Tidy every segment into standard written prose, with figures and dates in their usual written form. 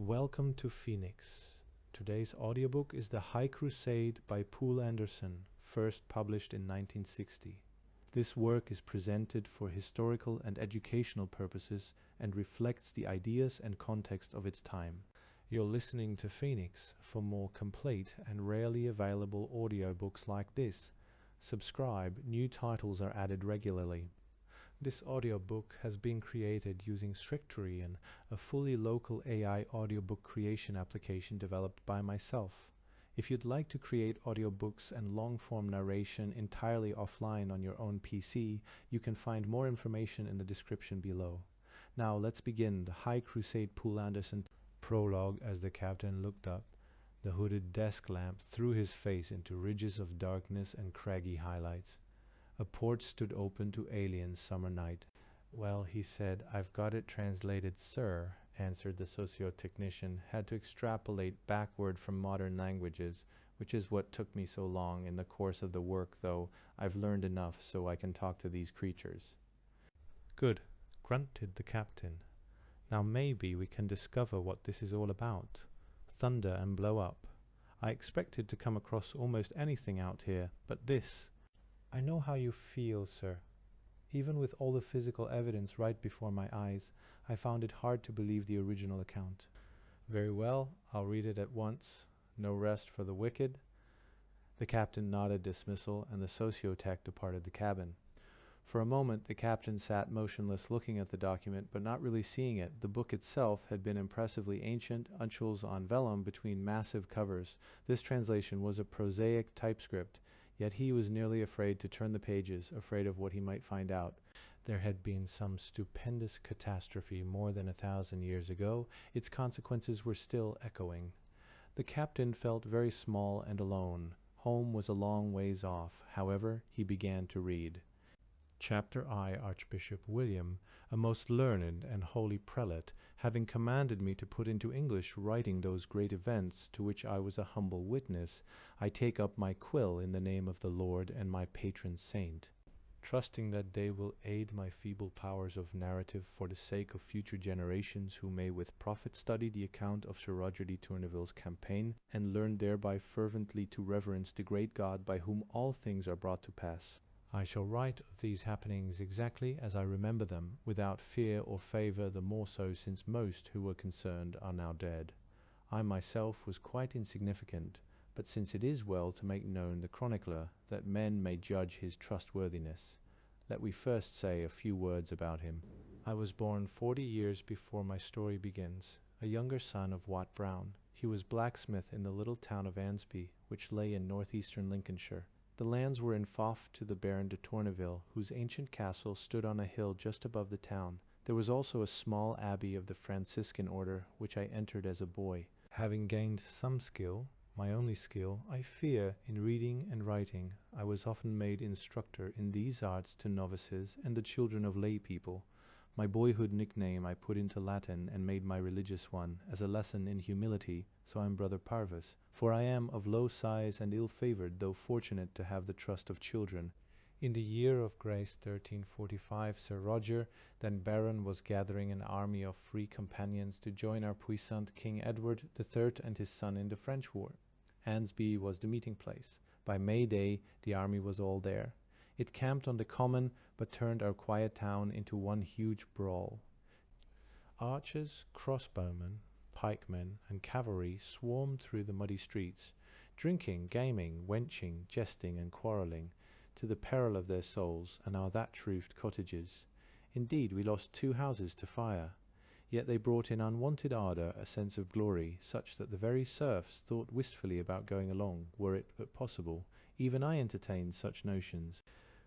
Welcome to Phoenix. Today's audiobook is The High Crusade by Poul Anderson, first published in 1960. This work is presented for historical and educational purposes and reflects the ideas and context of its time. You're listening to Phoenix. For more complete and rarely available audiobooks like this, subscribe. New titles are added regularly. This audiobook has been created using Scriptorion, a fully local AI audiobook creation application developed by myself. If you'd like to create audiobooks and long-form narration entirely offline on your own PC, you can find more information in the description below. Now let's begin the High Crusade Poul Anderson prologue. As the captain looked up, the hooded desk lamp threw his face into ridges of darkness and craggy highlights. A port stood open to alien's summer night. "Well," he said, "I've got it translated, sir," answered the socio-technician. "Had to extrapolate backward from modern languages, which is what took me so long. In the course of the work, though, I've learned enough so I can talk to these creatures." "Good," grunted the captain. "Now maybe we can discover what this is all about. Thunder and blow up. I expected to come across almost anything out here, but this... I know how you feel, sir. Even with all the physical evidence right before my eyes, I found it hard to believe the original account." "Very well, I'll read it at once. No rest for the wicked." The captain nodded dismissal, and the socio-tech departed the cabin. For a moment the captain sat motionless, looking at the document, but not really seeing it. The book itself had been impressively ancient, uncials on vellum between massive covers. This translation was a prosaic typescript. Yet he was nearly afraid to turn the pages, afraid of what he might find out. There had been some stupendous catastrophe more than 1,000 years ago. Its consequences were still echoing. The captain felt very small and alone. Home was a long ways off. However, he began to read. Chapter I. Archbishop William, a most learned and holy prelate, having commanded me to put into English writing those great events to which I was a humble witness, I take up my quill in the name of the Lord and my patron saint, trusting that they will aid my feeble powers of narrative for the sake of future generations, who may with profit study the account of Sir Roger de Tourneville's campaign, and learn thereby fervently to reverence the great God by whom all things are brought to pass. I shall write of these happenings exactly as I remember them, without fear or favour, the more so since most who were concerned are now dead. I myself was quite insignificant, but since it is well to make known the chronicler, that men may judge his trustworthiness, let we first say a few words about him. I was born 40 years before my story begins, a younger son of Wat Brown. He was blacksmith in the little town of Ansby, which lay in northeastern Lincolnshire. The lands were in fief to the Baron de Tourneville, whose ancient castle stood on a hill just above the town. There was also a small abbey of the Franciscan order, which I entered as a boy. Having gained some skill, my only skill, I fear, in reading and writing, I was often made instructor in these arts to novices and the children of lay people. My boyhood nickname I put into Latin and made my religious one, as a lesson in humility, so I'm Brother Parvus, for I am of low size and ill-favoured, though fortunate to have the trust of children. In the year of grace 1345, Sir Roger, then Baron, was gathering an army of free companions to join our puissant King Edward III and his son in the French war. Ansby was the meeting place. By May Day the army was all there. It camped on the common, but turned our quiet town into one huge brawl. Archers, crossbowmen, pikemen, and cavalry swarmed through the muddy streets, drinking, gaming, wenching, jesting, and quarrelling, to the peril of their souls and our that-roofed cottages. Indeed, we lost 2 houses to fire. Yet they brought in unwonted ardour, a sense of glory, such that the very serfs thought wistfully about going along, were it but possible. Even I entertained such notions.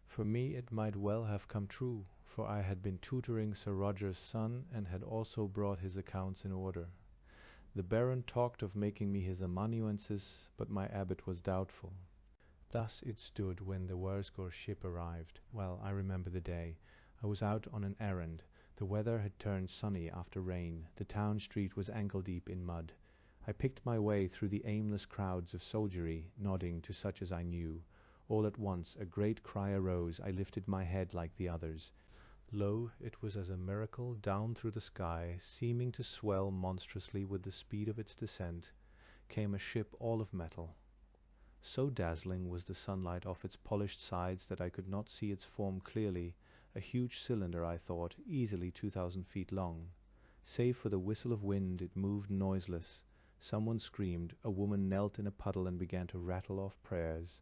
For me it might well have come true, for I had been tutoring Sir Roger's son, and had also brought his accounts in order. The Baron talked of making me his amanuensis, but my abbot was doubtful. Thus it stood when the Wursgore ship arrived. Well, I remember the day. I was out on an errand. The weather had turned sunny after rain. The town street was ankle-deep in mud. I picked my way through the aimless crowds of soldiery, nodding to such as I knew. All at once a great cry arose. I lifted my head like the others. Lo, it was as a miracle down through the sky, seeming to swell monstrously with the speed of its descent, came a ship all of metal. So dazzling was the sunlight off its polished sides that I could not see its form clearly, a huge cylinder, I thought, easily 2,000 feet long. Save for the whistle of wind, it moved noiseless. Someone screamed, a woman knelt in a puddle and began to rattle off prayers.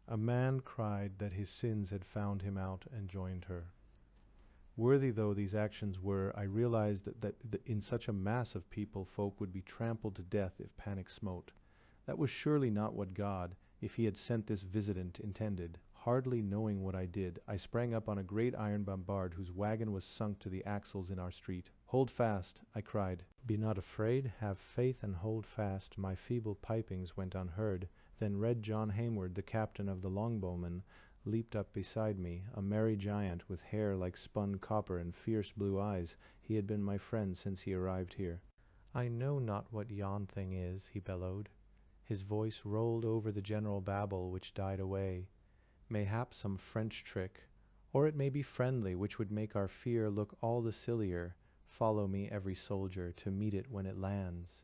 A man cried that his sins had found him out and joined her. Worthy though these actions were, I realized that in such a mass of people folk would be trampled to death if panic smote. That was surely not what God, if he had sent this visitant, intended. Hardly knowing what I did, I sprang up on a great iron bombard whose wagon was sunk to the axles in our street. "Hold fast," I cried. "Be not afraid, have faith and hold fast." My feeble pipings went unheard. Then Red John Hayward, the captain of the longbowmen, leaped up beside me, a merry giant with hair like spun copper and fierce blue eyes. He had been my friend since he arrived here. "I know not what yon thing is," he bellowed. His voice rolled over the general babble, which died away. "Mayhap some French trick, or it may be friendly, which would make our fear look all the sillier. Follow me, every soldier, to meet it when it lands."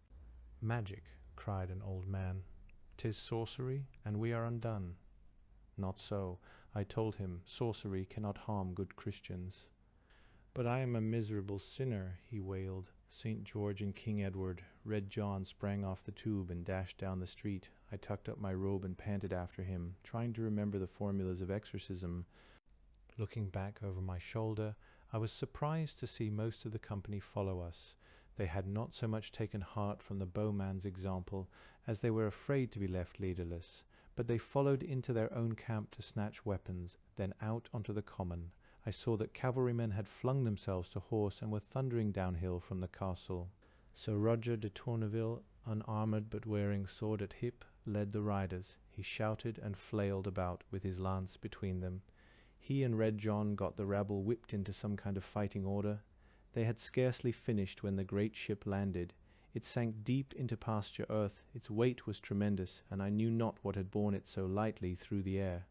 "Magic," cried an old man. "'Tis sorcery, and we are undone." Not so. I told him, sorcery cannot harm good Christians. "But I am a miserable sinner," he wailed. "St. George and King Edward." Red John sprang off the tube and dashed down the street. I tucked up my robe and panted after him, trying to remember the formulas of exorcism. Looking back over my shoulder, I was surprised to see most of the company follow us. They had not so much taken heart from the bowman's example as they were afraid to be left leaderless, but they followed into their own camp to snatch weapons, then out onto the common. I saw that cavalrymen had flung themselves to horse and were thundering downhill from the castle. Sir Roger de Tourneville, unarmoured but wearing sword at hip, led the riders. He shouted and flailed about with his lance between them. He and Red John got the rabble whipped into some kind of fighting order. They had scarcely finished when the great ship landed. It sank deep into pasture earth. Its weight was tremendous, and I knew not what had borne it so lightly through the air.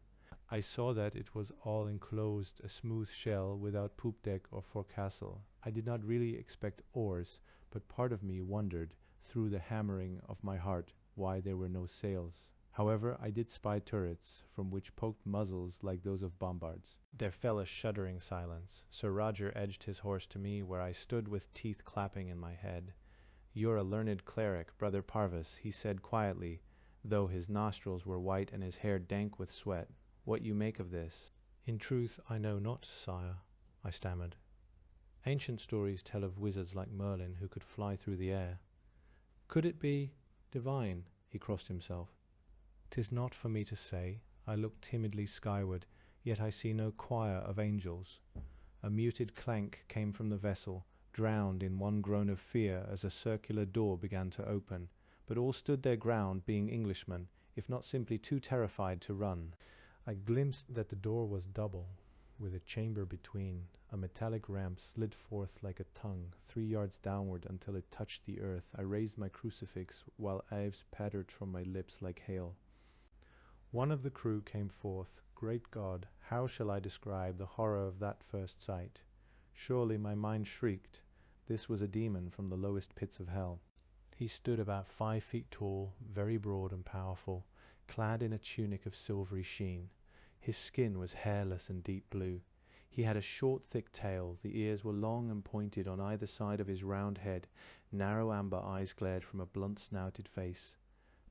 I saw that it was all enclosed, a smooth shell without poop deck or forecastle. I did not really expect oars, but part of me wondered, through the hammering of my heart, why there were no sails. However, I did spy turrets, from which poked muzzles like those of bombards. There fell a shuddering silence. Sir Roger edged his horse to me, where I stood with teeth clapping in my head. "You're a learned cleric, Brother Parvis," he said quietly, though his nostrils were white and his hair dank with sweat. "What you make of this?" "In truth, I know not, sire," I stammered. "Ancient stories tell of wizards like Merlin who could fly through the air." "Could it be divine?" He crossed himself. "'Tis not for me to say." I looked timidly skyward, yet I see no choir of angels. A muted clank came from the vessel, drowned in one groan of fear as a circular door began to open, but all stood their ground, being Englishmen, if not simply too terrified to run. I glimpsed that the door was double, with a chamber between. A metallic ramp slid forth like a tongue, 3 yards downward until it touched the earth. I raised my crucifix, while Ives pattered from my lips like hail. One of the crew came forth. Great God, how shall I describe the horror of that first sight? Surely my mind shrieked. This was a demon from the lowest pits of hell. He stood about 5 feet tall, very broad and powerful, clad in a tunic of silvery sheen. His skin was hairless and deep blue. He had a short, thick tail. The ears were long and pointed on either side of his round head. Narrow amber eyes glared from a blunt-snouted face.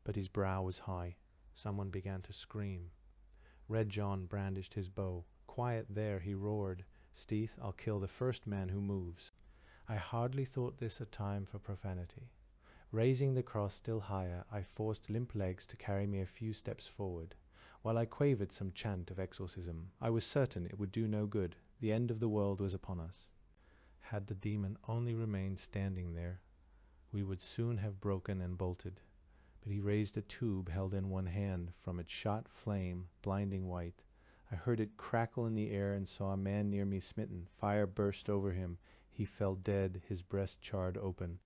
But his brow was high. Someone began to scream. Red John brandished his bow. "Quiet there," he roared. "Steeth, I'll kill the first man who moves." I hardly thought this a time for profanity. Raising the cross still higher, I forced limp legs to carry me a few steps forward. While I quavered some chant of exorcism, I was certain it would do no good. The end of the world was upon us. Had the demon only remained standing there, we would soon have broken and bolted. But he raised a tube held in one hand. From it shot flame, blinding white. I heard it crackle in the air and saw a man near me smitten. Fire burst over him. He fell dead, his breast charred open.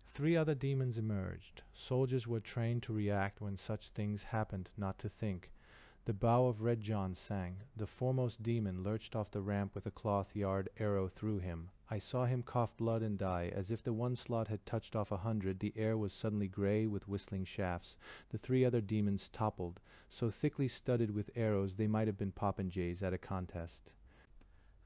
3 other demons emerged. Soldiers were trained to react when such things happened, not to think. The bow of Red John sang. The foremost demon lurched off the ramp with a cloth-yard arrow through him. I saw him cough blood and die. As if the one slot had touched off 100, the air was suddenly grey with whistling shafts. The 3 other demons toppled, so thickly studded with arrows they might have been popinjays at a contest.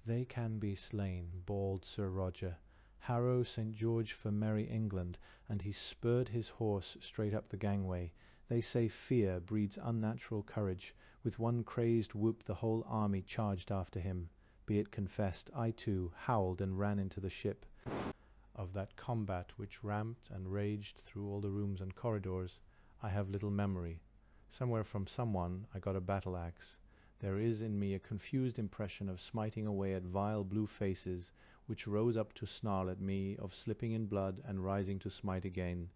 "They can be slain," bawled Sir Roger. "Harrow St. George for merry England," and he spurred his horse straight up the gangway. They say fear breeds unnatural courage. With one crazed whoop the whole army charged after him. Be it confessed, I too howled and ran into the ship. Of that combat which ramped and raged through all the rooms and corridors, I have little memory. Somewhere from someone I got a battle axe. There is in me a confused impression of smiting away at vile blue faces, which rose up to snarl at me, of slipping in blood and rising to smite again.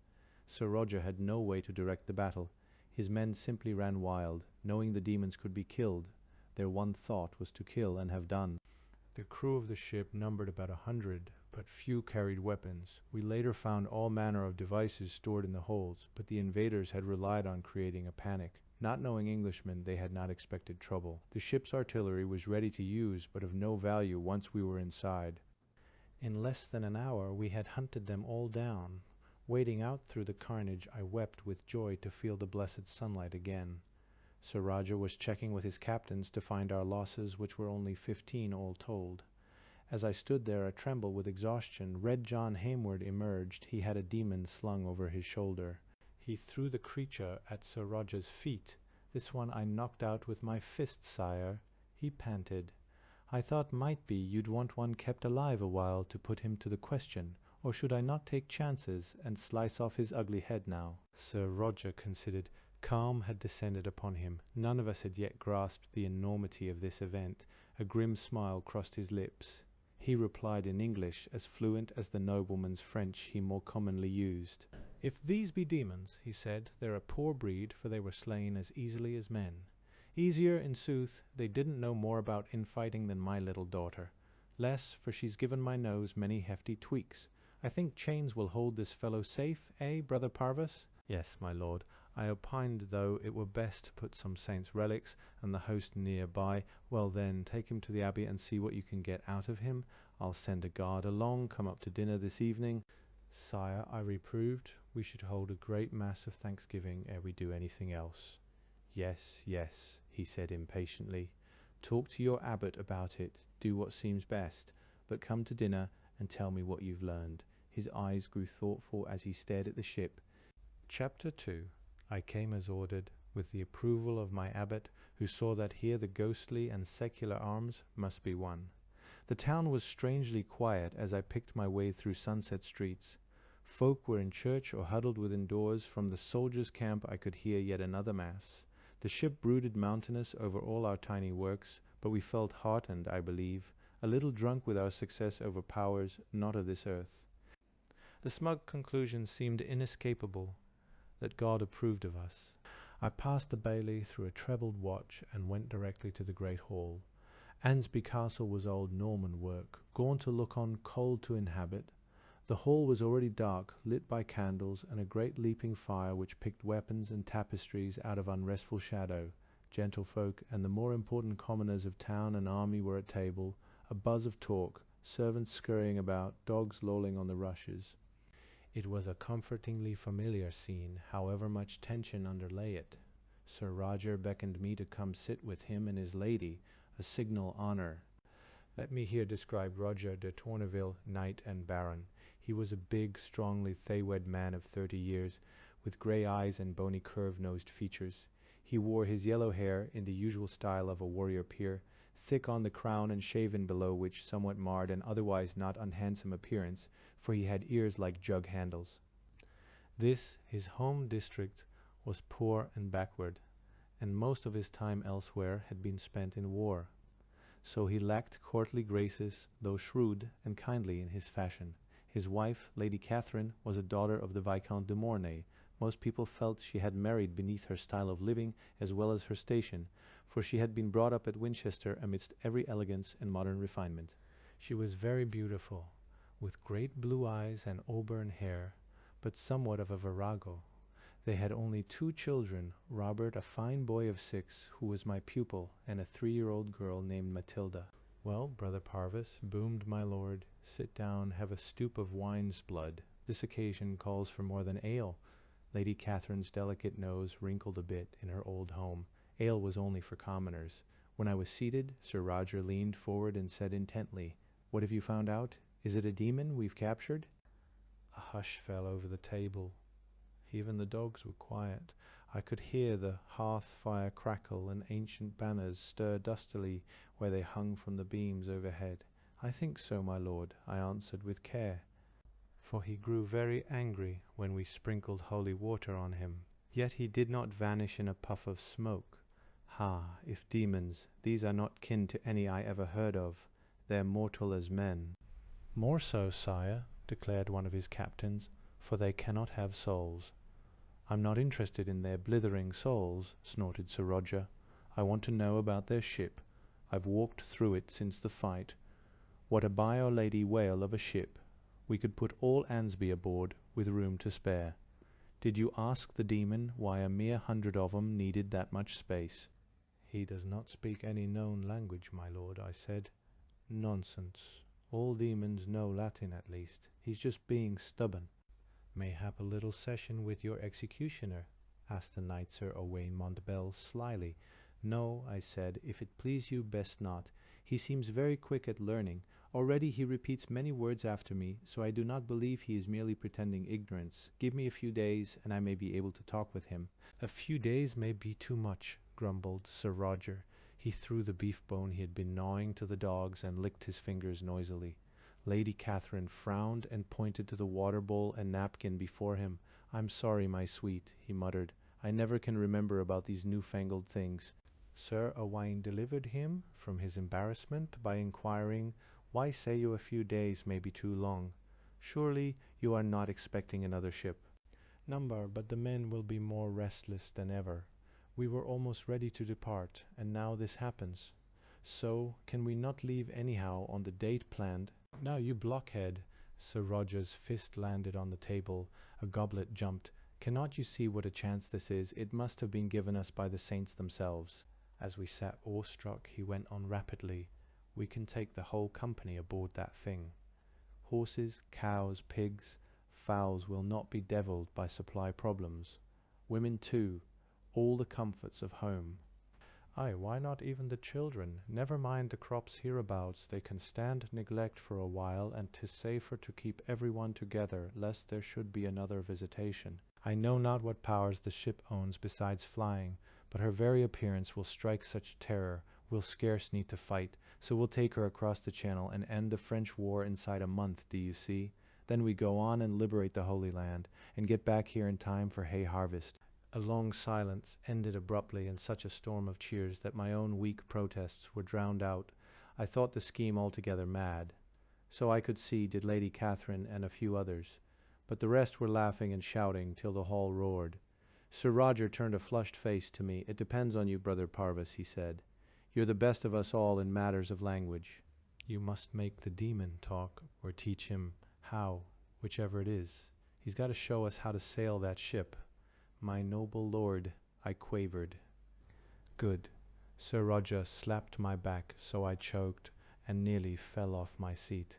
Sir Roger had no way to direct the battle. His men simply ran wild, knowing the demons could be killed. Their one thought was to kill and have done. The crew of the ship numbered about 100, but few carried weapons. We later found all manner of devices stored in the holds, but the invaders had relied on creating a panic. Not knowing Englishmen, they had not expected trouble. The ship's artillery was ready to use, but of no value once we were inside. In less than an hour we had hunted them all down. Wading out through the carnage, I wept with joy to feel the blessed sunlight again. Sir Roger was checking with his captains to find our losses, which were only 15 all told. As I stood there a-tremble with exhaustion, Red John Hayward emerged. He had a demon slung over his shoulder. He threw the creature at Sir Roger's feet. "This one I knocked out with my fist, sire," he panted. "I thought might be you'd want one kept alive a while to put him to the question. Or should I not take chances and slice off his ugly head now?" Sir Roger considered. Calm had descended upon him. None of us had yet grasped the enormity of this event. A grim smile crossed his lips. He replied in English, as fluent as the nobleman's French he more commonly used. "If these be demons," he said, "they're a poor breed, for they were slain as easily as men. Easier, in sooth, they didn't know more about infighting than my little daughter. Less, for she's given my nose many hefty tweaks. I think chains will hold this fellow safe, eh, Brother Parvis?" "Yes, my lord. I opined, though, it were best to put some saint's relics, and the host near by. Well then, take him to the abbey and see what you can get out of him. I'll send a guard along. Come up to dinner this evening." "Sire," I reproved, "we should hold a great mass of thanksgiving ere we do anything else." "Yes, yes," he said impatiently. "Talk to your abbot about it. Do what seems best. But come to dinner and tell me what you've learned." His eyes grew thoughtful as he stared at the ship. Chapter 2. I came as ordered, with the approval of my abbot, who saw that here the ghostly and secular arms must be won. The town was strangely quiet as I picked my way through sunset streets. Folk were in church or huddled within doors. From the soldiers' camp I could hear yet another mass. The ship brooded mountainous over all our tiny works, but we felt heartened, I believe, a little drunk with our success over powers not of this earth. The smug conclusion seemed inescapable, that God approved of us. I passed the bailey through a trebled watch and went directly to the great hall. Ansby Castle was old Norman work, gaunt to look on, cold to inhabit. The hall was already dark, lit by candles and a great leaping fire which picked weapons and tapestries out of unrestful shadow. Gentlefolk and the more important commoners of town and army were at table, a buzz of talk, servants scurrying about, dogs lolling on the rushes. It was a comfortingly familiar scene, however much tension underlay it. Sir Roger beckoned me to come sit with him and his lady, a signal honour. Let me here describe Roger de Tourneville, knight and baron. He was a big, strongly thawed man of 30 years, with grey eyes and bony curve-nosed features. He wore his yellow hair in the usual style of a warrior peer, thick on the crown and shaven below, which somewhat marred an otherwise not unhandsome appearance, for he had ears like jug handles. This, his home district, was poor and backward, and most of his time elsewhere had been spent in war. So he lacked courtly graces, though shrewd and kindly in his fashion. His wife, Lady Catherine, was a daughter of the Viscount de Mornay. Most people felt she had married beneath her style of living as well as her station, for she had been brought up at Winchester amidst every elegance and modern refinement. She was very beautiful, with great blue eyes and auburn hair, but somewhat of a virago. They had only 2 children, Robert, a fine boy of 6, who was my pupil, and a 3-year-old girl named Matilda. Well, Brother Parvis, boomed my lord, sit down, have a stoup of wine's blood. This occasion calls for more than ale. Lady Catherine's delicate nose wrinkled a bit in her old home. Ale was only for commoners. When I was seated, Sir Roger leaned forward and said intently, "What have you found out? Is it a demon we've captured?" A hush fell over the table. Even the dogs were quiet. I could hear the hearth fire crackle and ancient banners stir dustily where they hung from the beams overhead. "I think so, my lord," I answered with care, for he grew very angry when we sprinkled holy water on him. Yet he did not vanish in a puff of smoke. Ha, if demons, these are not kin to any I ever heard of. They're mortal as men. "More so, sire," declared one of his captains, "for they cannot have souls." "I'm not interested in their blithering souls," snorted Sir Roger. "I want to know about their ship. I've walked through it since the fight. What a By-Our-Lady whale of a ship. We could put all Ansby aboard, with room to spare. Did you ask the demon why a mere 100 of 'em needed that much space?" "He does not speak any known language, my lord," I said. "Nonsense. All demons know Latin at least. He's just being stubborn." "Mayhap a little session with your executioner?" asked the knight Sir Owain Montbell slyly. "No," I said, "if it please you, best not. He seems very quick at learning. Already he repeats many words after me, so I do not believe he is merely pretending ignorance. Give me a few days, and I may be able to talk with him." "A few days may be too much," grumbled Sir Roger. He threw the beef bone he had been gnawing to the dogs and licked his fingers noisily. Lady Catherine frowned and pointed to the water bowl and napkin before him. "I'm sorry, my sweet," he muttered. "I never can remember about these newfangled things." Sir Owain delivered him from his embarrassment by inquiring, "Why say you a few days may be too long? Surely you are not expecting another ship?" "Number, but the men will be more restless than ever. We were almost ready to depart, and now this happens. So, can we not leave anyhow on the date planned?" "Now, you blockhead!" Sir Roger's fist landed on the table. A goblet jumped. "Cannot you see what a chance this is? It must have been given us by the saints themselves." As we sat awestruck, he went on rapidly, "We can take the whole company aboard that thing. Horses, cows, pigs, fowls will not be devilled by supply problems. Women too, all the comforts of home. Aye, why not even the children? Never mind the crops hereabouts, they can stand neglect for a while, and 'tis safer to keep everyone together, lest there should be another visitation. I know not what powers the ship owns besides flying, but her very appearance will strike such terror, we'll scarce need to fight, so we'll take her across the channel and end the French war inside a month, do you see? Then we go on and liberate the Holy Land, and get back here in time for hay harvest." A long silence ended abruptly in such a storm of cheers that my own weak protests were drowned out. I thought the scheme altogether mad. So I could see did Lady Catherine and a few others, but the rest were laughing and shouting till the hall roared. Sir Roger turned a flushed face to me. "It depends on you, Brother Parvis," he said. "You're the best of us all in matters of language. You must make the demon talk, or teach him how, whichever it is. He's got to show us how to sail that ship." "My noble lord," I quavered. "Good." Sir Roger slapped my back so I choked and nearly fell off my seat.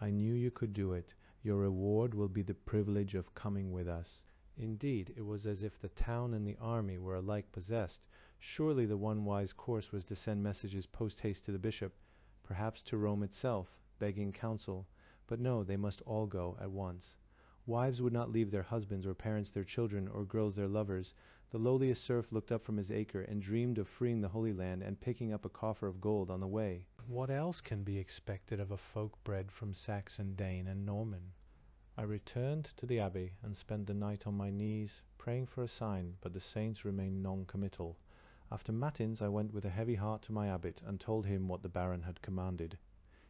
"I knew you could do it. Your reward will be the privilege of coming with us." Indeed, it was as if the town and the army were alike possessed. Surely the one wise course was to send messages post-haste to the bishop, perhaps to Rome itself, begging counsel. But no, they must all go at once. Wives would not leave their husbands, or parents their children, or girls their lovers. The lowliest serf looked up from his acre and dreamed of freeing the Holy Land and picking up a coffer of gold on the way. What else can be expected of a folk bred from Saxon, Dane, and Norman? I returned to the abbey and spent the night on my knees, praying for a sign, but the saints remained non-committal. After matins I went with a heavy heart to my abbot and told him what the Baron had commanded.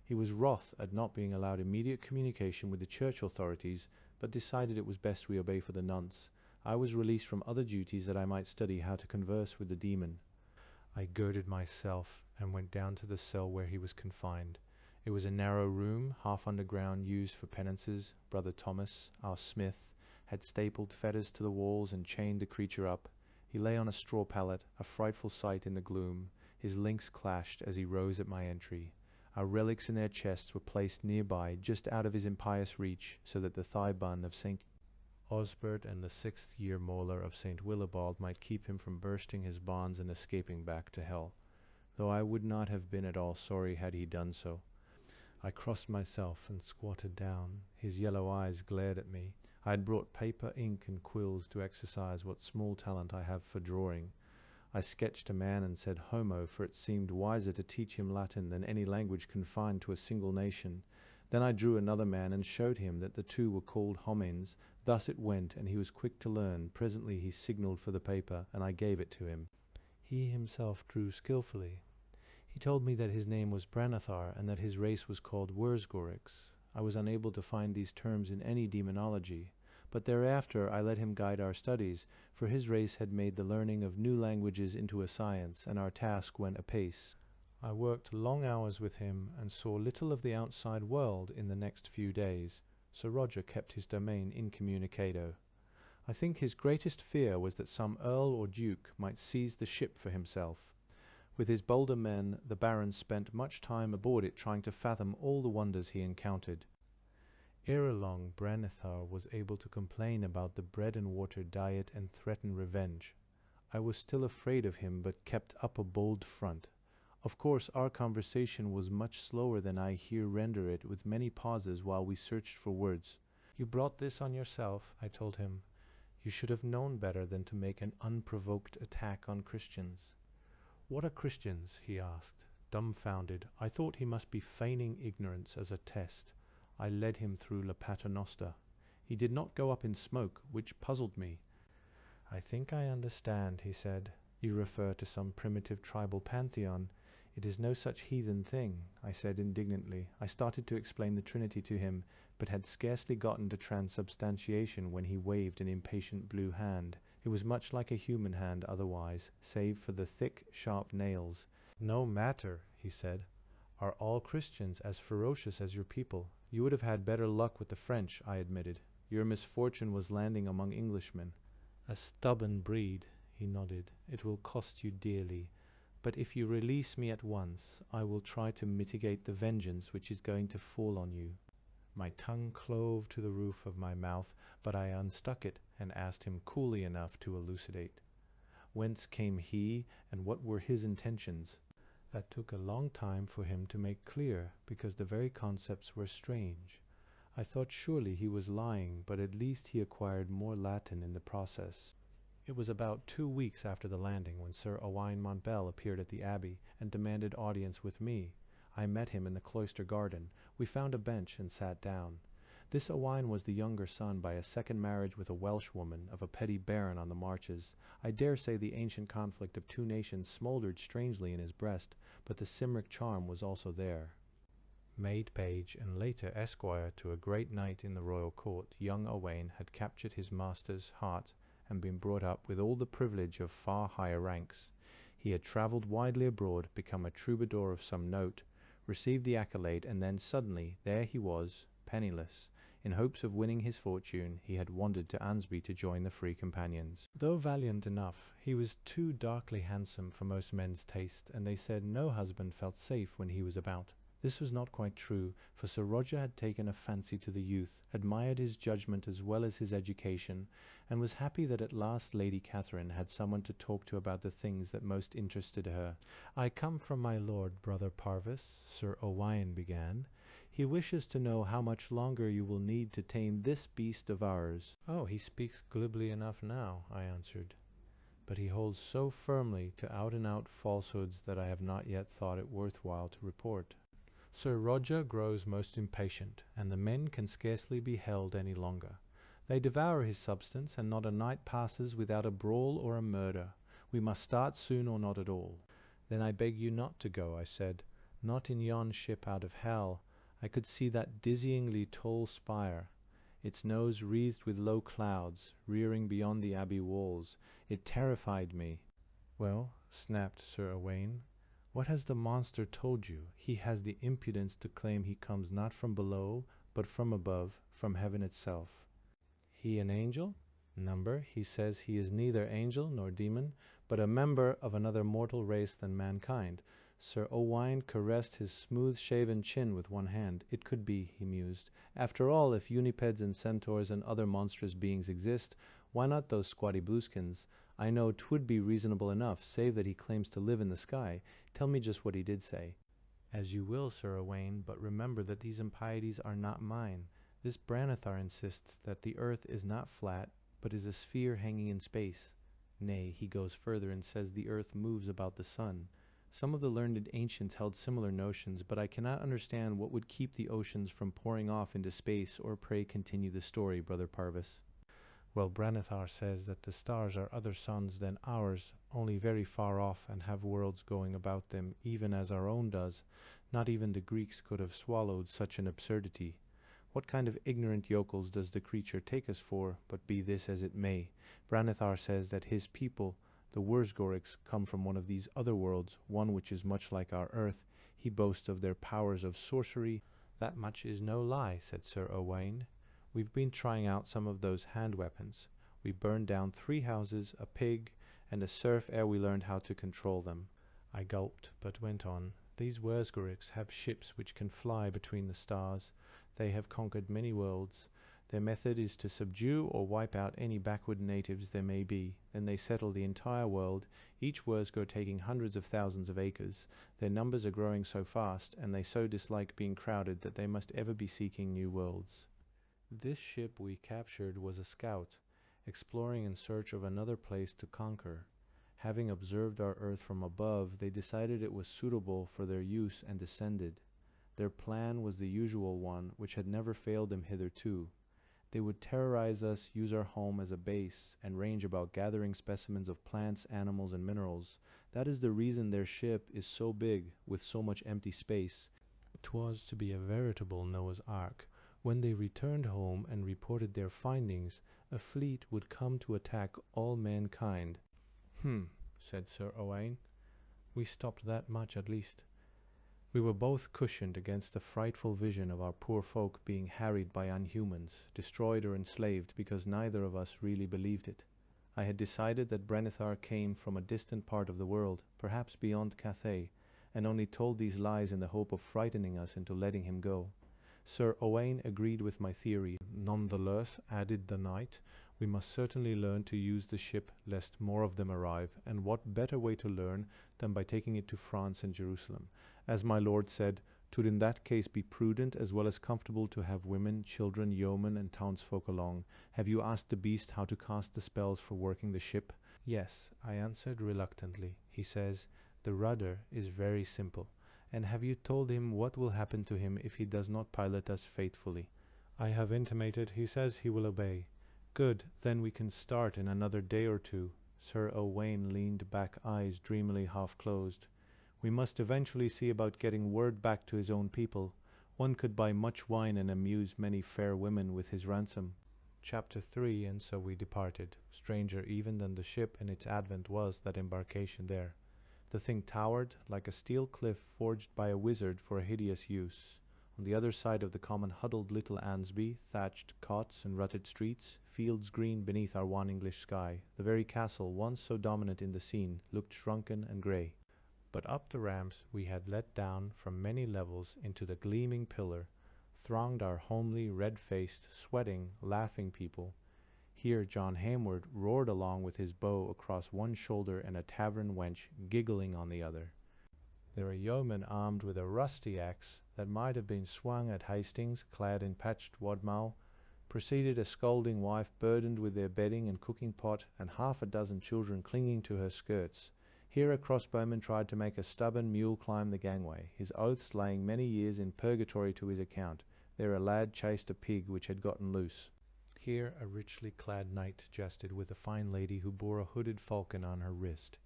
He was wroth at not being allowed immediate communication with the church authorities, but decided it was best we obey for the nonce. I was released from other duties that I might study how to converse with the demon. I girded myself and went down to the cell where he was confined. It was a narrow room, half underground, used for penances. Brother Thomas, our smith, had stapled fetters to the walls and chained the creature up. He lay on a straw pallet, a frightful sight in the gloom. His links clashed as he rose at my entry. Our relics in their chests were placed nearby, just out of his impious reach, so that the thigh bun of St. Osbert and the 6th-year molar of St. Willibald might keep him from bursting his bonds and escaping back to hell, though I would not have been at all sorry had he done so. I crossed myself and squatted down. His yellow eyes glared at me. I had brought paper, ink, and quills to exercise what small talent I have for drawing. I sketched a man and said homo, for it seemed wiser to teach him Latin than any language confined to a single nation. Then I drew another man and showed him that the two were called homines. Thus it went, and he was quick to learn. Presently he signalled for the paper, and I gave it to him. He himself drew skilfully. He told me that his name was Branathar, and that his race was called Wurzgorix. I was unable to find these terms in any demonology, but thereafter I let him guide our studies, for his race had made the learning of new languages into a science, and our task went apace. I worked long hours with him, and saw little of the outside world in the next few days. Sir Roger kept his domain incommunicado. I think his greatest fear was that some earl or duke might seize the ship for himself. With his bolder men, the Baron spent much time aboard it trying to fathom all the wonders he encountered. Ere long, Branathar was able to complain about the bread-and-water diet and threaten revenge. I was still afraid of him, but kept up a bold front. Of course, our conversation was much slower than I here render it, with many pauses while we searched for words. "You brought this on yourself," I told him. "You should have known better than to make an unprovoked attack on Christians." "What are Christians?" he asked, dumbfounded. I thought he must be feigning ignorance as a test. I led him through La Paternoster. He did not go up in smoke, which puzzled me. "I think I understand," he said. "You refer to some primitive tribal pantheon. It is no such heathen thing," I said indignantly. I started to explain the Trinity to him, but had scarcely gotten to transubstantiation when he waved an impatient blue hand. It was much like a human hand otherwise, save for the thick, sharp nails. "No matter," he said. "Are all Christians as ferocious as your people?" "You would have had better luck with the French," I admitted. "Your misfortune was landing among Englishmen." "A stubborn breed," he nodded. "It will cost you dearly. But if you release me at once, I will try to mitigate the vengeance which is going to fall on you." My tongue clove to the roof of my mouth, but I unstuck it and asked him coolly enough to elucidate. Whence came he, and what were his intentions? That took a long time for him to make clear, because the very concepts were strange. I thought surely he was lying, but at least he acquired more Latin in the process. It was about 2 weeks after the landing when Sir Owain Montbel appeared at the Abbey and demanded audience with me. I met him in the cloister garden. We found a bench and sat down. This Owain was the younger son by a second marriage with a Welsh woman of a petty baron on the marches. I dare say the ancient conflict of two nations smouldered strangely in his breast, but the Cymric charm was also there. Maid page and later esquire to a great knight in the royal court, young Owain had captured his master's heart and been brought up with all the privilege of far higher ranks. He had travelled widely abroad, become a troubadour of some note, received the accolade, and then suddenly there he was, penniless. In hopes of winning his fortune, he had wandered to Ansby to join the Free Companions. Though valiant enough, he was too darkly handsome for most men's taste, and they said no husband felt safe when he was about. This was not quite true, for Sir Roger had taken a fancy to the youth, admired his judgment as well as his education, and was happy that at last Lady Catherine had someone to talk to about the things that most interested her. "I come from my lord, brother Parvis," Sir Owain began. "He wishes to know how much longer you will need to tame this beast of ours." "Oh, he speaks glibly enough now," I answered. "But he holds so firmly to out-and-out falsehoods that I have not yet thought it worthwhile to report. Sir Roger grows most impatient, and the men can scarcely be held any longer. They devour his substance, and not a night passes without a brawl or a murder. We must start soon or not at all." "Then I beg you not to go," I said. "Not in yon ship out of hell." I could see that dizzyingly tall spire, its nose wreathed with low clouds, rearing beyond the abbey walls. It terrified me. "Well," snapped Sir Owain, "what has the monster told you? He has the impudence to claim he comes not from below, but from above, from heaven itself." He an angel? Number, he says he is neither angel nor demon, but a member of another mortal race than mankind. Sir Owain caressed his smooth-shaven chin with one hand. It could be, he mused. After all, if unipeds and centaurs and other monstrous beings exist, why not those squatty blueskins? I know 'twould be reasonable enough, save that he claims to live in the sky. Tell me just what he did say. As you will, Sir Owain, but remember that these impieties are not mine. This Branithar insists that the earth is not flat, but is a sphere hanging in space. Nay, he goes further and says the earth moves about the sun. Some of the learned ancients held similar notions, but I cannot understand what would keep the oceans from pouring off into space, or pray continue the story, Brother Parvis. Well, Branithar says that the stars are other suns than ours, only very far off and have worlds going about them, even as our own does. Not even the Greeks could have swallowed such an absurdity. What kind of ignorant yokels does the creature take us for? But be this as it may, Branithar says that his people, the Wurzgorics, come from one of these other worlds, one which is much like our earth. He boasts of their powers of sorcery. That much is no lie, said Sir Owain. We've been trying out some of those hand weapons. We burned down 3 houses, a pig, and a serf ere we learned how to control them. I gulped, but went on. These Wurzgorics have ships which can fly between the stars. They have conquered many worlds. Their method is to subdue or wipe out any backward natives there may be. Then they settle the entire world, each Wurzgor taking hundreds of thousands of acres. Their numbers are growing so fast, and they so dislike being crowded that they must ever be seeking new worlds. This ship we captured was a scout, exploring in search of another place to conquer. Having observed our earth from above, they decided it was suitable for their use and descended. Their plan was the usual one, which had never failed them hitherto. They would terrorize us, use our home as a base, and range about gathering specimens of plants, animals, and minerals. That is the reason their ship is so big, with so much empty space. 'Twas to be a veritable Noah's Ark. When they returned home and reported their findings, a fleet would come to attack all mankind. Said Sir Owain. We stopped that much at least. We were both cushioned against the frightful vision of our poor folk being harried by unhumans, destroyed or enslaved, because neither of us really believed it. I had decided that Branithar came from a distant part of the world, perhaps beyond Cathay, and only told these lies in the hope of frightening us into letting him go. Sir Owain agreed with my theory. Nonetheless, added the knight, we must certainly learn to use the ship lest more of them arrive, and what better way to learn than by taking it to France and Jerusalem? As my lord said, 'twould in that case be prudent as well as comfortable to have women, children, yeomen, and townsfolk along. Have you asked the beast how to cast the spells for working the ship? Yes, I answered reluctantly. He says, the rudder is very simple. And have you told him what will happen to him if he does not pilot us faithfully? I have intimated. He says he will obey. Good, then we can start in another day or two. Sir Owain leaned back, eyes dreamily half closed. We must eventually see about getting word back to his own people. One could buy much wine and amuse many fair women with his ransom. Chapter 3. And so we departed. Stranger even than the ship in its advent was that embarkation there. The thing towered like a steel cliff forged by a wizard for a hideous use. On the other side of the common huddled little Ansby, thatched cots and rutted streets, fields green beneath our wan English sky. The very castle, once so dominant in the scene, looked shrunken and grey. But up the ramps we had let down from many levels into the gleaming pillar, thronged our homely, red-faced, sweating, laughing people. Here John Hayward roared along with his bow across one shoulder and a tavern wench giggling on the other. There were yeomen armed with a rusty axe that might have been swung at Hastings, clad in patched wadmal. Proceeded a scolding wife burdened with their bedding and cooking pot, and 6 children clinging to her skirts. Here a crossbowman tried to make a stubborn mule climb the gangway, his oaths laying many years in purgatory to his account. There a lad chased a pig which had gotten loose. Here a richly clad knight jested with a fine lady who bore a hooded falcon on her wrist.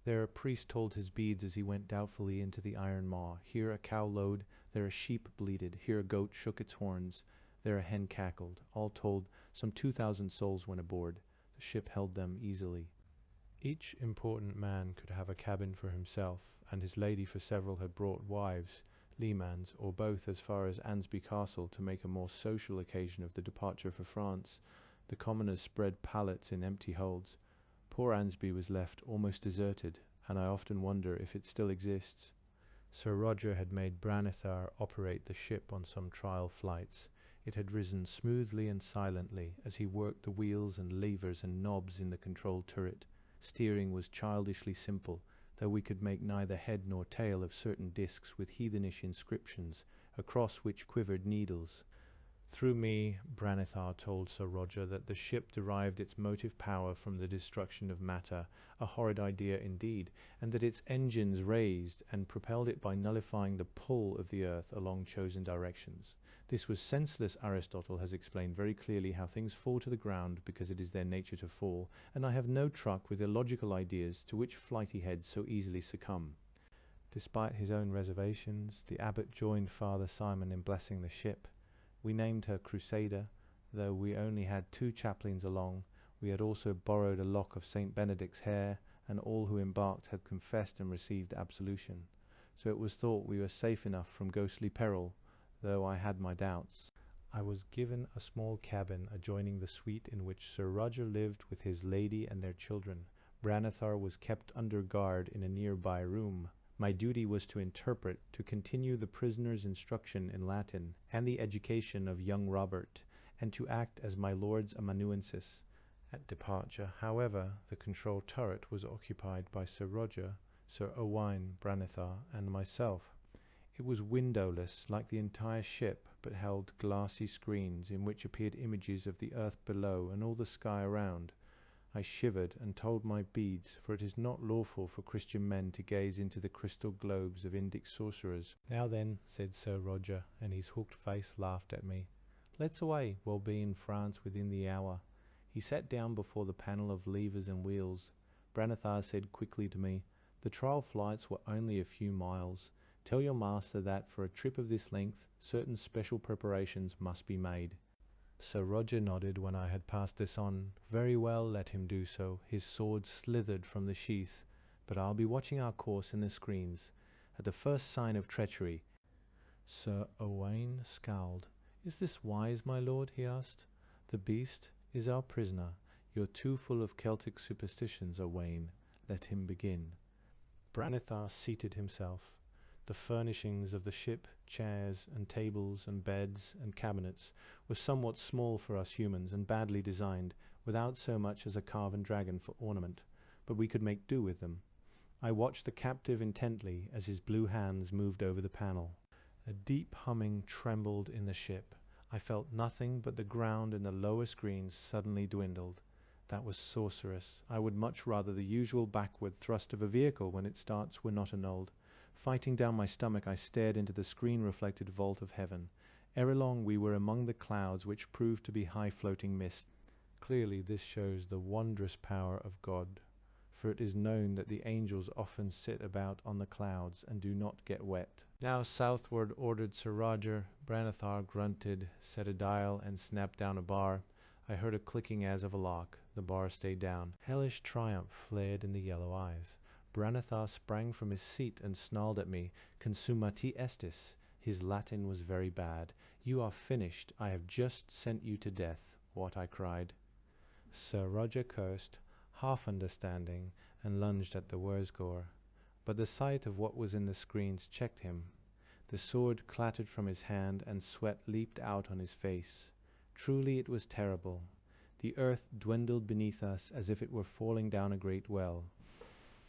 There a priest told his beads as he went doubtfully into the iron maw. Here a cow lowed, there a sheep bleated, here a goat shook its horns, there a hen cackled. All told, some 2,000 souls went aboard. The ship held them easily. Each important man could have a cabin for himself, and his lady for several had brought wives, leamans, or both as far as Ansby Castle to make a more social occasion of the departure for France. The commoners spread pallets in empty holds. Poor Ansby was left almost deserted, and I often wonder if it still exists. Sir Roger had made Branithar operate the ship on some trial flights. It had risen smoothly and silently as he worked the wheels and levers and knobs in the control turret. Steering was childishly simple, though we could make neither head nor tail of certain discs with heathenish inscriptions, across which quivered needles. Through me, Branithar told Sir Roger that the ship derived its motive power from the destruction of matter, a horrid idea indeed, and that its engines raised and propelled it by nullifying the pull of the earth along chosen directions. This was senseless. Aristotle has explained very clearly how things fall to the ground because it is their nature to fall, and I have no truck with illogical ideas to which flighty heads so easily succumb. Despite his own reservations, the abbot joined Father Simon in blessing the ship. We named her Crusader, though we only had 2 chaplains along. We had also borrowed a lock of St. Benedict's hair, and all who embarked had confessed and received absolution. So it was thought we were safe enough from ghostly peril, though I had my doubts. I was given a small cabin adjoining the suite in which Sir Roger lived with his lady and their children. Branithar was kept under guard in a nearby room. My duty was to interpret, to continue the prisoner's instruction in Latin and the education of young Robert, and to act as my lord's amanuensis. At departure, however, the control turret was occupied by Sir Roger, Sir Owain, Branithar, and myself. It was windowless, like the entire ship, but held glassy screens in which appeared images of the earth below and all the sky around. I shivered and told my beads, for it is not lawful for Christian men to gaze into the crystal globes of Indic sorcerers. "Now then," said Sir Roger, and his hooked face laughed at me. "Let's away, we'll be in France within the hour." He sat down before the panel of levers and wheels. Branithar said quickly to me, "The trial flights were only a few miles. Tell your master that for a trip of this length, certain special preparations must be made." Sir Roger nodded when I had passed this on. "Very well, let him do so." His sword slithered from the sheath. "But I'll be watching our course in the screens. At the first sign of treachery—" Sir Owain scowled. "Is this wise, my lord?" he asked. "The beast is our prisoner. You're too full of Celtic superstitions, Owain. Let him begin." Branithar seated himself. The furnishings of the ship, chairs and tables and beds and cabinets, were somewhat small for us humans and badly designed, without so much as a carven dragon for ornament, but we could make do with them. I watched the captive intently as his blue hands moved over the panel. A deep humming trembled in the ship. I felt nothing but the ground and the lower screens suddenly dwindled. That was sorcerous. I would much rather the usual backward thrust of a vehicle when its starts were not annulled. Fighting down my stomach, I stared into the screen-reflected vault of heaven. Ere long we were among the clouds, which proved to be high-floating mist. Clearly this shows the wondrous power of God, for it is known that the angels often sit about on the clouds and do not get wet. "Now southward," ordered Sir Roger. Branithar grunted, set a dial, and snapped down a bar. I heard a clicking as of a lock. The bar stayed down. Hellish triumph flared in the yellow eyes. Branithar sprang from his seat and snarled at me, "Consumati estis." His Latin was very bad. "You are finished. I have just sent you to death." "What?" I cried. Sir Roger cursed, half understanding, and lunged at the Wurzgor. But the sight of what was in the screens checked him. The sword clattered from his hand, and sweat leaped out on his face. Truly it was terrible. The earth dwindled beneath us as if it were falling down a great well.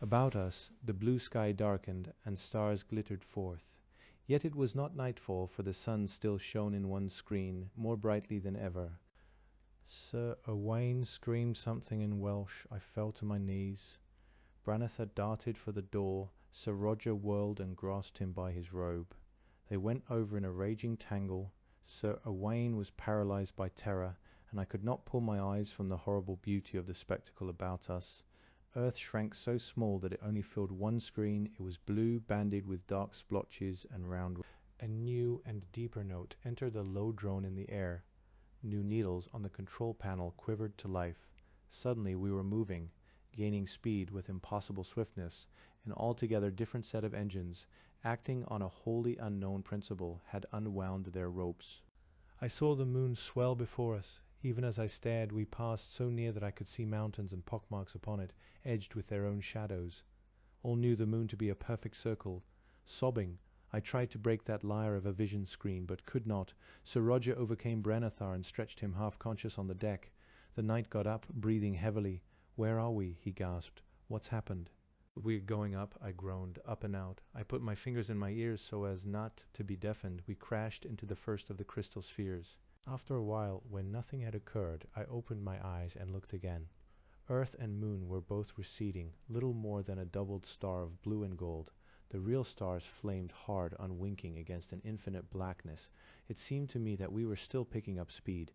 About us the blue sky darkened, and stars glittered forth. Yet it was not nightfall, for the sun still shone in one screen, more brightly than ever. Sir Owain screamed something in Welsh. I fell to my knees. Branithar darted for the door. Sir Roger whirled and grasped him by his robe. They went over in a raging tangle. Sir Owain was paralyzed by terror, and I could not pull my eyes from the horrible beauty of the spectacle about us. Earth shrank so small that it only filled one screen. It was blue, banded with dark splotches and round. A new and deeper note entered the low drone in the air. New needles on the control panel quivered to life. Suddenly we were moving, gaining speed with impossible swiftness. An altogether different set of engines, acting on a wholly unknown principle, had unwound their ropes. I saw the moon swell before us. Even as I stared, we passed so near that I could see mountains and pockmarks upon it, edged with their own shadows. All knew the moon to be a perfect circle. Sobbing, I tried to break that lyre of a vision screen, but could not. Sir Roger overcame Brenethar and stretched him half-conscious on the deck. The knight got up, breathing heavily. "Where are we?" he gasped. "What's happened?" "We're going up," I groaned, "up and out." I put my fingers in my ears so as not to be deafened. We crashed into the first of the crystal spheres. After a while, when nothing had occurred, I opened my eyes and looked again. Earth and moon were both receding, little more than a doubled star of blue and gold. The real stars flamed hard, unwinking against an infinite blackness. It seemed to me that we were still picking up speed.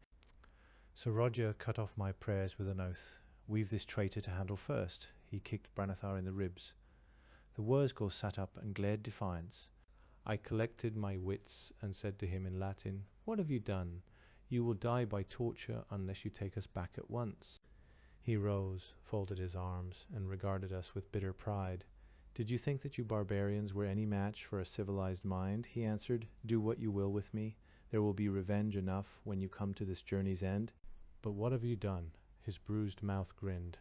Sir Roger cut off my prayers with an oath. "We've this traitor to handle first." He kicked Brenethar in the ribs. The Wurzgor sat up and glared defiance. I collected my wits and said to him in Latin, "What have you done? You will die by torture unless you take us back at once." He rose, folded his arms, and regarded us with bitter pride. "Did you think that you barbarians were any match for a civilized mind?" he answered. "Do what you will with me. There will be revenge enough when you come to this journey's end." "But what have you done?" His bruised mouth grinned.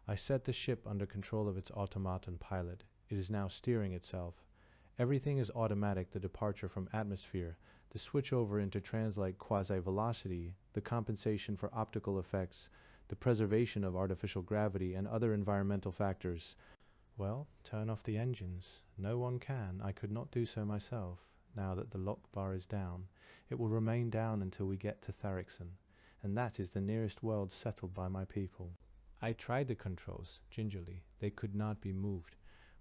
"I set the ship under control of its automaton pilot. It is now steering itself. Everything is automatic: the departure from atmosphere, the switch over into translate quasi-velocity, the compensation for optical effects, the preservation of artificial gravity, and other environmental factors." "Well, turn off the engines." "No one can. I could not do so myself. Now that the lock bar is down, it will remain down until we get to Tharixon, and that is the nearest world settled by my people." I tried the controls, gingerly. They could not be moved.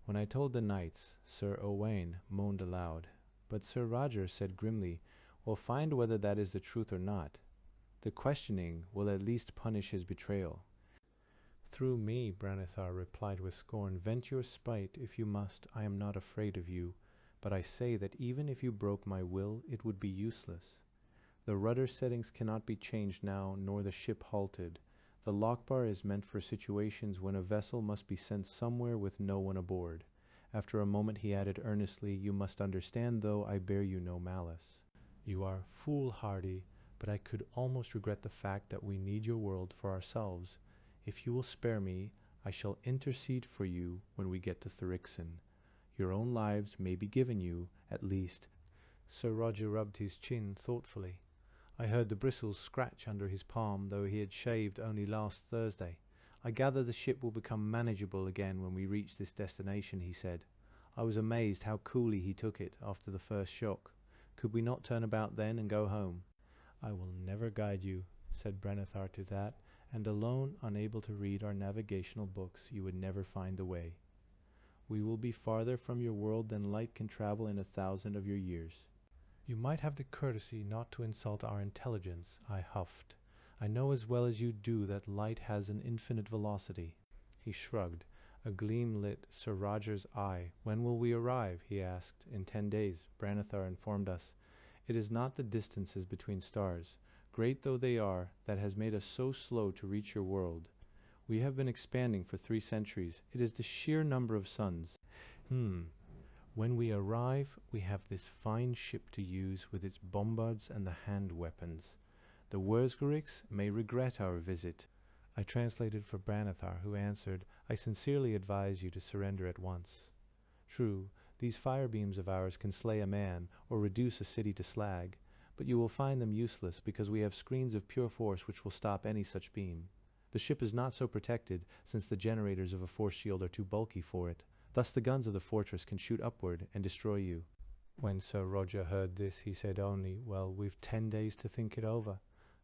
When I told the knights, Sir Owain moaned aloud. But Sir Roger said grimly, "We'll find whether that is the truth or not. The questioning will at least punish his betrayal." "Through me," Brenethar replied with scorn, "vent your spite if you must. I am not afraid of you. But I say that even if you broke my will, it would be useless. The rudder settings cannot be changed now, nor the ship halted. The lockbar is meant for situations when a vessel must be sent somewhere with no one aboard." After a moment he added earnestly, "You must understand, though, I bear you no malice. You are foolhardy, but I could almost regret the fact that we need your world for ourselves. If you will spare me, I shall intercede for you when we get to Tharixon. Your own lives may be given you, at least." Sir Roger rubbed his chin thoughtfully. I heard the bristles scratch under his palm, though he had shaved only last Thursday. "I gather the ship will become manageable again when we reach this destination," he said. I was amazed how coolly he took it after the first shock. Could we not turn about then and go home? "I will never guide you," said Brenethar to that, "and alone, unable to read our navigational books, you would never find the way. We will be farther from your world than light can travel in 1,000 of your years." "You might have the courtesy not to insult our intelligence," I huffed. "I know as well as you do that light has an infinite velocity." He shrugged. A gleam lit Sir Roger's eye. "When will we arrive?" he asked. "In 10 days, Brenethar informed us. "It is not the distances between stars, great though they are, that has made us so slow to reach your world. We have been expanding for 3 centuries. It is the sheer number of suns. When we arrive, we have this fine ship to use with its bombards and the hand weapons. The Wurzgorics may regret our visit." I translated for Brenethar, who answered, "I sincerely advise you to surrender at once. True, these fire beams of ours can slay a man or reduce a city to slag, but you will find them useless because we have screens of pure force which will stop any such beam. The ship is not so protected, since the generators of a force shield are too bulky for it. Thus the guns of the fortress can shoot upward and destroy you." When Sir Roger heard this, he said only, "Well, we've 10 days to think it over.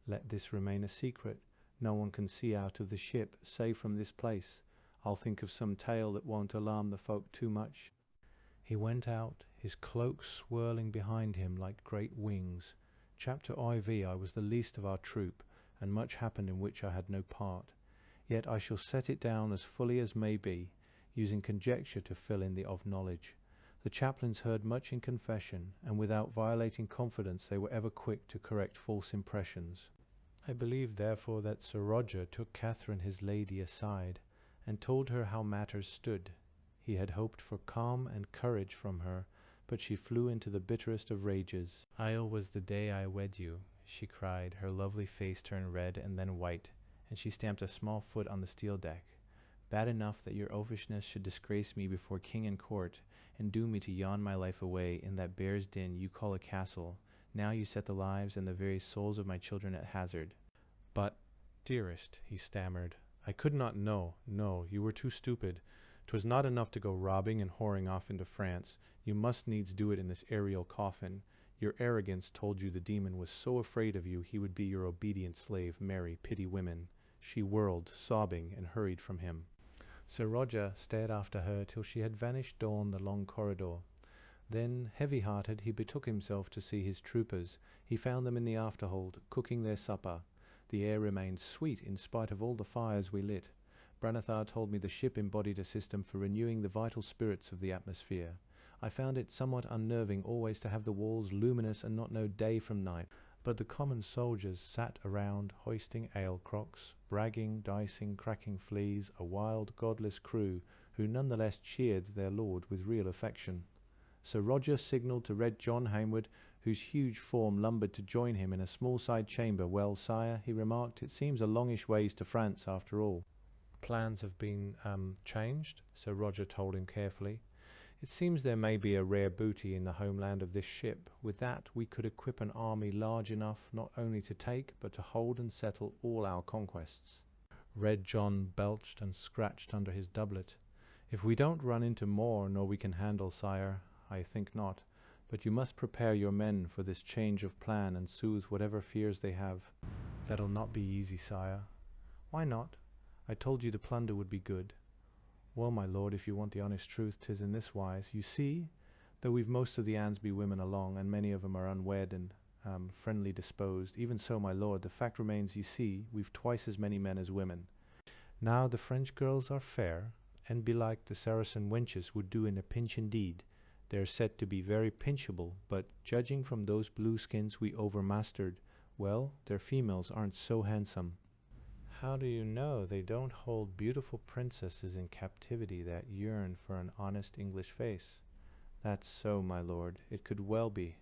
Let this remain a secret. No one can see out of the ship, save from this place. I'll think of some tale that won't alarm the folk too much." He went out, his cloak swirling behind him like great wings. Chapter IV, I was the least of our troop, and much happened in which I had no part. Yet I shall set it down as fully as may be, using conjecture to fill in the of knowledge. The chaplains heard much in confession, and without violating confidence they were ever quick to correct false impressions. I believe therefore that Sir Roger took Catherine his lady aside, and told her how matters stood. He had hoped for calm and courage from her, but she flew into the bitterest of rages. "Isle was the day I wed you," she cried. Her lovely face turned red and then white, and she stamped a small foot on the steel deck. Bad enough that your oafishness should disgrace me before king and court, and doom me to yawn my life away in that bear's den you call a castle. Now you set the lives and the very souls of my children at hazard. But, dearest, he stammered, I could not know. No, you were too stupid. 'Twas not enough to go robbing and whoring off into France. You must needs do it in this aerial coffin. Your arrogance told you the demon was so afraid of you he would be your obedient slave. Mary, pity women. She whirled, sobbing, and hurried from him. Sir Roger stared after her till she had vanished down the long corridor. Then, heavy-hearted, he betook himself to see his troopers. He found them in the afterhold, cooking their supper. The air remained sweet in spite of all the fires we lit. Branethar told me the ship embodied a system for renewing the vital spirits of the atmosphere. I found it somewhat unnerving always to have the walls luminous and not know day from night. But the common soldiers sat around, hoisting ale-crocks, bragging, dicing, cracking fleas, a wild, godless crew, who nonetheless cheered their lord with real affection. Sir Roger signalled to Red John Hainwood, whose huge form lumbered to join him in a small side chamber. Well, sire, he remarked, it seems a longish ways to France after all. Plans have been changed, Sir Roger told him carefully. It seems there may be a rare booty in the homeland of this ship. With that we could equip an army large enough not only to take, but to hold and settle all our conquests. Red John belched and scratched under his doublet. If we don't run into more nor we can handle, sire, I think not. But you must prepare your men for this change of plan and soothe whatever fears they have. That'll not be easy, sire. Why not? I told you the plunder would be good. Well, my lord, if you want the honest truth, 'tis in this wise. You see, though we've most of the Ansby women along, and many of 'em are unwed and friendly disposed, even so, my lord, the fact remains, you see, we've twice as many men as women. Now the French girls are fair, and belike the Saracen wenches would do in a pinch indeed. They're said to be very pinchable, but judging from those blueskins we overmastered, well, their females aren't so handsome. How do you know they don't hold beautiful princesses in captivity that yearn for an honest English face? That's so, my lord. It could well be.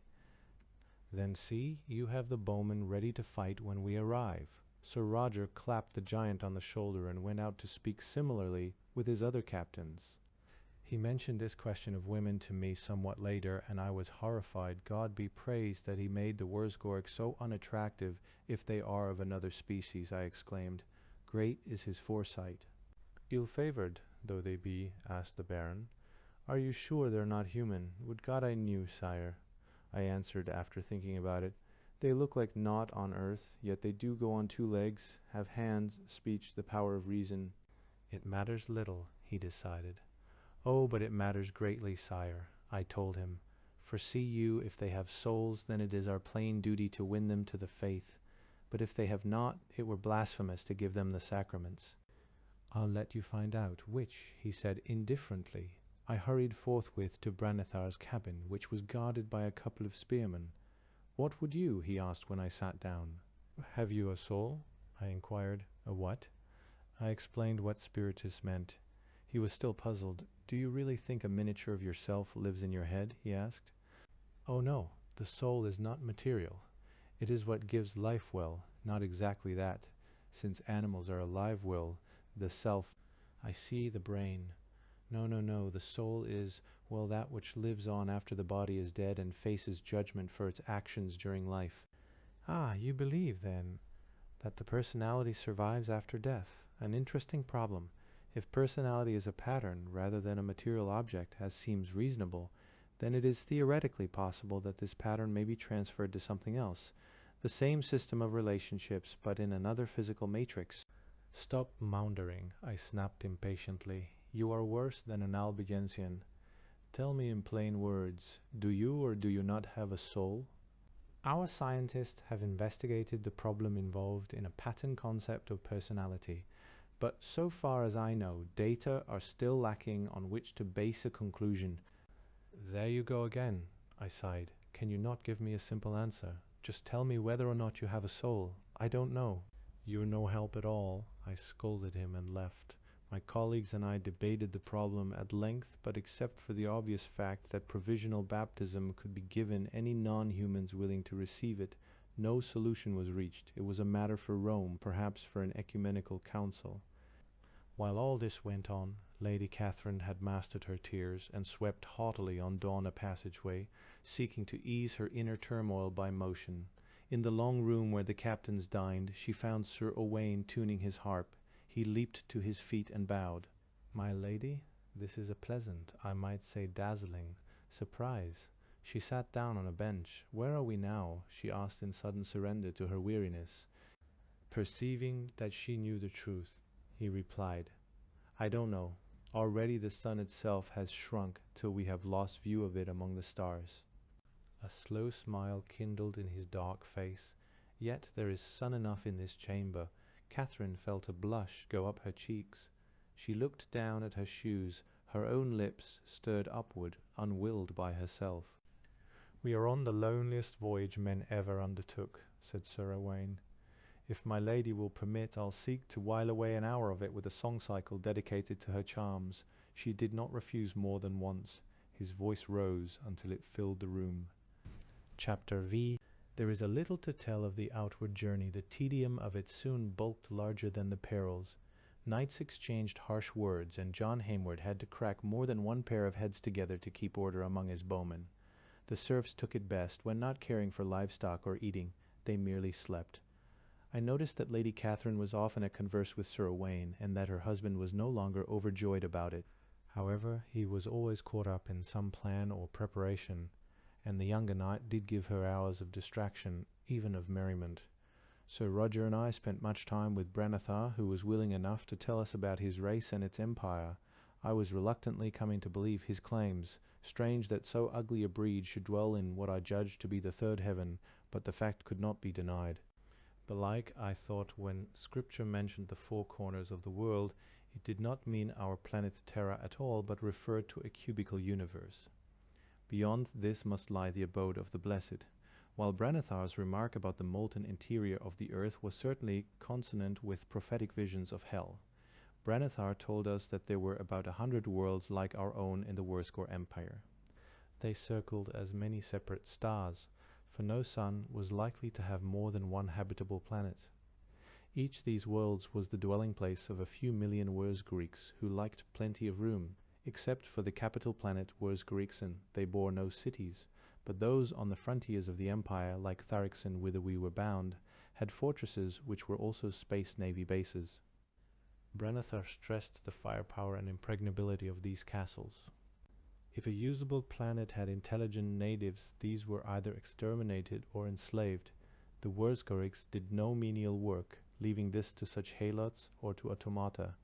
Then see, you have the bowmen ready to fight when we arrive. Sir Roger clapped the giant on the shoulder and went out to speak similarly with his other captains. He mentioned this question of women to me somewhat later, and I was horrified. God be praised that he made the Wurzgorg so unattractive if they are of another species, I exclaimed. Great is his foresight. Ill-favoured though they be, asked the Baron, are you sure they're not human? Would God I knew, sire, I answered after thinking about it. They look like naught on earth, yet they do go on 2 legs, have hands, speech, the power of reason. It matters little, he decided. Oh, but it matters greatly, sire, I told him. For see you, if they have souls, then it is our plain duty to win them to the faith. But if they have not, it were blasphemous to give them the sacraments. I'll let you find out which, he said indifferently. I hurried forthwith to Branethar's cabin, which was guarded by a couple of spearmen. What would you? He asked when I sat down. Have you a soul? I inquired. A what? I explained what spiritus meant. He was still puzzled. Do you really think a miniature of yourself lives in your head? He asked. Oh no, the soul is not material. It is what gives life well, not exactly that. Since animals are alive will, the self. I see the brain. No, the soul is, well, that which lives on after the body is dead and faces judgment for its actions during life. Ah, you believe, then, that the personality survives after death? An interesting problem. If personality is a pattern rather than a material object, as seems reasonable, then it is theoretically possible that this pattern may be transferred to something else, the same system of relationships, but in another physical matrix. Stop maundering, I snapped impatiently. You are worse than an Albigensian. Tell me in plain words, do you or do you not have a soul? Our scientists have investigated the problem involved in a pattern concept of personality. But so far as I know, data are still lacking on which to base a conclusion. There you go again, I sighed. Can you not give me a simple answer? Just tell me whether or not you have a soul. I don't know. You're no help at all, I scolded him and left. My colleagues and I debated the problem at length, but except for the obvious fact that provisional baptism could be given any non-humans willing to receive it, No solution was reached. It was a matter for Rome, perhaps for an ecumenical council. While all this went on, Lady Catherine had mastered her tears and swept haughtily on down a passageway, seeking to ease her inner turmoil by motion. In the long room where the captains dined, she found Sir Owain tuning his harp. He leaped to his feet and bowed. "My lady, this is a pleasant, I might say dazzling, surprise." She sat down on a bench. "Where are we now?" she asked in sudden surrender to her weariness. Perceiving that she knew the truth, he replied, "I don't know. Already the sun itself has shrunk till we have lost view of it among the stars." A slow smile kindled in his dark face. "Yet there is sun enough in this chamber." Catherine felt a blush go up her cheeks. She looked down at her shoes. Her own lips stirred upward, unwilled by herself. "We are on the loneliest voyage men ever undertook," said Sir Owain. "If my lady will permit, I'll seek to while away an hour of it with a song cycle dedicated to her charms." She did not refuse more than once. His voice rose until it filled the room. Chapter V. There is a little to tell of the outward journey. The tedium of it soon bulked larger than the perils. Knights exchanged harsh words, and John Hayward had to crack more than one pair of heads together to keep order among his bowmen. The serfs took it best, when not caring for livestock or eating, they merely slept. I noticed that Lady Catherine was often at converse with Sir Owain, and that her husband was no longer overjoyed about it. However, he was always caught up in some plan or preparation, and the younger knight did give her hours of distraction, even of merriment. Sir Roger and I spent much time with Branethar, who was willing enough to tell us about his race and its empire. I was reluctantly coming to believe his claims. Strange that so ugly a breed should dwell in what I judged to be the third heaven, but the fact could not be denied. Belike, I thought, when Scripture mentioned the four corners of the world, it did not mean our planet Terra at all, but referred to a cubical universe. Beyond this must lie the abode of the blessed. While Branethar's remark about the molten interior of the earth was certainly consonant with prophetic visions of hell, Branethar told us that there were about 100 worlds like our own in the Wurzgor Empire. They circled as many separate stars, for no sun was likely to have more than one habitable planet. Each these worlds was the dwelling place of a few million Wurzgrieks who liked plenty of room. Except for the capital planet Wurzgrixen, they bore no cities, but those on the frontiers of the empire, like Tharixen whither we were bound, had fortresses which were also space navy bases. Branethar stressed the firepower and impregnability of these castles. If a usable planet had intelligent natives, these were either exterminated or enslaved. The Wurzgoriks did no menial work, leaving this to such helots or to automata.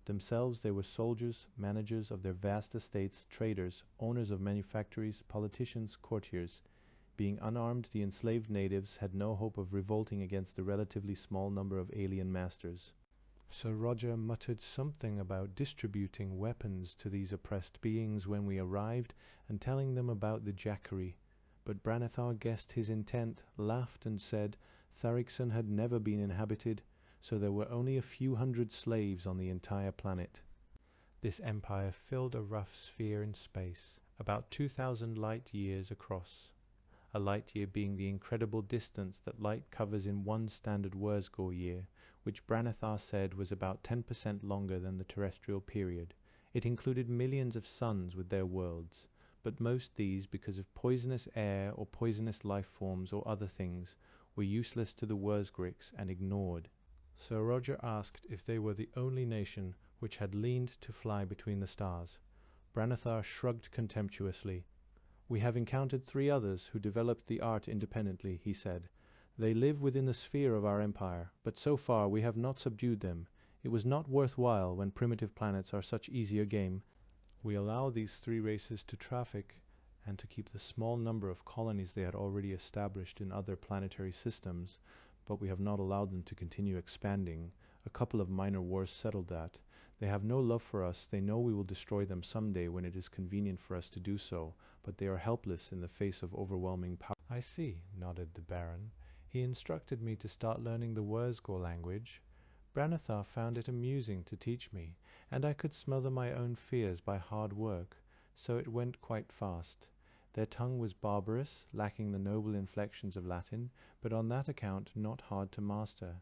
Themselves they were soldiers, managers of their vast estates, traders, owners of manufactories, politicians, courtiers. Being unarmed, the enslaved natives had no hope of revolting against the relatively small number of alien masters. Sir Roger muttered something about distributing weapons to these oppressed beings when we arrived, and telling them about the Jackery. But Branethar guessed his intent, laughed, and said Tharixen had never been inhabited, so there were only a few hundred slaves on the entire planet. This empire filled a rough sphere in space, about 2,000 light years across, a light year being the incredible distance that light covers in one standard Wurzgor year, which Branethar said was about 10% longer than the terrestrial period. It included millions of suns with their worlds, but most these, because of poisonous air or poisonous life forms or other things, were useless to the Wurzgriks and ignored. Sir Roger asked if they were the only nation which had leaned to fly between the stars. Branethar shrugged contemptuously. "We have encountered 3 others who developed the art independently," he said. "They live within the sphere of our empire, but so far we have not subdued them. It was not worthwhile when primitive planets are such easier game. We allow these 3 races to traffic and to keep the small number of colonies they had already established in other planetary systems, but we have not allowed them to continue expanding. A couple of minor wars settled that. They have no love for us. They know we will destroy them someday when it is convenient for us to do so, but they are helpless in the face of overwhelming power." "I see," nodded the Baron. "He instructed me to start learning the Wurzgor language. Branethar found it amusing to teach me, and I could smother my own fears by hard work, so it went quite fast. Their tongue was barbarous, lacking the noble inflections of Latin, but on that account not hard to master.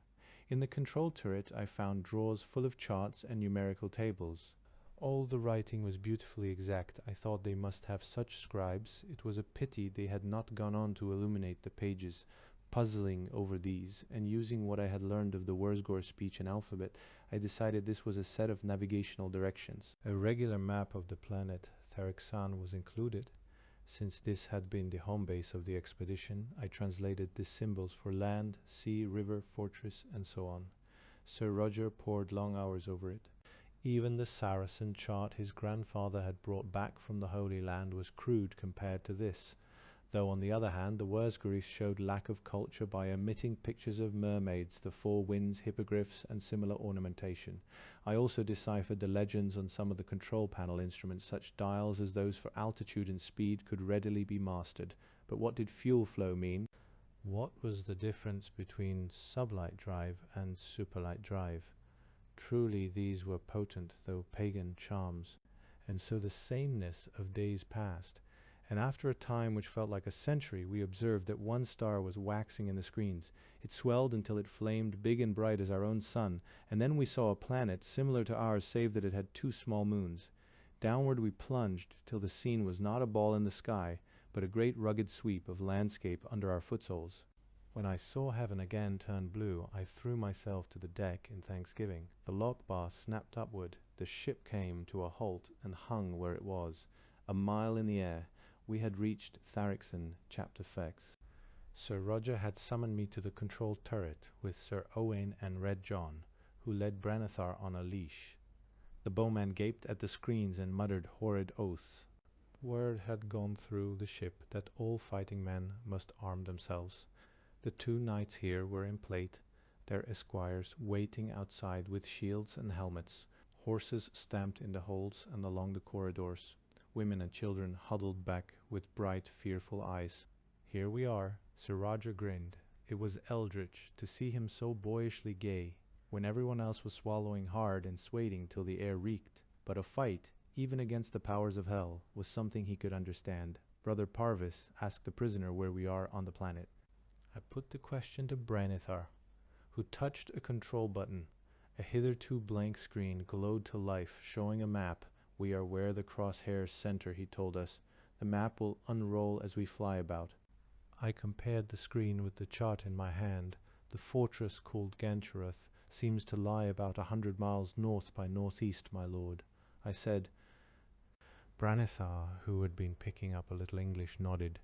In the control turret I found drawers full of charts and numerical tables. All the writing was beautifully exact. I thought they must have such scribes. It was a pity they had not gone on to illuminate the pages. Puzzling over these, and using what I had learned of the Wurzgor speech and alphabet, I decided this was a set of navigational directions. A regular map of the planet Tharixan was included. Since this had been the home base of the expedition, I translated the symbols for land, sea, river, fortress, and so on. Sir Roger pored long hours over it. Even the Saracen chart his grandfather had brought back from the Holy Land was crude compared to this, though on the other hand the Wurzgeris showed lack of culture by omitting pictures of mermaids, the four winds, hippogriffs, and similar ornamentation. I also deciphered the legends on some of the control panel instruments. Such dials as those for altitude and speed could readily be mastered. But what did fuel flow mean? What was the difference between sublight drive and superlight drive? Truly these were potent, though pagan, charms, and so the sameness of days past. And after a time which felt like a century, we observed that one star was waxing in the screens. It swelled until it flamed big and bright as our own sun, and then we saw a planet similar to ours, save that it had two small moons. Downward we plunged till the scene was not a ball in the sky, but a great rugged sweep of landscape under our footsoles. When I saw heaven again turn blue, I threw myself to the deck in thanksgiving. The lock bar snapped upward, the ship came to a halt and hung where it was, a mile in the air. We had reached Tharixan, Chapter Fex. Sir Roger had summoned me to the control turret with Sir Owain and Red John, who led Branethar on a leash. The bowman gaped at the screens and muttered horrid oaths. Word had gone through the ship that all fighting men must arm themselves. The two knights here were in plate, their esquires waiting outside with shields and helmets, horses stamped in the holds and along the corridors. Women and children huddled back with bright, fearful eyes. Here we are. Sir Roger grinned. It was eldritch to see him so boyishly gay, when everyone else was swallowing hard and sweating till the air reeked. But a fight, even against the powers of hell, was something he could understand. Brother Parvis asked the prisoner where we are on the planet. I put the question to Branethar, who touched a control button. A hitherto blank screen glowed to life, showing a map. We are where the crosshairs center, he told us. The map will unroll as we fly about. I compared the screen with the chart in my hand. The fortress called Ganturoth seems to lie about 100 miles north by northeast, my lord. I said. Branethar, who had been picking up a little English, nodded.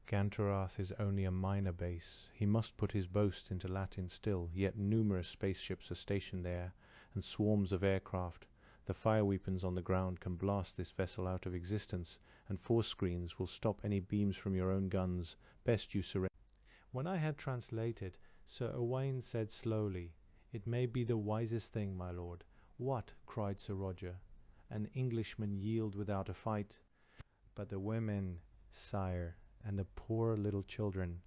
Ganturoth is only a minor base. He must put his boast into Latin still, yet numerous spaceships are stationed there, and swarms of aircraft. The fire weapons on the ground can blast this vessel out of existence, and force screens will stop any beams from your own guns. Best you surrender. When I had translated, Sir Owain said slowly, "It may be the wisest thing, my lord." "What?" cried Sir Roger. "An Englishman yield without a fight." "But the women, sire, and the poor little children."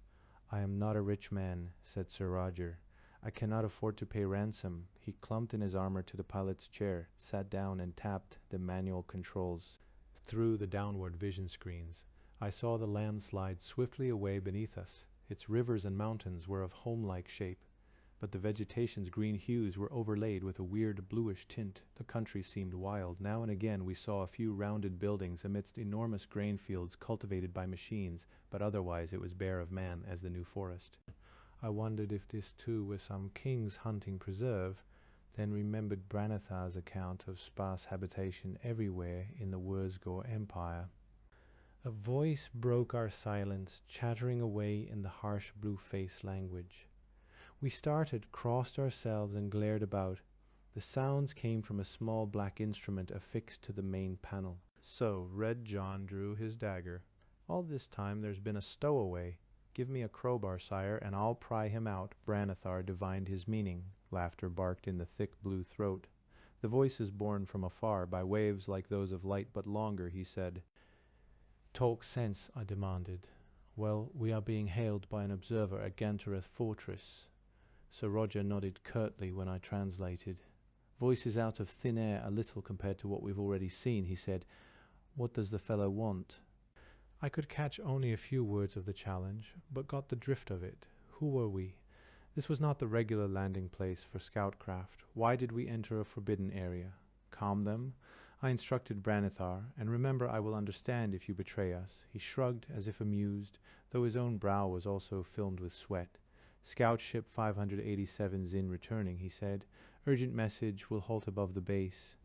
"I am not a rich man," said Sir Roger. "I cannot afford to pay ransom." He clumped in his armor to the pilot's chair, sat down and tapped the manual controls. Through the downward vision screens, I saw the land slide swiftly away beneath us. Its rivers and mountains were of home-like shape, but the vegetation's green hues were overlaid with a weird bluish tint. The country seemed wild. Now and again we saw a few rounded buildings amidst enormous grain fields cultivated by machines, but otherwise it was bare of man as the New Forest. I wondered if this too was some king's hunting preserve, then remembered Branethar's account of sparse habitation everywhere in the Wurzgor Empire. A voice broke our silence, chattering away in the harsh blue-face language. We started, crossed ourselves, and glared about. The sounds came from a small black instrument affixed to the main panel. So Red John drew his dagger. "All this time there's been a stowaway. Give me a crowbar, sire, and I'll pry him out." Branethar divined his meaning. Laughter barked in the thick blue throat. "The voice is borne from afar, by waves like those of light but longer," he said. "Talk sense," I demanded. "Well, we are being hailed by an observer at Ganturoth Fortress." Sir Roger nodded curtly when I translated. "Voice is out of thin air a little compared to what we've already seen," he said. "What does the fellow want?" I could catch only a few words of the challenge, but got the drift of it. Who were we? This was not the regular landing place for scout craft. Why did we enter a forbidden area? Calm them? I instructed Branithar, and remember, I will understand if you betray us. He shrugged as if amused, though his own brow was also filmed with sweat. Scout ship 587 Zin returning, he said. Urgent message, will halt above the base.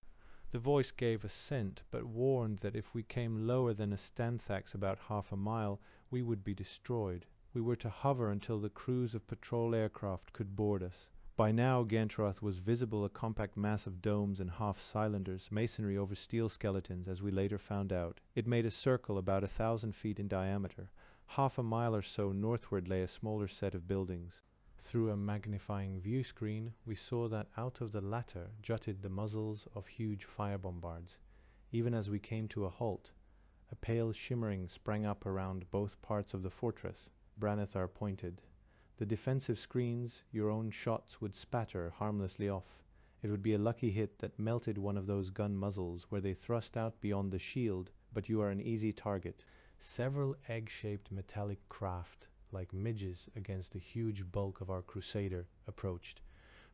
The voice gave assent, but warned that if we came lower than a Stanthax about half a mile, we would be destroyed. We were to hover until the crews of patrol aircraft could board us. By now, Gantroth was visible, a compact mass of domes and half-cylinders, masonry over steel skeletons, as we later found out. It made a circle about 1,000 feet in diameter. Half a mile or so northward lay a smaller set of buildings. Through a magnifying view screen, we saw that out of the latter jutted the muzzles of huge fire bombards. Even as we came to a halt, a pale shimmering sprang up around both parts of the fortress. Branithar pointed. The defensive screens, your own shots would spatter harmlessly off. It would be a lucky hit that melted one of those gun muzzles where they thrust out beyond the shield, but you are an easy target. Several egg-shaped metallic craft, like midges against the huge bulk of our crusader, approached.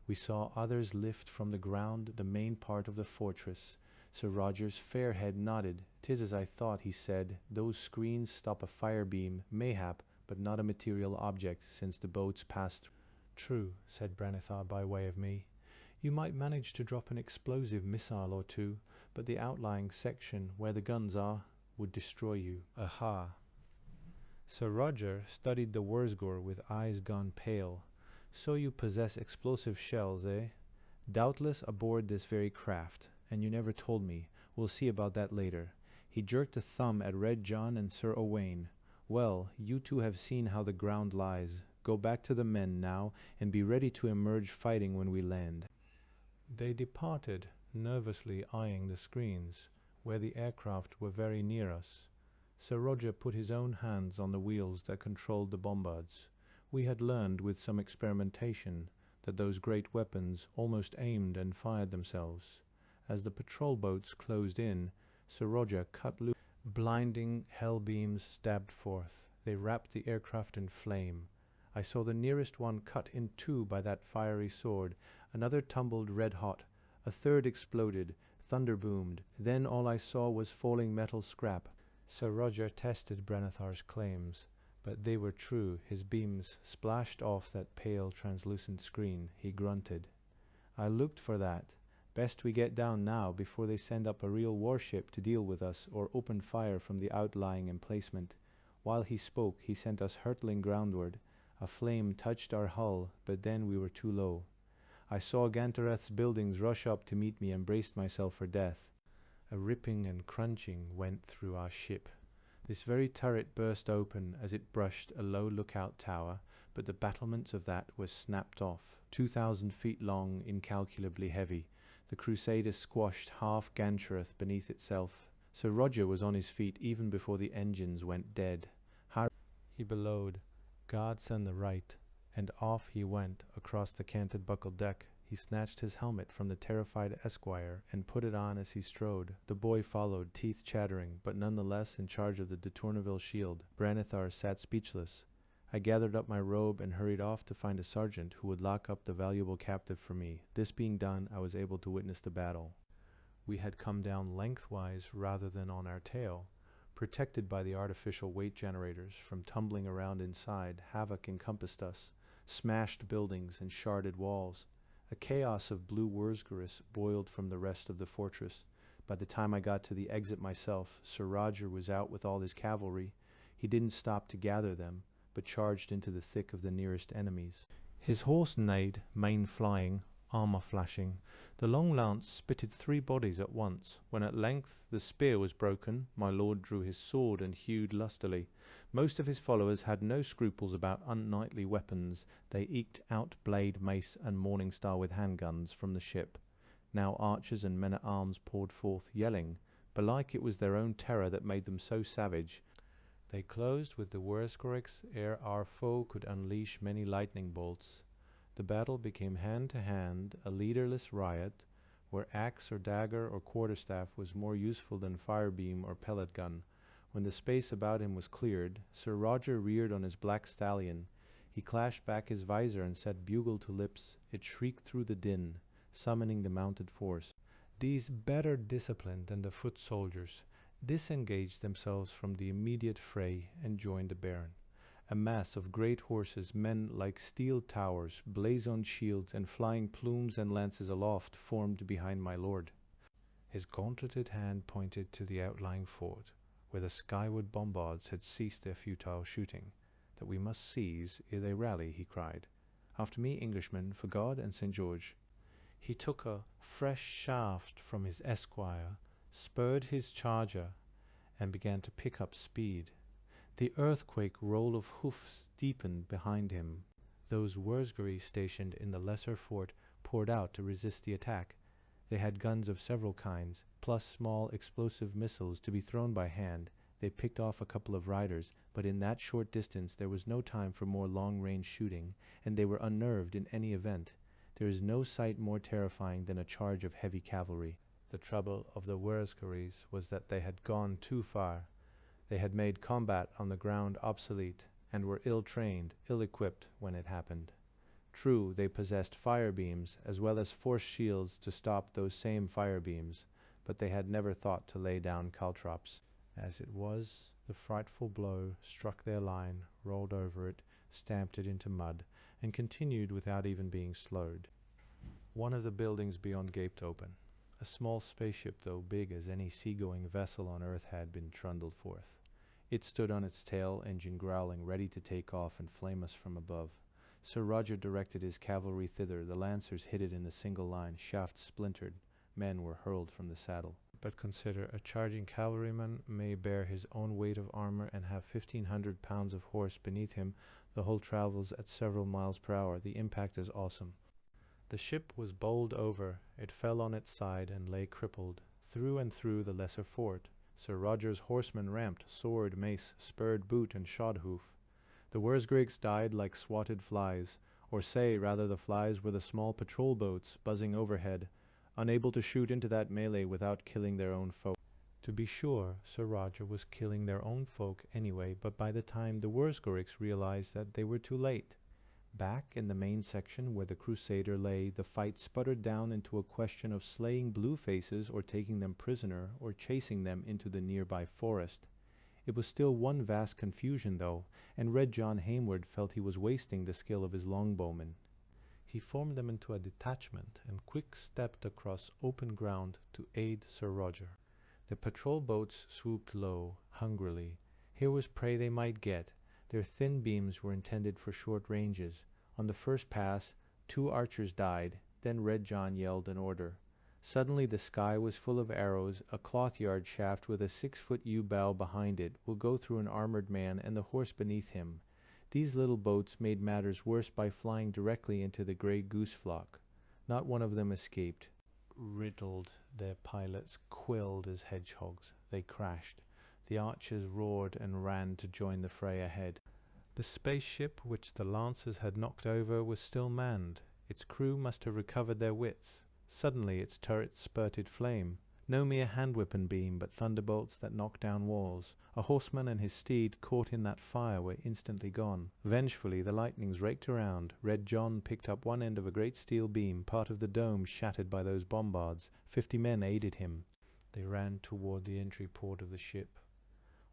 We saw others lift from the ground the main part of the fortress. Sir Roger's fair head nodded. "'Tis as I thought," he said. "Those screens stop a fire beam, mayhap, but not a material object, since the boats passed." "True," said Branithar by way of me. "You might manage to drop an explosive missile or two, but the outlying section, where the guns are, would destroy you." Aha! Sir Roger studied the Wurzgur with eyes gone pale. "So you possess explosive shells, eh? Doubtless aboard this very craft, and you never told me. We'll see about that later." He jerked a thumb at Red John and Sir Owain. "Well, you two have seen how the ground lies. Go back to the men now, and be ready to emerge fighting when we land." They departed, nervously eyeing the screens, where the aircraft were very near us. Sir Roger put his own hands on the wheels that controlled the bombards. We had learned, with some experimentation, that those great weapons almost aimed and fired themselves. As the patrol boats closed in, Sir Roger cut loose. Blinding hell beams stabbed forth. They wrapped the aircraft in flame. I saw the nearest one cut in two by that fiery sword. Another tumbled red-hot. A third exploded. Thunder boomed. Then all I saw was falling metal scrap. Sir Roger tested Branithar's claims, but they were true. His beams splashed off that pale, translucent screen. He grunted. "I looked for that. Best we get down now before they send up a real warship to deal with us or open fire from the outlying emplacement." While he spoke, he sent us hurtling groundward. A flame touched our hull, but then we were too low. I saw Gantereth's buildings rush up to meet me and braced myself for death. A ripping and crunching went through our ship. This very turret burst open as it brushed a low lookout tower, but the battlements of that were snapped off. 2,000 feet long, incalculably heavy. The Crusader squashed half Gantereth beneath itself. Sir Roger was on his feet even before the engines went dead. He bellowed, "God send the right," and off he went across the canted buckled deck. He snatched his helmet from the terrified esquire and put it on as he strode. The boy followed, teeth chattering, but none the less in charge of the de Tourneville shield. Branithar sat speechless. I gathered up my robe and hurried off to find a sergeant who would lock up the valuable captive for me. This being done, I was able to witness the battle. We had come down lengthwise rather than on our tail. Protected by the artificial weight generators from tumbling around inside, havoc encompassed us, smashed buildings and sharded walls. A chaos of blue Wurzguris boiled from the rest of the fortress. By the time I got to the exit myself, Sir Roger was out with all his cavalry. He didn't stop to gather them, but charged into the thick of the nearest enemies. His horse neighed, mane flying, armor flashing. The long lance spitted 3 bodies at once. When at length the spear was broken, my lord drew his sword and hewed lustily. Most of his followers had no scruples about unknightly weapons. They eked out blade, mace, and morning star with handguns from the ship. Now archers and men-at-arms poured forth, yelling. Belike it was their own terror that made them so savage. They closed with the Wurzgurics ere our foe could unleash many lightning bolts. The battle became hand-to-hand, a leaderless riot, where axe or dagger or quarterstaff was more useful than firebeam or pellet gun, When the space about him was cleared, Sir Roger reared on his black stallion. He clashed back his visor and set bugle to lips. It shrieked through the din, summoning the mounted force. These, better disciplined than the foot soldiers, disengaged themselves from the immediate fray and joined the baron. A mass of great horses, men like steel towers, blazoned shields, and flying plumes and lances aloft, formed behind my lord. His gauntleted hand pointed to the outlying fort, where the skyward bombards had ceased their futile shooting. That we must seize ere they rally, he cried. After me, Englishmen, for God and St. George. He took a fresh shaft from his esquire, spurred his charger, and began to pick up speed. The earthquake roll of hoofs deepened behind him. Those Wurzgari stationed in the lesser fort poured out to resist the attack. They had guns of several kinds, plus small explosive missiles to be thrown by hand. They picked off a couple of riders, but in that short distance there was no time for more long-range shooting, and they were unnerved in any event. There is no sight more terrifying than a charge of heavy cavalry. The trouble of the Wurzgaris was that they had gone too far. They had made combat on the ground obsolete, and were ill-trained, ill-equipped when it happened. True, they possessed fire beams, as well as force shields to stop those same fire beams, but they had never thought to lay down caltrops. As it was, the frightful blow struck their line, rolled over it, stamped it into mud, and continued without even being slowed. One of the buildings beyond gaped open. A small spaceship, though big as any seagoing vessel on Earth, had been trundled forth. It stood on its tail, engine growling, ready to take off and flame us from above. Sir Roger directed his cavalry thither. The lancers hit it in a single line. Shafts splintered. Men were hurled from the saddle. But consider, a charging cavalryman may bear his own weight of armor and have 1,500 pounds of horse beneath him. The hull travels at several miles per hour. The impact is awesome. The ship was bowled over. It fell on its side and lay crippled, through and through the lesser fort. Sir Roger's horsemen ramped, sword, mace, spurred boot, and shod hoof. The Wurzgarigs died like swatted flies, or say, rather, the flies were the small patrol boats buzzing overhead, unable to shoot into that melee without killing their own folk. To be sure, Sir Roger was killing their own folk anyway, but by the time the Wurzgarigs realized that, they were too late. Back in the main section where the Crusader lay, the fight sputtered down into a question of slaying Bluefaces or taking them prisoner or chasing them into the nearby forest. It was still one vast confusion, though, and Red John Hayward felt he was wasting the skill of his longbowmen. He formed them into a detachment and quick-stepped across open ground to aid Sir Roger. The patrol boats swooped low, hungrily. Here was prey they might get. Their thin beams were intended for short ranges. On the first pass, 2 archers died. Then Red John yelled an order. Suddenly the sky was full of arrows. A cloth-yard shaft with a 6-foot yew-bow behind it will go through an armored man and the horse beneath him. These little boats made matters worse by flying directly into the grey goose flock. Not one of them escaped. Riddled, their pilots quilled as hedgehogs. They crashed. The archers roared and ran to join the fray ahead. The spaceship which the lancers had knocked over was still manned. Its crew must have recovered their wits. Suddenly its turrets spurted flame. No mere hand-weapon beam, but thunderbolts that knocked down walls. A horseman and his steed caught in that fire were instantly gone. Vengefully the lightnings raked around. Red John picked up one end of a great steel beam, part of the dome shattered by those bombards. 50 men aided him. They ran toward the entry port of the ship.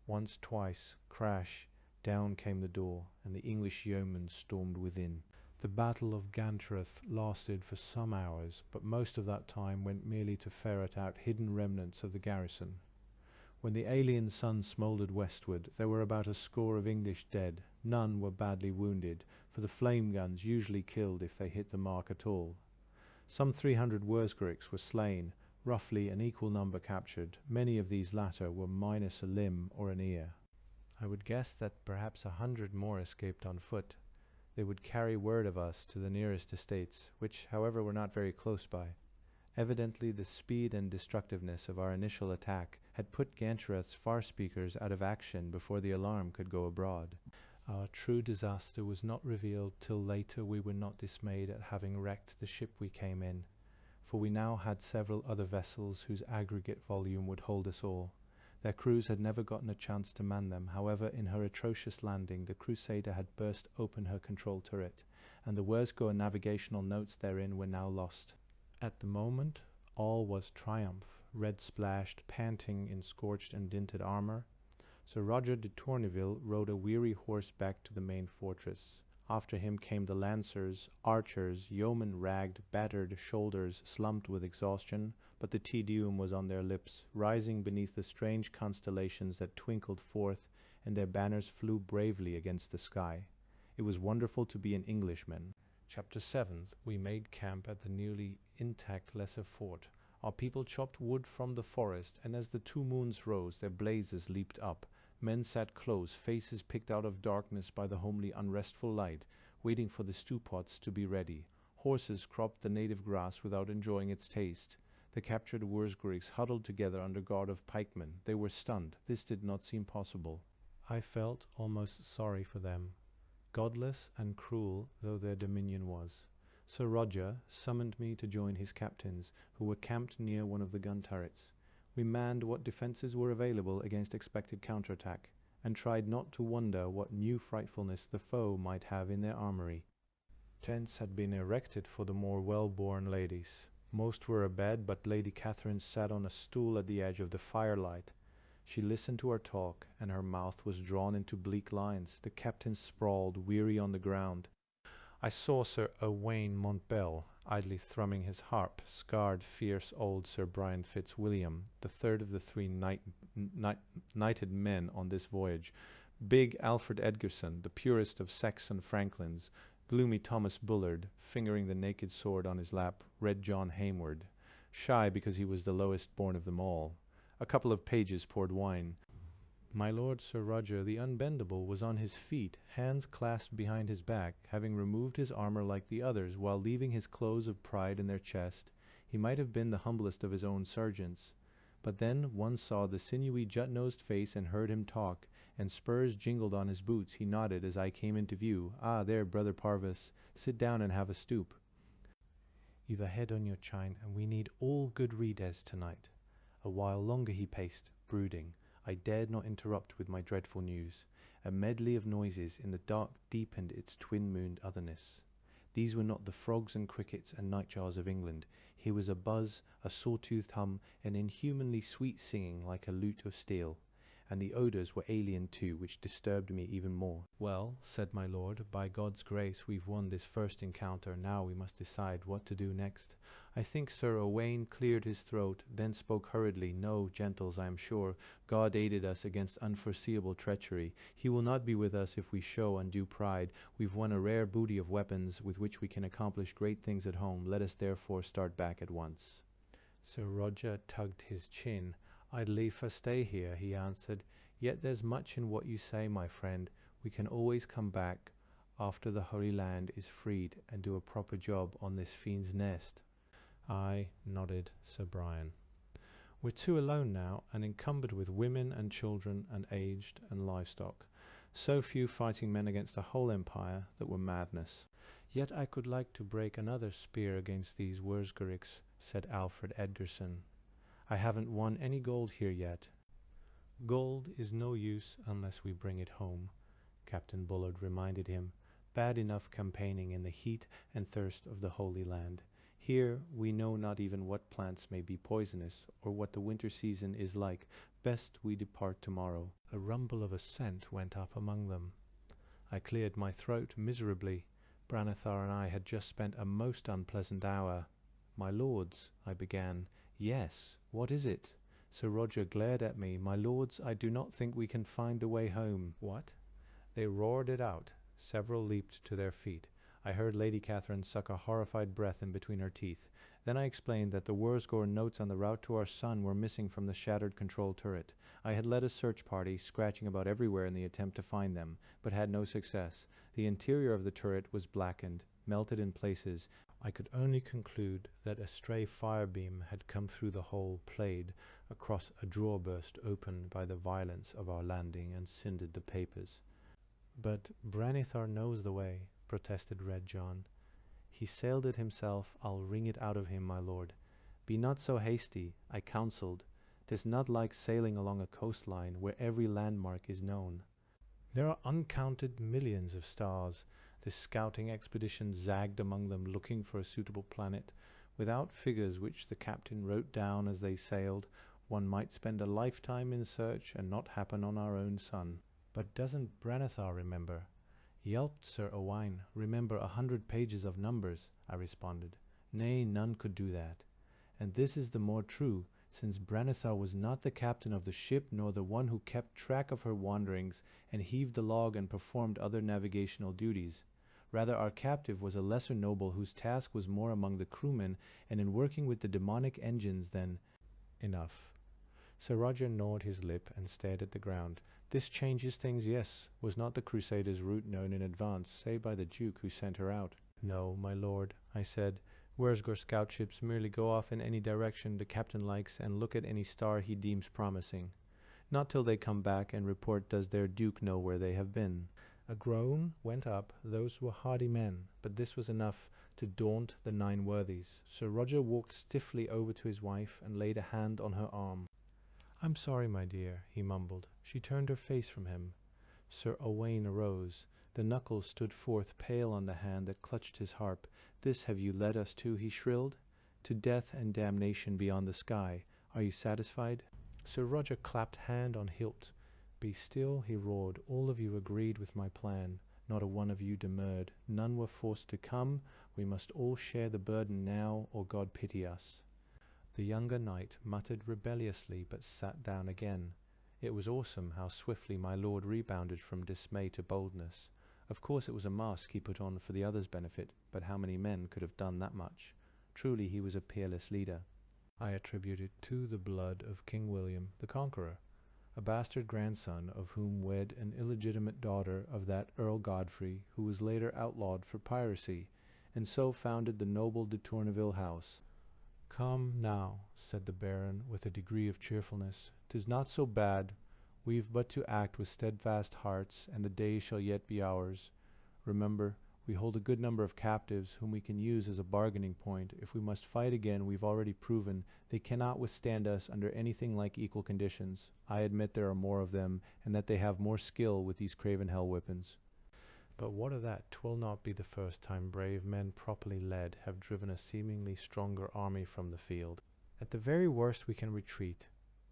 Once, twice, crash, down came the door, and the English yeomen stormed within. The Battle of Gantrath lasted for some hours, but most of that time went merely to ferret out hidden remnants of the garrison. When the alien sun smouldered westward, there were about a score of English dead. None were badly wounded, for the flame guns usually killed if they hit the mark at all. Some 300 Wurzgarigs were slain, roughly an equal number captured. Many of these latter were minus a limb or an ear. I would guess that perhaps 100 more escaped on foot. They would carry word of us to the nearest estates, which, however, were not very close by. Evidently the speed and destructiveness of our initial attack had put Gantrath's far-speakers out of action before the alarm could go abroad. Our true disaster was not revealed till later. We were not dismayed at having wrecked the ship we came in, for we now had several other vessels whose aggregate volume would hold us all. Their crews had never gotten a chance to man them. However, in her atrocious landing, the Crusader had burst open her control turret, and the Wurzgor navigational notes therein were now lost. At the moment, all was triumph. Red-splashed, panting in scorched and dinted armor, Sir Roger de Tourneville rode a weary horse back to the main fortress. After him came the lancers, archers, yeomen ragged, battered, shoulders slumped with exhaustion, but the Te Deum was on their lips, rising beneath the strange constellations that twinkled forth, and their banners flew bravely against the sky. It was wonderful to be an Englishman. Chapter 7. We made camp at the nearly intact lesser fort. Our people chopped wood from the forest, and as the 2 moons rose, their blazes leaped up. Men sat close, faces picked out of darkness by the homely unrestful light, waiting for the stew pots to be ready. Horses cropped the native grass without enjoying its taste. The captured Wurzgorics huddled together under guard of pikemen. They were stunned. This did not seem possible. I felt almost sorry for them, godless and cruel though their dominion was. Sir Roger summoned me to join his captains, who were camped near one of the gun turrets. We manned what defences were available against expected counterattack, and tried not to wonder what new frightfulness the foe might have in their armory. Tents had been erected for the more well-born ladies. Most were abed, but Lady Catherine sat on a stool at the edge of the firelight. She listened to our talk, and her mouth was drawn into bleak lines. The captain sprawled, weary on the ground. I saw Sir Owain Montbell idly thrumming his harp, scarred, fierce old Sir Brian Fitzwilliam, the third of the 3 knighted men on this voyage, big Alfred Edgerson, the purest of Saxon Franklins, gloomy Thomas Bullard, fingering the naked sword on his lap, Red John Hayward, shy because he was the lowest born of them all. A couple of pages poured wine. My lord Sir Roger the Unbendable was on his feet, hands clasped behind his back, having removed his armor like the others, while leaving his clothes of pride in their chest. He might have been the humblest of his own sergeants. But then one saw the sinewy jut-nosed face and heard him talk, and spurs jingled on his boots. He nodded as I came into view. "Ah, there, Brother Parvis, sit down and have a stoop. You've a head on your chine, and we need all good redes tonight." A while longer he paced, brooding. I dared not interrupt with my dreadful news. A medley of noises in the dark deepened its twin-mooned otherness. These were not the frogs and crickets and nightjars of England. Here was a buzz, a saw-toothed hum, an inhumanly sweet singing like a lute of steel. And the odours were alien too, which disturbed me even more. "Well," said my lord, "by God's grace we've won this first encounter. Now we must decide what to do next." I think Sir Owain cleared his throat, then spoke hurriedly. "No, gentles, I am sure. God aided us against unforeseeable treachery. He will not be with us if we show undue pride. We've won a rare booty of weapons with which we can accomplish great things at home. Let us therefore start back at once." Sir Roger tugged his chin. "I'd liefer stay here," he answered. "Yet there's much in what you say, my friend. We can always come back after the Holy Land is freed and do a proper job on this fiend's nest." I nodded Sir Brian. "We're 2 alone now, and encumbered with women and children and aged and livestock. So few fighting men against a whole empire that were madness. Yet I could like to break another spear against these Wurzgorics," said Alfred Edgerson. "I haven't won any gold here yet." "Gold is no use unless we bring it home," Captain Bullard reminded him. "Bad enough campaigning in the heat and thirst of the Holy Land. Here we know not even what plants may be poisonous, or what the winter season is like. Best we depart tomorrow." A rumble of assent went up among them. I cleared my throat miserably. Branethar and I had just spent a most unpleasant hour. "My lords," I began. "Yes, what is it?" Sir Roger glared at me. "My lords, I do not think we can find the way home." "What?" They roared it out. Several leaped to their feet. I heard Lady Catherine suck a horrified breath in between her teeth. Then I explained that the Wurzgor notes on the route to our sun were missing from the shattered control turret. I had led a search party, scratching about everywhere in the attempt to find them, but had no success. The interior of the turret was blackened, melted in places. I could only conclude that a stray firebeam had come through the hole played across a drawer burst opened by the violence of our landing and cindered the papers. "But Branethar knows the way," protested Red John. "He sailed it himself. I'll wring it out of him, my lord." "Be not so hasty," I counselled. 'Tis not like sailing along a coastline where every landmark is known. There are uncounted millions of stars. This scouting expedition zagged among them looking for a suitable planet. Without figures which the captain wrote down as they sailed, one might spend a lifetime in search and not happen on our own sun. But doesn't Branethar remember? Yelped Sir Owain, remember 100 pages of numbers, I responded. Nay, none could do that. And this is the more true, since Branethar was not the captain of the ship nor the one who kept track of her wanderings and heaved the log and performed other navigational duties. Rather, our captive was a lesser noble whose task was more among the crewmen and in working with the demonic engines than— Enough. Sir Roger gnawed his lip and stared at the ground. This changes things, yes. Was not the Crusaders' route known in advance, say by the Duke who sent her out? No, my lord, I said. Wurzgur scout ships merely go off in any direction the captain likes and look at any star he deems promising. Not till they come back and report does their duke know where they have been. A groan went up. Those were hardy men, but this was enough to daunt the 9 worthies. Sir Roger walked stiffly over to his wife and laid a hand on her arm. I'm sorry, my dear, he mumbled. She turned her face from him. Sir Owain arose. The knuckles stood forth pale on the hand that clutched his harp. This have you led us to, he shrilled. To death and damnation beyond the sky. Are you satisfied? Sir Roger clapped hand on hilt. Be still, he roared. All of you agreed with my plan. Not a one of you demurred. None were forced to come. We must all share the burden now, or God pity us. The younger knight muttered rebelliously, but sat down again. It was awesome how swiftly my lord rebounded from dismay to boldness. Of course it was a mask he put on for the others' benefit, but how many men could have done that much? Truly he was a peerless leader. I attribute it to the blood of King William the Conqueror, a bastard grandson of whom wed an illegitimate daughter of that Earl Godfrey, who was later outlawed for piracy, and so founded the noble de Tourneville house. Come now, said the Baron with a degree of cheerfulness, 'tis not so bad. We've but to act with steadfast hearts, and the day shall yet be ours. Remember, we hold a good number of captives whom we can use as a bargaining point. If we must fight again, we've already proven they cannot withstand us under anything like equal conditions. I admit there are more of them, and that they have more skill with these craven hell weapons. But what of that? 'Twill not be the first time brave men properly led have driven a seemingly stronger army from the field. At the very worst we can retreat.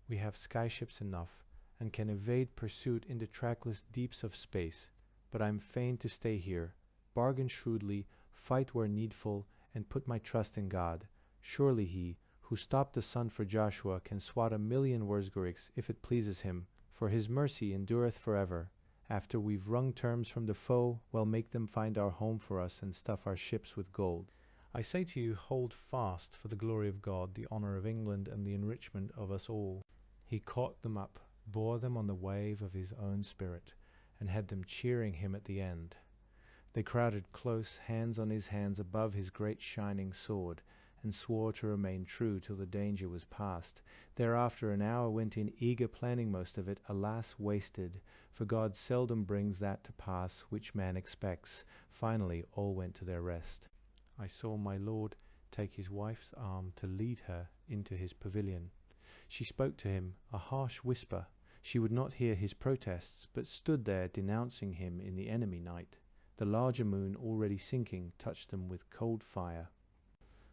We have skyships enough, and can evade pursuit in the trackless deeps of space. But I'm fain to stay here, bargain shrewdly, fight where needful, and put my trust in God. Surely he, who stopped the sun for Joshua, can swat 1,000,000 Wurzguriks, if it pleases him, for his mercy endureth forever. After we've wrung terms from the foe, well, make them find our home for us and stuff our ships with gold. I say to you, hold fast for the glory of God, the honour of England, and the enrichment of us all. He caught them up, bore them on the wave of his own spirit, and had them cheering him at the end. They crowded close, hands on his hands above his great shining sword, and swore to remain true till the danger was past. Thereafter an hour went in eager planning, most of it, alas, wasted, for God seldom brings that to pass which man expects. Finally all went to their rest. I saw my lord take his wife's arm to lead her into his pavilion. She spoke to him, a harsh whisper. She would not hear his protests, but stood there denouncing him in the enemy night. The larger moon, already sinking, touched them with cold fire.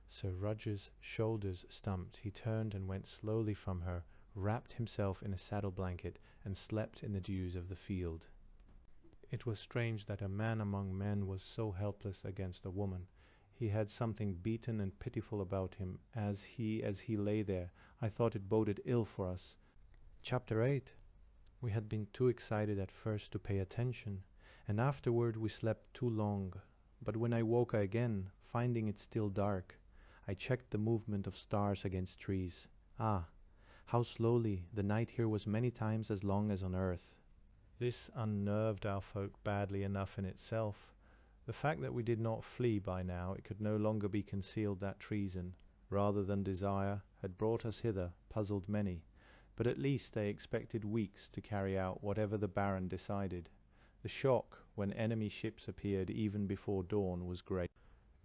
Sir Roger's shoulders stumped. He turned and went slowly from her, wrapped himself in a saddle blanket, and slept in the dews of the field. It was strange that a man among men was so helpless against a woman. He had something beaten and pitiful about him. As he lay there, I thought it boded ill for us. Chapter 8. We had been too excited at first to pay attention, and afterward we slept too long. But when I woke again, finding it still dark, I checked the movement of stars against trees. Ah, how slowly! The night here was many times as long as on earth. This unnerved our folk badly enough in itself. The fact that we did not flee by now, it could no longer be concealed that treason, rather than desire, had brought us hither, puzzled many. But at least they expected weeks to carry out whatever the Baron decided. The shock, when enemy ships appeared even before dawn, was great.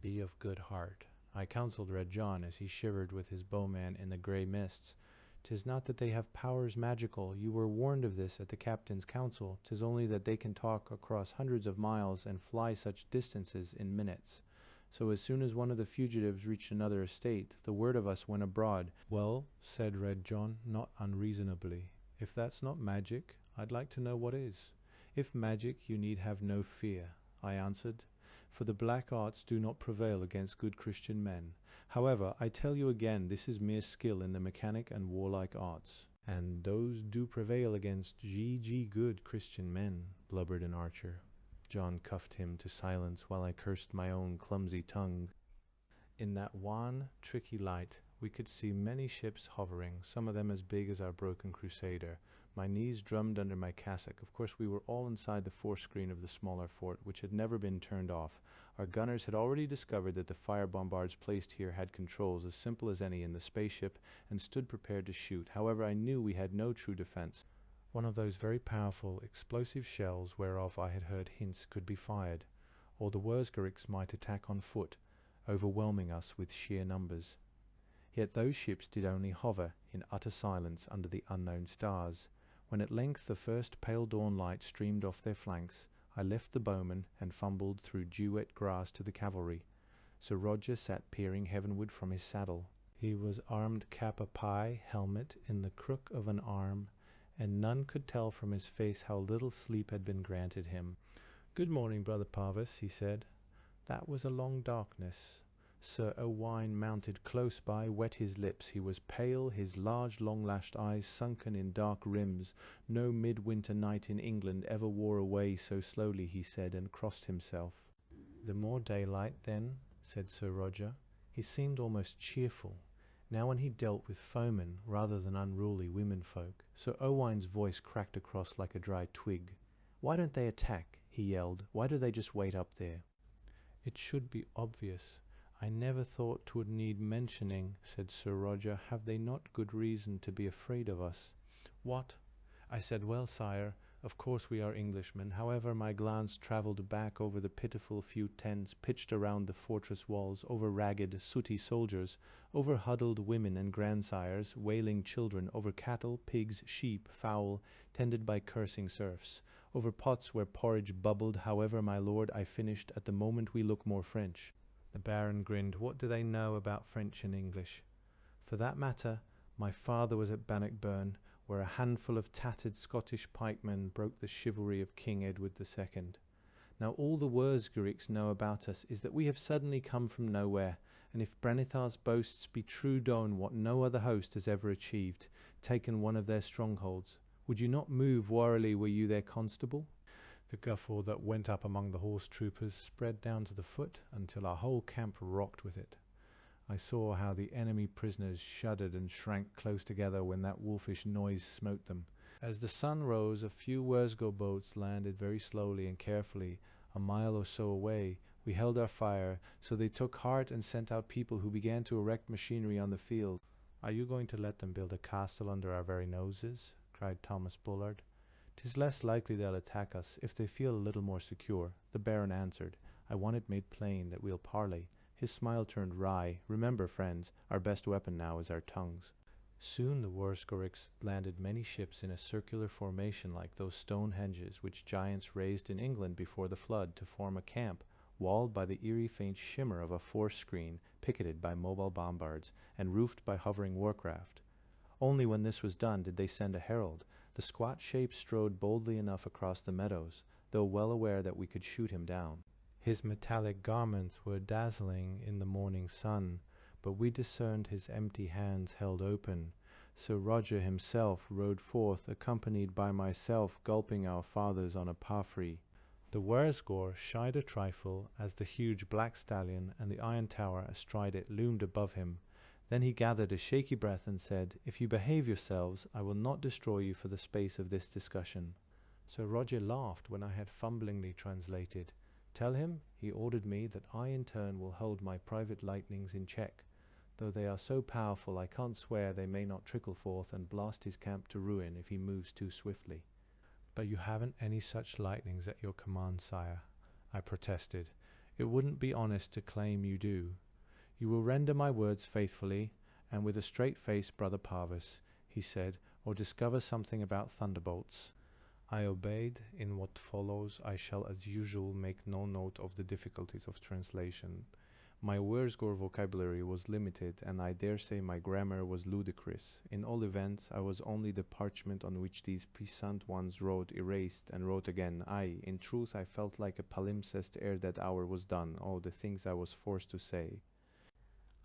Be of good heart, I counselled Red John as he shivered with his bowman in the grey mists. 'Tis not that they have powers magical, you were warned of this at the captain's council. 'Tis only that they can talk across hundreds of miles and fly such distances in minutes. So as soon as one of the fugitives reached another estate, the word of us went abroad. Well, said Red John, not unreasonably, if that's not magic, I'd like to know what is. If magic, you need have no fear, I answered, for the black arts do not prevail against good Christian men. However, I tell you again, this is mere skill in the mechanic and warlike arts. And those do prevail against good Christian men, blubbered an archer. John cuffed him to silence while I cursed my own clumsy tongue. In that wan, tricky light, we could see many ships hovering, some of them as big as our broken Crusader. My knees drummed under my cassock. Of course, we were all inside the forescreen of the smaller fort, which had never been turned off. Our gunners had already discovered that the fire bombards placed here had controls as simple as any in the spaceship and stood prepared to shoot. However, I knew we had no true defense. One of those very powerful, explosive shells whereof I had heard hints could be fired, or the Wurzgeriks might attack on foot, overwhelming us with sheer numbers. Yet those ships did only hover in utter silence under the unknown stars. When at length the first pale dawn light streamed off their flanks, I left the bowmen and fumbled through dew-wet grass to the cavalry. Sir Roger sat peering heavenward from his saddle. He was armed cap a pie, helmet in the crook of an arm, and none could tell from his face how little sleep had been granted him. "Good morning, Brother Parvis," he said. "That was a long darkness." Sir Owain mounted close by, wet his lips. He was pale, his large long-lashed eyes sunken in dark rims. No midwinter night in England ever wore away so slowly, he said, and crossed himself. "The more daylight, then," said Sir Roger. He seemed almost cheerful. Now when he dealt with foemen rather than unruly womenfolk, Sir Owain's voice cracked across like a dry twig. "Why don't they attack?" he yelled. "Why do they just wait up there?" "It should be obvious. I never thought 'twould need mentioning," said Sir Roger. "Have they not good reason to be afraid of us?" "What?" I said, "Well, sire, of course we are Englishmen." However, my glance travelled back over the pitiful few tents pitched around the fortress walls, over ragged, sooty soldiers, over huddled women and grandsires, wailing children, over cattle, pigs, sheep, fowl, tended by cursing serfs, over pots where porridge bubbled. "However, my lord," I finished, "at the moment we look more French." The Baron grinned. "What do they know about French and English?" "For that matter, my father was at Bannockburn, where a handful of tattered Scottish pikemen broke the chivalry of King Edward II. Now all the Wurzgeriks know about us is that we have suddenly come from nowhere, and if Branithar's boasts be true, done what no other host has ever achieved, taken one of their strongholds. Would you not move warily were you their constable?" The guffaw that went up among the horse troopers spread down to the foot until our whole camp rocked with it. I saw how the enemy prisoners shuddered and shrank close together when that wolfish noise smote them. As the sun rose, a few Wurzgo boats landed very slowly and carefully a mile or so away. We held our fire, so they took heart and sent out people who began to erect machinery on the field. "Are you going to let them build a castle under our very noses?" cried Thomas Bullard. "'Tis less likely they'll attack us if they feel a little more secure," the Baron answered. "I want it made plain that we'll parley." His smile turned wry. "Remember, friends, our best weapon now is our tongues." Soon the Wurzgeriks landed many ships in a circular formation like those stone henges which giants raised in England before the flood to form a camp, walled by the eerie faint shimmer of a force screen, picketed by mobile bombards, and roofed by hovering warcraft. Only when this was done did they send a herald. The squat shape strode boldly enough across the meadows, though well aware that we could shoot him down. His metallic garments were dazzling in the morning sun, but we discerned his empty hands held open. Sir Roger himself rode forth, accompanied by myself, gulping our fathers on a palfrey. The Wurzgor shied a trifle as the huge black stallion and the iron tower astride it loomed above him. Then he gathered a shaky breath and said, "If you behave yourselves, I will not destroy you for the space of this discussion." Sir Roger laughed when I had fumblingly translated. "Tell him," he ordered me, "that I in turn will hold my private lightnings in check. Though they are so powerful, I can't swear they may not trickle forth and blast his camp to ruin if he moves too swiftly." "But you haven't any such lightnings at your command, sire," I protested. "It wouldn't be honest to claim you do." "You will render my words faithfully, and with a straight face, Brother Parvis." he said, or discover something about thunderbolts. I obeyed. In what follows, I shall as usual make no note of the difficulties of translation. My Wurzgor vocabulary was limited, and I dare say my grammar was ludicrous. In all events, I was only the parchment on which these puissant ones wrote, erased, and wrote again. Aye, in truth, I felt like a palimpsest ere that hour was done. Oh, the things I was forced to say!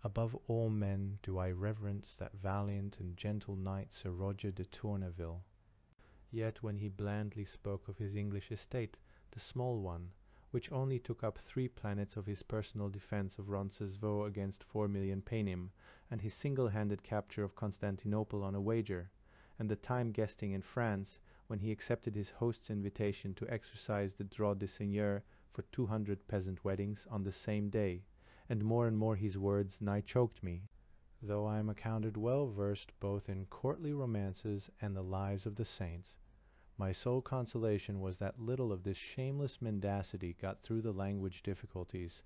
Above all men do I reverence that valiant and gentle knight Sir Roger de Tourneville. Yet when he blandly spoke of his English estate, the small one, which only took up 3 planets of his personal defence of Roncesvalles against 4 million paynim, and his single-handed capture of Constantinople on a wager, and the time guesting in France, when he accepted his host's invitation to exercise the droit de seigneur for 200 peasant weddings on the same day, and more his words nigh choked me, though I am accounted well versed both in courtly romances and the lives of the saints. My sole consolation was that little of this shameless mendacity got through the language difficulties.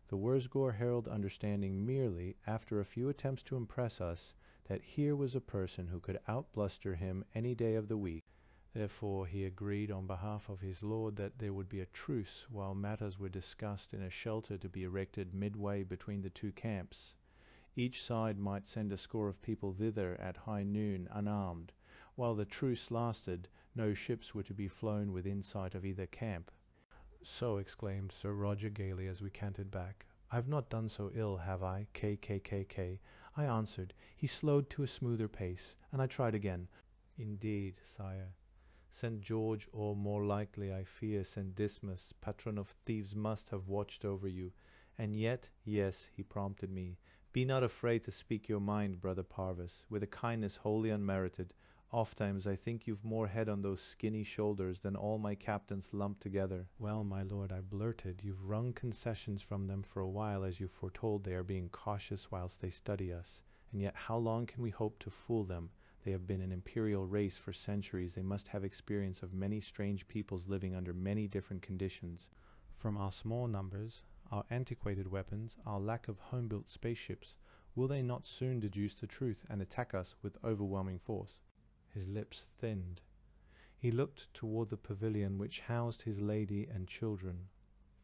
The Wurzgor herald understanding merely, after a few attempts to impress us, that here was a person who could outbluster him any day of the week. Therefore he agreed on behalf of his lord that there would be a truce while matters were discussed in a shelter to be erected midway between the 2 camps. Each side might send a score of people thither at high noon, unarmed. While the truce lasted, no ships were to be flown within sight of either camp. So, exclaimed Sir Roger gaily as we cantered back, I've not done so ill, have I? K. I answered. He slowed to a smoother pace, and I tried again. Indeed, sire. St. George, or more likely, I fear, St. Dismas, patron of thieves, must have watched over you. And yet, yes, he prompted me. Be not afraid to speak your mind, brother Parvis, with a kindness wholly unmerited. Ofttimes I think you've more head on those skinny shoulders than all my captains lumped together. Well, my lord, I blurted, you've wrung concessions from them for a while, as you foretold they are being cautious whilst they study us. And yet how long can we hope to fool them? They have been an imperial race for centuries. They must have experience of many strange peoples living under many different conditions. From our small numbers, our antiquated weapons, our lack of home-built spaceships, will they not soon deduce the truth and attack us with overwhelming force? His lips thinned. He looked toward the pavilion which housed his lady and children.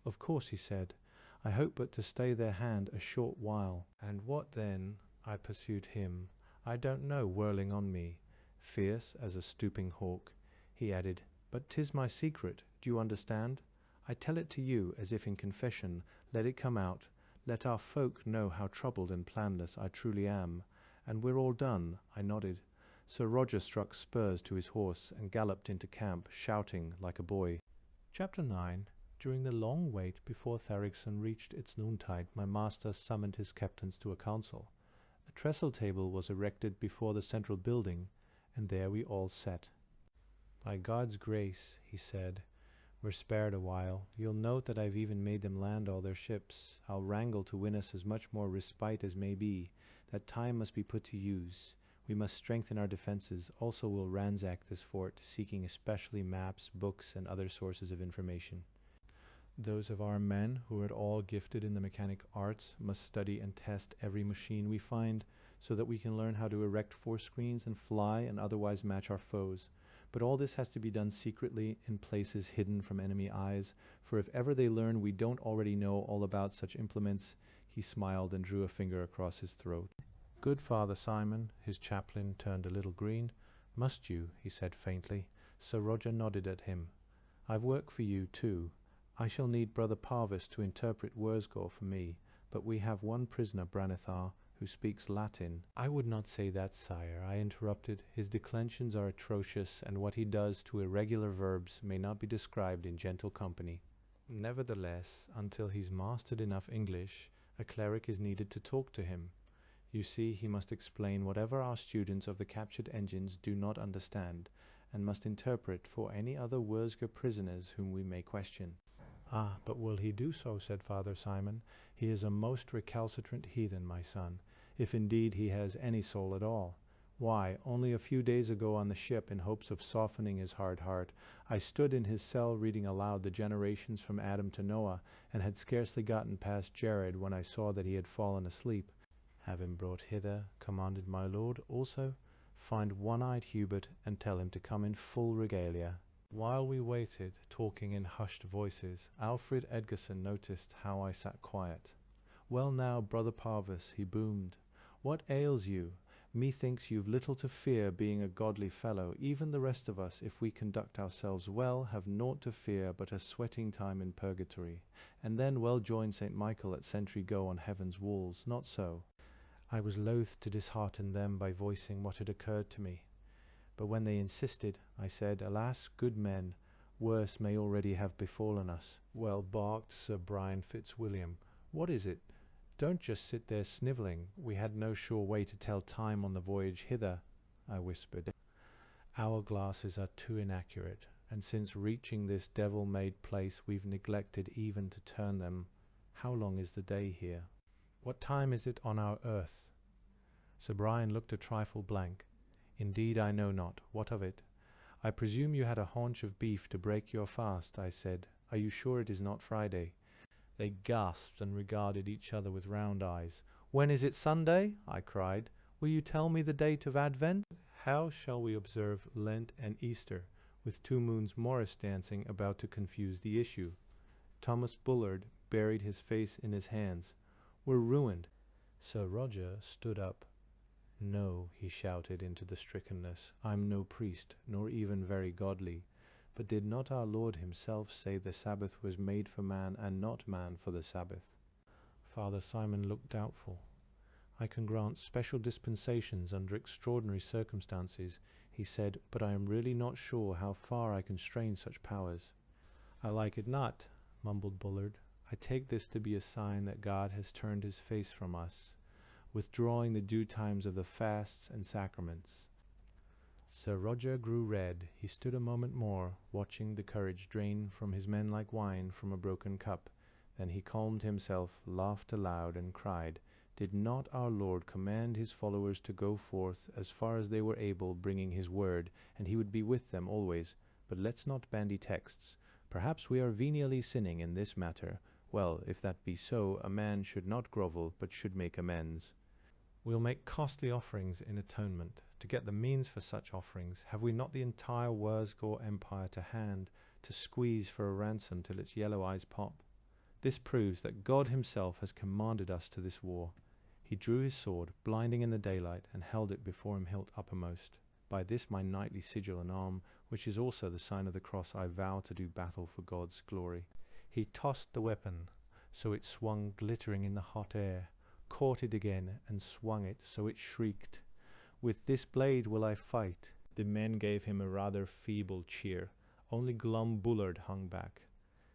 Of course, he said, I hope but to stay their hand a short while. And what then? I pursued him. I don't know, whirling on me, fierce as a stooping hawk. He added, but 'tis my secret, do you understand? I tell it to you as if in confession. Let it come out. Let our folk know how troubled and planless I truly am. And we're all done. I nodded. Sir Roger struck spurs to his horse and galloped into camp, shouting like a boy. Chapter 9. During the long wait before Tharigson reached its noontide, my master summoned his captains to a council. A trestle table was erected before the central building, and there we all sat. By God's grace, he said, we're spared a while. You'll note that I've even made them land all their ships. I'll wrangle to win us as much more respite as may be. That time must be put to use. We must strengthen our defenses. Also we'll ransack this fort, seeking especially maps, books, and other sources of information. Those of our men who are at all gifted in the mechanic arts must study and test every machine we find, so that we can learn how to erect force screens and fly and otherwise match our foes. But all this has to be done secretly in places hidden from enemy eyes, for if ever they learn we don't already know all about such implements, he smiled and drew a finger across his throat. Good Father Simon, his chaplain turned a little green. Must you? He said faintly. Sir Roger nodded at him. I've work for you too. I shall need Brother Parvis to interpret Wurzgor for me, but we have one prisoner, Branithar, who speaks Latin. I would not say that, sire, I interrupted. His declensions are atrocious, and what he does to irregular verbs may not be described in gentle company. Nevertheless, until he's mastered enough English, a cleric is needed to talk to him. You see, he must explain whatever our students of the captured engines do not understand, and must interpret for any other Wurzgor prisoners whom we may question. Ah, but will he do so? Said Father Simon. He is a most recalcitrant heathen, my son, if indeed he has any soul at all. Why, only a few days ago on the ship, in hopes of softening his hard heart, I stood in his cell reading aloud the generations from Adam to Noah, and had scarcely gotten past Jared when I saw that he had fallen asleep. Have him brought hither, commanded my lord. Also, Find one-eyed Hubert and tell him to come in full regalia. While we waited, talking in hushed voices, Alfred Edgerson noticed how I sat quiet. "Well now, brother Parvis," he boomed, "what ails you? Methinks you've little to fear, being a godly fellow. Even the rest of us, if we conduct ourselves well, have naught to fear but a sweating time in purgatory, and then well join St. Michael at sentry go on heaven's walls. Not so." I was loath to dishearten them by voicing what had occurred to me, but when they insisted, I said, "Alas, good men, worse may already have befallen us." "Well," barked Sir Brian Fitzwilliam, "what is it? Don't just sit there snivelling. We had no sure way to tell time on the voyage hither," I whispered. "Hourglasses are too inaccurate, and since reaching this devil-made place we've neglected even to turn them. How long is the day here? What time is it on our earth?" Sir Brian looked a trifle blank. "Indeed I know not. What of it?" "I presume you had a haunch of beef to break your fast," I said. "Are you sure it is not Friday?" They gasped and regarded each other with round eyes. "When is it Sunday?" I cried. "Will you tell me the date of Advent? How shall we observe Lent and Easter, with 2 moons Morris dancing about to confuse the issue?" Thomas Bullard buried his face in his hands. "We're ruined." Sir Roger stood up. "No," he shouted into the strickenness, "I'm no priest, nor even very godly. But did not our Lord himself say the Sabbath was made for man, and not man for the Sabbath?" Father Simon looked doubtful. "I can grant special dispensations under extraordinary circumstances," he said, "but I am really not sure how far I can strain such powers." "I like it not," mumbled Bullard. "I take this to be a sign that God has turned his face from us, withdrawing the due times of the fasts and sacraments." Sir Roger grew red. He stood a moment more, watching the courage drain from his men like wine from a broken cup. Then he calmed himself, laughed aloud, and cried, "Did not our Lord command his followers to go forth as far as they were able, bringing his word, and he would be with them always? But let's not bandy texts. Perhaps we are venially sinning in this matter. Well, if that be so, a man should not grovel, but should make amends. We'll make costly offerings in atonement. To get the means for such offerings, have we not the entire Wurzgore Empire to hand, to squeeze for a ransom till its yellow eyes pop? This proves that God himself has commanded us to this war." He drew his sword, blinding in the daylight, and held it before him hilt uppermost. "By this my knightly sigil and arm, which is also the sign of the cross, I vow to do battle for God's glory." He tossed the weapon, so it swung glittering in the hot air, caught it again, and swung it, so it shrieked. "With this blade will I fight." The men gave him a rather feeble cheer. Only glum Bullard hung back.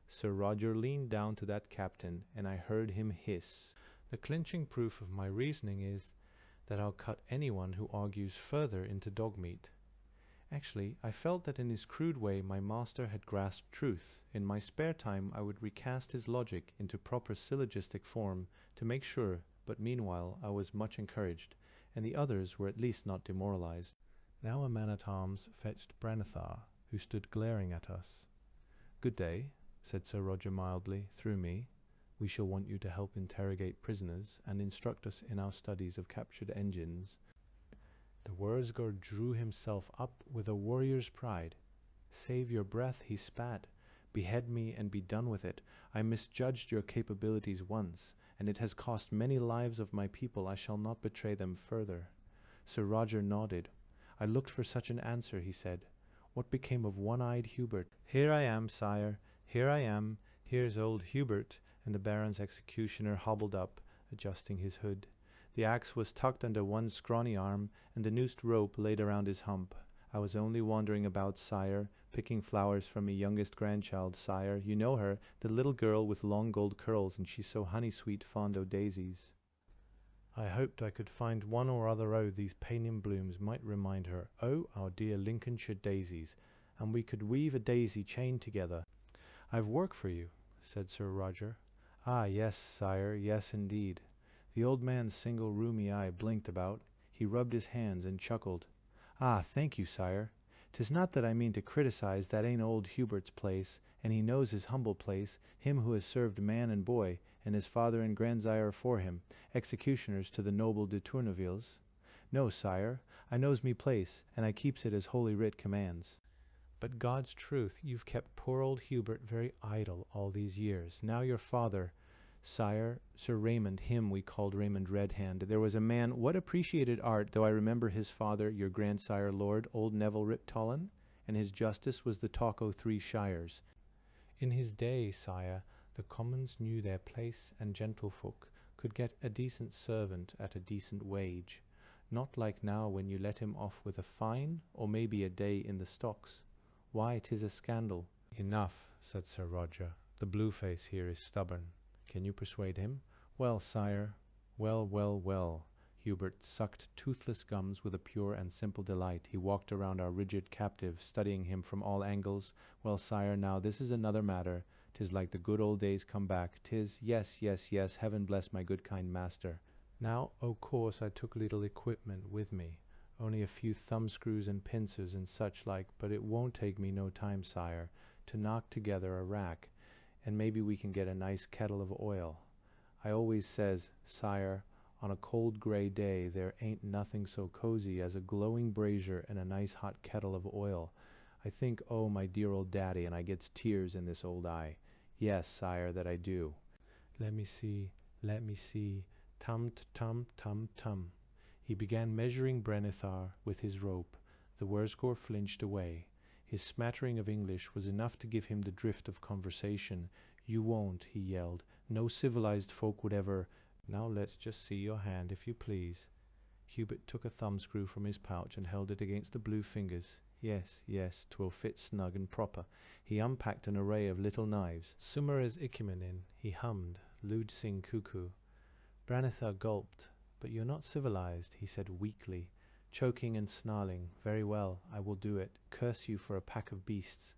Sir Roger leaned down to that captain, and I heard him hiss, "The clinching proof of my reasoning is that I'll cut anyone who argues further into dog meat." Actually, I felt that in his crude way my master had grasped truth. In my spare time I would recast his logic into proper syllogistic form to make sure, but meanwhile I was much encouraged, and the others were at least not demoralized. Now a man-at-arms fetched Branethar, who stood glaring at us. "Good day," said Sir Roger mildly, through me. "We shall want you to help interrogate prisoners, and instruct us in our studies of captured engines." The Wurzgore drew himself up with a warrior's pride. "Save your breath," he spat. "Behead me and be done with it. I misjudged your capabilities once, and it has cost many lives of my people. I shall not betray them further." Sir Roger nodded. "I looked for such an answer," he said. "What became of one-eyed Hubert?" "Here I am, sire. Here I am. Here's old Hubert," and the Baron's executioner hobbled up, adjusting his hood. The axe was tucked under one scrawny arm, and the noosed rope laid around his hump. "I was only wandering about, sire, picking flowers for me youngest grandchild, sire. You know her, the little girl with long gold curls, and she's so honey-sweet fond o' daisies." I hoped I could find one or other o' these Paynim blooms might remind her, "Oh, our dear Lincolnshire daisies," and we could weave a daisy chain together. "I've work for you," said Sir Roger. "Ah, yes, sire, yes, indeed." The old man's single rheumy eye blinked about. He rubbed his hands and chuckled. "Ah, thank you, sire. 'Tis not that I mean to criticize, that ain't old Hubert's place, and he knows his humble place, him who has served man and boy, and his father and grandsire afore him, executioners to the noble de Tournevilles. No, sire, I knows me place, and I keeps it as Holy Writ commands. But God's truth, you've kept poor old Hubert very idle all these years. Now your father, sire, Sir Raymond, him we called Raymond Redhand, there was a man what appreciated art, though I remember his father, your grandsire lord, old Neville Riptollen, and his justice was the talk o' 3 shires. In his day, sire, the commons knew their place, and gentlefolk could get a decent servant at a decent wage. Not like now when you let him off with a fine, or maybe a day in the stocks. Why, 'tis a scandal. Enough, said Sir Roger. The Blueface here is stubborn. Can you persuade him? Well, sire, well. Hubert sucked toothless gums with a pure and simple delight. He walked around our rigid captive, studying him from all angles. Well, sire, now this is another matter. 'Tis like the good old days come back. 'Tis, yes, heaven bless my good kind master. Now, o' course, I took little equipment with me. Only a few thumbscrews and pincers and such like, but it won't take me no time, sire, to knock together a rack, and maybe we can get a nice kettle of oil. I always says, sire, on a cold grey day there ain't nothing so cozy as a glowing brazier and a nice hot kettle of oil. I think, oh, my dear old daddy, and I gets tears in this old eye. Yes, sire, that I do. Let me see, tum. He began measuring Brenethar with his rope. The Wurzgor flinched away. His smattering of English was enough to give him the drift of conversation. You won't, he yelled. No civilized folk would ever... Now let's just see your hand, if you please. Hubert took a thumbscrew from his pouch and held it against the blue fingers. Yes, 'twill fit snug and proper. He unpacked an array of little knives. Sumeres Ikemenin, he hummed, Lud Sing Cuckoo. Branethar gulped. But you're not civilized, he said weakly, choking and snarling. Very well, I will do it. Curse you for a pack of beasts.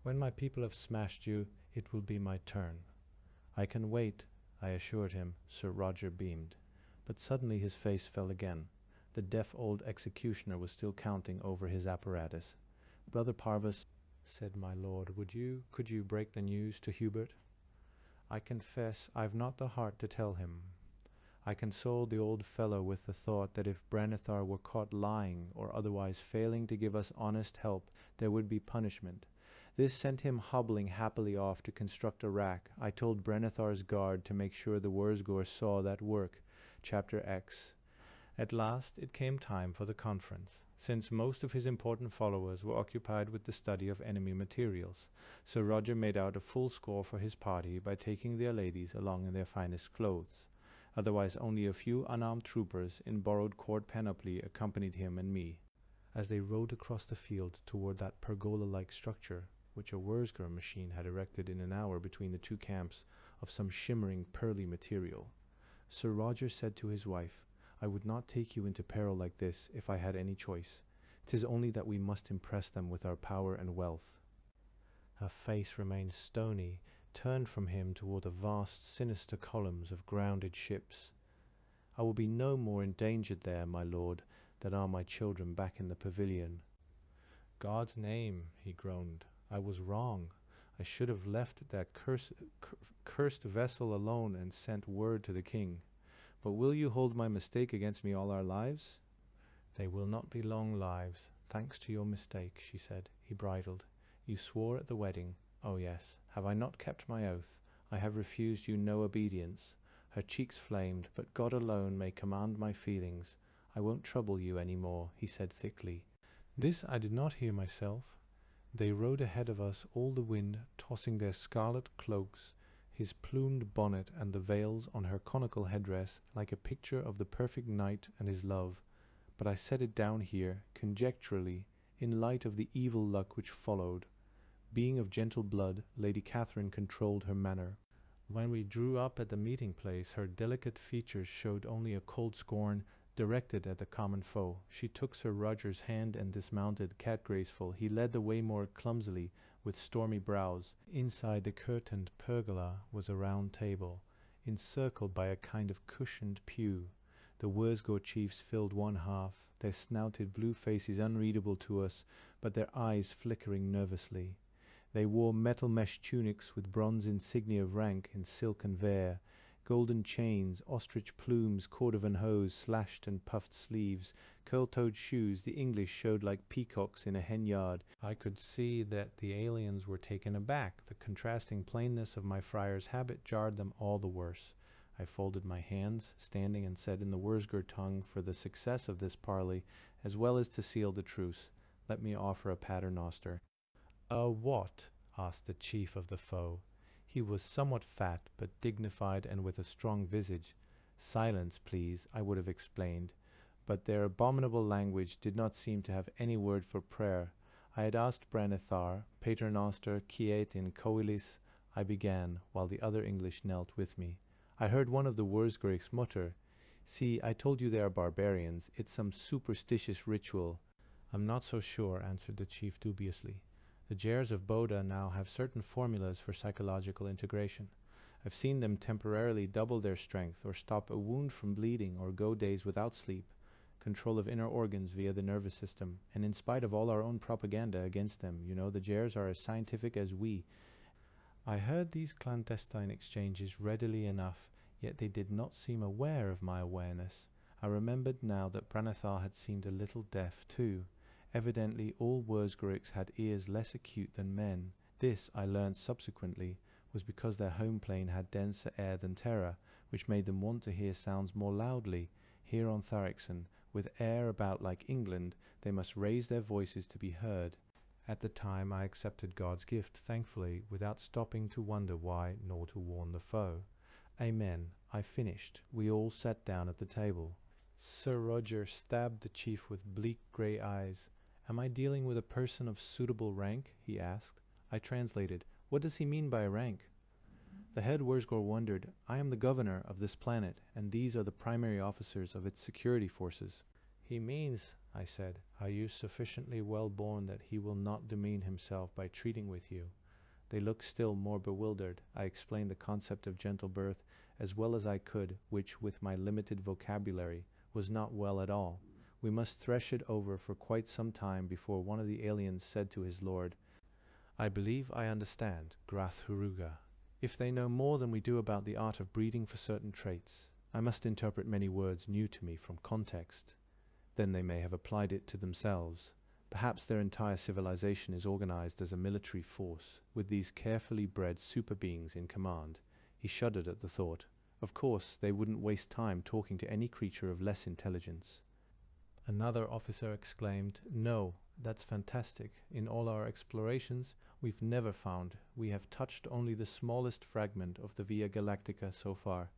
When my people have smashed you, it will be my turn. I can wait, I assured him. Sir Roger beamed. But suddenly his face fell again. The deaf old executioner was still counting over his apparatus. Brother Parvis, said my lord, could you break the news to Hubert? I confess I've not the heart to tell him. I consoled the old fellow with the thought that if Brenethar were caught lying or otherwise failing to give us honest help, there would be punishment. This sent him hobbling happily off to construct a rack. I told Brenethar's guard to make sure the Wurzgor saw that work. Chapter X. At last it came time for the conference, since most of his important followers were occupied with the study of enemy materials. Sir Roger made out a full score for his party by taking their ladies along in their finest clothes. Otherwise only a few unarmed troopers in borrowed court panoply accompanied him and me, as they rode across the field toward that pergola-like structure which a Wurzgor machine had erected in an hour between the two camps of some shimmering pearly material. Sir Roger said to his wife, I would not take you into peril like this if I had any choice. 'Tis only that we must impress them with our power and wealth. Her face remained stony, turned from him toward the vast sinister columns of grounded ships. I will be no more endangered there, my lord, than are my children back in the pavilion. God's name, he groaned, I was wrong. I should have left that cursed vessel alone and sent word to the king. But will you hold my mistake against me all our lives? They will not be long lives, thanks to your mistake, she said. He bridled. You swore at the wedding. Oh yes, have I not kept my oath? I have refused you no obedience. Her cheeks flamed, but God alone may command my feelings. I won't trouble you any more, he said thickly. This I did not hear myself. They rode ahead of us, all the wind tossing their scarlet cloaks, his plumed bonnet and the veils on her conical headdress, like a picture of the perfect knight and his love. But I set it down here, conjecturally, in light of the evil luck which followed. Being of gentle blood, Lady Catherine controlled her manner. When we drew up at the meeting place, her delicate features showed only a cold scorn directed at the common foe. She took Sir Roger's hand and dismounted, cat-graceful. He led the way more clumsily, with stormy brows. Inside the curtained pergola was a round table, encircled by a kind of cushioned pew. The Wurzgor chiefs filled one half, their snouted blue faces unreadable to us, but their eyes flickering nervously. They wore metal mesh tunics with bronze insignia of rank in silk and vair. golden chains, ostrich plumes, cordovan hose, slashed and puffed sleeves, curl-toed shoes. The English showed like peacocks in a hen yard. I could see that the aliens were taken aback. The contrasting plainness of my friar's habit jarred them all the worse. I folded my hands, standing, and said in the Wurzgur tongue, for the success of this parley, as well as to seal the truce, let me offer a paternoster. A what? Asked the chief of the foe. He was somewhat fat, but dignified and with a strong visage. Silence, please, I would have explained, but their abominable language did not seem to have any word for prayer. I had asked Branethar, paternoster, quiet in coelis. I began, while the other English knelt with me. I heard one of the Wurzgurigs mutter, "See, I told you they are barbarians. It's some superstitious ritual." "I'm not so sure," answered the chief dubiously. "The Jers of Boda now have certain formulas for psychological integration. I've seen them temporarily double their strength, or stop a wound from bleeding, or go days without sleep, control of inner organs via the nervous system, and in spite of all our own propaganda against them, you know, the Jers are as scientific as we." I heard these clandestine exchanges readily enough, yet they did not seem aware of my awareness. I remembered now that Branethar had seemed a little deaf too. Evidently all Wurzgurigs had ears less acute than men. This, I learned subsequently, was because their home plane had denser air than Terra, which made them want to hear sounds more loudly. Here on Tharixon, with air about like England, they must raise their voices to be heard. At the time I accepted God's gift, thankfully, without stopping to wonder why, nor to warn the foe. Amen. I finished. We all sat down at the table. Sir Roger stabbed the chief with bleak grey eyes. "Am I dealing with a person of suitable rank?" he asked. I translated. "What does he mean by rank?" The head Wurzgur wondered. "I am the governor of this planet, and these are the primary officers of its security forces." "He means," I said, "are you sufficiently well born that he will not demean himself by treating with you?" They looked still more bewildered. I explained the concept of gentle birth as well as I could, which, with my limited vocabulary, was not well at all. We must thresh it over for quite some time before one of the aliens said to his lord, "I believe I understand, Grath Huruga. If they know more than we do about the art of breeding for certain traits, I must interpret many words new to me from context. Then they may have applied it to themselves. Perhaps their entire civilization is organized as a military force, with these carefully bred super beings in command." He shuddered at the thought. Of course, they wouldn't waste time talking to any creature of less intelligence. Another officer exclaimed, "No, that's fantastic. In all our explorations, we've never found. We have touched only the smallest fragment of the Via Galactica so far."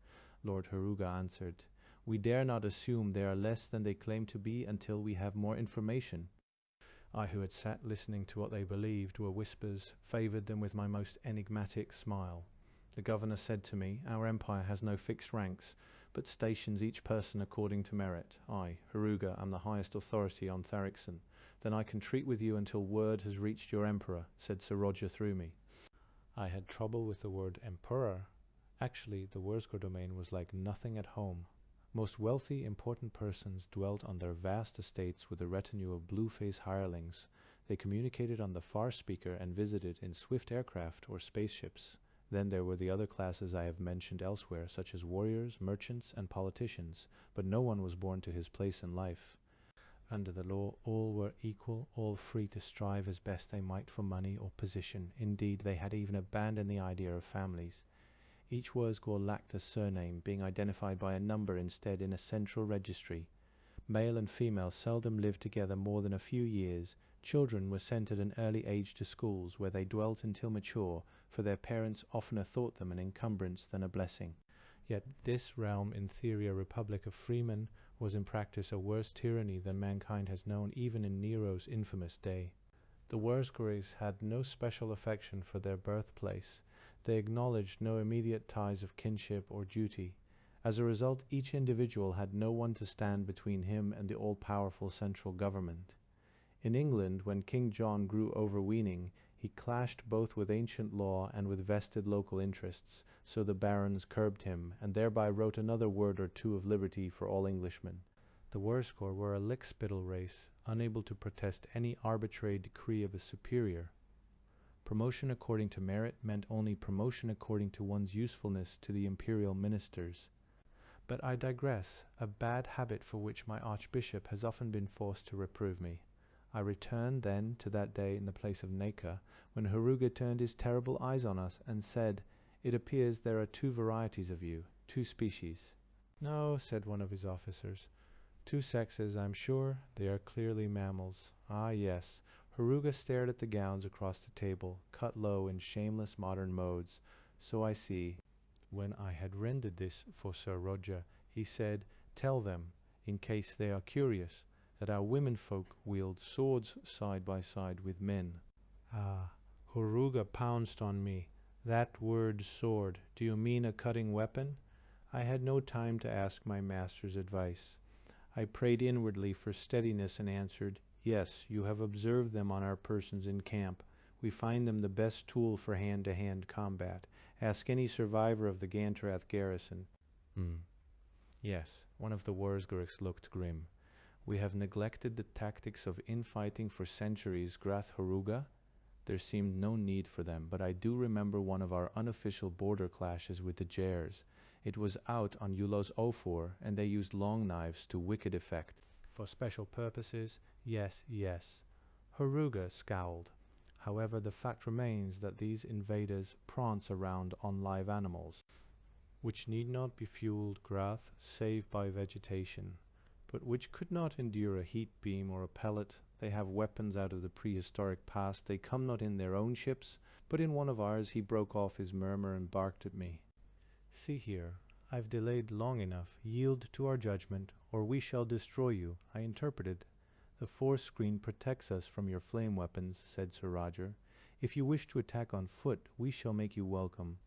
Lord Huruga answered, "We dare not assume they are less than they claim to be until we have more information." I, who had sat listening to what they believed were whispers, favoured them with my most enigmatic smile. The governor said to me, "Our empire has no fixed ranks, but stations each person according to merit. I, Huruga, am the highest authority on Tharixon. Then I can treat with you until word has reached your emperor," said Sir Roger through me. I had trouble with the word emperor. Actually, the Wurzgur domain was like nothing at home. Most wealthy, important persons dwelt on their vast estates with a retinue of blue-faced hirelings. They communicated on the far speaker and visited in swift aircraft or spaceships. Then there were the other classes I have mentioned elsewhere, such as warriors, merchants, and politicians, but no one was born to his place in life. Under the law, all were equal, all free to strive as best they might for money or position. Indeed, they had even abandoned the idea of families. Each Wurzgur lacked a surname, being identified by a number instead in a central registry. Male and female seldom lived together more than a few years. Children were sent at an early age to schools, where they dwelt until mature, for their parents oftener thought them an encumbrance than a blessing. Yet this realm, in theory a republic of freemen, was in practice a worse tyranny than mankind has known even in Nero's infamous day. The Wurzgurigs had no special affection for their birthplace. They acknowledged no immediate ties of kinship or duty. As a result, each individual had no one to stand between him and the all-powerful central government. In England, when King John grew overweening, he clashed both with ancient law and with vested local interests, so the barons curbed him, and thereby wrote another word or two of liberty for all Englishmen. The Wurzgur were a lickspittle race, unable to protest any arbitrary decree of a superior. Promotion according to merit meant only promotion according to one's usefulness to the imperial ministers. But I digress, a bad habit for which my archbishop has often been forced to reprove me. I return then to that day in the place of Neka, when Heruga turned his terrible eyes on us and said, "It appears there are two varieties of you, two species." "No," said one of his officers. "Two sexes, I'm sure. They are clearly mammals." "Ah, yes." Heruga stared at the gowns across the table, cut low in shameless modern modes. "So I see." When I had rendered this for Sir Roger, he said, "Tell them, in case they are curious, that our womenfolk wield swords side by side with men." Ah, Heruga pounced on me. "That word sword, do you mean a cutting weapon?" I had no time to ask my master's advice. I prayed inwardly for steadiness and answered, "Yes, you have observed them on our persons in camp. We find them the best tool for hand-to-hand combat. Ask any survivor of the Gantrath garrison." Yes, one of the Wurzguriks looked grim. "We have neglected the tactics of infighting for centuries, Grath Heruga." There seemed no need for them, but I do remember one of our unofficial border clashes with the Jairs. It was out on Ulos Ofor, and they used long knives to wicked effect. For special purposes, yes, yes. Heruga scowled. However, the fact remains that these invaders prance around on live animals, which need not be fueled, Grath, save by vegetation, but which could not endure a heat beam or a pellet. They have weapons out of the prehistoric past. They come not in their own ships, but in one of ours." He broke off his murmur and barked at me. "See here, I've delayed long enough. Yield to our judgment, or we shall destroy you." I interpreted. "The force screen protects us from your flame weapons," said Sir Roger. "If you wish to attack on foot, we shall make you welcome."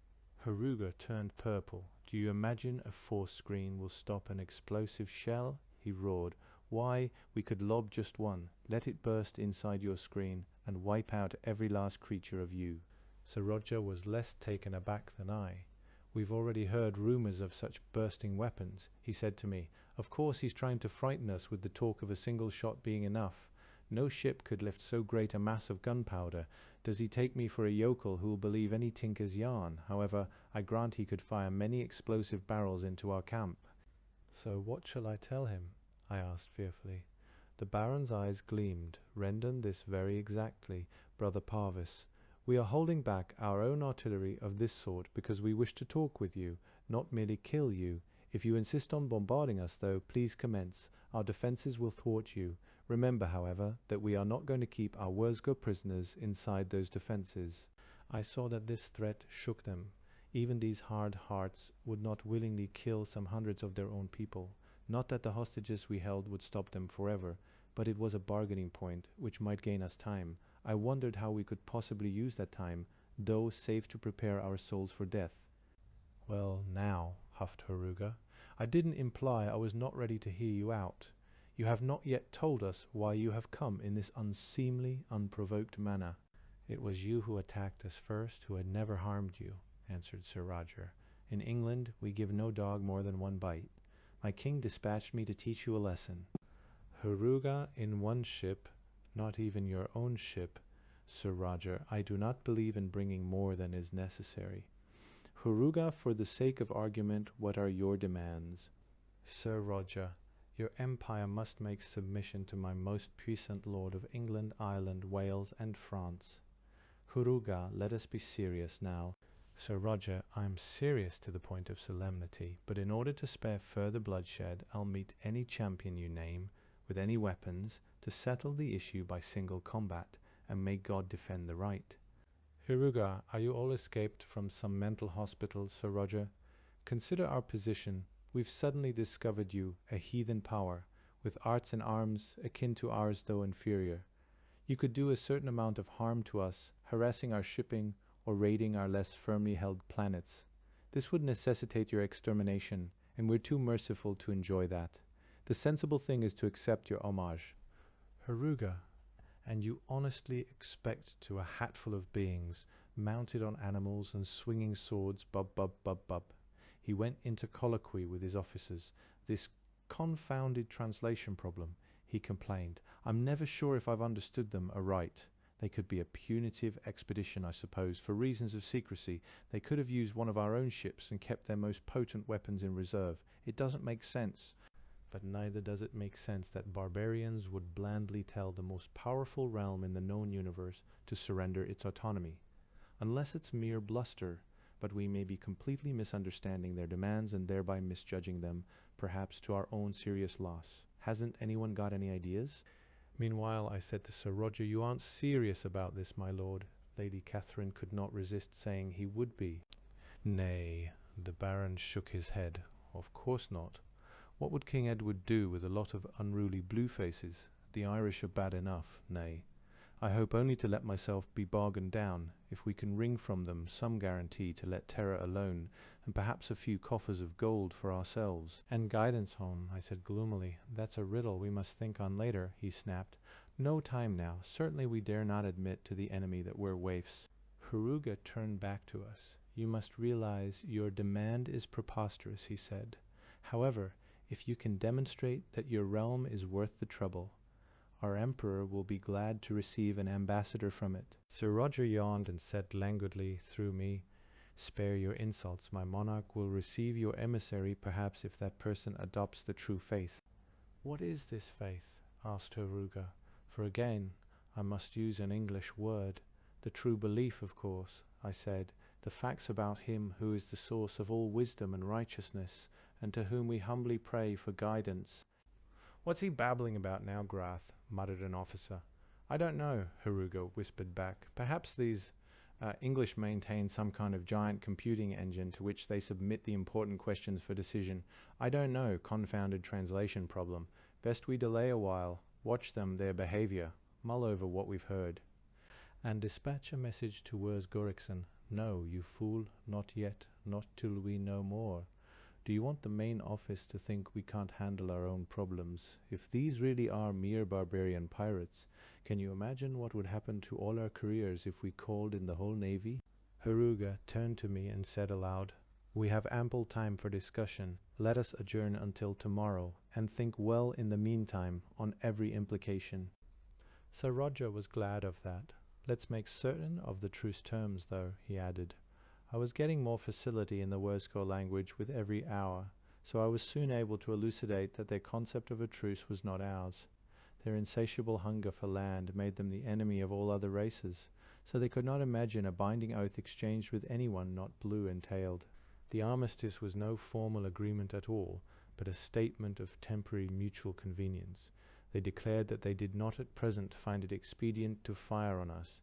Heruga turned purple. "Do you imagine a force screen will stop an explosive shell?" he roared. "Why, we could lob just one, let it burst inside your screen, and wipe out every last creature of you." Sir Roger was less taken aback than I. "We've already heard rumors of such bursting weapons," he said to me. "Of course he's trying to frighten us with the talk of a single shot being enough. No ship could lift so great a mass of gunpowder. Does he take me for a yokel who will believe any tinker's yarn? However, I grant he could fire many explosive barrels into our camp." "So what shall I tell him?" I asked fearfully. The Baron's eyes gleamed. "Rendon this very exactly, Brother Parvis. We are holding back our own artillery of this sort because we wish to talk with you, not merely kill you. If you insist on bombarding us, though, please commence. Our defenses will thwart you. Remember, however, that we are not going to keep our Wurzgur prisoners inside those defenses." I saw that this threat shook them. Even these hard hearts would not willingly kill some hundreds of their own people. Not that the hostages we held would stop them forever, but it was a bargaining point which might gain us time. I wondered how we could possibly use that time, though save to prepare our souls for death. "Well, now," huffed Heruga, "I didn't imply I was not ready to hear you out. You have not yet told us why you have come in this unseemly, unprovoked manner." "It was you who attacked us first, who had never harmed you," answered Sir Roger. "In England we give no dog more than one bite. My king dispatched me to teach you a lesson." "Heruga in one ship, not even your own ship, Sir Roger. I do not believe in bringing more than is necessary." "Heruga, for the sake of argument, what are your demands?" "Sir Roger, your empire must make submission to my most puissant lord of England, Ireland, Wales, and France." "Heruga, let us be serious now." "Sir Roger, I am serious to the point of solemnity, but in order to spare further bloodshed, I'll meet any champion you name, with any weapons, to settle the issue by single combat, and may God defend the right." "Heruga, are you all escaped from some mental hospital, Sir Roger? Consider our position. We've suddenly discovered you, a heathen power, with arts and arms akin to ours though inferior. You could do a certain amount of harm to us, harassing our shipping, or raiding our less firmly held planets. This would necessitate your extermination, and we're too merciful to enjoy that. The sensible thing is to accept your homage." "Heruga, and you honestly expect to a hatful of beings, mounted on animals and swinging swords, bub, bub, bub, bub." He went into colloquy with his officers. "This confounded translation problem," he complained. "I'm never sure if I've understood them aright. They could be a punitive expedition, I suppose. For reasons of secrecy, they could have used one of our own ships and kept their most potent weapons in reserve. It doesn't make sense. But neither does it make sense that barbarians would blandly tell the most powerful realm in the known universe to surrender its autonomy. Unless it's mere bluster, but we may be completely misunderstanding their demands and thereby misjudging them, perhaps to our own serious loss. Hasn't anyone got any ideas? Meanwhile, I said to Sir Roger, "You aren't serious about this, my lord." Lady Catherine could not resist saying he would be. "Nay," the Baron shook his head. "Of course not. What would King Edward do with a lot of unruly blue-faces? The Irish are bad enough, nay. I hope only to let myself be bargained down, if we can wring from them some guarantee to let terror alone, and perhaps a few coffers of gold for ourselves." "And guidance home," I said gloomily. "That's a riddle we must think on later," he snapped. "No time now. Certainly we dare not admit to the enemy that we're waifs." Heruga turned back to us. "You must realize your demand is preposterous," he said. "However, if you can demonstrate that your realm is worth the trouble, our emperor will be glad to receive an ambassador from it." Sir Roger yawned and said languidly through me, "Spare your insults. My monarch will receive your emissary, perhaps, if that person adopts the true faith." "What is this faith?" asked Heruga, for again I must use an English word. "The true belief, of course," I said, "the facts about him who is the source of all wisdom and righteousness, and to whom we humbly pray for guidance." "What's he babbling about now, Grath?" muttered an officer. "I don't know," Heruga whispered back. "Perhaps these English maintain some kind of giant computing engine to which they submit the important questions for decision. I don't know, confounded translation problem. Best we delay a while, watch them, their behavior, mull over what we've heard." "And dispatch a message to Wers Gorickson. No, you fool, not yet, not till we know more. Do you want the main office to think we can't handle our own problems? If these really are mere barbarian pirates, can you imagine what would happen to all our careers if we called in the whole navy?" Heruga turned to me and said aloud, "We have ample time for discussion. Let us adjourn until tomorrow, and think well in the meantime on every implication." Sir Roger was glad of that. "Let's make certain of the truce terms, though," he added. I was getting more facility in the Wursko language with every hour, so I was soon able to elucidate that their concept of a truce was not ours. Their insatiable hunger for land made them the enemy of all other races, so they could not imagine a binding oath exchanged with anyone not blue and tailed. The armistice was no formal agreement at all, but a statement of temporary mutual convenience. They declared that they did not at present find it expedient to fire on us,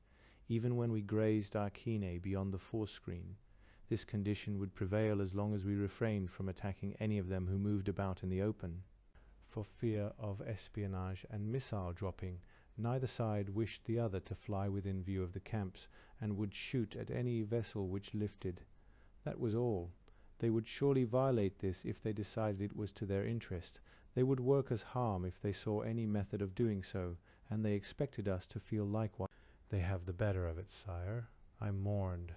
even when we grazed our kine beyond the forescreen. This condition would prevail as long as we refrained from attacking any of them who moved about in the open. For fear of espionage and missile dropping, neither side wished the other to fly within view of the camps, and would shoot at any vessel which lifted. That was all. They would surely violate this if they decided it was to their interest. They would work us harm if they saw any method of doing so, and they expected us to feel likewise. "They have the better of it, sire," I mourned.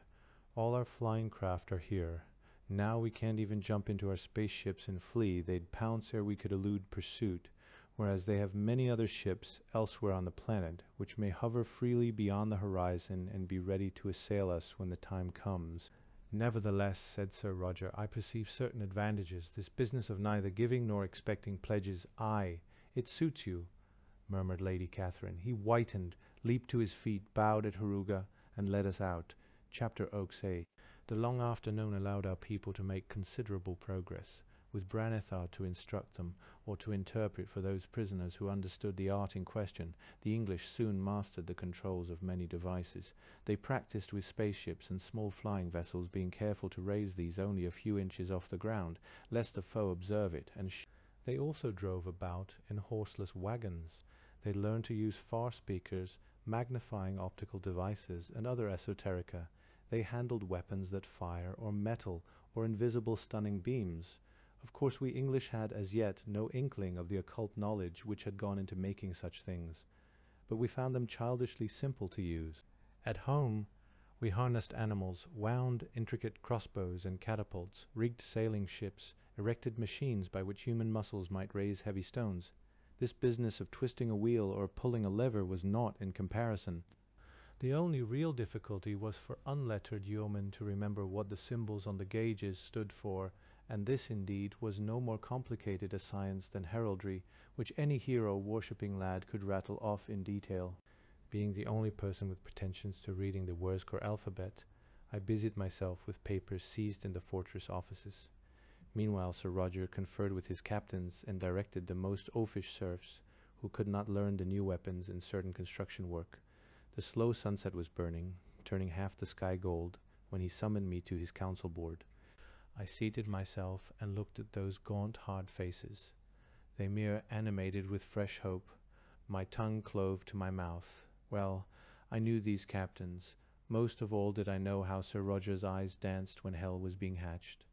"All our flying craft are here. Now we can't even jump into our spaceships and flee. They'd pounce ere we could elude pursuit, whereas they have many other ships elsewhere on the planet, which may hover freely beyond the horizon and be ready to assail us when the time comes." "Nevertheless," said Sir Roger, "I perceive certain advantages. This business of neither giving nor expecting pledges, aye, it suits you," murmured Lady Catherine. He whitened, leaped to his feet, bowed at Heruga, and led us out. Chapter Oaks A. The long afternoon allowed our people to make considerable progress, with Branethar to instruct them, or to interpret for those prisoners who understood the art in question. The English soon mastered the controls of many devices. They practiced with spaceships and small flying vessels, being careful to raise these only a few inches off the ground, lest the foe observe it, and they also drove about in horseless wagons. They learned to use far speakers, magnifying optical devices, and other esoterica. They handled weapons that fire, or metal, or invisible stunning beams. Of course we English had as yet no inkling of the occult knowledge which had gone into making such things, but we found them childishly simple to use. At home we harnessed animals, wound intricate crossbows and catapults, rigged sailing ships, erected machines by which human muscles might raise heavy stones. This business of twisting a wheel or pulling a lever was naught in comparison. The only real difficulty was for unlettered yeomen to remember what the symbols on the gauges stood for, and this indeed was no more complicated a science than heraldry, which any hero-worshipping lad could rattle off in detail. Being the only person with pretensions to reading the Wurzgur alphabet, I busied myself with papers seized in the fortress offices. Meanwhile Sir Roger conferred with his captains and directed the most oafish serfs, who could not learn the new weapons in certain construction work. The slow sunset was burning, turning half the sky gold, when he summoned me to his council board. I seated myself and looked at those gaunt, hard faces. They mere animated with fresh hope. My tongue clove to my mouth. Well, I knew these captains. Most of all did I know how Sir Roger's eyes danced when hell was being hatched.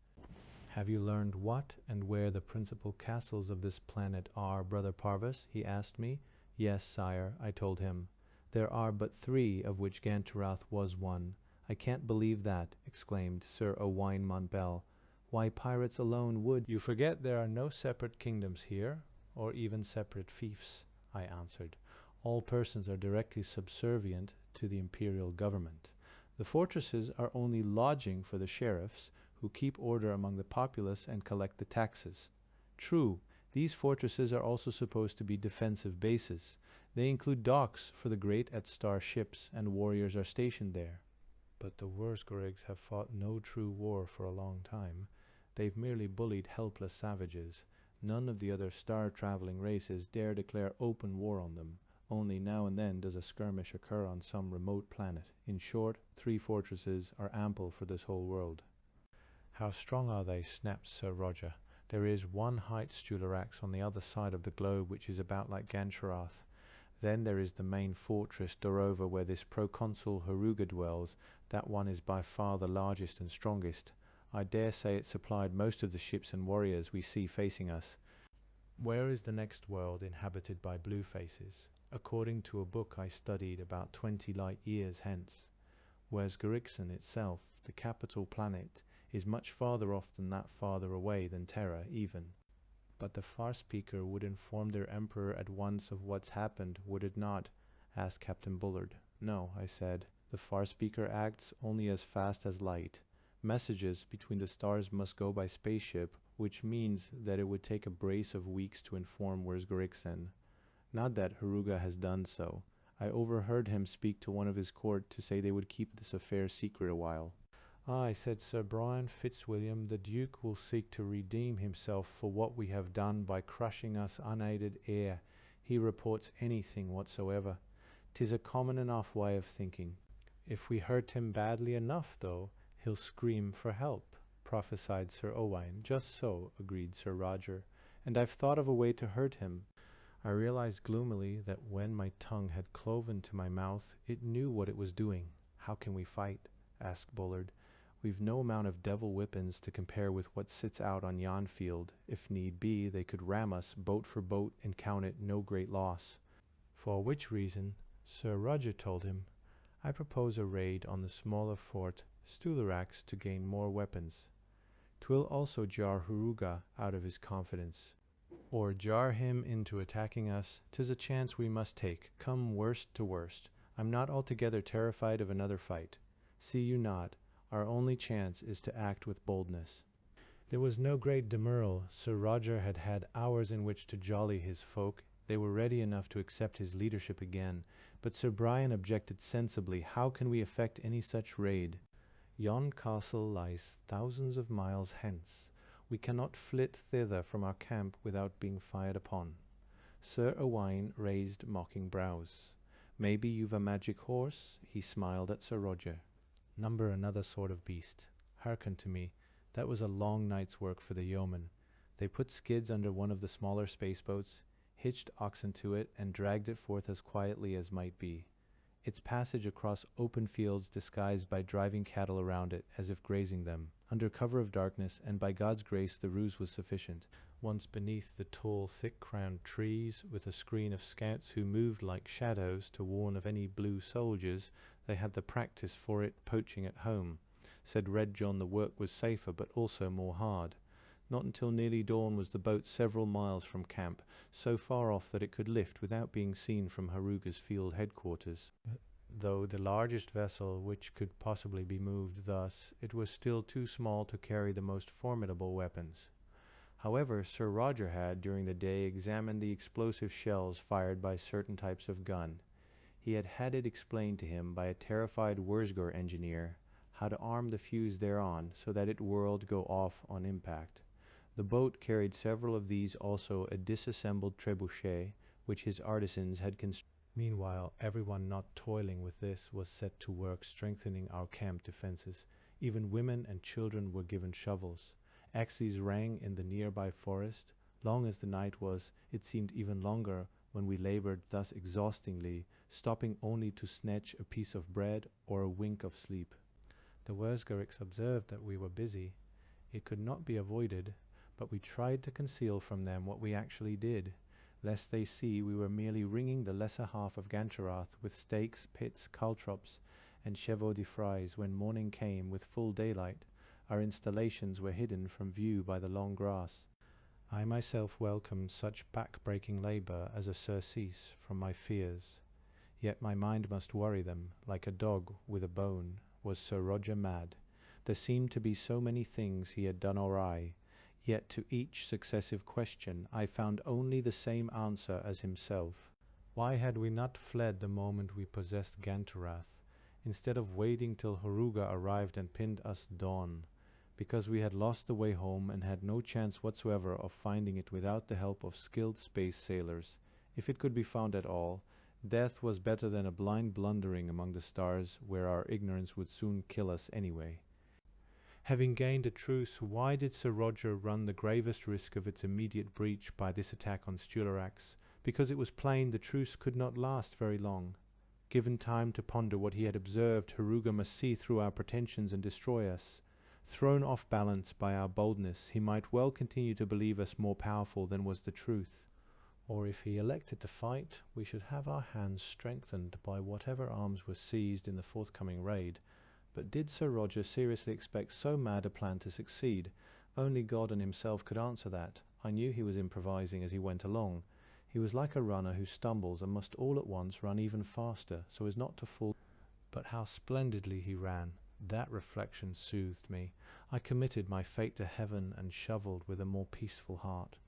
"Have you learned what and where the principal castles of this planet are, Brother Parvis?" he asked me. "Yes, sire," I told him. "There are but 3, of which Ganturath was one." "I can't believe that," exclaimed Sir Owain Montbell. "Why, pirates alone would—" "You forget there are no separate kingdoms here, or even separate fiefs," I answered. "All persons are directly subservient to the imperial government. The fortresses are only lodging for the sheriffs, who keep order among the populace and collect the taxes. True, these fortresses are also supposed to be defensive bases. They include docks for the great at-star ships, and warriors are stationed there. But the Wurzgurigs have fought no true war for a long time. They've merely bullied helpless savages. None of the other star-traveling races dare declare open war on them. Only now and then does a skirmish occur on some remote planet. In short, 3 fortresses are ample for this whole world." "How strong are they?" snapped Sir Roger. "There is one height Stularax on the other side of the globe which is about like Ganturath. Then there is the main fortress Dorova where this proconsul Heruga dwells. That one is by far the largest and strongest. I dare say it supplied most of the ships and warriors we see facing us. Where is the next world inhabited by blue faces? According to a book I studied about 20 light years hence. Whereas Gurixon itself, the capital planet, is much farther off than that, farther away than Terra even." "But the Farspeaker would inform their emperor at once of what's happened, would it not?" asked Captain Bullard. "No," I said. "The Farspeaker acts only as fast as light. Messages between the stars must go by spaceship, which means that it would take a brace of weeks to inform Wurzgurixen. Not that Heruga has done so. I overheard him speak to one of his court to say they would keep this affair secret a while." "Aye," said Sir Brian Fitzwilliam, "the Duke will seek to redeem himself for what we have done by crushing us unaided ere he reports anything whatsoever. 'Tis a common enough way of thinking." "If we hurt him badly enough, though, he'll scream for help," prophesied Sir Owain. "Just so," agreed Sir Roger, "and I've thought of a way to hurt him." I realized gloomily that when my tongue had cloven to my mouth, it knew what it was doing. "How can we fight?" asked Bullard. "We've no amount of devil weapons to compare with what sits out on yon field. If need be, they could ram us boat for boat and count it no great loss." For which reason, Sir Roger told him, "I propose a raid on the smaller fort Stularax to gain more weapons. 'Twill also jar Heruga out of his confidence, or jar him into attacking us. 'Tis a chance we must take, come worst to worst. I'm not altogether terrified of another fight. See you not, our only chance is to act with boldness." There was no great demurral. Sir Roger had had hours in which to jolly his folk. They were ready enough to accept his leadership again. But Sir Brian objected sensibly. "How can we effect any such raid? Yon castle lies thousands of miles hence. We cannot flit thither from our camp without being fired upon." Sir Owain raised mocking brows. "Maybe you've a magic horse?" He smiled at Sir Roger. "Number another sort of beast. Hearken to me. That was a long night's work for the yeomen. They put skids under one of the smaller spaceboats, hitched oxen to it, and dragged it forth as quietly as might be. Its passage across open fields disguised by driving cattle around it, as if grazing them, under cover of darkness, and by God's grace the ruse was sufficient. Once beneath the tall, thick-crowned trees, with a screen of scouts who moved like shadows to warn of any blue soldiers, they had the practice for it poaching at home. Said Red John the work was safer, but also more hard. Not until nearly dawn was the boat several miles from camp, so far off that it could lift without being seen from Heruga's field headquarters. Though the largest vessel which could possibly be moved thus, it was still too small to carry the most formidable weapons. However, Sir Roger had, during the day, examined the explosive shells fired by certain types of gun. He had had it explained to him by a terrified Wurzger engineer how to arm the fuse thereon so that it whirled go off on impact. The boat carried several of these, also a disassembled trebuchet, which his artisans had constructed. Meanwhile, everyone not toiling with this was set to work strengthening our camp defenses. Even women and children were given shovels. Axes rang in the nearby forest. Long as the night was, it seemed even longer when we labored thus exhaustingly, stopping only to snatch a piece of bread or a wink of sleep. The Wurzgeriks observed that we were busy. It could not be avoided, but we tried to conceal from them what we actually did, lest they see we were merely ringing the lesser half of Ganterath with stakes, pits, caltrops, and chevaux de frise. When morning came with full daylight, our installations were hidden from view by the long grass. I myself welcomed such back-breaking labour as a surcease from my fears. Yet my mind must worry them, like a dog with a bone. Was Sir Roger mad? There seemed to be so many things he had done awry, yet to each successive question I found only the same answer as himself. Why had we not fled the moment we possessed Ganterath, instead of waiting till Horuga arrived and pinned us dawn? Because we had lost the way home and had no chance whatsoever of finding it without the help of skilled space sailors. If it could be found at all, death was better than a blind blundering among the stars, where our ignorance would soon kill us anyway. Having gained a truce, why did Sir Roger run the gravest risk of its immediate breach by this attack on Stularax? Because it was plain the truce could not last very long. Given time to ponder what he had observed, Horuga must see through our pretensions and destroy us. Thrown off balance by our boldness, he might well continue to believe us more powerful than was the truth. Or if he elected to fight, we should have our hands strengthened by whatever arms were seized in the forthcoming raid. But did Sir Roger seriously expect so mad a plan to succeed? Only God and himself could answer that. I knew he was improvising as he went along. He was like a runner who stumbles and must all at once run even faster, so as not to fall. But how splendidly he ran! That reflection soothed me. I committed my fate to heaven and shovelled with a more peaceful heart.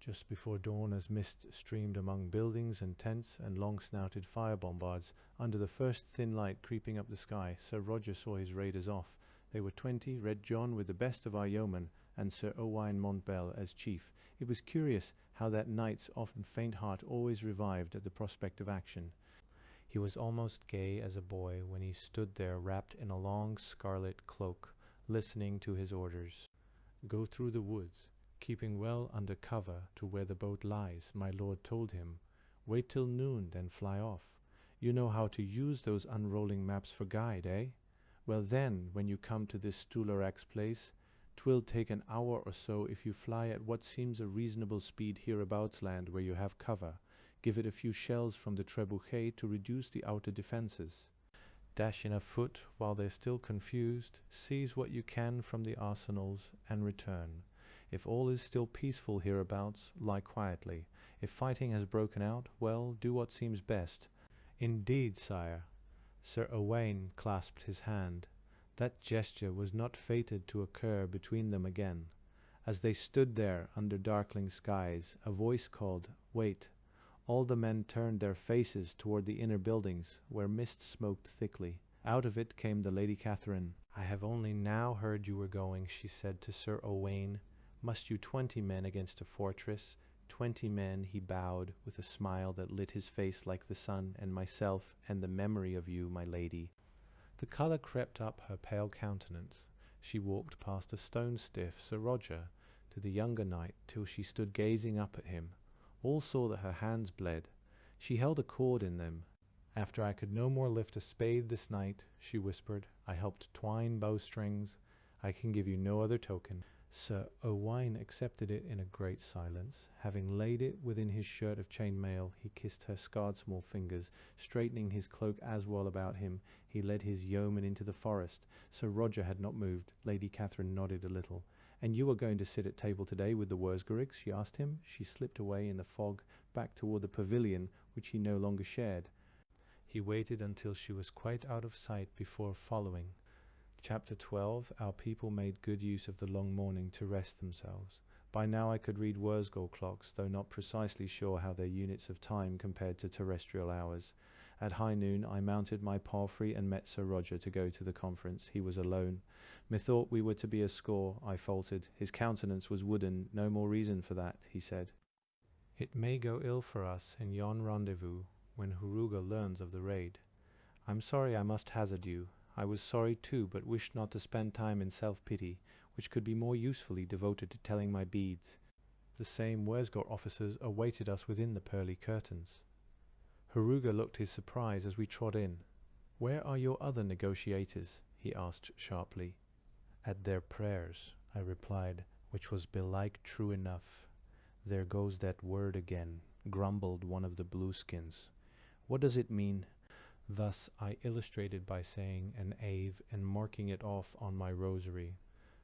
Just before dawn, as mist streamed among buildings and tents and long-snouted fire bombards, under the first thin light creeping up the sky, Sir Roger saw his raiders off. They were 20, Red John with the best of our yeomen, and Sir Owain Montbell as chief. It was curious how that knight's often faint heart always revived at the prospect of action. He was almost gay as a boy when he stood there wrapped in a long scarlet cloak, listening to his orders. "Go through the woods, keeping well under cover to where the boat lies," my lord told him. "Wait till noon, then fly off. You know how to use those unrolling maps for guide, eh? Well then, when you come to this Stularax place, 'twill take an hour or so if you fly at what seems a reasonable speed hereabouts land where you have cover. Give it a few shells from the trebuchet to reduce the outer defenses. Dash in afoot while they're still confused, seize what you can from the arsenals, and return. If all is still peaceful hereabouts, lie quietly. If fighting has broken out, well, do what seems best." "Indeed, sire." Sir Owain clasped his hand. That gesture was not fated to occur between them again. As they stood there under darkling skies, a voice called, "Wait." All the men turned their faces toward the inner buildings, where mist smoked thickly. Out of it came the Lady Catherine. "I have only now heard you were going," she said to Sir Owain. "Must you 20 men against a fortress?" 20 men, he bowed, with a smile that lit his face like the sun, "and myself, and the memory of you, my lady." The colour crept up her pale countenance. She walked past a stone-stiff Sir Roger to the younger knight, till she stood gazing up at him. All saw that her hands bled. She held a cord in them. "After I could no more lift a spade this night," she whispered, "I helped twine bowstrings. I can give you no other token." Sir Owain accepted it in a great silence. Having laid it within his shirt of chainmail, he kissed her scarred small fingers. Straightening his cloak as well about him, he led his yeomen into the forest. Sir Roger had not moved. Lady Catherine nodded a little. "And you are going to sit at table today with the Wurzgeriks?" she asked him. She slipped away in the fog, back toward the pavilion, which he no longer shared. He waited until she was quite out of sight before following. Chapter 12. Our people made good use of the long morning to rest themselves. By now I could read Wurzgol clocks, though not precisely sure how their units of time compared to terrestrial hours. At high noon I mounted my palfrey and met Sir Roger to go to the conference. He was alone. Methought we were to be a score, I faltered. His countenance was wooden. No more reason for that, he said. It may go ill for us in yon rendezvous when Huruga learns of the raid. I'm sorry I must hazard you. I was sorry too, but wished not to spend time in self-pity, which could be more usefully devoted to telling my beads. The same Wurzgol officers awaited us within the pearly curtains. Huruga looked his surprise as we trod in. "Where are your other negotiators?" he asked sharply. "At their prayers," I replied, which was belike true enough. "There goes that word again," grumbled one of the blueskins. "What does it mean?" Thus I illustrated by saying an Ave and marking it off on my rosary.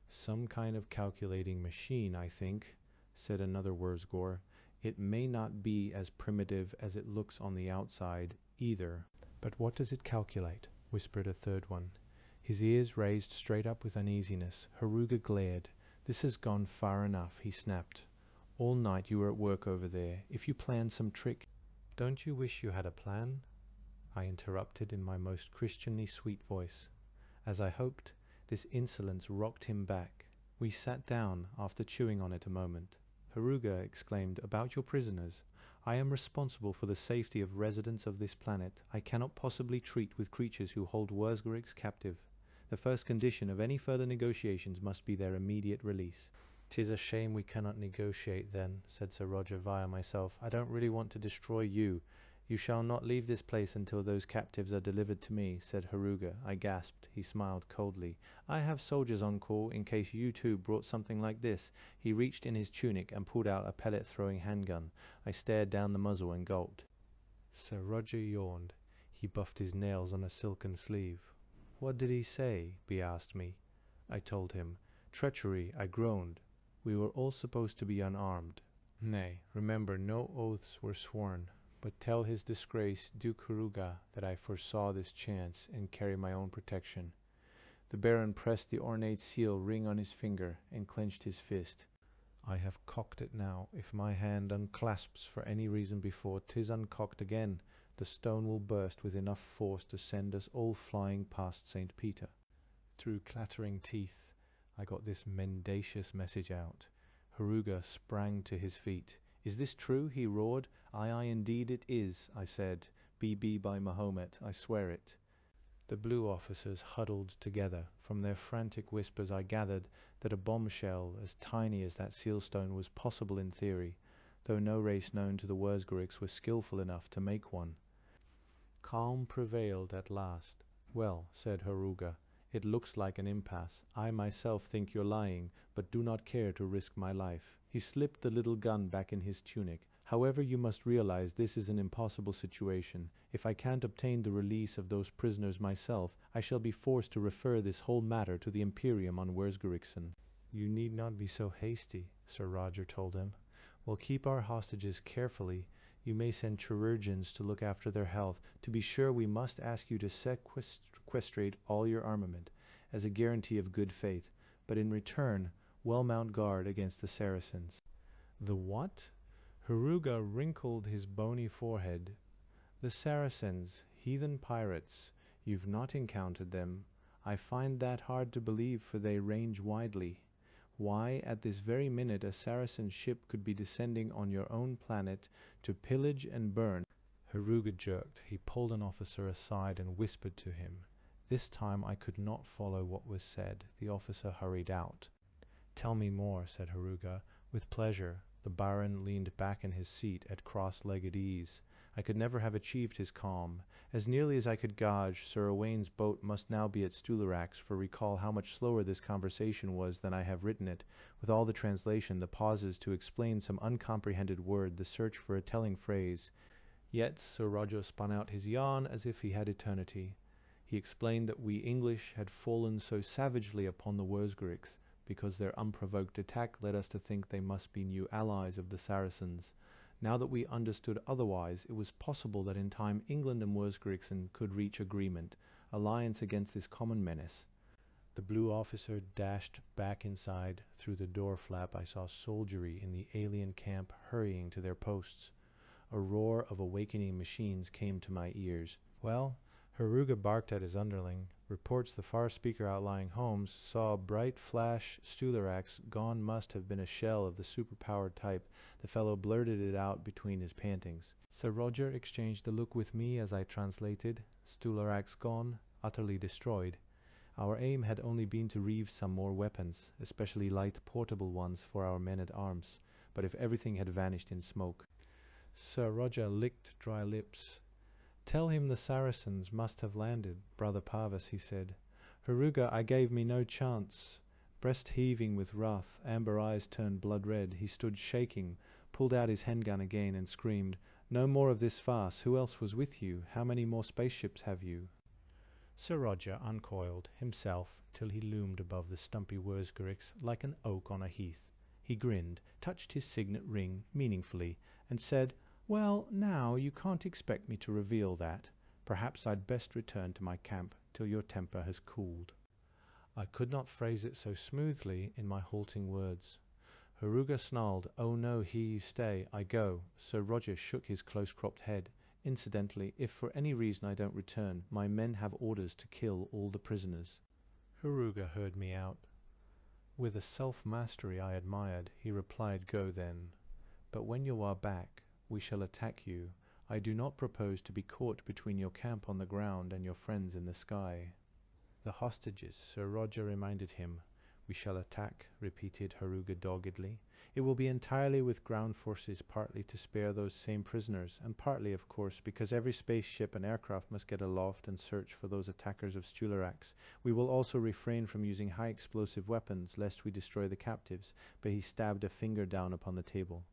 "Some kind of calculating machine, I think," said another Wurzgor. "It may not be as primitive as it looks on the outside, either." "But what does it calculate?" whispered a third one. His ears raised straight up with uneasiness. Huruga glared. "This has gone far enough," he snapped. "All night you were at work over there. If you planned some trick—" "Don't you wish you had a plan?" I interrupted in my most Christianly sweet voice. As I hoped, this insolence rocked him back. We sat down, after chewing on it a moment. Huruga exclaimed, "About your prisoners. I am responsible for the safety of residents of this planet. I cannot possibly treat with creatures who hold Wurzgorics captive. The first condition of any further negotiations must be their immediate release." "'Tis a shame we cannot negotiate then," said Sir Roger via myself. "I don't really want to destroy you." "You shall not leave this place until those captives are delivered to me," said Huruga. I gasped. He smiled coldly. "I have soldiers on call in case you too brought something like this." He reached in his tunic and pulled out a pellet-throwing handgun. I stared down the muzzle and gulped. Sir Roger yawned. He buffed his nails on a silken sleeve. "What did he say?" B asked me. I told him. "Treachery," I groaned. "We were all supposed to be unarmed." "Nay, remember, no oaths were sworn. But tell his disgrace, Duke Huruga, that I foresaw this chance and carry my own protection." The Baron pressed the ornate seal ring on his finger and clenched his fist. "I have cocked it now. If my hand unclasps for any reason before 'tis uncocked again, the stone will burst with enough force to send us all flying past St. Peter." Through clattering teeth, I got this mendacious message out. Huruga sprang to his feet. "Is this true?" he roared. Aye, indeed it is," I said. "BB by Mahomet, I swear it." The blue officers huddled together. From their frantic whispers I gathered that a bombshell as tiny as that sealstone was possible in theory, though no race known to the Wurzgorics was skillful enough to make one. Calm prevailed at last. "Well," said Huruga, "it looks like an impasse. I myself think you're lying, but do not care to risk my life." He slipped the little gun back in his tunic. "However, you must realize this is an impossible situation. If I can't obtain the release of those prisoners myself, I shall be forced to refer this whole matter to the Imperium on Wurzgoriksen." "You need not be so hasty," Sir Roger told him. "We'll keep our hostages carefully. You may send chirurgeons to look after their health. To be sure, we must ask you to sequestrate all your armament, as a guarantee of good faith, but in return, well mount guard against the Saracens." "The what?" Huruga wrinkled his bony forehead. "The Saracens, heathen pirates. You've not encountered them. I find that hard to believe, for they range widely. Why, at this very minute a Saracen ship could be descending on your own planet to pillage and burn." Huruga jerked. He pulled an officer aside and whispered to him. This time I could not follow what was said. The officer hurried out. "Tell me more," said Huruga. "With pleasure." The Baron leaned back in his seat at cross-legged ease. I could never have achieved his calm. As nearly as I could gauge, Sir Owain's boat must now be at Stularax, for recall how much slower this conversation was than I have written it, with all the translation, the pauses to explain some uncomprehended word, the search for a telling phrase. Yet Sir Roger spun out his yarn as if he had eternity. He explained that we English had fallen so savagely upon the Wurzgorics, because their unprovoked attack led us to think they must be new allies of the Saracens. Now that we understood otherwise, it was possible that in time England and Wurstgericsen could reach agreement, alliance against this common menace. The blue officer dashed back inside. Through the door flap I saw soldiery in the alien camp hurrying to their posts. A roar of awakening machines came to my ears. Well, Haruga barked at his underling. Reports the far speaker outlying homes saw a bright flash Stularax. Gone must have been a shell of the superpowered type. The fellow blurted it out between his pantings. Sir Roger exchanged a look with me as I translated. Stularax gone, utterly destroyed. Our aim had only been to reeve some more weapons, especially light portable ones for our men-at-arms, but if everything had vanished in smoke. Sir Roger licked dry lips. "Tell him the Saracens must have landed, Brother Parvis," he said. "Haruga, I gave me no chance." Breast heaving with wrath, amber eyes turned blood red, he stood shaking, pulled out his handgun again and screamed, "No more of this farce. Who else was with you? How many more spaceships have you?" Sir Roger uncoiled himself till he loomed above the stumpy Wurzgerichs like an oak on a heath. He grinned, touched his signet ring meaningfully, and said, "Well, now you can't expect me to reveal that. Perhaps I'd best return to my camp till your temper has cooled." I could not phrase it so smoothly in my halting words. Haruga snarled, "Oh no, here you stay, I go." Sir Roger shook his close-cropped head. "Incidentally, if for any reason I don't return, my men have orders to kill all the prisoners." Haruga heard me out. With a self-mastery I admired, he replied, "Go then. But when you are back, we shall attack you. I do not propose to be caught between your camp on the ground and your friends in the sky." "The hostages," Sir Roger reminded him. "We shall attack," repeated Haruga doggedly. "It will be entirely with ground forces, partly to spare those same prisoners, and partly, of course, because every spaceship and aircraft must get aloft and search for those attackers of Stularax. We will also refrain from using high explosive weapons, lest we destroy the captives." But he stabbed a finger down upon the table.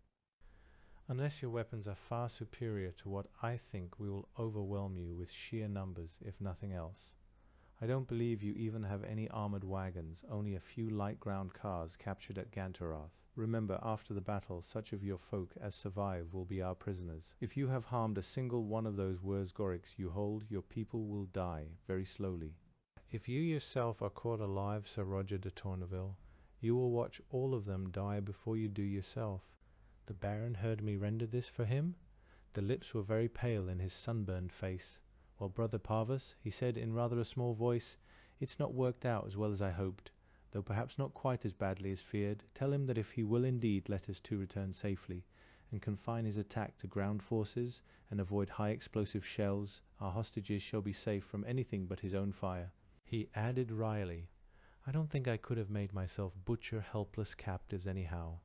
"Unless your weapons are far superior to what I think, we will overwhelm you with sheer numbers, if nothing else. I don't believe you even have any armored wagons, only a few light ground cars captured at Gantaroth. Remember, after the battle, such of your folk as survive will be our prisoners. If you have harmed a single one of those Wurzgorichs you hold, your people will die, very slowly. If you yourself are caught alive, Sir Roger de Tourneville, you will watch all of them die before you do yourself." The Baron heard me render this for him. The lips were very pale in his sunburned face. "Well, Brother Parvis," he said in rather a small voice, "it's not worked out as well as I hoped, though perhaps not quite as badly as feared. Tell him that if he will indeed let us two return safely, and confine his attack to ground forces, and avoid high explosive shells, our hostages shall be safe from anything but his own fire." He added wryly, "I don't think I could have made myself butcher helpless captives anyhow,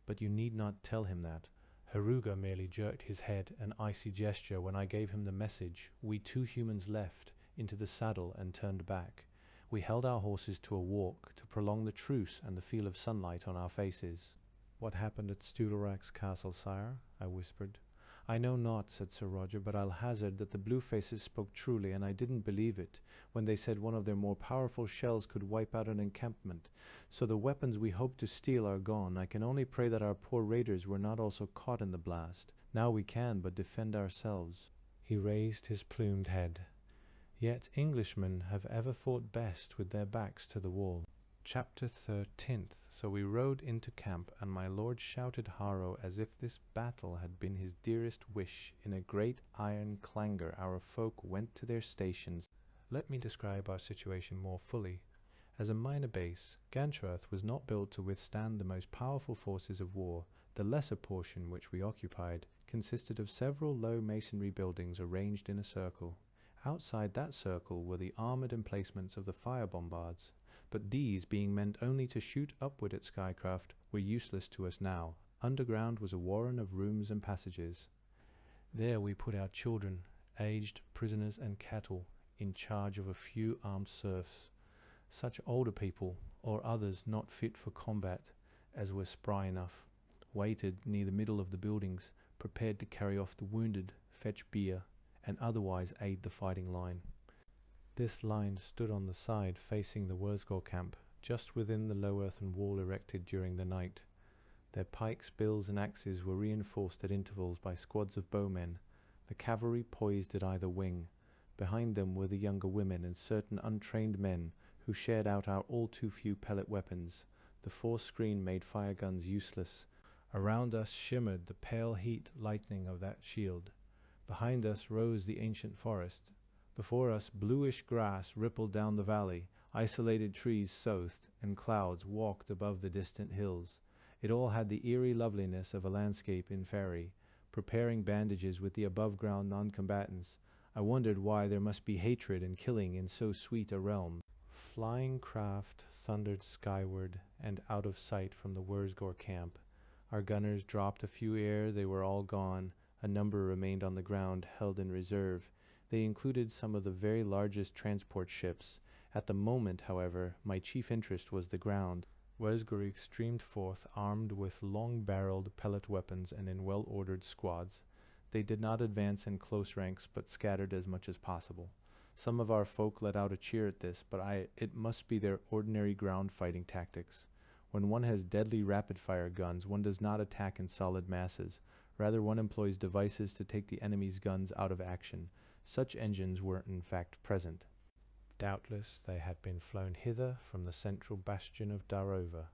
but you need not tell him that." Haruga merely jerked his head, an icy gesture when I gave him the message. We two humans leapt into the saddle and turned back. We held our horses to a walk, to prolong the truce and the feel of sunlight on our faces. "What happened at Stularax Castle, sire?" I whispered. "I know not," said Sir Roger, "but I'll hazard that the blue faces spoke truly, and I didn't believe it when they said one of their more powerful shells could wipe out an encampment. So the weapons we hoped to steal are gone. I can only pray that our poor raiders were not also caught in the blast. Now we can but defend ourselves." He raised his plumed head. "Yet Englishmen have ever fought best with their backs to the wall." Chapter 13th. So we rode into camp, and my lord shouted Haro as if this battle had been his dearest wish. In a great iron clangor our folk went to their stations. Let me describe our situation more fully. As a minor base, Gantrath was not built to withstand the most powerful forces of war. The lesser portion, which we occupied, consisted of several low masonry buildings arranged in a circle. Outside that circle were the armoured emplacements of the fire bombards, but these, being meant only to shoot upward at skycraft, were useless to us now. Underground was a warren of rooms and passages. There we put our children, aged, prisoners and cattle, in charge of a few armed serfs. Such older people, or others not fit for combat, as were spry enough, waited near the middle of the buildings, prepared to carry off the wounded, fetch beer, and otherwise aid the fighting line. This line stood on the side facing the Wurzgor camp, just within the low earthen wall erected during the night. Their pikes, bills, and axes were reinforced at intervals by squads of bowmen, the cavalry poised at either wing. Behind them were the younger women and certain untrained men who shared out our all too few pellet weapons. The force screen made fire guns useless. Around us shimmered the pale heat lightning of that shield. Behind us rose the ancient forest. Before us bluish grass rippled down the valley, isolated trees soothed, and clouds walked above the distant hills. It all had the eerie loveliness of a landscape in fairy, preparing bandages with the above-ground non-combatants. I wondered why there must be hatred and killing in so sweet a realm. Flying craft thundered skyward and out of sight from the Wurzgor camp. Our gunners dropped a few ere they were all gone. A number remained on the ground, held in reserve. They included some of the very largest transport ships. At the moment, however, my chief interest was the ground. Wurzgor streamed forth armed with long-barreled pellet weapons and in well-ordered squads. They did not advance in close ranks, but scattered as much as possible. Some of our folk let out a cheer at this, but it must be their ordinary ground fighting tactics. When one has deadly rapid-fire guns, one does not attack in solid masses. Rather, one employs devices to take the enemy's guns out of action. Such engines were in fact present. Doubtless they had been flown hither from the central bastion of Darova.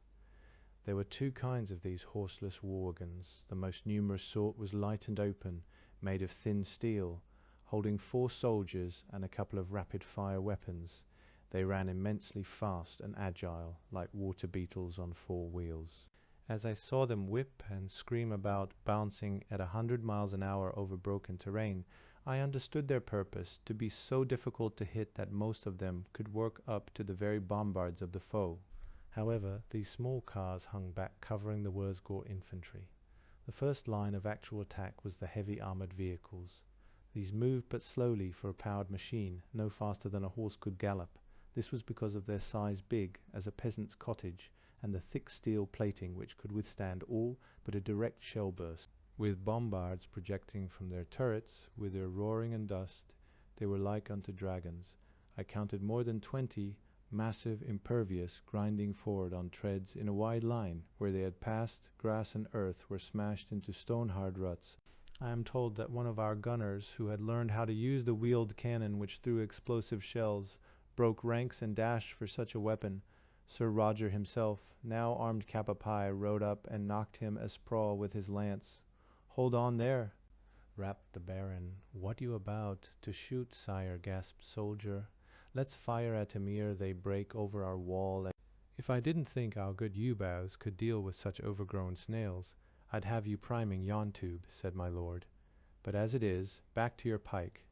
There were two kinds of these horseless war wagons. The most numerous sort was light and open, made of thin steel, holding 4 soldiers and a couple of rapid-fire weapons. They ran immensely fast and agile, like water beetles on 4 wheels. As I saw them whip and scream about, bouncing at 100 miles an hour over broken terrain, I understood their purpose to be so difficult to hit that most of them could work up to the very bombards of the foe. However, these small cars hung back, covering the Wurzgor infantry. The first line of actual attack was the heavy armored vehicles. These moved but slowly for a powered machine, no faster than a horse could gallop. This was because of their size, big as a peasant's cottage, and the thick steel plating which could withstand all but a direct shell burst. With bombards projecting from their turrets, with their roaring and dust, they were like unto dragons. I counted more than 20, massive, impervious, grinding forward on treads in a wide line. Where they had passed, grass and earth were smashed into stone-hard ruts. I am told that one of our gunners, who had learned how to use the wheeled cannon which threw explosive shells, broke ranks and dashed for such a weapon. Sir Roger himself, now armed cap a pie, rode up and knocked him asprawl with his lance. "Hold on there," rapped the Baron. "What you about to shoot, sire?" gasped soldier. "Let's fire at 'em ere they break over our wall." "If I didn't think our good yew-boughs could deal with such overgrown snails, I'd have you priming yon tube," said my lord. "But as it is, back to your pike."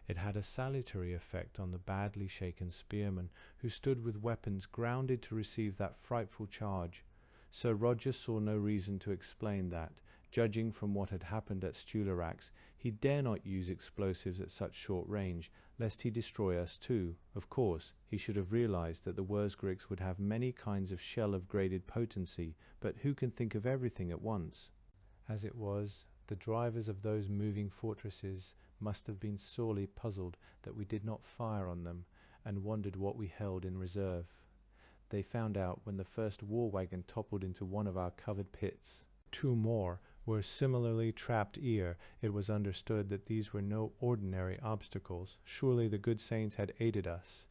It had a salutary effect on the badly shaken spearmen, who stood with weapons grounded to receive that frightful charge. Sir Roger saw no reason to explain that, judging from what had happened at Stularax, he dare not use explosives at such short range, lest he destroy us too. Of course, he should have realized that the Wurzgrigs would have many kinds of shell of graded potency, but who can think of everything at once? As it was, the drivers of those moving fortresses must have been sorely puzzled that we did not fire on them, and wondered what we held in reserve. They found out when the first war wagon toppled into one of our covered pits. 2 more were similarly trapped ere it was understood that these were no ordinary obstacles. Surely the good saints had aided us.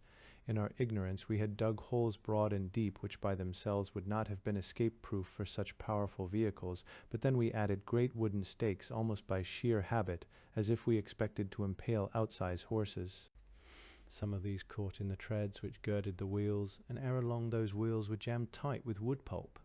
In our ignorance we had dug holes broad and deep, which by themselves would not have been escape-proof for such powerful vehicles, but then we added great wooden stakes almost by sheer habit, as if we expected to impale outsized horses. Some of these caught in the treads which girded the wheels, and ere long those wheels were jammed tight with wood pulp.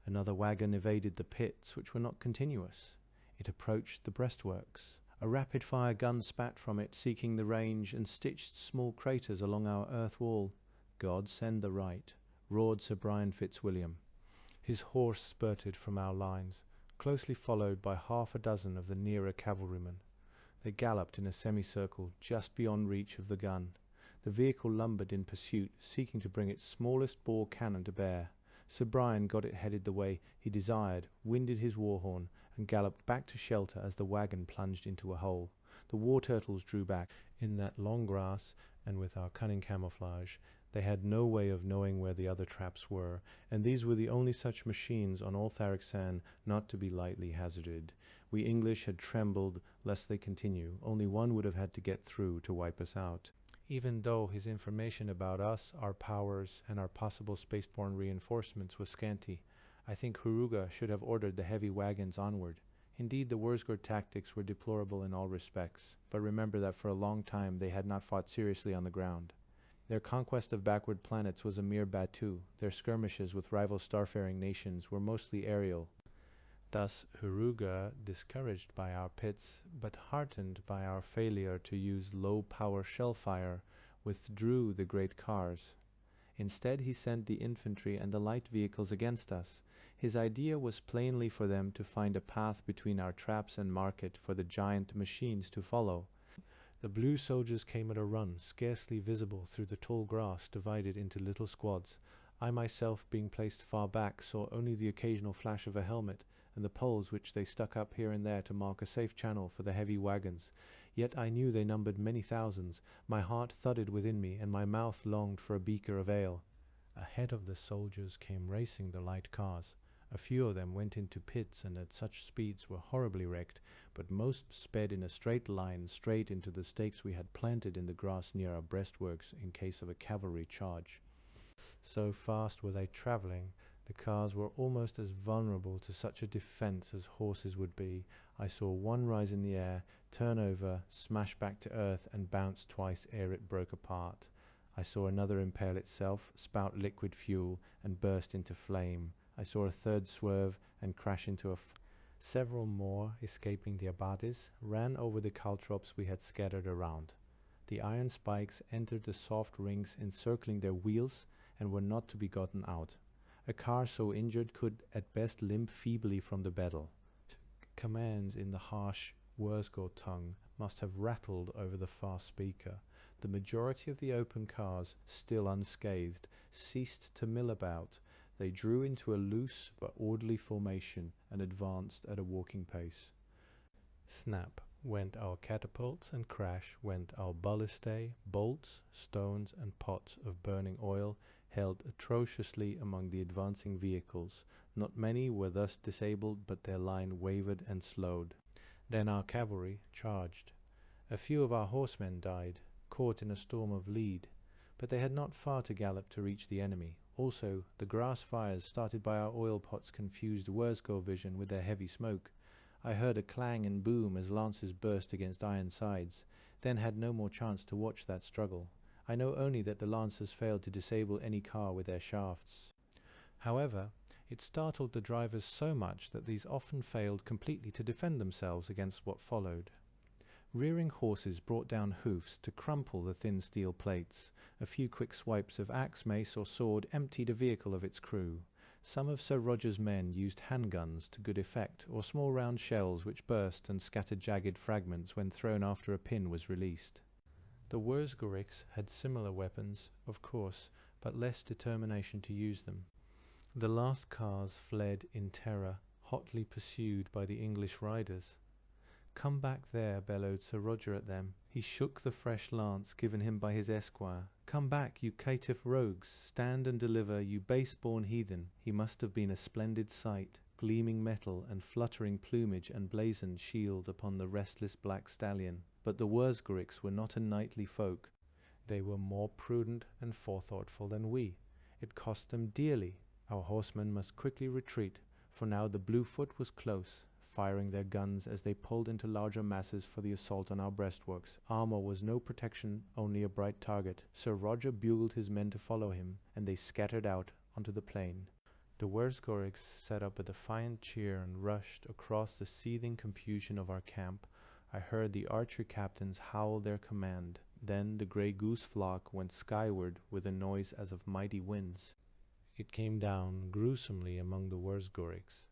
Another wagon evaded the pits, which were not continuous. It approached the breastworks. A rapid-fire gun spat from it, seeking the range, and stitched small craters along our earth wall. "God send the right," roared Sir Brian Fitzwilliam. His horse spurted from our lines, closely followed by 6 of the nearer cavalrymen. They galloped in a semicircle just beyond reach of the gun. The vehicle lumbered in pursuit, seeking to bring its smallest bore cannon to bear. Sir Brian got it headed the way he desired, winded his war horn, and galloped back to shelter as the wagon plunged into a hole. The war turtles drew back in that long grass and with our cunning camouflage, they had no way of knowing where the other traps were, and these were the only such machines on all Tharaksan not to be lightly hazarded. We English had trembled lest they continue. Only one would have had to get through to wipe us out. Even though his information about us, our powers, and our possible spaceborne reinforcements was scanty, I think Huruga should have ordered the heavy wagons onward. Indeed, the Wurzgord tactics were deplorable in all respects, but remember that for a long time they had not fought seriously on the ground. Their conquest of backward planets was a mere battue. Their skirmishes with rival starfaring nations were mostly aerial. Thus, Huruga, discouraged by our pits, but heartened by our failure to use low-power shellfire, withdrew the great cars. Instead, he sent the infantry and the light vehicles against us. His idea was plainly for them to find a path between our traps and market for the giant machines to follow. The blue soldiers came at a run, scarcely visible through the tall grass divided into little squads. I myself, being placed far back, saw only the occasional flash of a helmet, and the poles which they stuck up here and there to mark a safe channel for the heavy wagons. Yet I knew they numbered many thousands. My heart thudded within me, and my mouth longed for a beaker of ale. Ahead of the soldiers came racing the light cars. A few of them went into pits and at such speeds were horribly wrecked, but most sped in a straight line straight into the stakes we had planted in the grass near our breastworks in case of a cavalry charge. So fast were they travelling, the cars were almost as vulnerable to such a defence as horses would be. I saw one rise in the air, turn over, smash back to earth, and bounce twice ere it broke apart. I saw another impale itself, spout liquid fuel, and burst into flame. I saw a third swerve and crash into several more, escaping the abades, ran over the caltrops we had scattered around. The iron spikes entered the soft rings encircling their wheels and were not to be gotten out. A car so injured could at best limp feebly from the battle. Commands in the harsh Wurzgord tongue must have rattled over the fast speaker. The majority of the open cars, still unscathed, ceased to mill about. They drew into a loose but orderly formation and advanced at a walking pace. Snap went our catapults, and crash went our ballistae, bolts, stones, and pots of burning oil held atrociously among the advancing vehicles. Not many were thus disabled, but their line wavered and slowed. Then our cavalry charged. A few of our horsemen died, caught in a storm of lead, but they had not far to gallop to reach the enemy. Also, the grass fires started by our oil pots confused Wurzgord vision with their heavy smoke. I heard a clang and boom as lances burst against iron sides, then had no more chance to watch that struggle. I know only that the lancers failed to disable any car with their shafts. However, it startled the drivers so much that these often failed completely to defend themselves against what followed. Rearing horses brought down hoofs to crumple the thin steel plates. A few quick swipes of axe, mace, or sword emptied a vehicle of its crew. Some of Sir Roger's men used handguns to good effect, or small round shells which burst and scattered jagged fragments when thrown after a pin was released. The Wurzgorics had similar weapons, of course, but less determination to use them. The last cars fled in terror, hotly pursued by the English riders. "Come back there," bellowed Sir Roger at them. He shook the fresh lance given him by his esquire. "Come back, you caitiff rogues! Stand and deliver, you base-born heathen!" He must have been a splendid sight, gleaming metal and fluttering plumage and blazoned shield upon the restless black stallion. But the Wurzgorics were not a knightly folk. They were more prudent and forethoughtful than we. It cost them dearly. Our horsemen must quickly retreat, for now the Bluefoot was close, firing their guns as they pulled into larger masses for the assault on our breastworks. Armor was no protection, only a bright target. Sir Roger bugled his men to follow him, and they scattered out onto the plain. The Wurzgorics set up a defiant cheer and rushed across the seething confusion of our camp. I heard the archer captains howl their command. Then the grey goose flock went skyward with a noise as of mighty winds. It came down gruesomely among the Wurzgorics.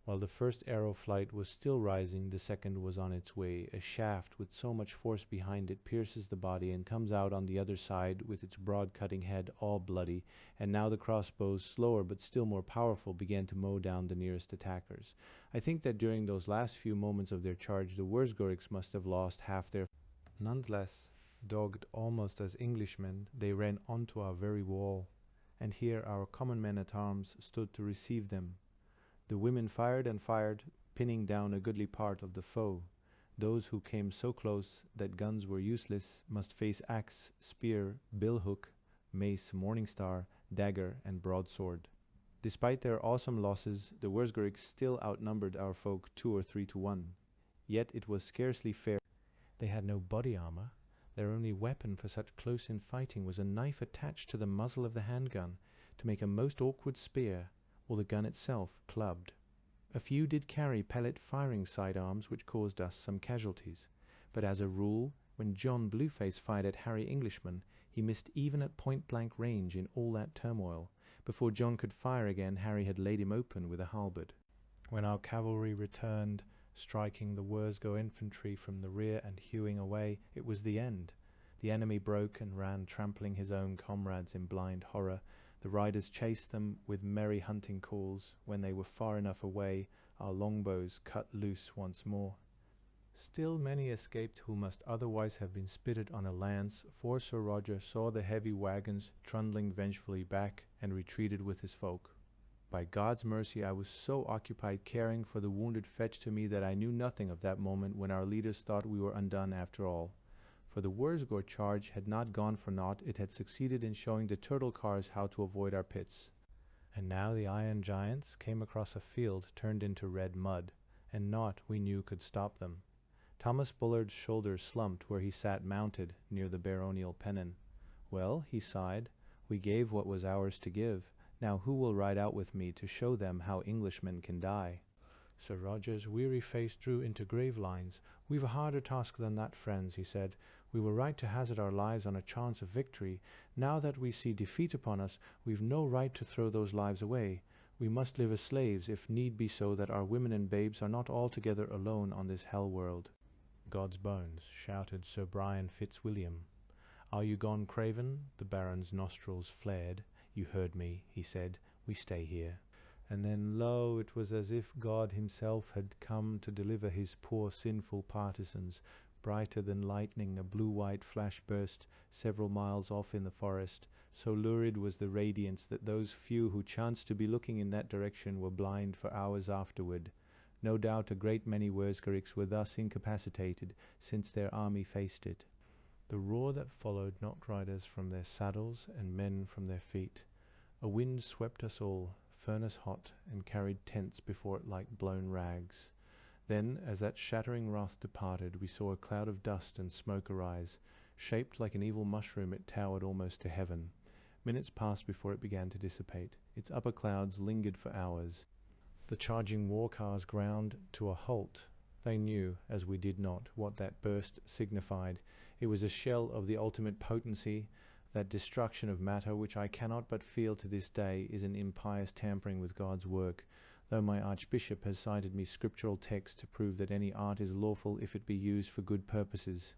While the first arrow flight was still rising, the second was on its way. A shaft with so much force behind it pierces the body and comes out on the other side with its broad cutting head all bloody, and now the crossbows, slower but still more powerful, began to mow down the nearest attackers. I think that during those last few moments of their charge, the Wurzgorics must have lost half their. Nonetheless, dogged almost as Englishmen, they ran onto our very wall, and here our common men-at-arms stood to receive them. The women fired and fired, pinning down a goodly part of the foe. Those who came so close that guns were useless must face axe, spear, billhook, mace, morning star, dagger, and broadsword. Despite their awesome losses, the Wurzguriks still outnumbered our folk 2 or 3 to 1. Yet it was scarcely fair. They had no body armor. Their only weapon for such close-in fighting was a knife attached to the muzzle of the handgun to make a most awkward spear, or the gun itself clubbed. A few did carry pellet-firing sidearms, which caused us some casualties, but as a rule, when John Blueface fired at Harry Englishman, he missed even at point-blank range in all that turmoil. Before John could fire again, Harry had laid him open with a halberd. When our cavalry returned, striking the Wurzgo infantry from the rear and hewing away, it was the end. The enemy broke and ran, trampling his own comrades in blind horror. The riders chased them with merry hunting calls. When they were far enough away, our longbows cut loose once more. Still many escaped who must otherwise have been spitted on a lance, for Sir Roger saw the heavy wagons trundling vengefully back and retreated with his folk. By God's mercy, I was so occupied caring for the wounded fetched to me that I knew nothing of that moment when our leaders thought we were undone after all. For the Wurzgor charge had not gone for naught. It had succeeded in showing the turtle cars how to avoid our pits. And now the iron giants came across a field turned into red mud, and naught, we knew, could stop them. Thomas Bullard's shoulders slumped where he sat mounted near the baronial pennon. Well, he sighed, we gave what was ours to give. Now who will ride out with me to show them how Englishmen can die? Sir Roger's weary face drew into grave lines. We've a harder task than that, friends, he said. We were right to hazard our lives on a chance of victory. Now that we see defeat upon us, we've no right to throw those lives away. We must live as slaves, if need be so that our women and babes are not altogether alone on this hell world. God's bones, shouted Sir Brian Fitzwilliam. Are you gone, Craven? The Baron's nostrils flared. You heard me, he said. We stay here. And then, lo, it was as if God himself had come to deliver his poor sinful partisans. Brighter than lightning, a blue-white flash burst several miles off in the forest. So lurid was the radiance that those few who chanced to be looking in that direction were blind for hours afterward. No doubt a great many Wurzguriks were thus incapacitated, since their army faced it. The roar that followed knocked riders from their saddles and men from their feet. A wind swept us all, furnace hot, and carried tents before it like blown rags. Then, as that shattering wrath departed, we saw a cloud of dust and smoke arise. Shaped like an evil mushroom, it towered almost to heaven. Minutes passed before it began to dissipate. Its upper clouds lingered for hours. The charging war cars ground to a halt. They knew, as we did not, what that burst signified. It was a shell of the ultimate potency. That destruction of matter, which I cannot but feel to this day, is an impious tampering with God's work, though my Archbishop has cited me scriptural texts to prove that any art is lawful if it be used for good purposes.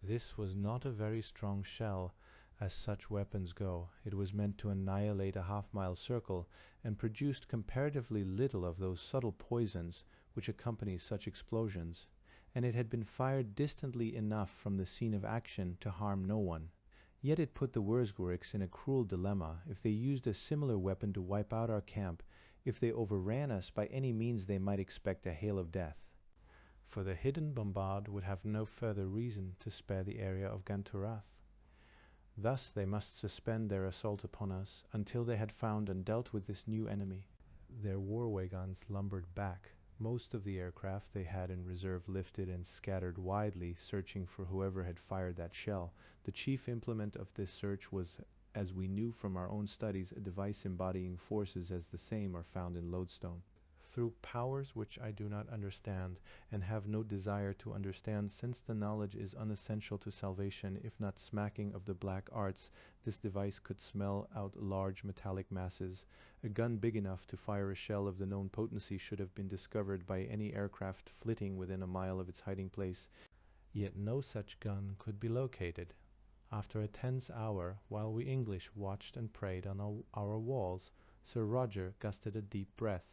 This was not a very strong shell, as such weapons go. It was meant to annihilate a half-mile circle, and produced comparatively little of those subtle poisons which accompany such explosions, and it had been fired distantly enough from the scene of action to harm no one. Yet it put the Wurzguriks in a cruel dilemma. If they used a similar weapon to wipe out our camp, if they overran us, by any means they might expect a hail of death. For the hidden bombard would have no further reason to spare the area of Ganturath. Thus they must suspend their assault upon us until they had found and dealt with this new enemy. Their war wagons lumbered back. Most of the aircraft they had in reserve lifted and scattered widely, searching for whoever had fired that shell. The chief implement of this search was, as we knew from our own studies, a device embodying forces as the same are found in lodestone. Through powers which I do not understand, and have no desire to understand, since the knowledge is unessential to salvation, if not smacking of the black arts, this device could smell out large metallic masses. A gun big enough to fire a shell of the known potency should have been discovered by any aircraft flitting within a mile of its hiding place. Yet no such gun could be located. After a tense hour, while we English watched and prayed on our walls, Sir Roger gusted a deep breath.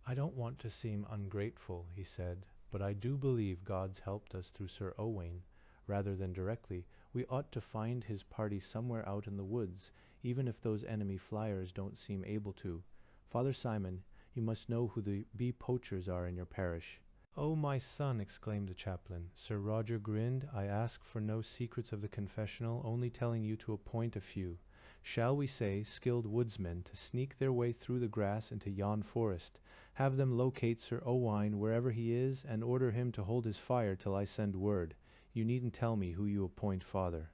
I don't want to seem ungrateful, he said, but I do believe God's helped us through Sir Owain. rather than directly, we ought to find his party somewhere out in the woods, even if those enemy flyers don't seem able to. Father Simon, you must know who the bee poachers are in your parish." "Oh, my son," exclaimed the chaplain. Sir Roger grinned. "I ask for no secrets of the confessional, only telling you to appoint a few, shall we say, skilled woodsmen, to sneak their way through the grass into yon forest. Have them locate Sir Owain wherever he is, and order him to hold his fire till I send word. You needn't tell me who you appoint, father."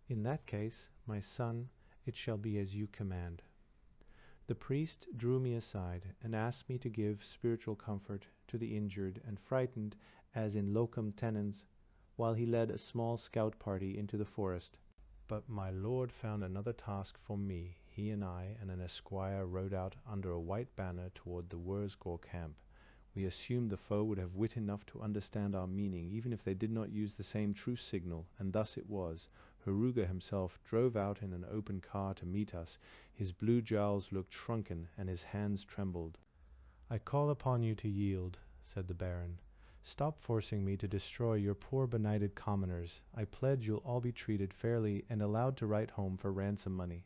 "In that case, my son, it shall be as you command." The priest drew me aside and asked me to give spiritual comfort to the injured and frightened, as in locum tenens, while he led a small scout party into the forest. But my lord found another task for me. He and I and an esquire rode out under a white banner toward the Wurzgor camp. We assumed the foe would have wit enough to understand our meaning, even if they did not use the same truce signal, and thus it was. Heruga himself drove out in an open car to meet us. His blue jowls looked shrunken, and his hands trembled. "I call upon you to yield," said the Baron. "Stop forcing me to destroy your poor benighted commoners. I pledge you'll all be treated fairly and allowed to write home for ransom money."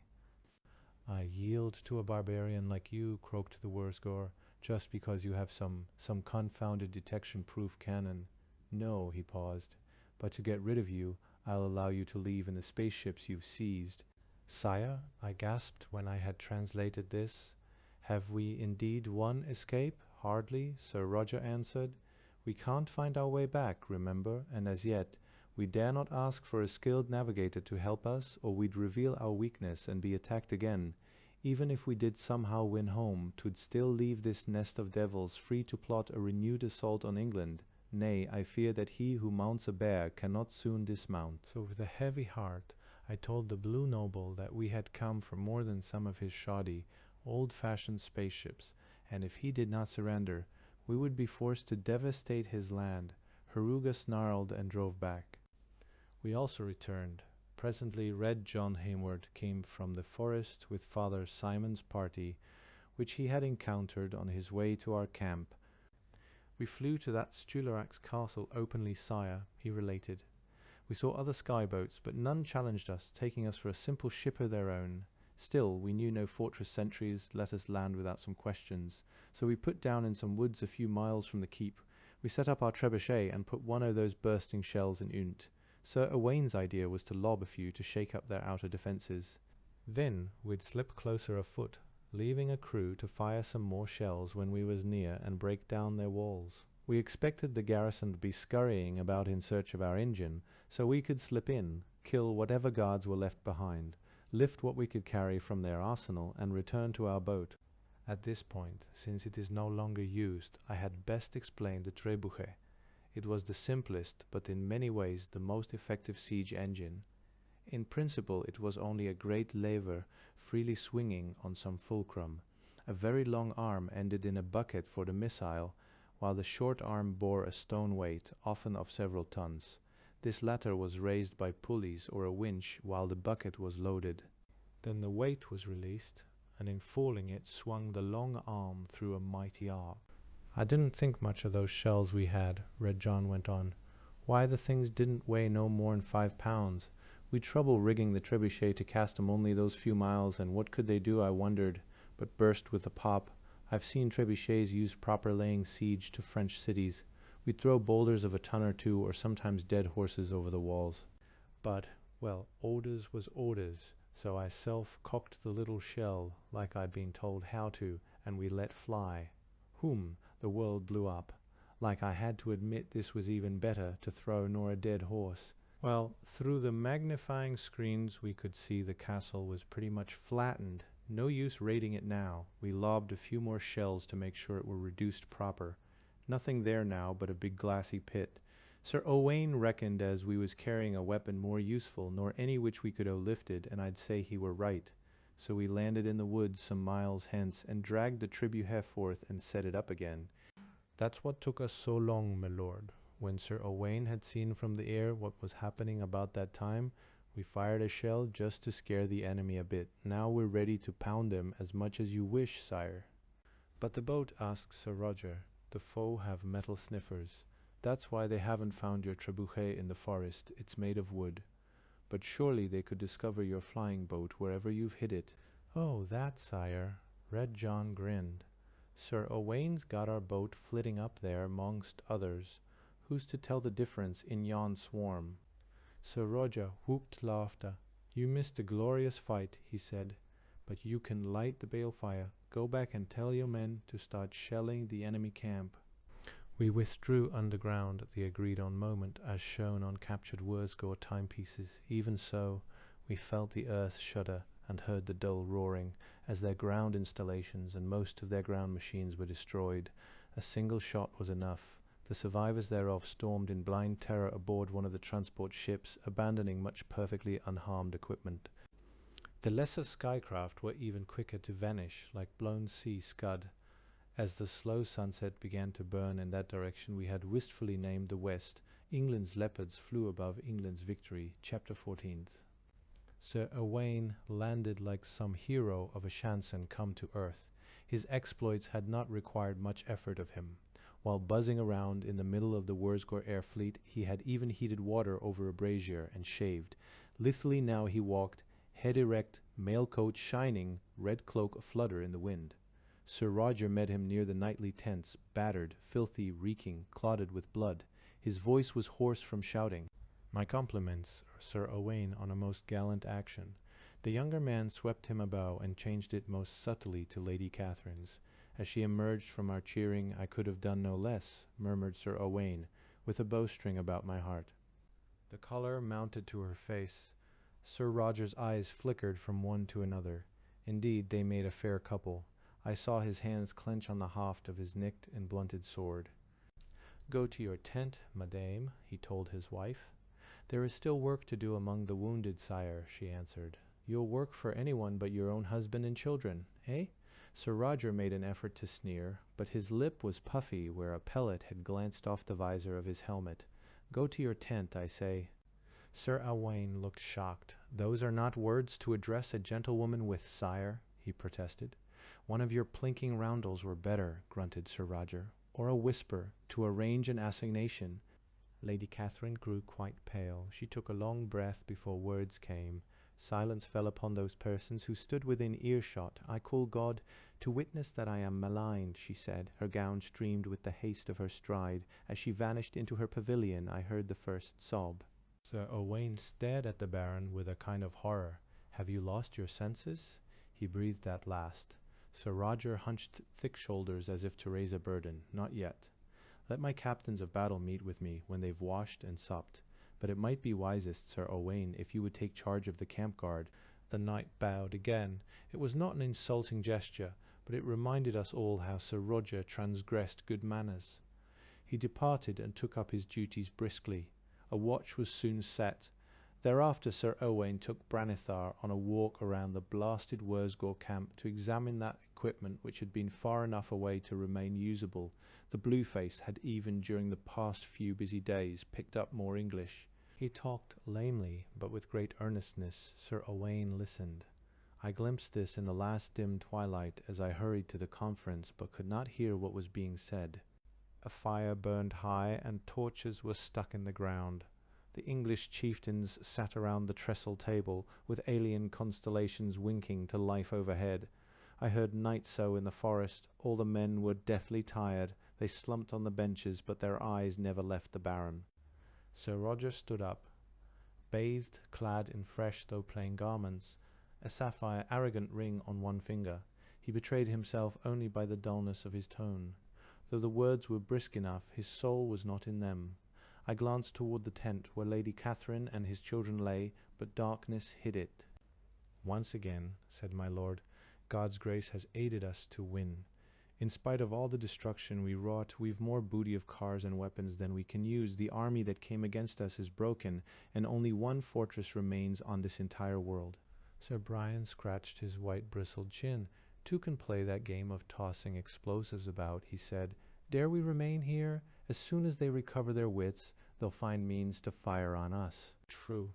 "I yield to a barbarian like you," croaked the Wurzgor, "just because you have some confounded detection-proof cannon. No," he paused, "but to get rid of you, I'll allow you to leave in the spaceships you've seized." "Sire," I gasped when I had translated this. "Have we indeed one escape?" "Hardly," Sir Roger answered. "We can't find our way back, remember, and as yet we dare not ask for a skilled navigator to help us, or we'd reveal our weakness and be attacked again. Even if we did somehow win home, 'twould still leave this nest of devils free to plot a renewed assault on England. Nay, I fear that he who mounts a bear cannot soon dismount." So with a heavy heart I told the Blue Noble that we had come for more than some of his shoddy, old-fashioned spaceships, and if he did not surrender, we would be forced to devastate his land. Heruga snarled and drove back. We also returned. Presently Red John Hayward came from the forest with Father Simon's party, which he had encountered on his way to our camp. "We flew to that Stularak's castle openly, sire," he related. "We saw other skyboats, but none challenged us, taking us for a simple ship of their own. Still, we knew no fortress sentries let us land without some questions, so we put down in some woods a few miles from the keep. We set up our trebuchet and put one of those bursting shells in Unt. Sir Owain's idea was to lob a few to shake up their outer defences. Then we'd slip closer afoot, leaving a crew to fire some more shells when we was near and break down their walls. We expected the garrison to be scurrying about in search of our engine, so we could slip in, kill whatever guards were left behind, lift what we could carry from their arsenal, and return to our boat. At this point, since it is no longer used, I had best explain the trebuchet. It was the simplest, but in many ways the most effective siege engine. In principle, it was only a great lever freely swinging on some fulcrum. A very long arm ended in a bucket for the missile, while the short arm bore a stone weight, often of several tons. This latter was raised by pulleys or a winch while the bucket was loaded. Then the weight was released, and in falling it swung the long arm through a mighty arc. "I didn't think much of those shells we had," Red John went on. "Why, the things didn't weigh no more'n 5 pounds. We'd trouble rigging the trebuchet to cast 'em only those few miles, and what could they do, I wondered, but burst with a pop. I've seen trebuchets used proper laying siege to French cities. We'd throw boulders of a ton or two, or sometimes dead horses over the walls. But, well, orders was orders, so I self-cocked the little shell, like I'd been told how to, and we let fly. Whom, the world blew up. Like I had to admit this was even better to throw nor a dead horse. Well, through the magnifying screens we could see the castle was pretty much flattened. No use raiding it now. We lobbed a few more shells to make sure it were reduced proper. Nothing there now but a big glassy pit. Sir Owain reckoned as we was carrying a weapon more useful nor any which we could have lifted, and I'd say he were right. So we landed in the woods some miles hence, and dragged the trebuchet forth and set it up again. That's what took us so long, my lord. When Sir Owain had seen from the air what was happening about that time, we fired a shell just to scare the enemy a bit. Now we're ready to pound them as much as you wish, sire." "But the boat," asked Sir Roger. "The foe have metal sniffers. That's why they haven't found your trebuchet in the forest. It's made of wood. But surely they could discover your flying boat wherever you've hid it. Oh, that, sire. Red John grinned. Sir Owain's got our boat flitting up there mongst others. Who's to tell the difference in yon swarm? Sir Roger whooped laughter. You missed a glorious fight, he said. But you can light the balefire. Go back and tell your men to start shelling the enemy camp. We withdrew underground at the agreed-on moment, as shown on captured Wurzgore timepieces. Even so, we felt the earth shudder and heard the dull roaring, as their ground installations and most of their ground machines were destroyed. A single shot was enough. The survivors thereof stormed in blind terror aboard one of the transport ships, abandoning much perfectly unharmed equipment. The lesser skycraft were even quicker to vanish, like blown sea scud. As the slow sunset began to burn in that direction we had wistfully named the West, England's leopards flew above England's victory. Chapter 14. Sir Owain landed like some hero of a chanson come to earth. His exploits had not required much effort of him. While buzzing around in the middle of the Wurzgore air fleet, he had even heated water over a brazier and shaved. Lithely now he walked, head erect, mail coat shining, red cloak aflutter in the wind. Sir Roger met him near the nightly tents, battered, filthy, reeking, clotted with blood. His voice was hoarse from shouting. My compliments, Sir Owain, on a most gallant action. The younger man swept him a bow and changed it most subtly to Lady Catherine's. As she emerged from our cheering, I could have done no less, murmured Sir Owain, with a bowstring about my heart. The colour mounted to her face. Sir Roger's eyes flickered from one to another. Indeed, they made a fair couple. I saw his hands clench on the haft of his nicked and blunted sword. Go to your tent, madame, he told his wife. There is still work to do among the wounded, sire, she answered. You'll work for anyone but your own husband and children, eh? Sir Roger made an effort to sneer, but his lip was puffy where a pellet had glanced off the visor of his helmet. Go to your tent, I say. Sir Owain looked shocked. Those are not words to address a gentlewoman with, sire, he protested. One of your plinking roundels were better, grunted Sir Roger, or a whisper, to arrange an assignation. Lady Catherine grew quite pale. She took a long breath before words came. Silence fell upon those persons who stood within earshot. I call God to witness that I am maligned, she said. Her gown streamed with the haste of her stride. As she vanished into her pavilion, I heard the first sob. Sir Owain stared at the Baron with a kind of horror. Have you lost your senses? He breathed at last. Sir Roger hunched thick shoulders as if to raise a burden. Not yet. Let my captains of battle meet with me when they've washed and supped. But it might be wisest, Sir Owain, if you would take charge of the camp guard. The knight bowed again. It was not an insulting gesture, but it reminded us all how Sir Roger transgressed good manners. He departed and took up his duties briskly. A watch was soon set. Thereafter Sir Owain took Branithar on a walk around the blasted Wurzgore camp to examine that equipment which had been far enough away to remain usable. The Blueface had even during the past few busy days picked up more English. He talked lamely, but with great earnestness. Sir Owain listened. I glimpsed this in the last dim twilight as I hurried to the conference, but could not hear what was being said. A fire burned high, and torches were stuck in the ground. The English chieftains sat around the trestle table, with alien constellations winking to life overhead. I heard night sow in the forest. All the men were deathly tired. They slumped on the benches, but their eyes never left the Baron. Sir Roger stood up, bathed, clad in fresh though plain garments, a sapphire arrogant ring on one finger. He betrayed himself only by the dullness of his tone. Though the words were brisk enough, his soul was not in them. I glanced toward the tent where Lady Catherine and his children lay, but darkness hid it. Once again, said my lord, God's grace has aided us to win. In spite of all the destruction we wrought, we've more booty of cars and weapons than we can use. The army that came against us is broken, and only one fortress remains on this entire world. Sir Brian scratched his white bristled chin. Two can play that game of tossing explosives about, he said. Dare we remain here? As soon as they recover their wits, they'll find means to fire on us. True.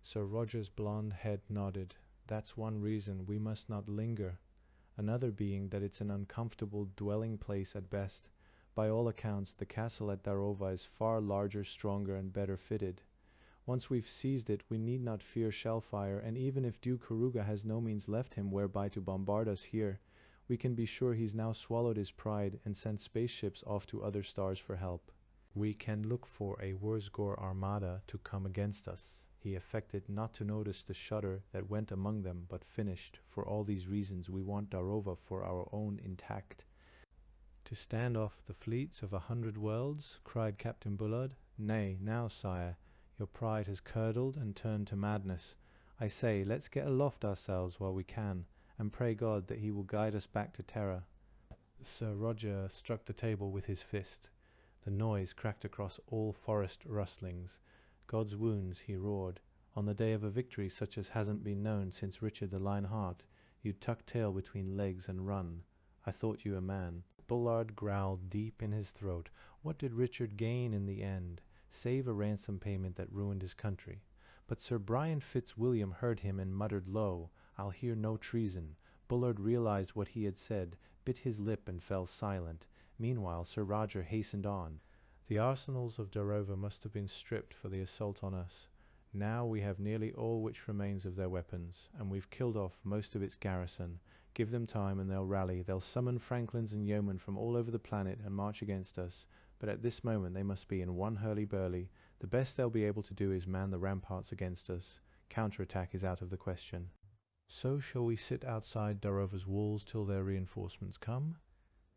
Sir Roger's blond head nodded. That's one reason we must not linger. Another being that it's an uncomfortable dwelling place at best. By all accounts, the castle at Darova is far larger, stronger, and better fitted. Once we've seized it, we need not fear shellfire, and even if Duke Horuga has no means left him whereby to bombard us here, we can be sure he's now swallowed his pride and sent spaceships off to other stars for help. We can look for a Wurzgor armada to come against us. He affected not to notice the shudder that went among them, but finished. For all these reasons, we want Darova for our own intact. To stand off the fleets of 100 worlds, cried Captain Bullard. Nay, now, sire, your pride has curdled and turned to madness. I say, let's get aloft ourselves while we can, and pray God that he will guide us back to Terra. Sir Roger struck the table with his fist. The noise cracked across all forest rustlings. God's wounds, he roared. On the day of a victory such as hasn't been known since Richard the Lionheart, you'd tuck tail between legs and run. I thought you a man. Bullard growled deep in his throat. What did Richard gain in the end? Save a ransom payment that ruined his country. But Sir Brian Fitzwilliam heard him and muttered low, I'll hear no treason. Bullard realized what he had said, bit his lip and fell silent. Meanwhile Sir Roger hastened on. The arsenals of Darova must have been stripped for the assault on us. Now we have nearly all which remains of their weapons, and we've killed off most of its garrison. Give them time and they'll rally. They'll summon Franklins and yeomen from all over the planet and march against us. But at this moment they must be in one hurly-burly. The best they'll be able to do is man the ramparts against us. Counterattack is out of the question. So shall we sit outside Darova's walls till their reinforcements come?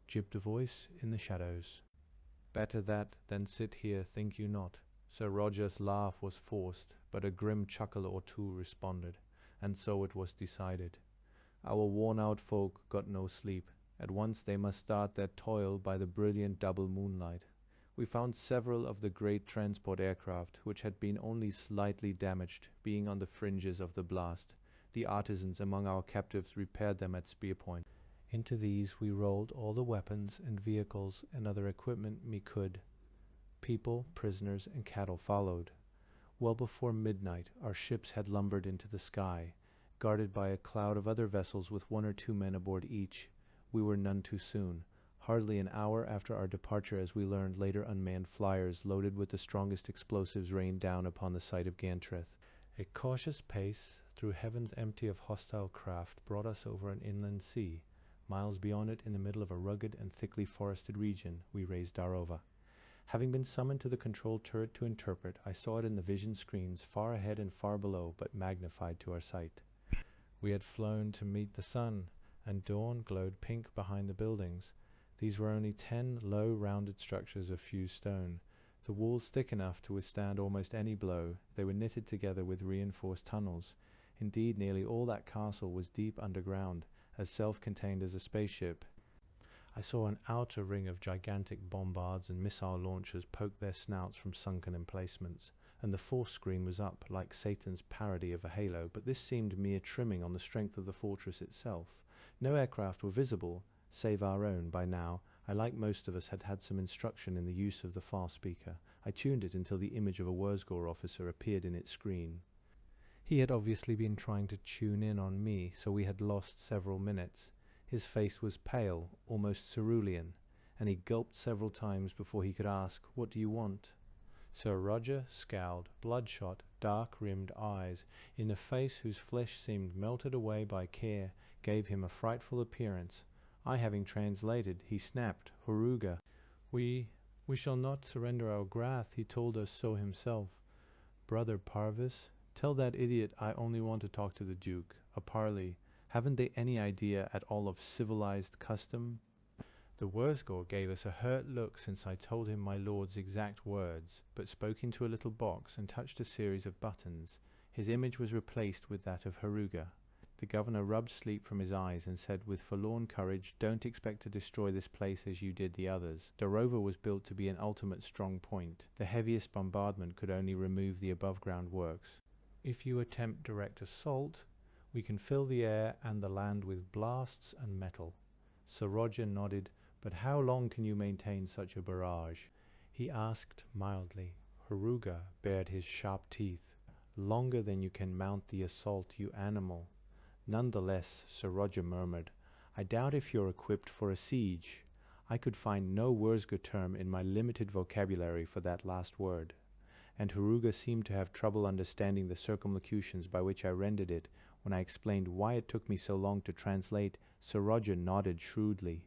Jibbed a voice in the shadows. Better that than sit here, think you not? Sir Roger's laugh was forced, but a grim chuckle or two responded, and so it was decided. Our worn-out folk got no sleep. At once they must start their toil by the brilliant double moonlight. We found several of the great transport aircraft, which had been only slightly damaged, being on the fringes of the blast. The artisans among our captives repaired them at spear point. Into these we rolled all the weapons and vehicles and other equipment we could. People, prisoners, and cattle followed. Well before midnight our ships had lumbered into the sky, guarded by a cloud of other vessels with 1 or 2 men aboard each. We were none too soon. Hardly an hour after our departure, as we learned later, unmanned flyers loaded with the strongest explosives rained down upon the site of Gantreth. A cautious pace through heavens empty of hostile craft brought us over an inland sea. Miles beyond it, in the middle of a rugged and thickly forested region, we raised Darova. Having been summoned to the control turret to interpret, I saw it in the vision screens far ahead and far below, but magnified to our sight. We had flown to meet the sun, and dawn glowed pink behind the buildings. These were only 10 low, rounded structures of fused stone, the walls thick enough to withstand almost any blow. They were knitted together with reinforced tunnels. Indeed, nearly all that castle was deep underground, as self-contained as a spaceship. I saw an outer ring of gigantic bombards and missile launchers poke their snouts from sunken emplacements, and the force screen was up, like Satan's parody of a halo, but this seemed mere trimming on the strength of the fortress itself. No aircraft were visible, save our own. By now, I, like most of us, had had some instruction in the use of the far speaker. I tuned it until the image of a Wurzgor officer appeared in its screen. He had obviously been trying to tune in on me, so we had lost several minutes. His face was pale, almost cerulean, and he gulped several times before he could ask, "What do you want?" Sir Roger scowled, bloodshot, dark-rimmed eyes, in a face whose flesh seemed melted away by care, gave him a frightful appearance. I having translated, he snapped, "Horuga. We shall not surrender our Grath, he told us so himself. Brother Parvis, tell that idiot I only want to talk to the Duke. A parley. Haven't they any idea at all of civilized custom?" The Wurzgor gave us a hurt look since I told him my lord's exact words, but spoke into a little box and touched a series of buttons. His image was replaced with that of Horuga. The governor rubbed sleep from his eyes and said with forlorn courage, "Don't expect to destroy this place as you did the others. Darova was built to be an ultimate strong point. The heaviest bombardment could only remove the above-ground works. If you attempt direct assault, we can fill the air and the land with blasts and metal." Sir Roger nodded. "But how long can you maintain such a barrage?" He asked mildly. Horuga bared his sharp teeth. "Longer than you can mount the assault, you animal." "Nonetheless," Sir Roger murmured, "I doubt if you're equipped for a siege. I could find no Wurzger term in my limited vocabulary for that last word, and Heruga seemed to have trouble understanding the circumlocutions by which I rendered it. When I explained why it took me so long to translate, Sir Roger nodded shrewdly.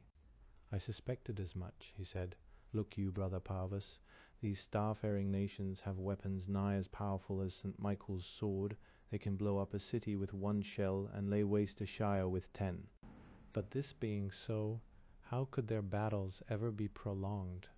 "I suspected as much," he said. "Look you, Brother Parvus, these starfaring nations have weapons nigh as powerful as St. Michael's sword. They can blow up a city with one shell and lay waste a shire with 10. But this being so, how could their battles ever be prolonged?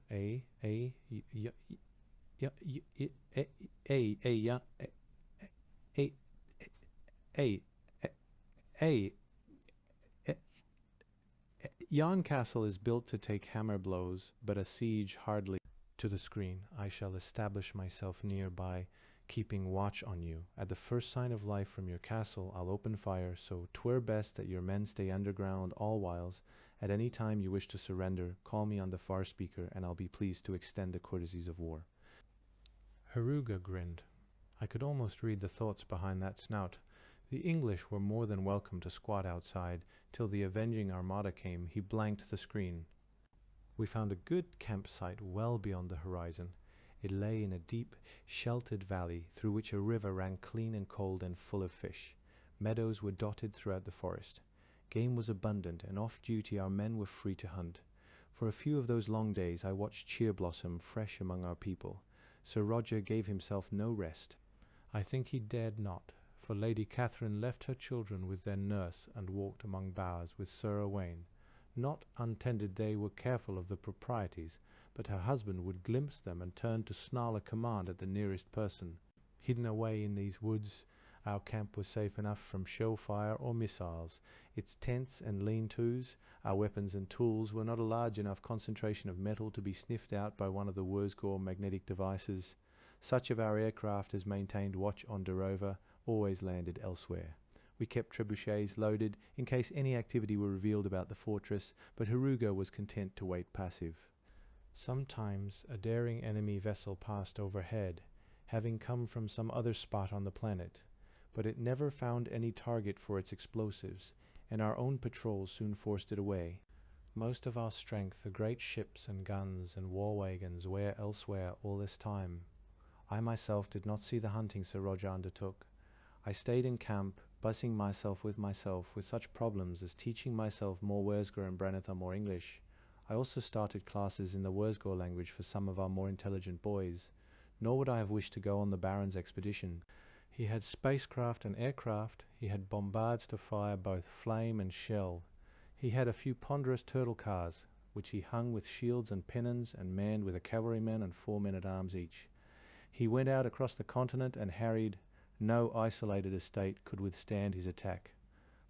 Yon castle is built to take hammer blows, but a siege hardly." To the screen. "I shall establish myself nearby, keeping watch on you. At the first sign of life from your castle, I'll open fire, so 'twere best that your men stay underground all whiles. At any time you wish to surrender, call me on the far speaker, and I'll be pleased to extend the courtesies of war." Heruga grinned. I could almost read the thoughts behind that snout. The English were more than welcome to squat outside. Till the avenging armada came, he blanked the screen. We found a good campsite well beyond the horizon. It lay in a deep, sheltered valley through which a river ran clean and cold and full of fish. Meadows were dotted throughout the forest. Game was abundant, and off duty our men were free to hunt. For a few of those long days I watched cheer blossom fresh among our people. Sir Roger gave himself no rest. I think he dared not, for Lady Catherine left her children with their nurse and walked among boughs with Sir Owain. Not untended they were careful of the proprieties, but her husband would glimpse them and turn to snarl a command at the nearest person. Hidden away in these woods, our camp was safe enough from shell fire or missiles. Its tents and lean-tos, our weapons and tools, were not a large enough concentration of metal to be sniffed out by one of the Wurzger magnetic devices. Such of our aircraft as maintained watch on Darova always landed elsewhere. We kept trebuchets loaded in case any activity were revealed about the fortress, but Heruga was content to wait passive. Sometimes a daring enemy vessel passed overhead, having come from some other spot on the planet, but it never found any target for its explosives, and our own patrols soon forced it away. Most of our strength the great ships and guns and war wagons were elsewhere all this time. I myself did not see the hunting Sir Roger undertook. I stayed in camp, buzzing myself with such problems as teaching myself more Wurzger and Branatha more English. I also started classes in the Wurzger language for some of our more intelligent boys. Nor would I have wished to go on the Baron's expedition. He had spacecraft and aircraft. He had bombards to fire both flame and shell. He had a few ponderous turtle cars, which he hung with shields and pennons and manned with a cavalryman and 4 men-at-arms each. He went out across the continent and harried. No isolated estate could withstand his attack.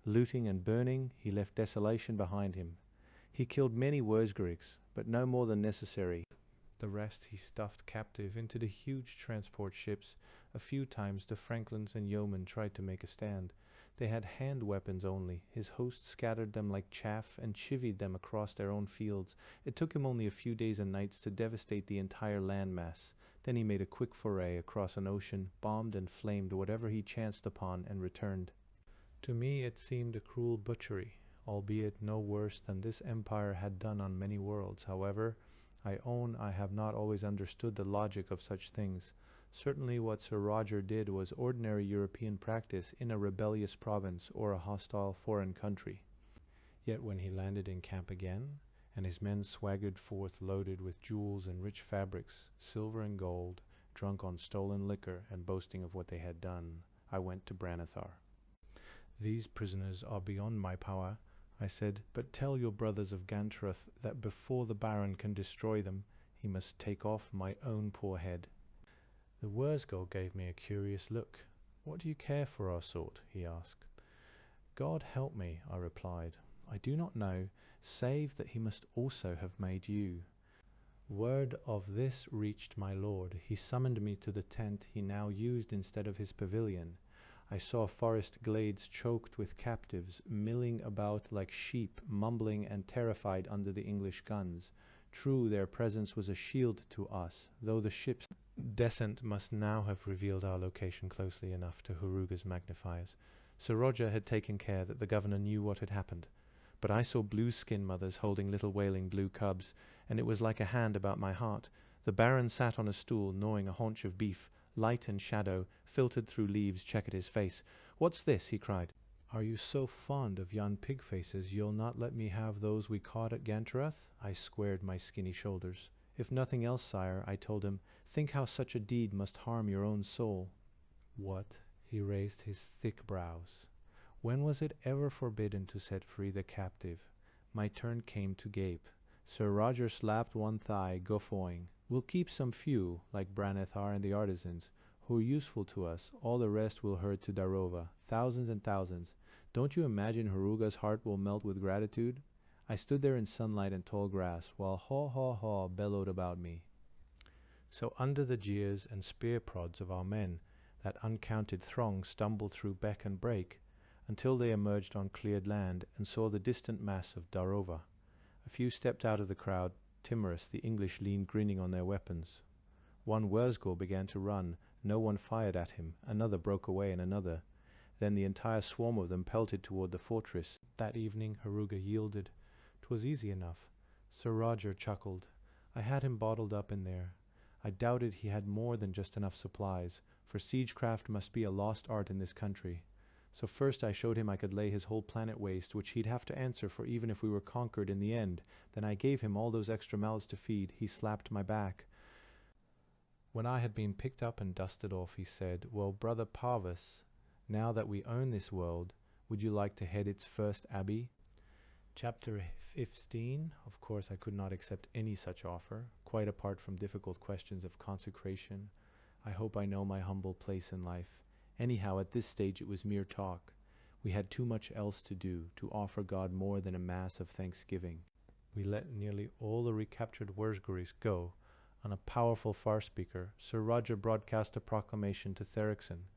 Looting and burning, he left desolation behind him. He killed many Wurzgeriks, but no more than necessary. The rest he stuffed captive into the huge transport ships. A few times the Franklins and yeomen tried to make a stand. They had hand weapons only. His host scattered them like chaff and chivied them across their own fields. It took him only a few days and nights to devastate the entire landmass. Then he made a quick foray across an ocean, bombed and flamed whatever he chanced upon, and returned. To me it seemed a cruel butchery, albeit no worse than this empire had done on many worlds. However, I own I have not always understood the logic of such things. Certainly what Sir Roger did was ordinary European practice in a rebellious province or a hostile foreign country. Yet when he landed in camp again, and his men swaggered forth loaded with jewels and rich fabrics, silver and gold, drunk on stolen liquor and boasting of what they had done, I went to Branatha. "These prisoners are beyond my power," I said, "but tell your brothers of Gantrath that before the Baron can destroy them, he must take off my own poor head." The Wurzger gave me a curious look. "What do you care for our sort?" he asked. "God help me," I replied. "I do not know, save that he must also have made you." Word of this reached my lord. He summoned me to the tent he now used instead of his pavilion. I saw forest glades choked with captives, milling about like sheep, mumbling and terrified under the English guns. True, their presence was a shield to us, though the ship's descent must now have revealed our location closely enough to Heruga's magnifiers. Sir Roger had taken care that the governor knew what had happened. But I saw blue-skin mothers holding little wailing blue cubs, and it was like a hand about my heart. The Baron sat on a stool, gnawing a haunch of beef. Light and shadow, filtered through leaves, checkered his face. "What's this?" he cried. "Are you so fond of yon pig-faces you'll not let me have those we caught at Ganterath?" I squared my skinny shoulders. "If nothing else, sire," I told him, "think how such a deed must harm your own soul." "What?" He raised his thick brows. "When was it ever forbidden to set free the captive?" My turn came to gape. Sir Roger slapped one thigh, guffawing. "We'll keep some few, like Branethar and the artisans, who are useful to us. All the rest will herd to Darova. Thousands and thousands. Don't you imagine Heruga's heart will melt with gratitude?" I stood there in sunlight and tall grass, while haw haw haw bellowed about me. So under the jeers and spear prods of our men, that uncounted throng stumbled through beck and brake, until they emerged on cleared land and saw the distant mass of Darova. A few stepped out of the crowd. Timorous, the English leaned grinning on their weapons. One Wurzgor began to run. No one fired at him. Another broke away, and another. Then the entire swarm of them pelted toward the fortress. That evening Heruga yielded. 'Twas easy enough. Sir Roger chuckled. I had him bottled up in there. I doubted he had more than just enough supplies, for siegecraft must be a lost art in this country. So first I showed him I could lay his whole planet waste, which he'd have to answer for even if we were conquered in the end. Then I gave him all those extra mouths to feed. He slapped my back. When I had been picked up and dusted off, he said, "Well, Brother Parvis, now that we own this world, would you like to head its first abbey?" Chapter 15. Of course, I could not accept any such offer, quite apart from difficult questions of consecration. I hope I know my humble place in life. Anyhow, at this stage it was mere talk. We had too much else to do to offer God more than a mass of thanksgiving. We let nearly all the recaptured Wurzgoris go. On a powerful far-speaker, Sir Roger broadcast a proclamation to Therixon.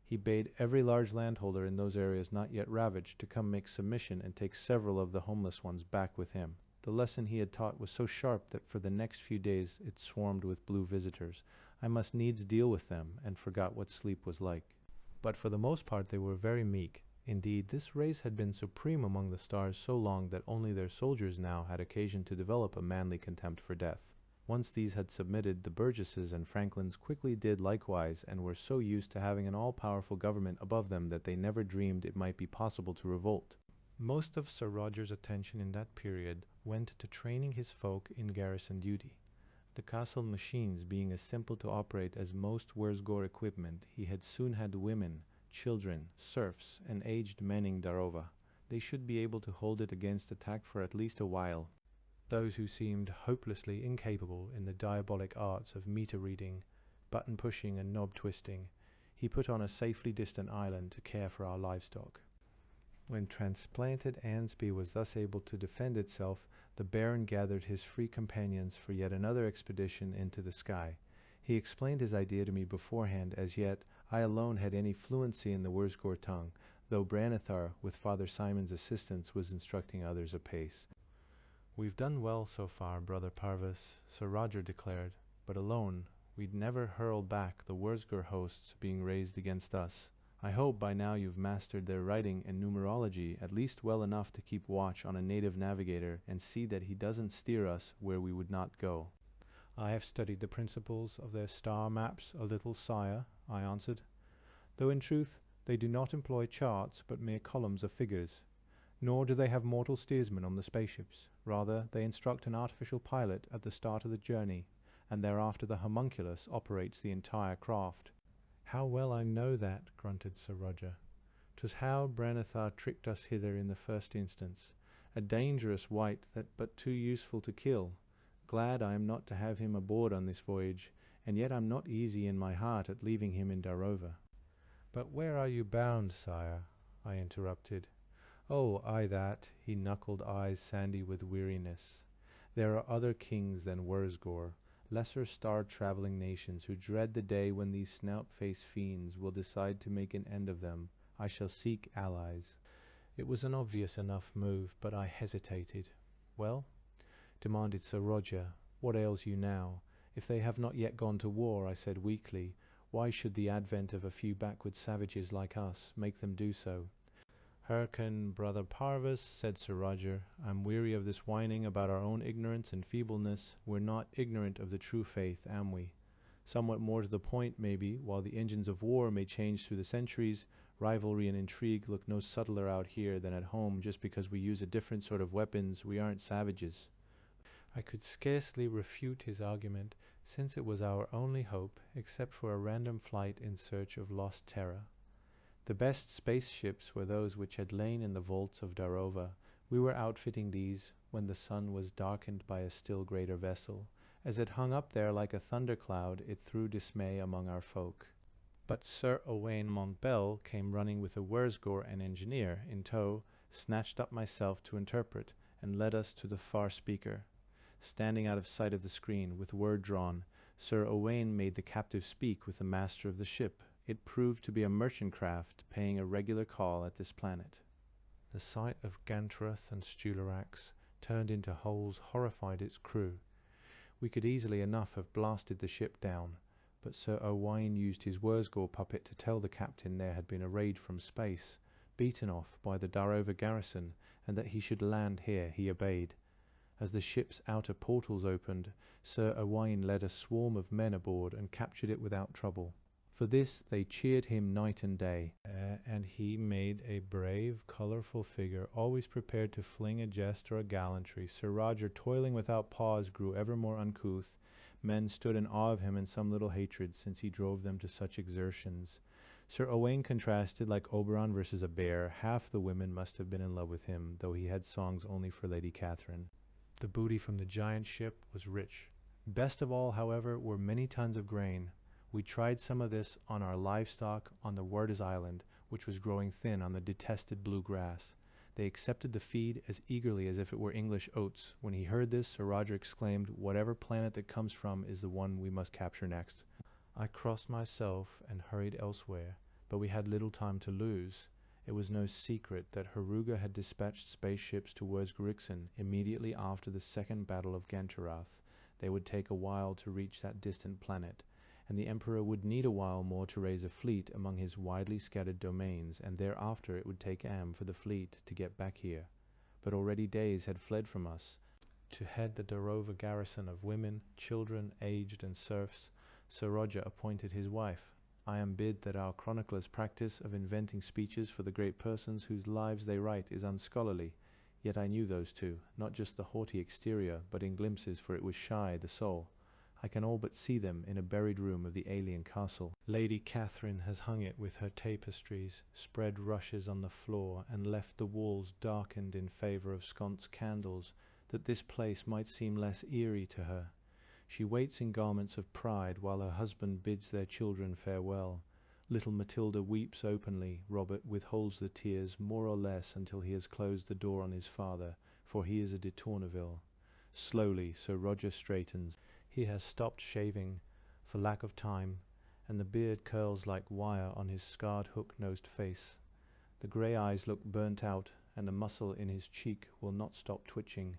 He bade every large landholder in those areas not yet ravaged to come make submission and take several of the homeless ones back with him. The lesson he had taught was so sharp that for the next few days it swarmed with blue visitors. I must needs deal with them, and forgot what sleep was like. But for the most part they were very meek. Indeed, this race had been supreme among the stars so long that only their soldiers now had occasion to develop a manly contempt for death. Once these had submitted, the burgesses and franklins quickly did likewise, and were so used to having an all-powerful government above them that they never dreamed it might be possible to revolt. Most of Sir Roger's attention in that period went to training his folk in garrison duty. The castle machines being as simple to operate as most Wurzgor equipment, he had soon had women, children, serfs, and aged manning Darova. They should be able to hold it against attack for at least a while. Those who seemed hopelessly incapable in the diabolic arts of meter reading, button pushing, and knob twisting, he put on a safely distant island to care for our livestock. When transplanted Ansby was thus able to defend itself, the Baron gathered his free companions for yet another expedition into the sky. He explained his idea to me beforehand. As yet, I alone had any fluency in the Wurzgor tongue, though Branethar, with Father Simon's assistance, was instructing others apace. "We've done well so far, Brother Parvis," Sir Roger declared, "but alone we'd never hurl back the Wurzgor hosts being raised against us. I hope by now you've mastered their writing and numerology at least well enough to keep watch on a native navigator and see that he doesn't steer us where we would not go." "I have studied the principles of their star maps a little, sire," I answered, "though in truth they do not employ charts but mere columns of figures. Nor do they have mortal steersmen on the spaceships. Rather, they instruct an artificial pilot at the start of the journey, and thereafter the homunculus operates the entire craft." "How well I know that," grunted Sir Roger. "'Twas how Branethar tricked us hither in the first instance. A dangerous wight that but too useful to kill. Glad I am not to have him aboard on this voyage, and yet I'm not easy in my heart at leaving him in Darova." "But where are you bound, sire?" I interrupted. "Oh, aye that," he knuckled, eyes sandy with weariness. "There are other kings than Wurzgor, lesser star-traveling nations who dread the day when these snout-faced fiends will decide to make an end of them. I shall seek allies." It was an obvious enough move, but I hesitated. "Well?" demanded Sir Roger. "What ails you now? If they have not yet gone to war," I said weakly, "why should the advent of a few backward savages like us make them do so?" "Hearken, brother Parvis," said Sir Roger, "I'm weary of this whining about our own ignorance and feebleness. We're not ignorant of the true faith, am we? Somewhat more to the point, maybe, while the engines of war may change through the centuries, rivalry and intrigue look no subtler out here than at home. Just because we use a different sort of weapons, we aren't savages." I could scarcely refute his argument, since it was our only hope, except for a random flight in search of lost terra. The best spaceships were those which had lain in the vaults of Darova. We were outfitting these when the sun was darkened by a still greater vessel. As it hung up there like a thundercloud, it threw dismay among our folk. But Sir Owain Montbell came running with a Wurzgor and engineer in tow, snatched up myself to interpret, and led us to the far speaker. Standing out of sight of the screen, with word drawn, Sir Owain made the captive speak with the master of the ship. It proved to be a merchant craft paying a regular call at this planet. The sight of Gantrath and Stularax turned into holes horrified its crew. We could easily enough have blasted the ship down, but Sir Owain used his Wurzgor puppet to tell the captain there had been a raid from space, beaten off by the Darova garrison, and that he should land here. He obeyed. As the ship's outer portals opened, Sir Owain led a swarm of men aboard and captured it without trouble. For this they cheered him night and day, and he made a brave, colourful figure, always prepared to fling a jest or a gallantry. Sir Roger, toiling without pause, grew ever more uncouth. Men stood in awe of him and some little hatred, since he drove them to such exertions. Sir Owain contrasted like Oberon versus a bear. Half the women must have been in love with him, though he had songs only for Lady Catherine. The booty from the giant ship was rich. Best of all, however, were many tons of grain. We tried some of this on our livestock on the Wardes Island, which was growing thin on the detested blue grass. They accepted the feed as eagerly as if it were English oats. When he heard this, Sir Roger exclaimed, "Whatever planet that comes from is the one we must capture next." I crossed myself and hurried elsewhere, but we had little time to lose. It was no secret that Heruga had dispatched spaceships towards Grixon immediately after the Second Battle of Gentarath. They would take a while to reach that distant planet, and the Emperor would need a while more to raise a fleet among his widely scattered domains, and thereafter it would take for the fleet to get back here. But already days had fled from us. To head the Darova garrison of women, children, aged, and serfs, Sir Roger appointed his wife. I am bid that our chronicler's practice of inventing speeches for the great persons whose lives they write is unscholarly. Yet I knew those two, not just the haughty exterior, but in glimpses, for it was shy, the soul. I can all but see them in a buried room of the alien castle. Lady Catherine has hung it with her tapestries, spread rushes on the floor, and left the walls darkened in favour of sconce candles, that this place might seem less eerie to her. She waits in garments of pride while her husband bids their children farewell. Little Matilda weeps openly. Robert withholds the tears more or less until he has closed the door on his father, for he is a de Tourneville. Slowly Sir Roger straightens. He has stopped shaving for lack of time, and the beard curls like wire on his scarred hook-nosed face. The grey eyes look burnt out, and the muscle in his cheek will not stop twitching.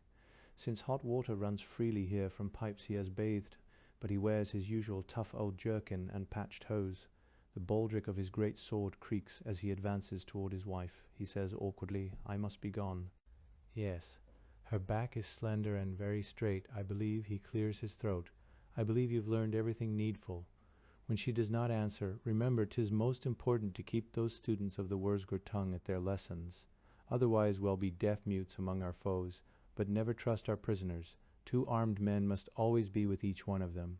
Since hot water runs freely here from pipes he has bathed, but he wears his usual tough old jerkin and patched hose. The baldric of his great sword creaks as he advances toward his wife. He says awkwardly, "I must be gone." Yes. Her back is slender and very straight. I believe he clears his throat. "I believe you've learned everything needful." When she does not answer, remember 'tis most important to keep those students of the Wurzgor tongue at their lessons. Otherwise we'll be deaf-mutes among our foes. But never trust our prisoners. 2 armed men must always be with each one of them.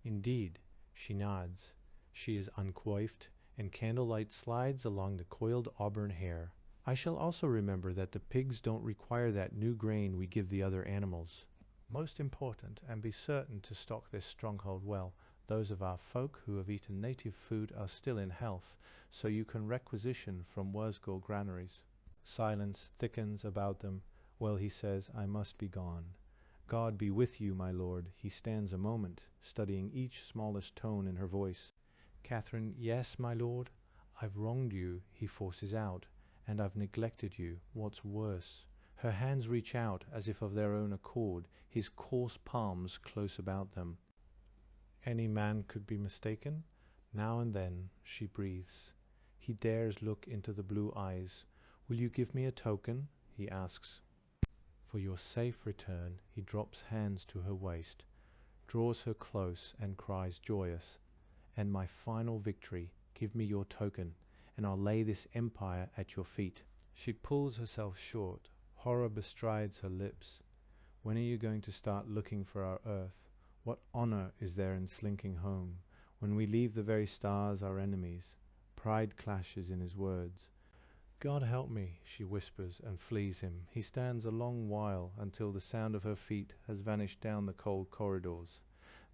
Indeed, she nods. She is uncoiffed, and candlelight slides along the coiled auburn hair. I shall also remember that the pigs don't require that new grain we give the other animals. Most important, and be certain to stock this stronghold well. Those of our folk who have eaten native food are still in health, so you can requisition from Wurzgor granaries. Silence thickens about them. Well, he says, I must be gone. God be with you, my lord. He stands a moment, studying each smallest tone in her voice. Catherine, yes, my lord. I've wronged you, he forces out, and I've neglected you. What's worse? Her hands reach out as if of their own accord, his coarse palms close about them. Any man could be mistaken. Now and then, she breathes. He dares look into the blue eyes. "Will you give me a token?" he asks. For your safe return, he drops hands to her waist, draws her close, and cries joyous, "And my final victory, give me your token, and I'll lay this empire at your feet." She pulls herself short. Horror bestrides her lips. "When are you going to start looking for our Earth? What honor is there in slinking home, when we leave the very stars our enemies?" Pride clashes in his words. "God help me," she whispers, and flees him. He stands a long while, until the sound of her feet has vanished down the cold corridors.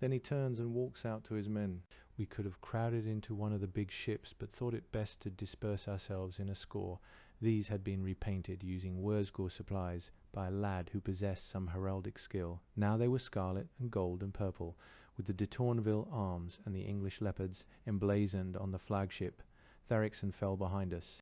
Then he turns and walks out to his men. "We could have crowded into one of the big ships, but thought it best to disperse ourselves in a score." These had been repainted using Wurzgor supplies by a lad who possessed some heraldic skill. Now they were scarlet and gold and purple, with the de Tourneville arms and the English leopards emblazoned on the flagship. Therixon fell behind us.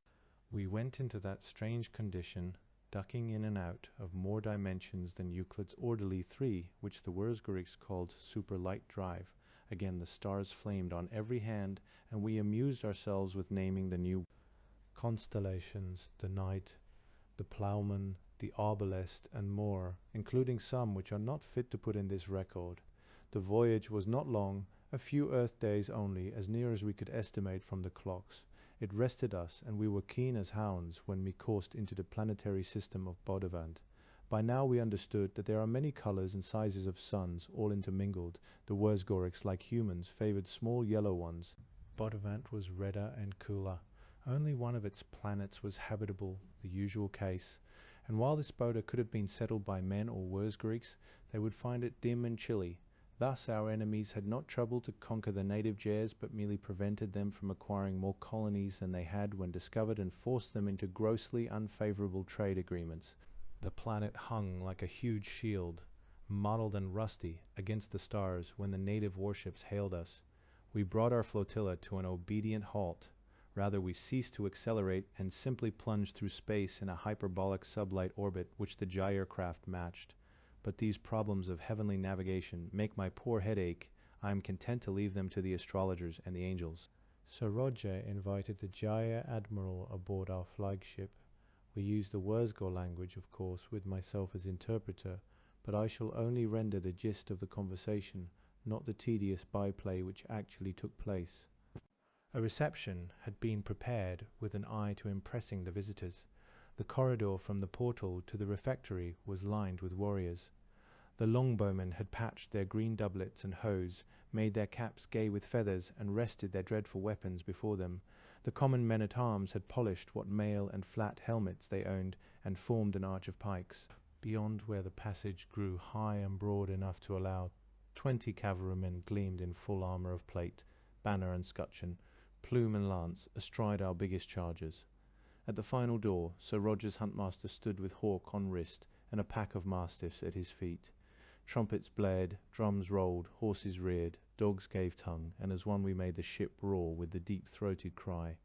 We went into that strange condition, ducking in and out of more dimensions than Euclid's orderly 3, which the Wurzgorics called super light drive. Again the stars flamed on every hand, and we amused ourselves with naming the new constellations, the Night, the Ploughman, the Arbalest, and more, including some which are not fit to put in this record. The voyage was not long, a few Earth days only, as near as we could estimate from the clocks. It rested us, and we were keen as hounds when we coursed into the planetary system of Bodavant. By now we understood that there are many colors and sizes of suns, all intermingled. The Wurzgorics, like humans, favored small yellow ones. Bodavant was redder and cooler. Only one of its planets was habitable, the usual case. And while this Boda could have been settled by men or Wurzgorics, they would find it dim and chilly. Thus our enemies had not troubled to conquer the native Jers, but merely prevented them from acquiring more colonies than they had when discovered, and forced them into grossly unfavorable trade agreements. The planet hung like a huge shield, mottled and rusty, against the stars when the native warships hailed us. We brought our flotilla to an obedient halt. Rather, we ceased to accelerate and simply plunged through space in a hyperbolic sublight orbit which the gyre craft matched. But these problems of heavenly navigation make my poor head ache. I am content to leave them to the astrologers and the angels. Sir Roger invited the gyre admiral aboard our flagship. We used the Wurzgor language, of course, with myself as interpreter, but I shall only render the gist of the conversation, not the tedious byplay which actually took place. A reception had been prepared with an eye to impressing the visitors. The corridor from the portal to the refectory was lined with warriors. The longbowmen had patched their green doublets and hose, made their caps gay with feathers, and rested their dreadful weapons before them. The common men-at-arms had polished what mail and flat helmets they owned, and formed an arch of pikes. Beyond where the passage grew high and broad enough to allow 20 cavalrymen gleamed in full armour of plate, banner and scutcheon, plume and lance, astride our biggest chargers. At the final door, Sir Roger's huntmaster stood with hawk on wrist and a pack of mastiffs at his feet. Trumpets blared, drums rolled, horses reared, dogs gave tongue, and as one we made the ship roar with the deep-throated cry,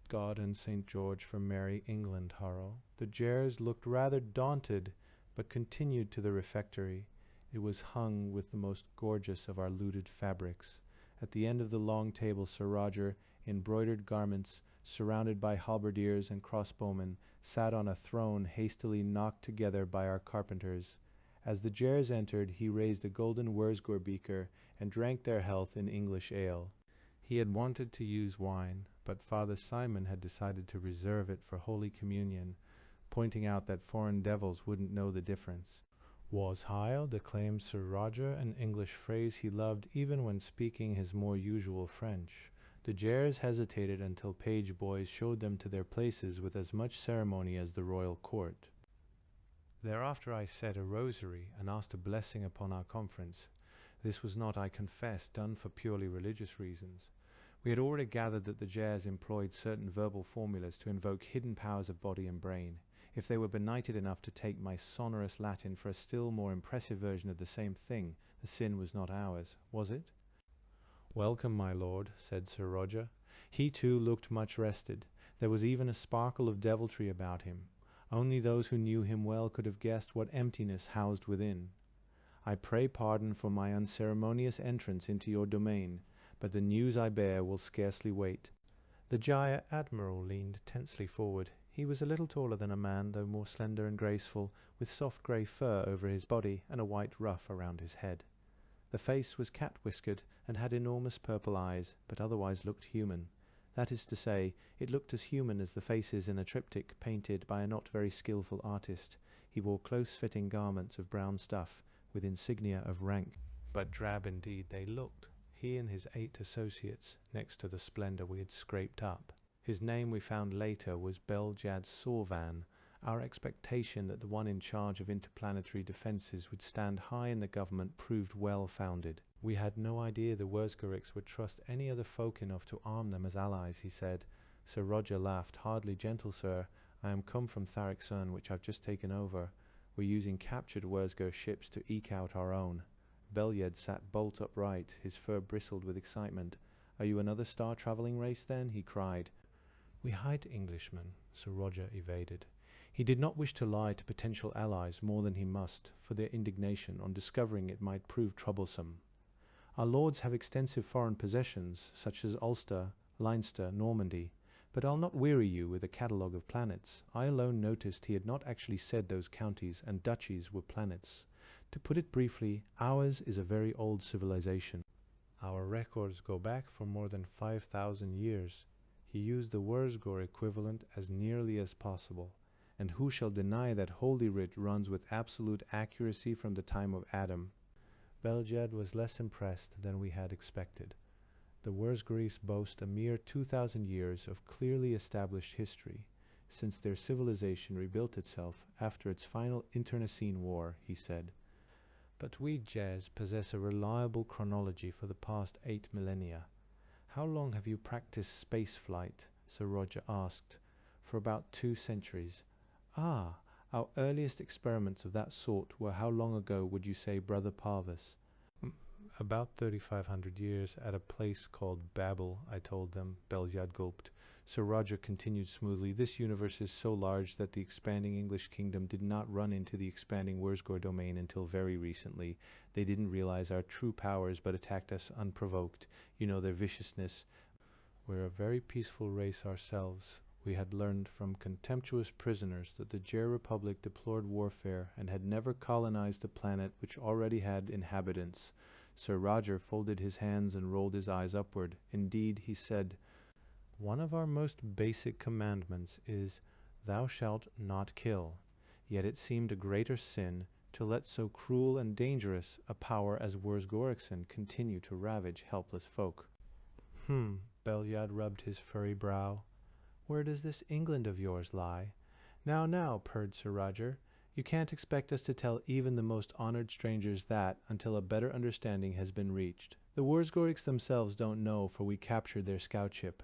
"God and St. George for merry England, Harrow." The Jers looked rather daunted, but continued to the refectory. It was hung with the most gorgeous of our looted fabrics. At the end of the long table Sir Roger, in broidered garments, surrounded by halberdiers and crossbowmen, sat on a throne hastily knocked together by our carpenters. As the Jers entered, he raised a golden Wurzgor beaker and drank their health in English ale. He had wanted to use wine, but Father Simon had decided to reserve it for Holy Communion, pointing out that foreign devils wouldn't know the difference. Was Heil, declaimed Sir Roger, an English phrase he loved even when speaking his more usual French. The Jers hesitated until page boys showed them to their places with as much ceremony as the royal court. Thereafter I said a rosary and asked a blessing upon our conference. This was not, I confess, done for purely religious reasons. We had already gathered that the Jers employed certain verbal formulas to invoke hidden powers of body and brain. If they were benighted enough to take my sonorous Latin for a still more impressive version of the same thing, the sin was not ours, was it? "Welcome, my lord," said Sir Roger. He too looked much rested. There was even a sparkle of deviltry about him. Only those who knew him well could have guessed what emptiness housed within. "I pray pardon for my unceremonious entrance into your domain, but the news I bear will scarcely wait." The gyre admiral leaned tensely forward. He was a little taller than a man, though more slender and graceful, with soft grey fur over his body and a white ruff around his head. The face was cat-whiskered and had enormous purple eyes, but otherwise looked human. That is to say, it looked as human as the faces in a triptych painted by a not very skilful artist. He wore close-fitting garments of brown stuff, with insignia of rank, but drab indeed they looked, he and his 8 associates, next to the splendour we had scraped up. His name we found later was Beljad Sorvan. Our expectation that the one in charge of interplanetary defences would stand high in the government proved well founded. We had no idea the Wurzgorics would trust any other folk enough to arm them as allies, he said. Sir Roger laughed. Hardly gentle, sir. I am come from Tharixun, which I've just taken over. We're using captured Wurzgur ships to eke out our own. Beljed sat bolt upright, his fur bristled with excitement. Are you another star-travelling race, then? He cried. We hide Englishmen, Sir Roger evaded. He did not wish to lie to potential allies more than he must, for their indignation on discovering it might prove troublesome. Our lords have extensive foreign possessions, such as Ulster, Leinster, Normandy, but I'll not weary you with a catalogue of planets. I alone noticed he had not actually said those counties and duchies were planets. To put it briefly, ours is a very old civilization. Our records go back for more than 5,000 years. He used the Wurzgur equivalent as nearly as possible. And who shall deny that Holy Writ runs with absolute accuracy from the time of Adam? Beljed was less impressed than we had expected. The Wurzguris boast a mere 2,000 years of clearly established history, since their civilization rebuilt itself after its final internecine war, he said. But we Jez possess a reliable chronology for the past 8 millennia. How long have you practiced space flight? Sir Roger asked. For about 2 centuries. Ah, our earliest experiments of that sort were how long ago, would you say, Brother Parvis? About 3,500 years, at a place called Babel, I told them. Beljad gulped. Sir Roger continued smoothly. This universe is so large that the expanding English kingdom did not run into the expanding Wurzgur domain until very recently. They didn't realize our true powers, but attacked us unprovoked. You know their viciousness. We're a very peaceful race ourselves. We had learned from contemptuous prisoners that the Jer Republic deplored warfare and had never colonized a planet which already had inhabitants. Sir Roger folded his hands and rolled his eyes upward. Indeed, he said, one of our most basic commandments is, thou shalt not kill. Yet it seemed a greater sin to let so cruel and dangerous a power as Wurzgorixen continue to ravage helpless folk. Beljad rubbed his furry brow. Where does this England of yours lie? Now, purred Sir Roger. You can't expect us to tell even the most honored strangers that until a better understanding has been reached. The Wurzgorics themselves don't know, for we captured their scout ship.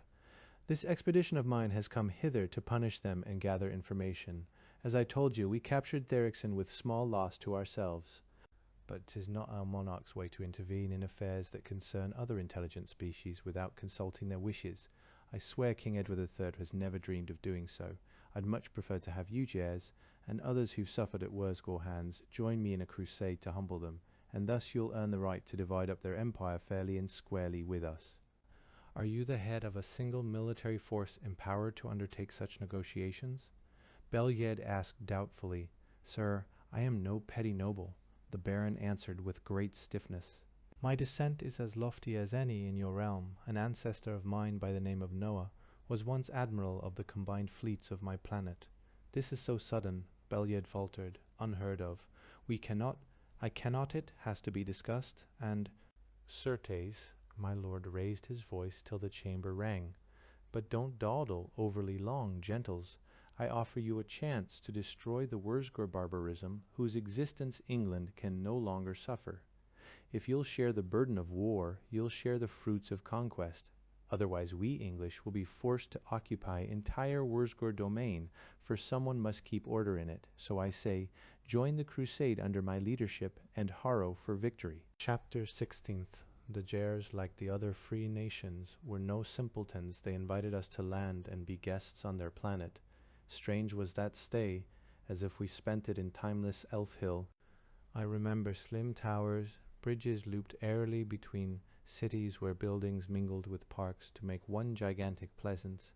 This expedition of mine has come hither to punish them and gather information. As I told you, we captured Tharixen with small loss to ourselves. But 'tis not our monarch's way to intervene in affairs that concern other intelligent species without consulting their wishes. I swear King Edward III has never dreamed of doing so. I'd much prefer to have you, Jez, and others who've suffered at Wurzgur hands, join me in a crusade to humble them, and thus you'll earn the right to divide up their empire fairly and squarely with us. Are you the head of a single military force empowered to undertake such negotiations? Beljed asked doubtfully. Sir, I am no petty noble, the Baron answered with great stiffness. My descent is as lofty as any in your realm. An ancestor of mine by the name of Noah was once admiral of the combined fleets of my planet. This is so sudden, Beljed faltered, unheard of. I cannot it has to be discussed, and certes, my lord raised his voice till the chamber rang. But don't dawdle overly long, gentles. I offer you a chance to destroy the Wurzgur barbarism whose existence England can no longer suffer. If you'll share the burden of war, you'll share the fruits of conquest. Otherwise we English will be forced to occupy entire Wurzgur domain, for someone must keep order in it. So I say, join the crusade under my leadership and harrow for victory. Chapter 16th. The Jers, like the other free nations, were no simpletons. They invited us to land and be guests on their planet. Strange was that stay, as if we spent it in timeless Elf Hill. I remember slim towers, bridges looped airily between cities where buildings mingled with parks to make one gigantic pleasance,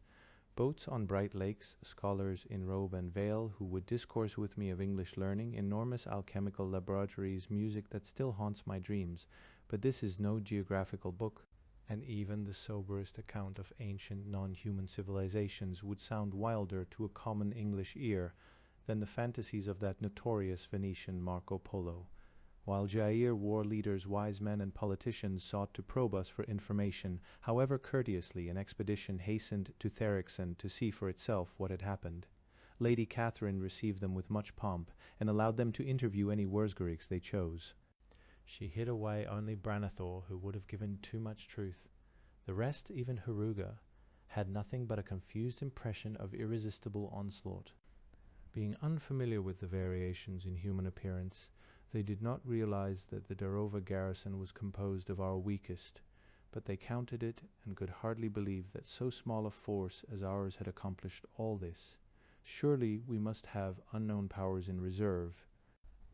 Boats on bright lakes, scholars in robe and veil who would discourse with me of English learning, enormous alchemical laboratories, music that still haunts my dreams. But this is no geographical book, and even the soberest account of ancient non-human civilizations would sound wilder to a common English ear than the fantasies of that notorious Venetian Marco Polo. While Jair war leaders, wise men, and politicians sought to probe us for information, however courteously an expedition hastened to Therixon to see for itself what had happened. Lady Catherine received them with much pomp, and allowed them to interview any Wurzgurigs they chose. She hid away only Branathor, who would have given too much truth. The rest, even Heruga, had nothing but a confused impression of irresistible onslaught. Being unfamiliar with the variations in human appearance, they did not realize that the Darova garrison was composed of our weakest, but they counted it and could hardly believe that so small a force as ours had accomplished all this. Surely we must have unknown powers in reserve.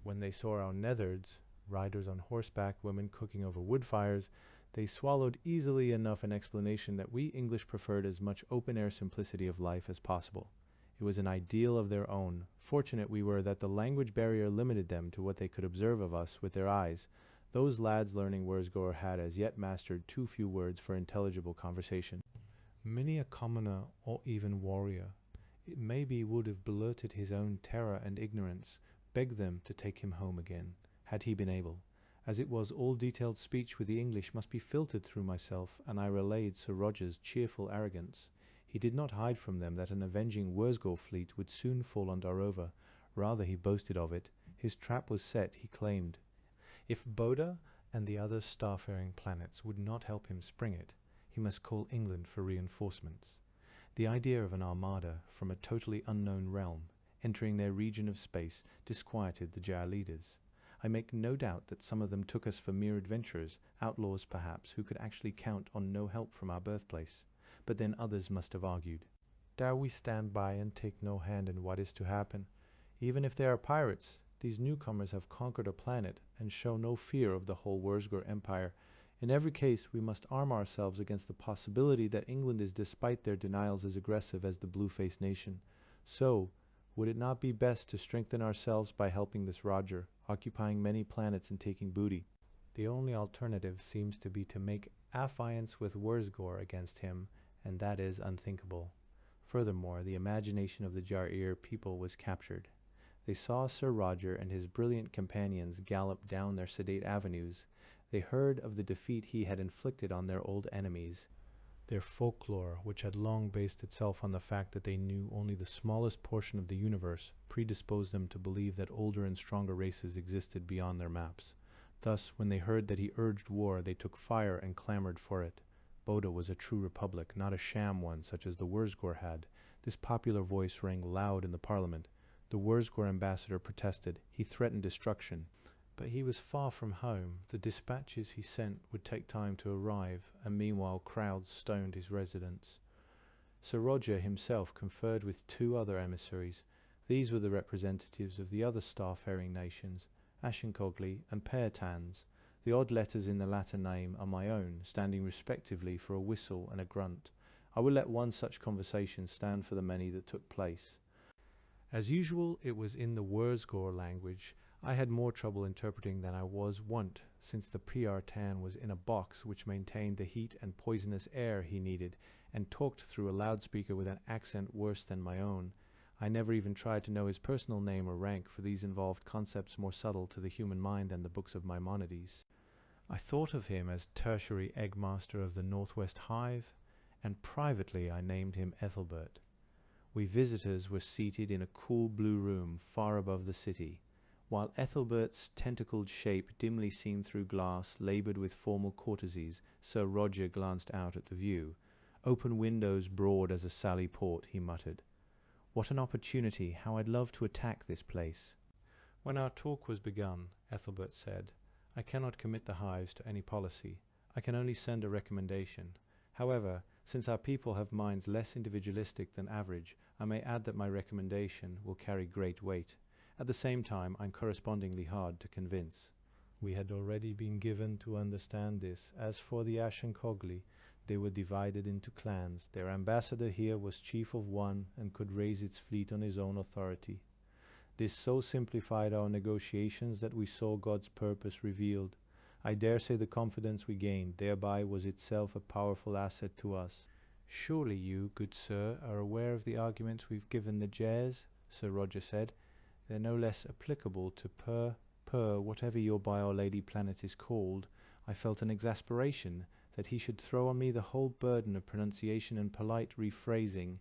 When they saw our netherds, riders on horseback, women cooking over wood fires, they swallowed easily enough an explanation that we English preferred as much open-air simplicity of life as possible. It was an ideal of their own. Fortunate we were that the language barrier limited them to what they could observe of us with their eyes. Those lads learning Wurzgor had as yet mastered too few words for intelligible conversation. Many a commoner or even warrior, it may be, would have blurted his own terror and ignorance, begged them to take him home again, had he been able. As it was, all detailed speech with the English must be filtered through myself, and I relayed Sir Roger's cheerful arrogance. He did not hide from them that an avenging Wurzgor fleet would soon fall on Darova. Rather he boasted of it. His trap was set, he claimed. If Boda and the other starfaring planets would not help him spring it, he must call England for reinforcements. The idea of an armada from a totally unknown realm entering their region of space disquieted the Jar leaders. I make no doubt that some of them took us for mere adventurers, outlaws perhaps, who could actually count on no help from our birthplace. But then others must have argued, "Dare we stand by and take no hand in what is to happen? Even if they are pirates, these newcomers have conquered a planet and show no fear of the whole Wurzgor Empire. In every case, we must arm ourselves against the possibility that England is, despite their denials, as aggressive as the blue-faced nation. So, would it not be best to strengthen ourselves by helping this Roger, occupying many planets and taking booty? The only alternative seems to be to make affiance with Wurzgor against him, and that is unthinkable. Furthermore, the imagination of the Jar people was captured. They saw Sir Roger and his brilliant companions gallop down their sedate avenues. They heard of the defeat he had inflicted on their old enemies. Their folklore, which had long based itself on the fact that they knew only the smallest portion of the universe, predisposed them to believe that older and stronger races existed beyond their maps. Thus, when they heard that he urged war, they took fire and clamored for it. Boda was a true republic, not a sham one such as the Wurzgor had. This popular voice rang loud in the parliament. The Wurzgor ambassador protested. He threatened destruction. But he was far from home. The dispatches he sent would take time to arrive, and meanwhile crowds stoned his residence. Sir Roger himself conferred with 2 other emissaries. These were the representatives of the other starfaring nations, Ashinkogli and Peotans. The odd letters in the latter name are my own, standing respectively for a whistle and a grunt. I will let one such conversation stand for the many that took place. As usual, it was in the Wurzgor language. I had more trouble interpreting than I was wont, since the Priartan was in a box which maintained the heat and poisonous air he needed, and talked through a loudspeaker with an accent worse than my own. I never even tried to know his personal name or rank, for these involved concepts more subtle to the human mind than the books of Maimonides. I thought of him as tertiary eggmaster of the Northwest Hive, and privately I named him Ethelbert. We visitors were seated in a cool blue room far above the city. While Ethelbert's tentacled shape, dimly seen through glass, laboured with formal courtesies, Sir Roger glanced out at the view. "Open windows broad as a sally port," he muttered. "What an opportunity! How I'd love to attack this place." When our talk was begun, Ethelbert said, "I cannot commit the hives to any policy. I can only send a recommendation. However, since our people have minds less individualistic than average, I may add that my recommendation will carry great weight. At the same time, I'm correspondingly hard to convince." We had already been given to understand this. As for the Ashinkogli, They were divided into clans. Their ambassador here was chief of one and could raise its fleet on his own authority. This so simplified our negotiations that we saw God's purpose revealed. I dare say the confidence we gained thereby was itself a powerful asset to us. Surely you, good sir, are aware of the arguments we've given the Jairs, Sir Roger said. They're no less applicable to whatever your by Our Lady planet is called. I felt an exasperation that he should throw on me the whole burden of pronunciation and polite rephrasing,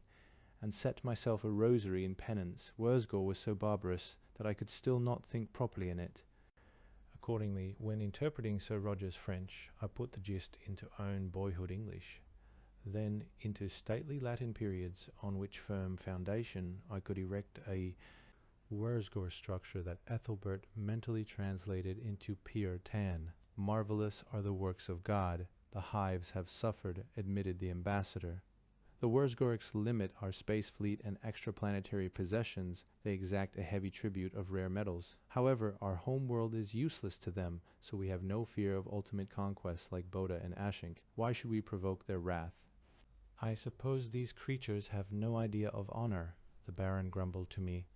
and set myself a rosary in penance. Wurzgor was so barbarous that I could still not think properly in it. Accordingly, when interpreting Sir Roger's French, I put the gist into own boyhood English, then into stately Latin periods on which firm foundation I could erect a Wurzgor structure that Ethelbert mentally translated into pure Tan. Marvelous are the works of God. The hives have suffered, admitted the ambassador. The Wurzgorics limit our space fleet and extraplanetary possessions. They exact a heavy tribute of rare metals. However, our home world is useless to them, so we have no fear of ultimate conquests like Boda and Ashink. Why should we provoke their wrath? I suppose these creatures have no idea of honor, the Baron grumbled to me.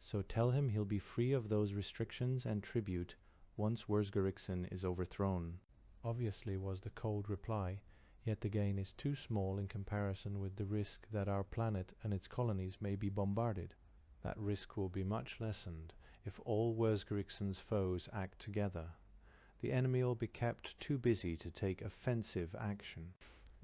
So tell him he'll be free of those restrictions and tribute once Wurzgorixen is overthrown. Obviously was the cold reply, yet the gain is too small in comparison with the risk that our planet and its colonies may be bombarded. That risk will be much lessened if all Wurzgorixen's foes act together. The enemy will be kept too busy to take offensive action.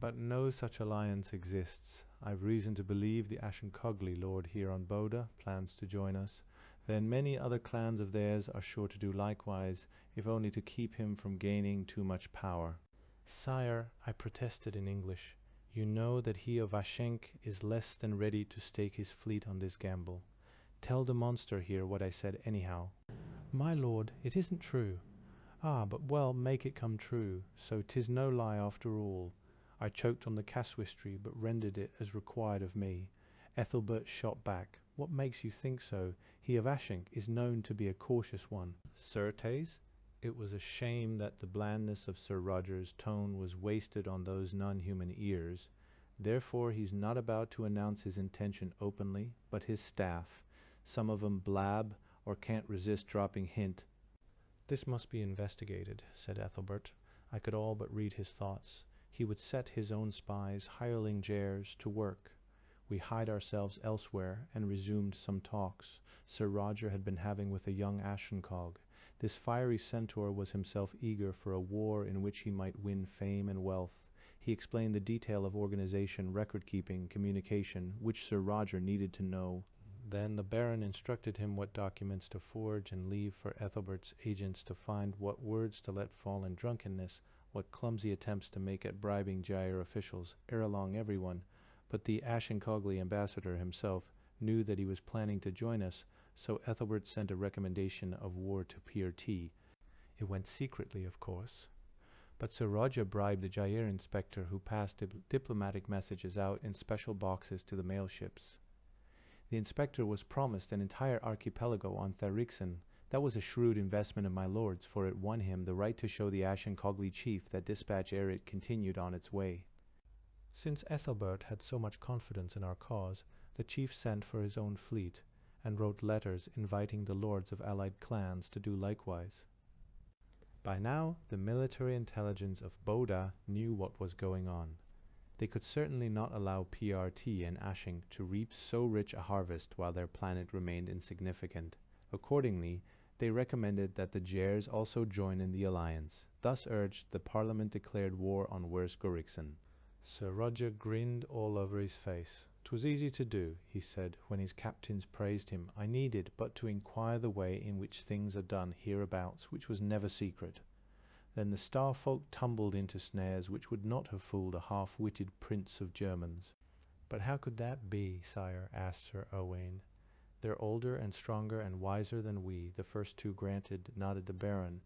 But no such alliance exists. I've reason to believe the Ashen-Cogli lord here on Boda plans to join us. Then many other clans of theirs are sure to do likewise, if only to keep him from gaining too much power. Sire, I protested in English, you know that he of Ashenk is less than ready to stake his fleet on this gamble. Tell the monster here what I said anyhow. My lord, it isn't true. Ah, but well, make it come true, so 'tis no lie after all. I choked on the casuistry, but rendered it as required of me. Ethelbert shot back. What makes you think so? He of Ashenk is known to be a cautious one. Certes? It was a shame that the blandness of Sir Roger's tone was wasted on those non-human ears. Therefore he's not about to announce his intention openly, but his staff. Some of 'em blab, or can't resist dropping hint. This must be investigated, said Ethelbert. I could all but read his thoughts. He would set his own spies, hireling Jairs, to work. We hide ourselves elsewhere, and resumed some talks Sir Roger had been having with a young Ashencog. This fiery centaur was himself eager for a war in which he might win fame and wealth. He explained the detail of organization, record-keeping, communication, which Sir Roger needed to know. Then the Baron instructed him what documents to forge and leave for Ethelbert's agents to find, what words to let fall in drunkenness, what clumsy attempts to make at bribing Jair officials. Ere long everyone, but the Ashen-Cogli ambassador himself, knew that he was planning to join us, so Ethelbert sent a recommendation of war to Pier T. It went secretly, of course. But Sir Roger bribed the Jair inspector who passed diplomatic messages out in special boxes to the mail ships. The inspector was promised an entire archipelago on Tharixen. That was a shrewd investment of my lord's, for it won him the right to show the Ashen-Cogli chief that dispatch ere it continued on its way. Since Ethelbert had so much confidence in our cause, the chief sent for his own fleet, and wrote letters inviting the lords of allied clans to do likewise. By now, the military intelligence of Boda knew what was going on. They could certainly not allow PRT and Ashink to reap so rich a harvest while their planet remained insignificant. Accordingly, they recommended that the Jairs also join in the alliance. Thus urged, the Parliament declared war on Wurzgorixen. Sir Roger grinned all over his face. "'Twas easy to do," he said, when his captains praised him. "I needed but to inquire the way in which things are done hereabouts, which was never secret." Then the star-folk tumbled into snares which would not have fooled a half-witted prince of Germans. "But how could that be, sire?" asked Sir Owain. "They're older and stronger and wiser than we." The first two granted, nodded the Baron.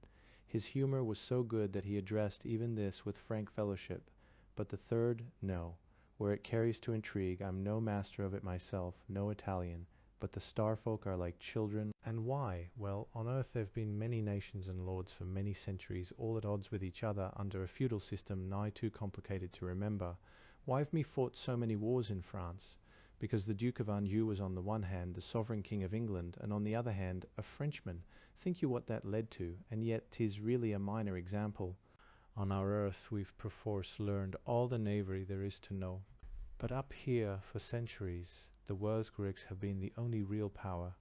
His humour was so good that he addressed even this with frank fellowship. But the third, no. Where it carries to intrigue, I'm no master of it myself, no Italian. but the starfolk are like children. And why? Well, on Earth there have been many nations and lords for many centuries, all at odds with each other under a feudal system nigh too complicated to remember. Why have we fought so many wars in France? Because the Duke of Anjou was on the one hand the sovereign king of England, and on the other hand a Frenchman. Think you what that led to, and yet 'tis really a minor example. On our Earth we've perforce learned all the knavery there is to know. But up here, for centuries, the Welsgriks have been the only real power.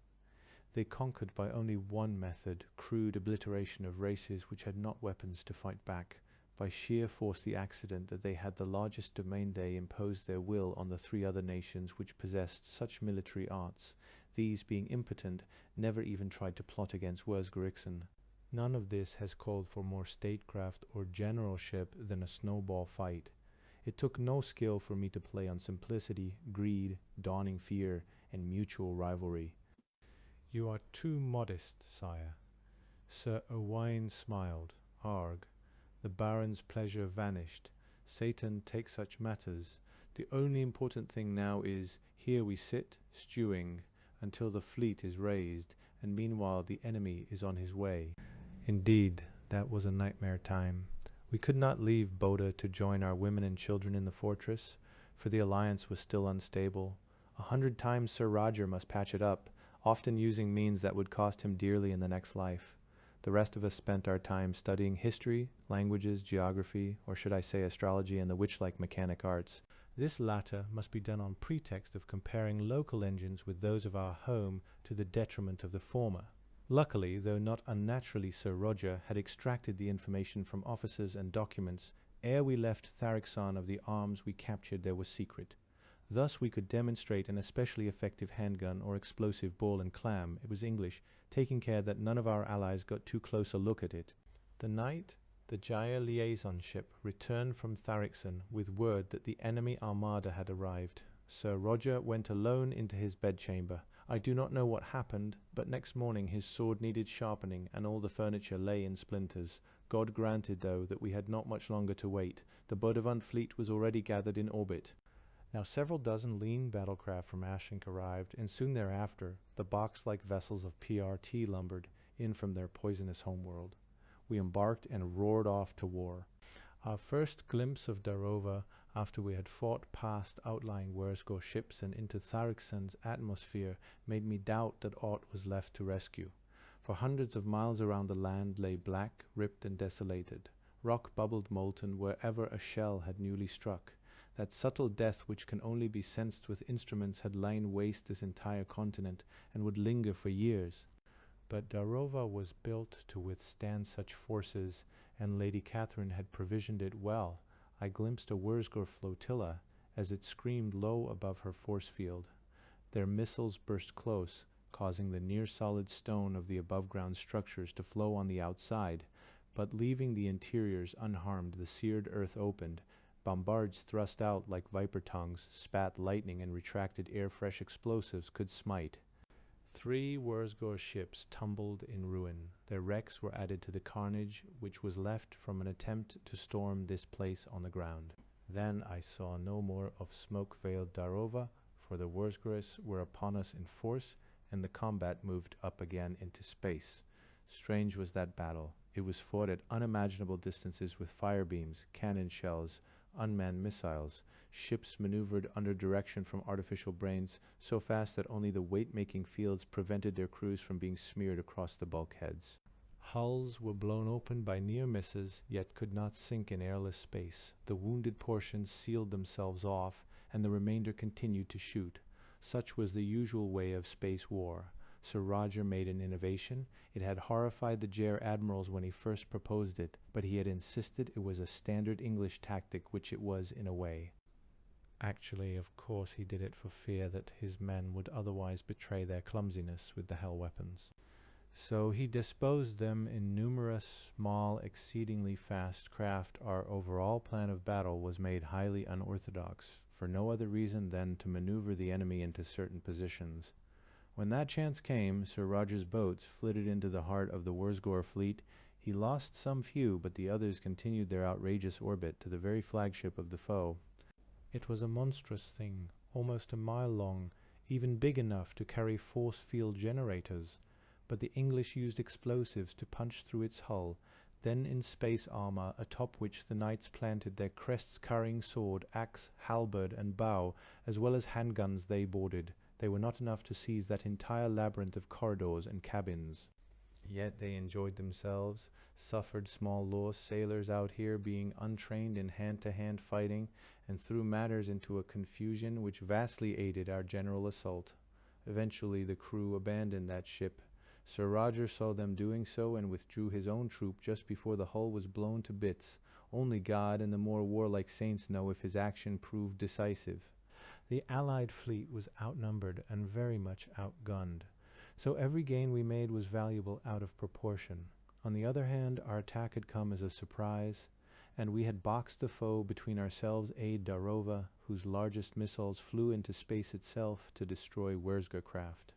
They conquered by only one method, crude obliteration of races which had not weapons to fight back. By sheer force the accident that they had the largest domain they imposed their will on the three other nations which possessed such military arts. These, being impotent, never even tried to plot against Welsgriksen. None of this has called for more statecraft or generalship than a snowball fight. It took no skill for me to play on simplicity, greed, dawning fear, and mutual rivalry. You are too modest, sire. Sir Owain smiled. Arg. The Baron's pleasure vanished. Satan take such matters. The only important thing now is, here we sit, stewing, until the fleet is raised, and meanwhile the enemy is on his way. Indeed, that was a nightmare time. We could not leave Boda to join our women and children in the fortress, for the alliance was still unstable. 100 times Sir Roger must patch it up, often using means that would cost him dearly in the next life. The rest of us spent our time studying history, languages, geography, or should I say astrology and the witch-like mechanic arts. This latter must be done on pretext of comparing local engines with those of our home to the detriment of the former. Luckily, though not unnaturally, Sir Roger had extracted the information from officers and documents. Ere we left Tharixon of the arms we captured there was secret. Thus we could demonstrate an especially effective handgun or explosive ball and clam, it was English, taking care that none of our allies got too close a look at it. The night the Jaya liaison ship returned from Tharixon with word that the enemy armada had arrived. Sir Roger went alone into his bedchamber. I do not know what happened, but next morning his sword needed sharpening and all the furniture lay in splinters. God granted, though, that we had not much longer to wait. The Bodavant fleet was already gathered in orbit. Now several dozen lean battlecraft from Ashenk arrived, and soon thereafter the box-like vessels of PRT lumbered in from their poisonous homeworld. We embarked and roared off to war. Our first glimpse of Darova, after we had fought past outlying Wurzgor ships and into Tharixon's atmosphere, made me doubt that aught was left to rescue. For hundreds of miles around the land lay black, ripped and desolated. Rock bubbled molten wherever a shell had newly struck. That subtle death which can only be sensed with instruments had lain waste this entire continent and would linger for years. But Darova was built to withstand such forces, and Lady Catherine had provisioned it well. I glimpsed a Wurzgor flotilla as it screamed low above her force field. Their missiles burst close, causing the near-solid stone of the above-ground structures to flow on the outside, but leaving the interiors unharmed. The seared earth opened. Bombards thrust out like viper tongues, spat lightning, and retracted air-fresh explosives could smite. 3 Wurzgor ships tumbled in ruin. Their wrecks were added to the carnage which was left from an attempt to storm this place on the ground. Then I saw no more of smoke-veiled Darova, for the Wurzgors were upon us in force, and the combat moved up again into space. Strange was that battle. It was fought at unimaginable distances with fire beams, cannon shells, unmanned missiles, ships maneuvered under direction from artificial brains so fast that only the weight-making fields prevented their crews from being smeared across the bulkheads. Hulls were blown open by near misses, yet could not sink in airless space. The wounded portions sealed themselves off, and the remainder continued to shoot. Such was the usual way of space war. Sir Roger made an innovation. It had horrified the Ger admirals when he first proposed it, but he had insisted it was a standard English tactic, which it was in a way. Actually, of course, he did it for fear that his men would otherwise betray their clumsiness with the hell weapons. So he disposed them in numerous, small, exceedingly fast craft. Our overall plan of battle was made highly unorthodox, for no other reason than to maneuver the enemy into certain positions. When that chance came, Sir Roger's boats flitted into the heart of the Wurzgor fleet. He lost some few, but the others continued their outrageous orbit to the very flagship of the foe. It was a monstrous thing, almost a mile long, even big enough to carry force field generators, but the English used explosives to punch through its hull, then in space armor atop which the knights planted their crests carrying sword, axe, halberd, and bow, as well as handguns they boarded. They were not enough to seize that entire labyrinth of corridors and cabins. Yet they enjoyed themselves, suffered small loss, sailors out here being untrained in hand-to-hand fighting, and threw matters into a confusion which vastly aided our general assault. Eventually the crew abandoned that ship. Sir Roger saw them doing so and withdrew his own troop just before the hull was blown to bits. Only God and the more warlike saints know if his action proved decisive. The Allied fleet was outnumbered and very much outgunned, so every gain we made was valuable out of proportion. On the other hand, our attack had come as a surprise, and we had boxed the foe between ourselves and Darova, whose largest missiles flew into space itself to destroy Wurzger craft.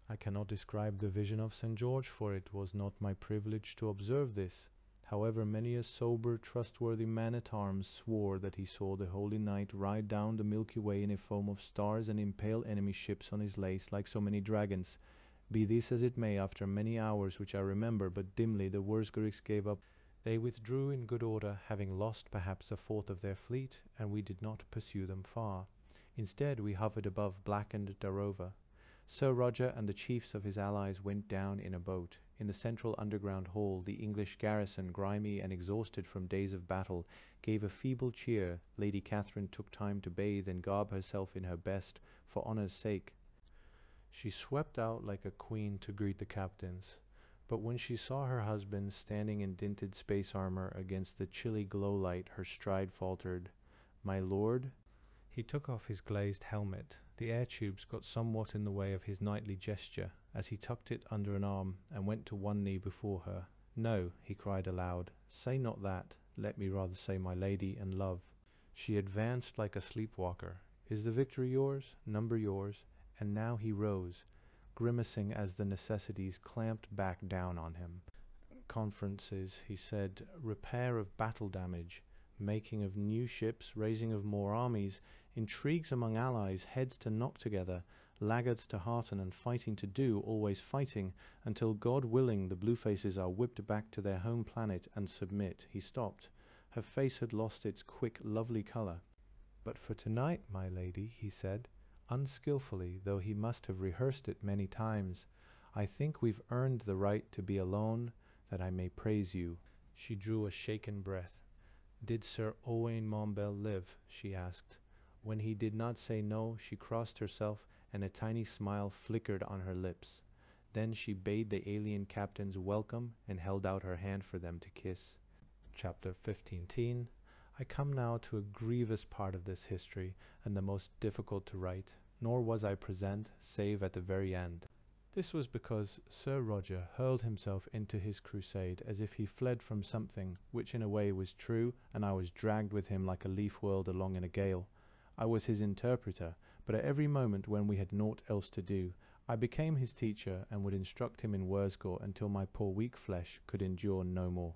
I cannot describe the vision of St. George, for it was not my privilege to observe this. However, many a sober, trustworthy man-at-arms swore that he saw the Holy Knight ride down the Milky Way in a foam of stars and impale enemy ships on his lace like so many dragons. Be this as it may, after many hours, which I remember but dimly, the Wurzgeriks gave up. They withdrew in good order, having lost perhaps a fourth of their fleet, and we did not pursue them far. Instead, we hovered above blackened Darova. Sir Roger and the chiefs of his allies went down in a boat. In the central underground hall, the English garrison, grimy and exhausted from days of battle, gave a feeble cheer. Lady Catherine took time to bathe and garb herself in her best, for honour's sake. She swept out like a queen to greet the captains, but when she saw her husband standing in dinted space armor against the chilly glow light, her stride faltered. "My lord?" He took off his glazed helmet. The air tubes got somewhat in the way of his knightly gesture, as he tucked it under an arm and went to one knee before her. "No," he cried aloud, "say not that. Let me rather say my lady and love." She advanced like a sleepwalker. "Is the victory yours? Number yours?" And now he rose, grimacing as the necessities clamped back down on him. "Conferences," he said, "repair of battle damage, making of new ships, raising of more armies, intrigues among allies, heads to knock together, laggards to hearten, and fighting to do, always fighting, until, God willing, the Bluefaces are whipped back to their home planet and submit." He stopped. Her face had lost its quick, lovely colour. "But for tonight, my lady," he said, unskilfully, though he must have rehearsed it many times, "I think we've earned the right to be alone, that I may praise you." She drew a shaken breath. "Did Sir Owain Mombell live?" she asked. When he did not say no, she crossed herself, and a tiny smile flickered on her lips. Then she bade the alien captains welcome and held out her hand for them to kiss. Chapter 15. I come now to a grievous part of this history, and the most difficult to write, nor was I present, save at the very end. This was because Sir Roger hurled himself into his crusade as if he fled from something, which in a way was true, and I was dragged with him like a leaf whirled along in a gale. I was his interpreter, but at every moment when we had naught else to do, I became his teacher and would instruct him in Wurzger until my poor weak flesh could endure no more.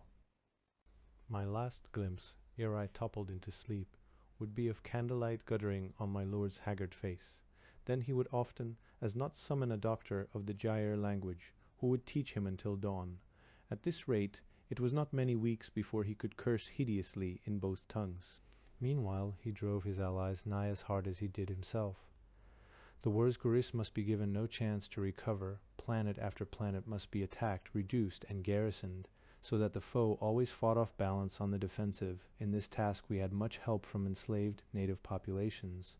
My last glimpse, ere I toppled into sleep, would be of candlelight guttering on my lord's haggard face. Then he would often, as not summon a doctor of the Jair language, who would teach him until dawn. At this rate, it was not many weeks before he could curse hideously in both tongues. Meanwhile, he drove his allies nigh as hard as he did himself. The Wurzgeriks must be given no chance to recover. Planet after planet must be attacked, reduced, and garrisoned, so that the foe always fought off balance on the defensive. In this task we had much help from enslaved native populations.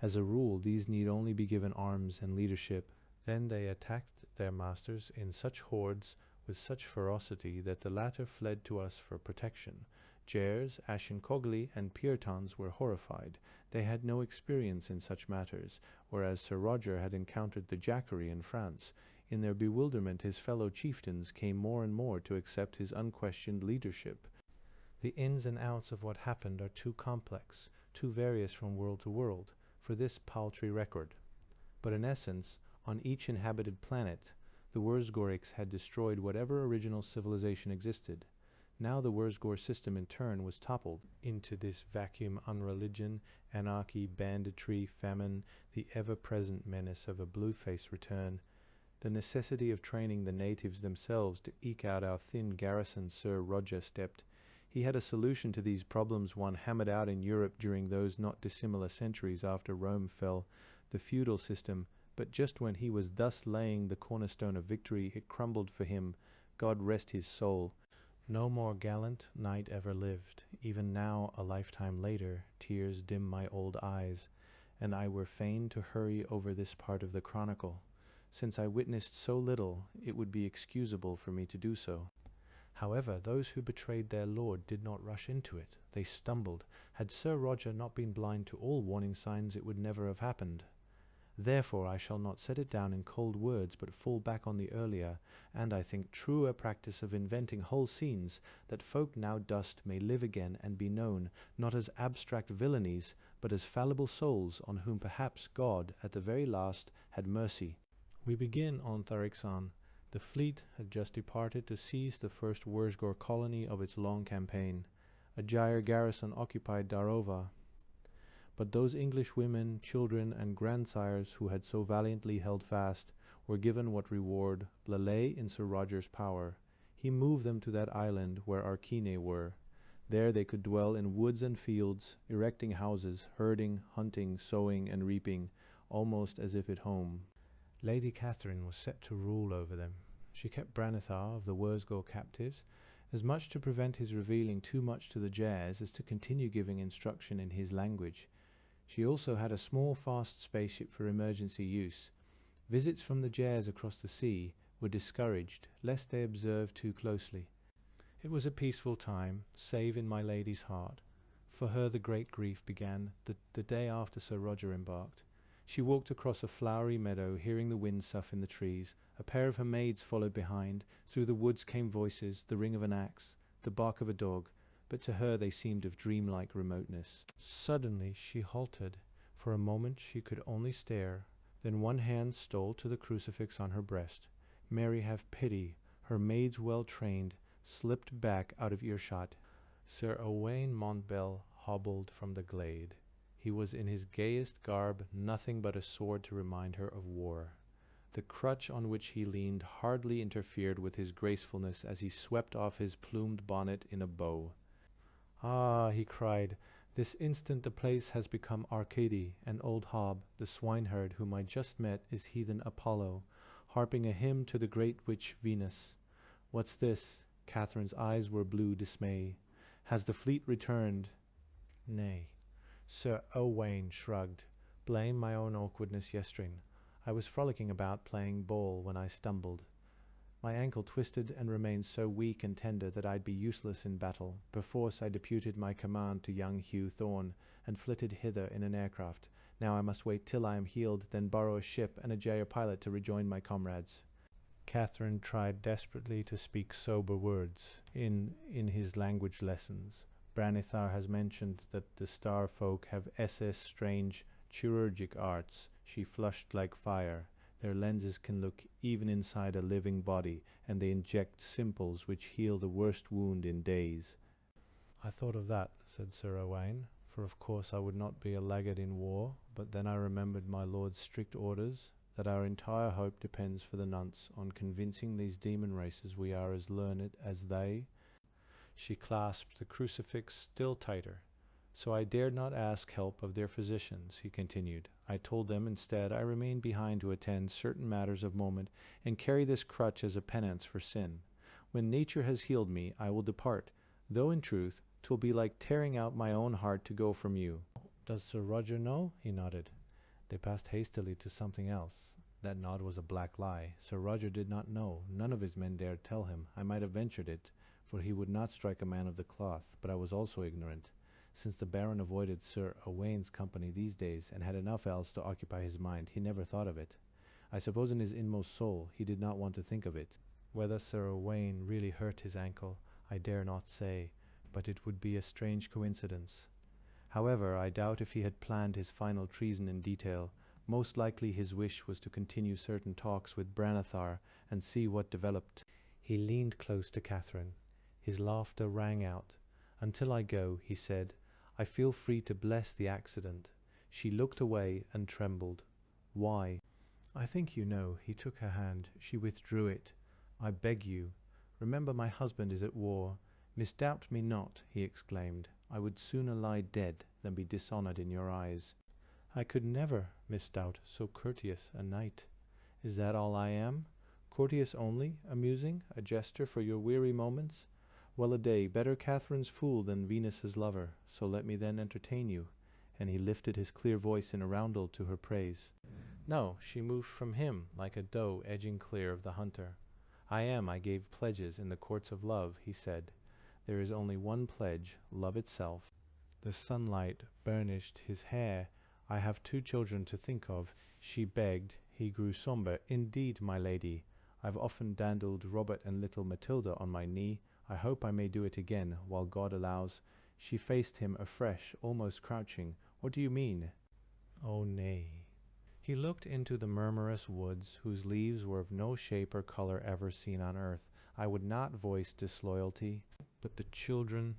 As a rule, these need only be given arms and leadership. Then they attacked their masters in such hordes, with such ferocity, that the latter fled to us for protection. Jairs, Ashinkogli, and Pirtons were horrified. They had no experience in such matters, whereas Sir Roger had encountered the Jacquerie in France. In their bewilderment his fellow chieftains came more and more to accept his unquestioned leadership. The ins and outs of what happened are too complex, too various from world to world, for this paltry record. But in essence, on each inhabited planet, the Wurzgeriks had destroyed whatever original civilization existed. Now the Wurzgor system in turn was toppled into this vacuum unreligion, anarchy, banditry, famine, the ever-present menace of a blue-face return. The necessity of training the natives themselves to eke out our thin garrison Sir Roger stepped. He had a solution to these problems, one hammered out in Europe during those not dissimilar centuries after Rome fell, the feudal system, but just when he was thus laying the cornerstone of victory, it crumbled for him. God rest his soul. No more gallant knight ever lived. Even now, a lifetime later, tears dim my old eyes, and I were fain to hurry over this part of the chronicle. Since I witnessed so little, it would be excusable for me to do so. However, those who betrayed their lord did not rush into it. They stumbled. Had Sir Roger not been blind to all warning signs, it would never have happened. Therefore I shall not set it down in cold words, but fall back on the earlier, and I think truer practice of inventing whole scenes, that folk now dust may live again and be known, not as abstract villainies, but as fallible souls, on whom perhaps God, at the very last, had mercy. We begin on Tharixan. The fleet had just departed to seize the first Wurzgor colony of its long campaign. A Gyre garrison occupied Darova. But those English women, children, and grandsires who had so valiantly held fast were given what reward lay in Sir Roger's power. He moved them to that island where Archine were. There they could dwell in woods and fields, erecting houses, herding, hunting, sowing, and reaping, almost as if at home. Lady Catherine was set to rule over them. She kept Branithar of the Wurzgor captives, as much to prevent his revealing too much to the Jairs as to continue giving instruction in his language. She also had a small, fast spaceship for emergency use. Visits from the Jairs across the sea were discouraged, lest they observed too closely. It was a peaceful time, save in my lady's heart. For her the great grief began the day after Sir Roger embarked. She walked across a flowery meadow, hearing the wind sough in the trees. A pair of her maids followed behind. Through the woods came voices, the ring of an axe, the bark of a dog, but to her they seemed of dreamlike remoteness. Suddenly she halted. For a moment she could only stare. Then one hand stole to the crucifix on her breast. Mary, have pity. Her maids, well trained, slipped back out of earshot. Sir Owain Montbell hobbled from the glade. He was in his gayest garb, nothing but a sword to remind her of war. The crutch on which he leaned hardly interfered with his gracefulness as he swept off his plumed bonnet in a bow. "Ah," he cried, "this instant the place has become Arcady, and old Hob, the swineherd whom I just met, is heathen Apollo, harping a hymn to the great witch Venus. What's this?" Catherine's eyes were blue dismay. "Has the fleet returned?" "Nay." Sir Owain shrugged. "Blame my own awkwardness yestreen. I was frolicking about playing ball when I stumbled. My ankle twisted and remained so weak and tender that I'd be useless in battle. Perforce I deputed my command to young Hugh Thorne, and flitted hither in an aircraft. Now I must wait till I am healed, then borrow a ship and a Gyre pilot to rejoin my comrades." Catherine tried desperately to speak sober words in his language lessons. Branithar has mentioned that the star folk have strange chirurgic arts. She flushed like fire. Their lenses can look even inside a living body, and they inject simples which heal the worst wound in days. "I thought of that," said Sir Owain, "for of course I would not be a laggard in war, but then I remembered my lord's strict orders, that our entire hope depends for the nonce on convincing these demon races we are as learned as they." She clasped the crucifix still tighter. "So I dared not ask help of their physicians," he continued. "I told them instead I remain behind to attend certain matters of moment, and carry this crutch as a penance for sin. When nature has healed me, I will depart, though in truth 'twill be like tearing out my own heart to go from you." "Does Sir Roger know?" He nodded. They passed hastily to something else. That nod was a black lie. Sir Roger did not know. None of his men dared tell him. I might have ventured it, for he would not strike a man of the cloth, but I was also ignorant. Since the Baron avoided Sir Owain's company these days, and had enough else to occupy his mind, he never thought of it. I suppose in his inmost soul he did not want to think of it. Whether Sir Owain really hurt his ankle, I dare not say, but it would be a strange coincidence. However, I doubt if he had planned his final treason in detail. Most likely his wish was to continue certain talks with Branithar and see what developed. He leaned close to Catherine. His laughter rang out. "Until I go," he said, "I feel free to bless the accident." She looked away and trembled. "Why?" "I think you know." He took her hand. She withdrew it. "I beg you. Remember my husband is at war. Misdoubt me not," he exclaimed. "I would sooner lie dead than be dishonored in your eyes." "I could never misdoubt so courteous a knight." "Is that all I am? Courteous only, amusing, a jester for your weary moments? Well a day, better Catherine's fool than Venus's lover, so let me then entertain you." And he lifted his clear voice in a roundel to her praise. No, she moved from him like a doe edging clear of the hunter. I gave pledges in the courts of love," he said. "There is only one pledge, love itself." The sunlight burnished his hair. "I have 2 children to think of," she begged. He grew sombre. "Indeed, my lady, I've often dandled Robert and little Matilda on my knee. I hope I may do it again, while God allows." She faced him afresh, almost crouching. "What do you mean?" "Oh, nay." He looked into the murmurous woods, whose leaves were of no shape or color ever seen on earth. "I would not voice disloyalty, but the children—"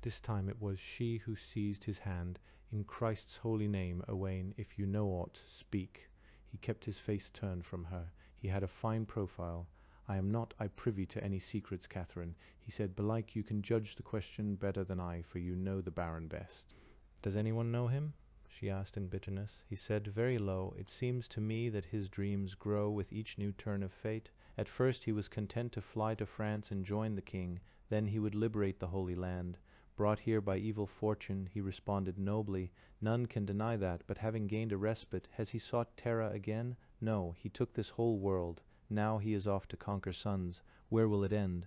This time it was she who seized his hand. "In Christ's holy name, Owain, if you know aught, speak." He kept his face turned from her. He had a fine profile. "I am not, privy to any secrets, Catherine," he said. "Belike you can judge the question better than I, for you know the Baron best." "Does anyone know him?" she asked in bitterness. He said very low, "It seems to me that his dreams grow with each new turn of fate. At first he was content to fly to France and join the king. Then he would liberate the Holy Land. Brought here by evil fortune, he responded nobly. None can deny that, but having gained a respite, has he sought Terra again? No, he took this whole world. Now he is off to conquer suns. Where will it end?"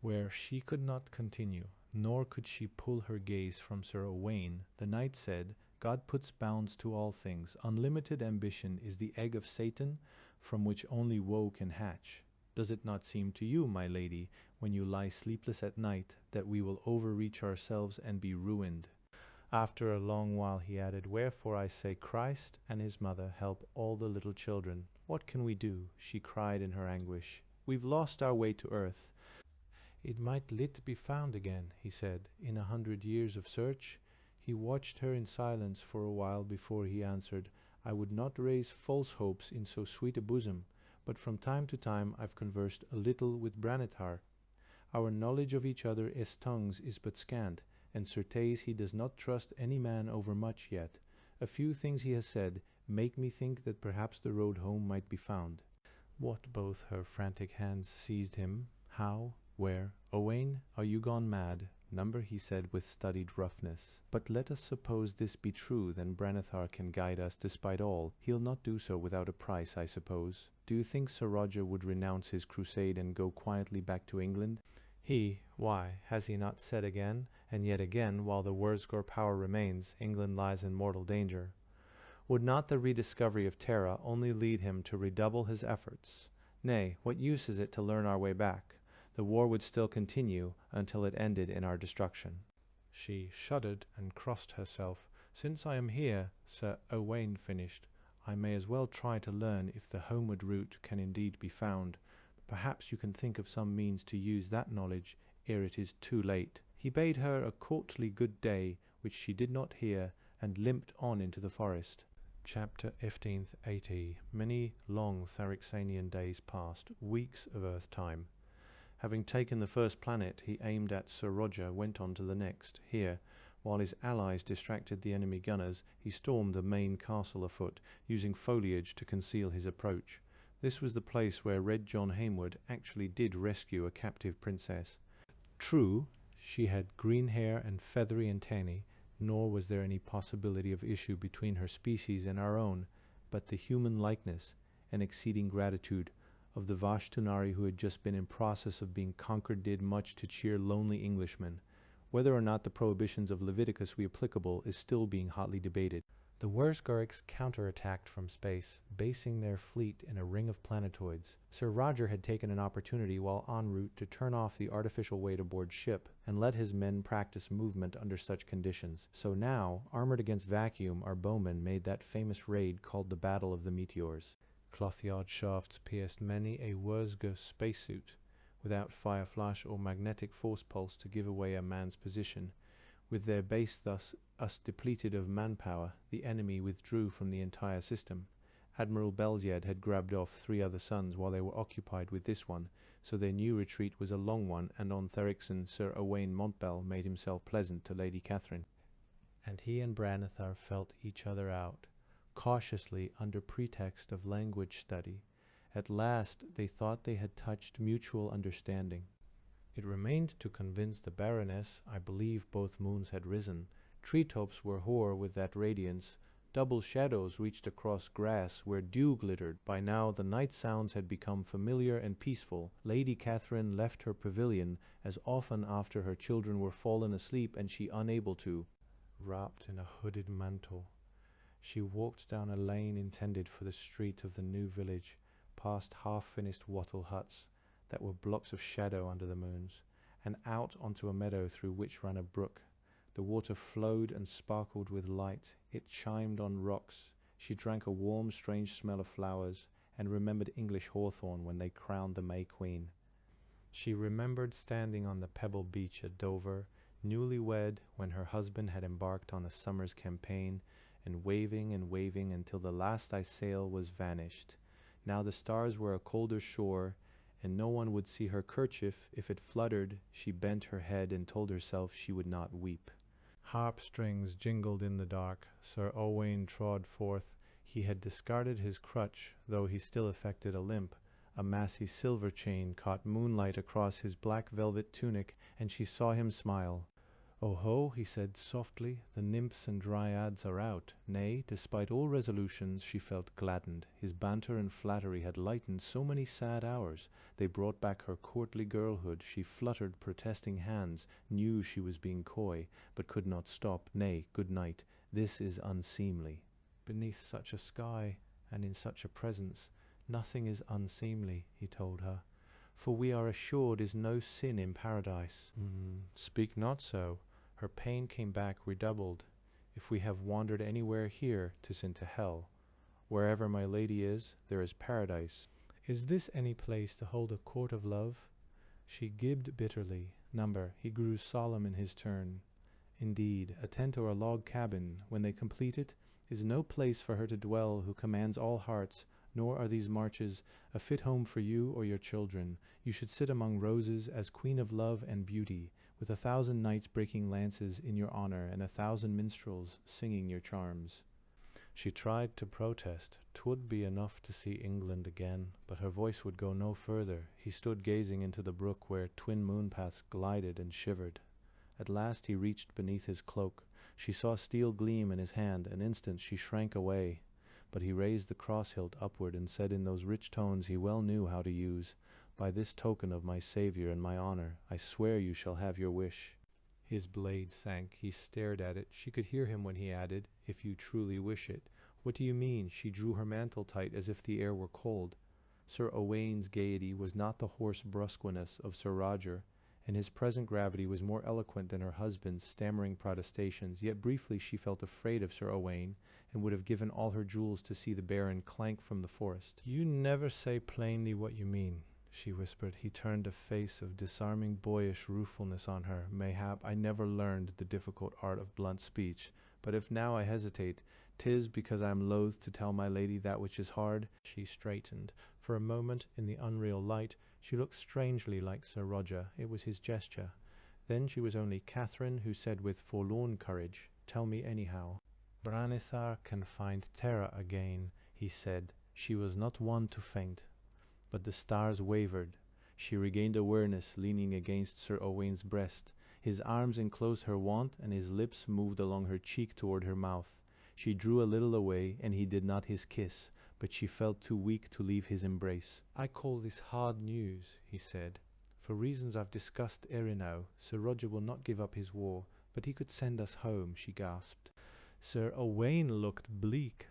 Where she could not continue, nor could she pull her gaze from Sir Owain, the knight said, "God puts bounds to all things. Unlimited ambition is the egg of Satan, from which only woe can hatch. Does it not seem to you, my lady, when you lie sleepless at night, that we will overreach ourselves and be ruined?" After a long while he added, "Wherefore I say Christ and his mother help all the little children. What can we do?" she cried in her anguish. "We've lost our way to earth." "It might lit be found again," he said, "in 100 years of search." He watched her in silence for a while before he answered, "I would not raise false hopes in so sweet a bosom, but from time to time I've conversed a little with Branethar. Our knowledge of each other as tongues is but scant, and certes he does not trust any man overmuch yet. A few things he has said make me think that perhaps the road home might be found." What both her frantic hands seized him. How? Where? "Owain, are you gone mad?" "Number," he said with studied roughness. "But let us suppose this be true, then Branethar can guide us despite all. He'll not do so without a price, I suppose. Do you think Sir Roger would renounce his crusade and go quietly back to England? Why, has he not said again, and yet again, while the Wurzgor power remains, England lies in mortal danger? Would not the rediscovery of Terra only lead him to redouble his efforts? Nay, what use is it to learn our way back? The war would still continue until it ended in our destruction." She shuddered and crossed herself. "Since I am here," Sir Owain finished, "I may as well try to learn if the homeward route can indeed be found. Perhaps you can think of some means to use that knowledge ere it is too late." He bade her a courtly good day, which she did not hear, and limped on into the forest. Chapter 1580. Many long Tharixanian days passed, weeks of Earth time. Having taken the first planet he aimed at, Sir Roger went on to the next. Here, while his allies distracted the enemy gunners, he stormed the main castle afoot, using foliage to conceal his approach. This was the place where Red John Hainwood actually did rescue a captive princess. True, she had green hair and feathery antennae, nor was there any possibility of issue between her species and our own, but the human likeness and exceeding gratitude of the Vashtunari who had just been in process of being conquered did much to cheer lonely Englishmen. Whether or not the prohibitions of Leviticus be applicable is still being hotly debated. The Wurzgorics counterattacked from space, basing their fleet in a ring of planetoids. Sir Roger had taken an opportunity while en route to turn off the artificial weight aboard ship and let his men practice movement under such conditions. So now, armored against vacuum, our bowmen made that famous raid called the Battle of the Meteors. Cloth-yard shafts pierced many a Wurzger spacesuit. without fire flash or magnetic force pulse to give away a man's position. With their base thus depleted of manpower, the enemy withdrew from the entire system. Admiral Bellied had grabbed off 3 other sons while they were occupied with this one, so their new retreat was a long one, and on Therixon Sir Owain Montbell made himself pleasant to Lady Catherine. And he and Branithar felt each other out, cautiously under pretext of language study. At last they thought they had touched mutual understanding. It remained to convince the Baroness. I believe both moons had risen. Treetops were hoar with that radiance. Double shadows reached across grass where dew glittered. By now the night sounds had become familiar and peaceful. Lady Catherine left her pavilion as often after her children were fallen asleep and she unable to. Wrapped in a hooded mantle, she walked down a lane intended for the street of the new village, past half-finished wattle huts that were blocks of shadow under the moons, and out onto a meadow through which ran a brook. The water flowed and sparkled with light. It chimed on rocks. She drank a warm, strange smell of flowers, and remembered English hawthorn when they crowned the May Queen. She remembered standing on the pebble beach at Dover, newly wed when her husband had embarked on a summer's campaign, and waving until the last sail was vanished. Now the stars were a colder shore, and no one would see her kerchief. If it fluttered, she bent her head and told herself she would not weep. Harp strings jingled in the dark. Sir Owain trod forth. He had discarded his crutch, though he still affected a limp. A massy silver chain caught moonlight across his black velvet tunic, and she saw him smile. "Oh ho," he said softly, "the nymphs and dryads are out." Nay, despite all resolutions, she felt gladdened. His banter and flattery had lightened so many sad hours. They brought back her courtly girlhood. She fluttered protesting hands, knew she was being coy, but could not stop. "Nay, good night. This is unseemly." Beneath such a sky, and in such a presence, nothing is unseemly, he told her. "For we are assured is no sin in paradise." Speak not so. Her pain came back redoubled. "If we have wandered anywhere here, 'tis into hell. Wherever my lady is, there is paradise. Is this any place to hold a court of love?" She gibed bitterly. Number, he grew solemn in his turn. "Indeed, a tent or a log cabin, when they complete it, is no place for her to dwell who commands all hearts, nor are these marches a fit home for you or your children. You should sit among roses as queen of love and beauty, with 1,000 knights breaking lances in your honor and 1,000 minstrels singing your charms." She tried to protest. 'Twould be enough to see England again, but her voice would go no further. He stood gazing into the brook where twin moonpaths glided and shivered. At last he reached beneath his cloak. She saw steel gleam in his hand. An instant she shrank away, but he raised the cross-hilt upward and said in those rich tones he well knew how to use, "By this token of my Saviour and my honor, I swear you shall have your wish." His blade sank. He stared at it. She could hear him when he added, "If you truly wish it." "What do you mean?" She drew her mantle tight as if the air were cold. Sir Owain's gaiety was not the hoarse brusqueness of Sir Roger, and his present gravity was more eloquent than her husband's stammering protestations. Yet briefly she felt afraid of Sir Owain, and would have given all her jewels to see the Baron clank from the forest. "You never say plainly what you mean," she whispered. He turned a face of disarming boyish ruefulness on her. "Mayhap I never learned the difficult art of blunt speech, but if now I hesitate, 'tis because I am loath to tell my lady that which is hard." She straightened. For a moment, in the unreal light, she looked strangely like Sir Roger. It was his gesture. Then she was only Catherine, who said with forlorn courage, "Tell me anyhow." "Branithar can find terror again," he said. She was not one to faint. But the stars wavered. She regained awareness, leaning against Sir Owain's breast. His arms enclosed her want, and his lips moved along her cheek toward her mouth. She drew a little away, and he did not his kiss, but she felt too weak to leave his embrace. "I call this hard news," he said. "For reasons I've discussed ere now, Sir Roger will not give up his war, but he could send us home," she gasped. Sir Owain looked bleak.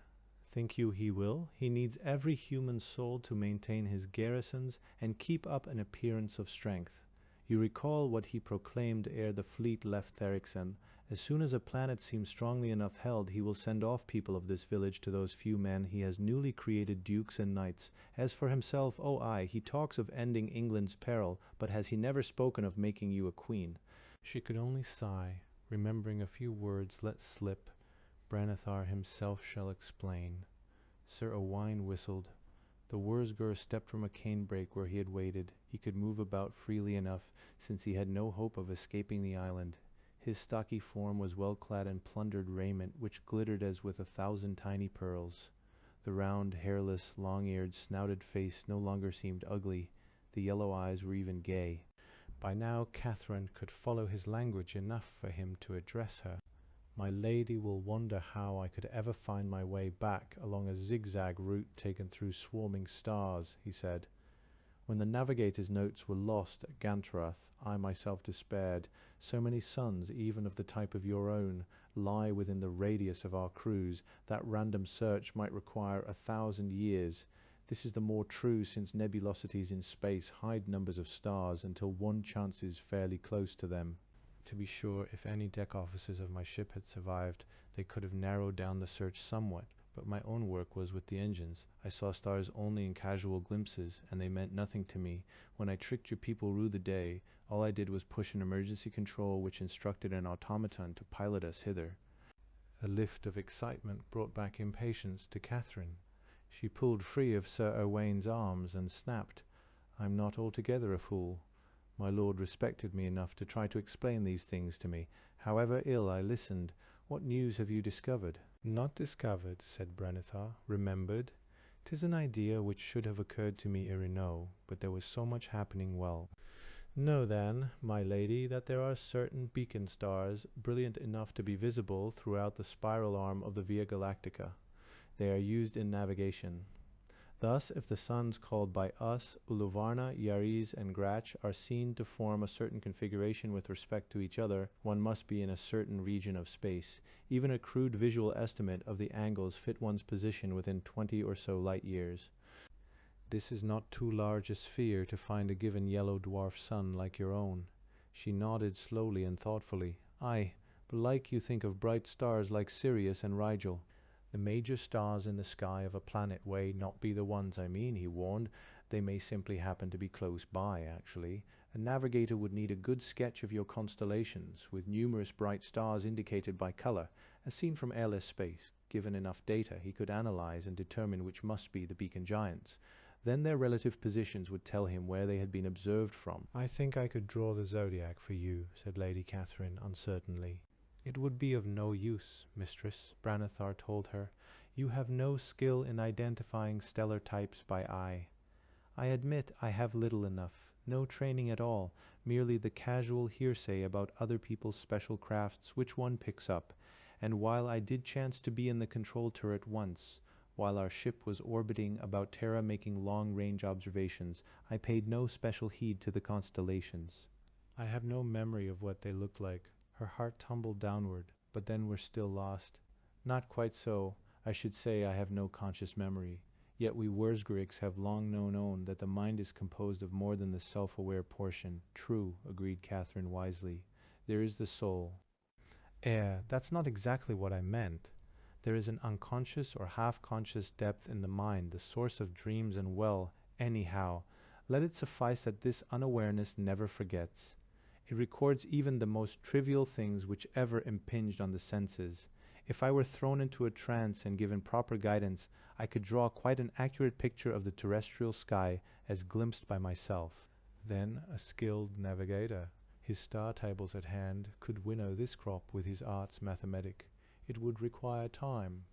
"Think you he will? He needs every human soul to maintain his garrisons and keep up an appearance of strength. You recall what he proclaimed ere the fleet left Therixon, As soon as a planet seems strongly enough held, he will send off people of this village to those few men he has newly created dukes and knights. As for himself, oh aye, he talks of ending England's peril, but has he never spoken of making you a queen? She could only sigh, remembering a few words let slip. Branethar himself shall explain. Sir Owain whistled. The Wurzgur stepped from a canebrake where he had waited. He could move about freely enough, since he had no hope of escaping the island. His stocky form was well clad in plundered raiment, which glittered as with 1,000 tiny pearls. The round, hairless, long-eared, snouted face no longer seemed ugly. The yellow eyes were even gay. By now Catherine could follow his language enough for him to address her. My lady will wonder how I could ever find my way back along a zigzag route taken through swarming stars, he said. When the navigator's notes were lost at Gantrath, I myself despaired. So many suns, even of the type of your own, lie within the radius of our cruise, that random search might require 1,000 years. This is the more true since nebulosities in space hide numbers of stars until one chances fairly close to them. To be sure, if any deck officers of my ship had survived, they could have narrowed down the search somewhat, but my own work was with the engines. I saw stars only in casual glimpses, and they meant nothing to me. When I tricked your people rue the day, all I did was push an emergency control which instructed an automaton to pilot us hither. A lift of excitement brought back impatience to Catherine. She pulled free of Sir Owain's arms and snapped, "I'm not altogether a fool. My lord respected me enough to try to explain these things to me. However ill I listened. What news have you discovered?" "Not discovered," said Branethar. "Remembered. 'Tis an idea which should have occurred to me ere now, but there was so much happening well. Know then, my lady, that there are certain beacon stars, brilliant enough to be visible throughout the spiral arm of the Via Galactica. They are used in navigation. Thus, if the suns called by us Uluvarna, Yariz, and Grach are seen to form a certain configuration with respect to each other, one must be in a certain region of space. Even a crude visual estimate of the angles fit one's position within 20 or so light years. This is not too large a sphere to find a given yellow dwarf sun like your own." She nodded slowly and thoughtfully. "Aye, belike you think of bright stars like Sirius and Rigel." "The major stars in the sky of a planet way not be the ones I mean," he warned. "They may simply happen to be close by, actually. A navigator would need a good sketch of your constellations, with numerous bright stars indicated by color, as seen from airless space. Given enough data, he could analyze and determine which must be the beacon giants. Then their relative positions would tell him where they had been observed from." "I think I could draw the zodiac for you," said Lady Catherine uncertainly. "It would be of no use, mistress," Branethar told her. "You have no skill in identifying stellar types by eye. I admit I have little enough, no training at all, merely the casual hearsay about other people's special crafts which one picks up. And while I did chance to be in the control turret once, while our ship was orbiting about Terra making long-range observations, I paid no special heed to the constellations. I have no memory of what they looked like." Her heart tumbled downward, but then we're still lost. "Not quite so. I should say I have no conscious memory. Yet we Wurzgrigs have long known that the mind is composed of more than the self-aware portion." "True," agreed Catherine wisely. "There is the soul." That's not exactly what I meant. There is an unconscious or half-conscious depth in the mind, the source of dreams and anyhow, let it suffice that this unawareness never forgets. It records even the most trivial things which ever impinged on the senses. If I were thrown into a trance and given proper guidance, I could draw quite an accurate picture of the terrestrial sky as glimpsed by myself. Then a skilled navigator, his star tables at hand, could winnow this crop with his arts mathematic. It would require time.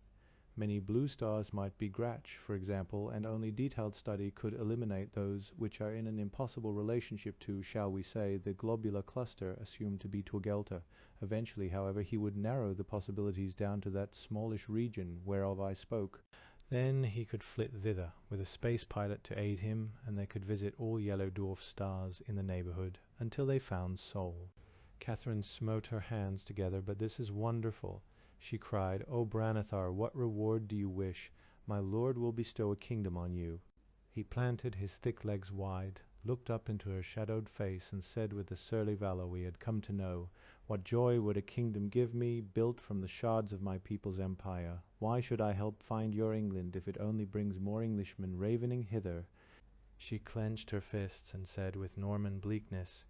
Many blue stars might be Grach, for example, and only detailed study could eliminate those which are in an impossible relationship to, shall we say, the globular cluster assumed to be Tugelta. Eventually, however, he would narrow the possibilities down to that smallish region whereof I spoke. Then he could flit thither, with a space pilot to aid him, and they could visit all yellow dwarf stars in the neighborhood, until they found Sol. Catherine smote her hands together. "But this is wonderful," she cried. "O Branethar, what reward do you wish? My lord will bestow a kingdom on you." He planted his thick legs wide, looked up into her shadowed face, and said with the surly valor we had come to know, What joy would a kingdom give me, built from the shards of my people's empire? Why should I help find your England, if it only brings more Englishmen ravening hither? She clenched her fists and said with Norman bleakness,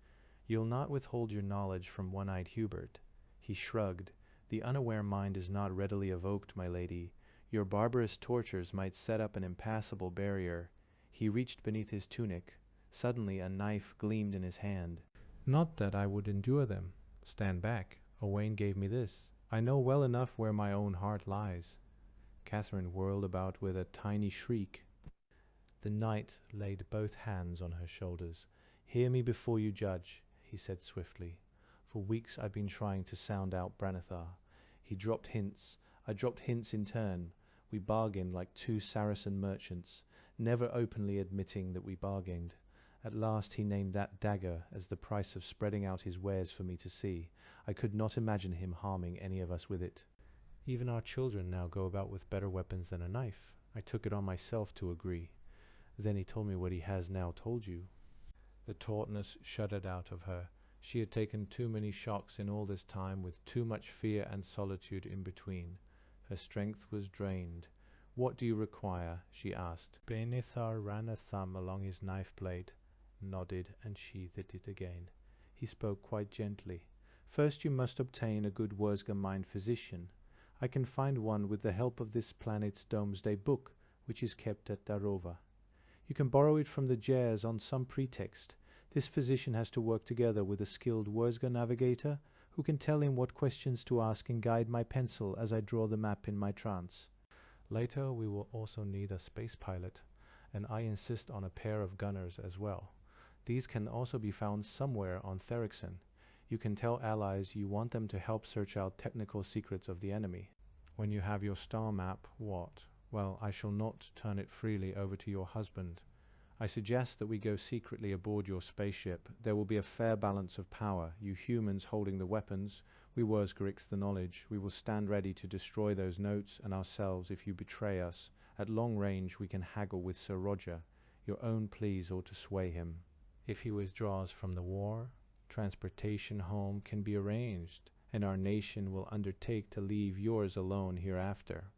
"You'll not withhold your knowledge from one-eyed Hubert." He shrugged. "The unaware mind is not readily evoked, my lady. Your barbarous tortures might set up an impassable barrier." He reached beneath his tunic. Suddenly a knife gleamed in his hand. "Not that I would endure them. Stand back. Owain gave me this. I know well enough where my own heart lies." Catherine whirled about with a tiny shriek. The knight laid both hands on her shoulders. "Hear me before you judge," he said swiftly. "For weeks I've been trying to sound out Branethar. He dropped hints. I dropped hints in turn. We bargained like two Saracen merchants, never openly admitting that we bargained. At last he named that dagger as the price of spreading out his wares for me to see. I could not imagine him harming any of us with it. Even our children now go about with better weapons than a knife. I took it on myself to agree. Then he told me what he has now told you." The tautness shuddered out of her. She had taken too many shocks in all this time, with too much fear and solitude in between. Her strength was drained. "What do you require?" she asked. Branethar ran a thumb along his knife blade, nodded, and sheathed it again. He spoke quite gently. "First you must obtain a good Wurzgermine physician. I can find one with the help of this planet's Domesday Book, which is kept at Darova. You can borrow it from the Jers on some pretext. This physician has to work together with a skilled Wurzger navigator, who can tell him what questions to ask and guide my pencil as I draw the map in my trance. Later we will also need a space pilot, and I insist on a pair of gunners as well. These can also be found somewhere on Therixen. You can tell allies you want them to help search out technical secrets of the enemy. When you have your star map, what? Well, I shall not turn it freely over to your husband. I suggest that we go secretly aboard your spaceship. There will be a fair balance of power, you humans holding the weapons, we Wurzgeriks the knowledge. We will stand ready to destroy those notes and ourselves if you betray us. At long range we can haggle with Sir Roger. Your own pleas ought to sway him. If he withdraws from the war, transportation home can be arranged, and our nation will undertake to leave yours alone hereafter.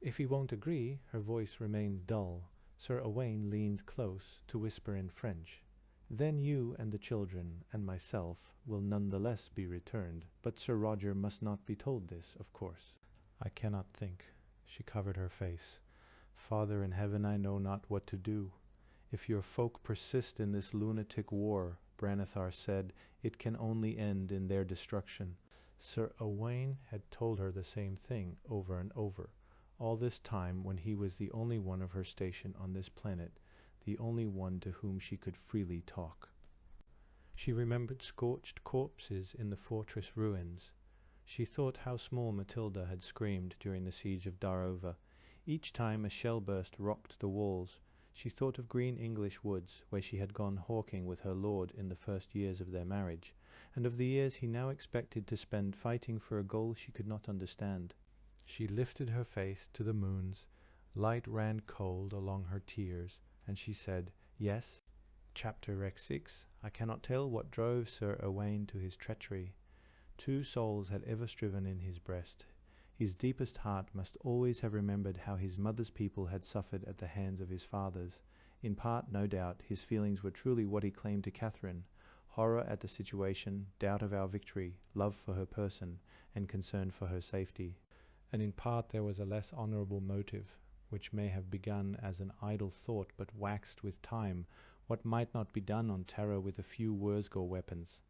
If he won't agree," her voice remained dull. Sir Owain leaned close to whisper in French. "Then you and the children and myself will none the less be returned. But Sir Roger must not be told this, of course." "I cannot think." She covered her face. "Father in heaven, I know not what to do. If your folk persist in this lunatic war," Branethar said, "it can only end in their destruction." Sir Owain had told her the same thing over and over. All this time, when he was the only one of her station on this planet, the only one to whom she could freely talk. She remembered scorched corpses in the fortress ruins. She thought how small Matilda had screamed during the siege of Darova. Each time a shell burst rocked the walls. She thought of green English woods, where she had gone hawking with her lord in the first years of their marriage, and of the years he now expected to spend fighting for a goal she could not understand. She lifted her face to the moons. Light ran cold along her tears, and she said, "Yes." Chapter X6. I cannot tell what drove Sir Owain to his treachery. Two souls had ever striven in his breast. His deepest heart must always have remembered how his mother's people had suffered at the hands of his father's. In part, no doubt, his feelings were truly what he claimed to Catherine: horror at the situation, doubt of our victory, love for her person, and concern for her safety. And in part there was a less honourable motive, which may have begun as an idle thought but waxed with time. What might not be done on Terra with a few Wurzgor weapons?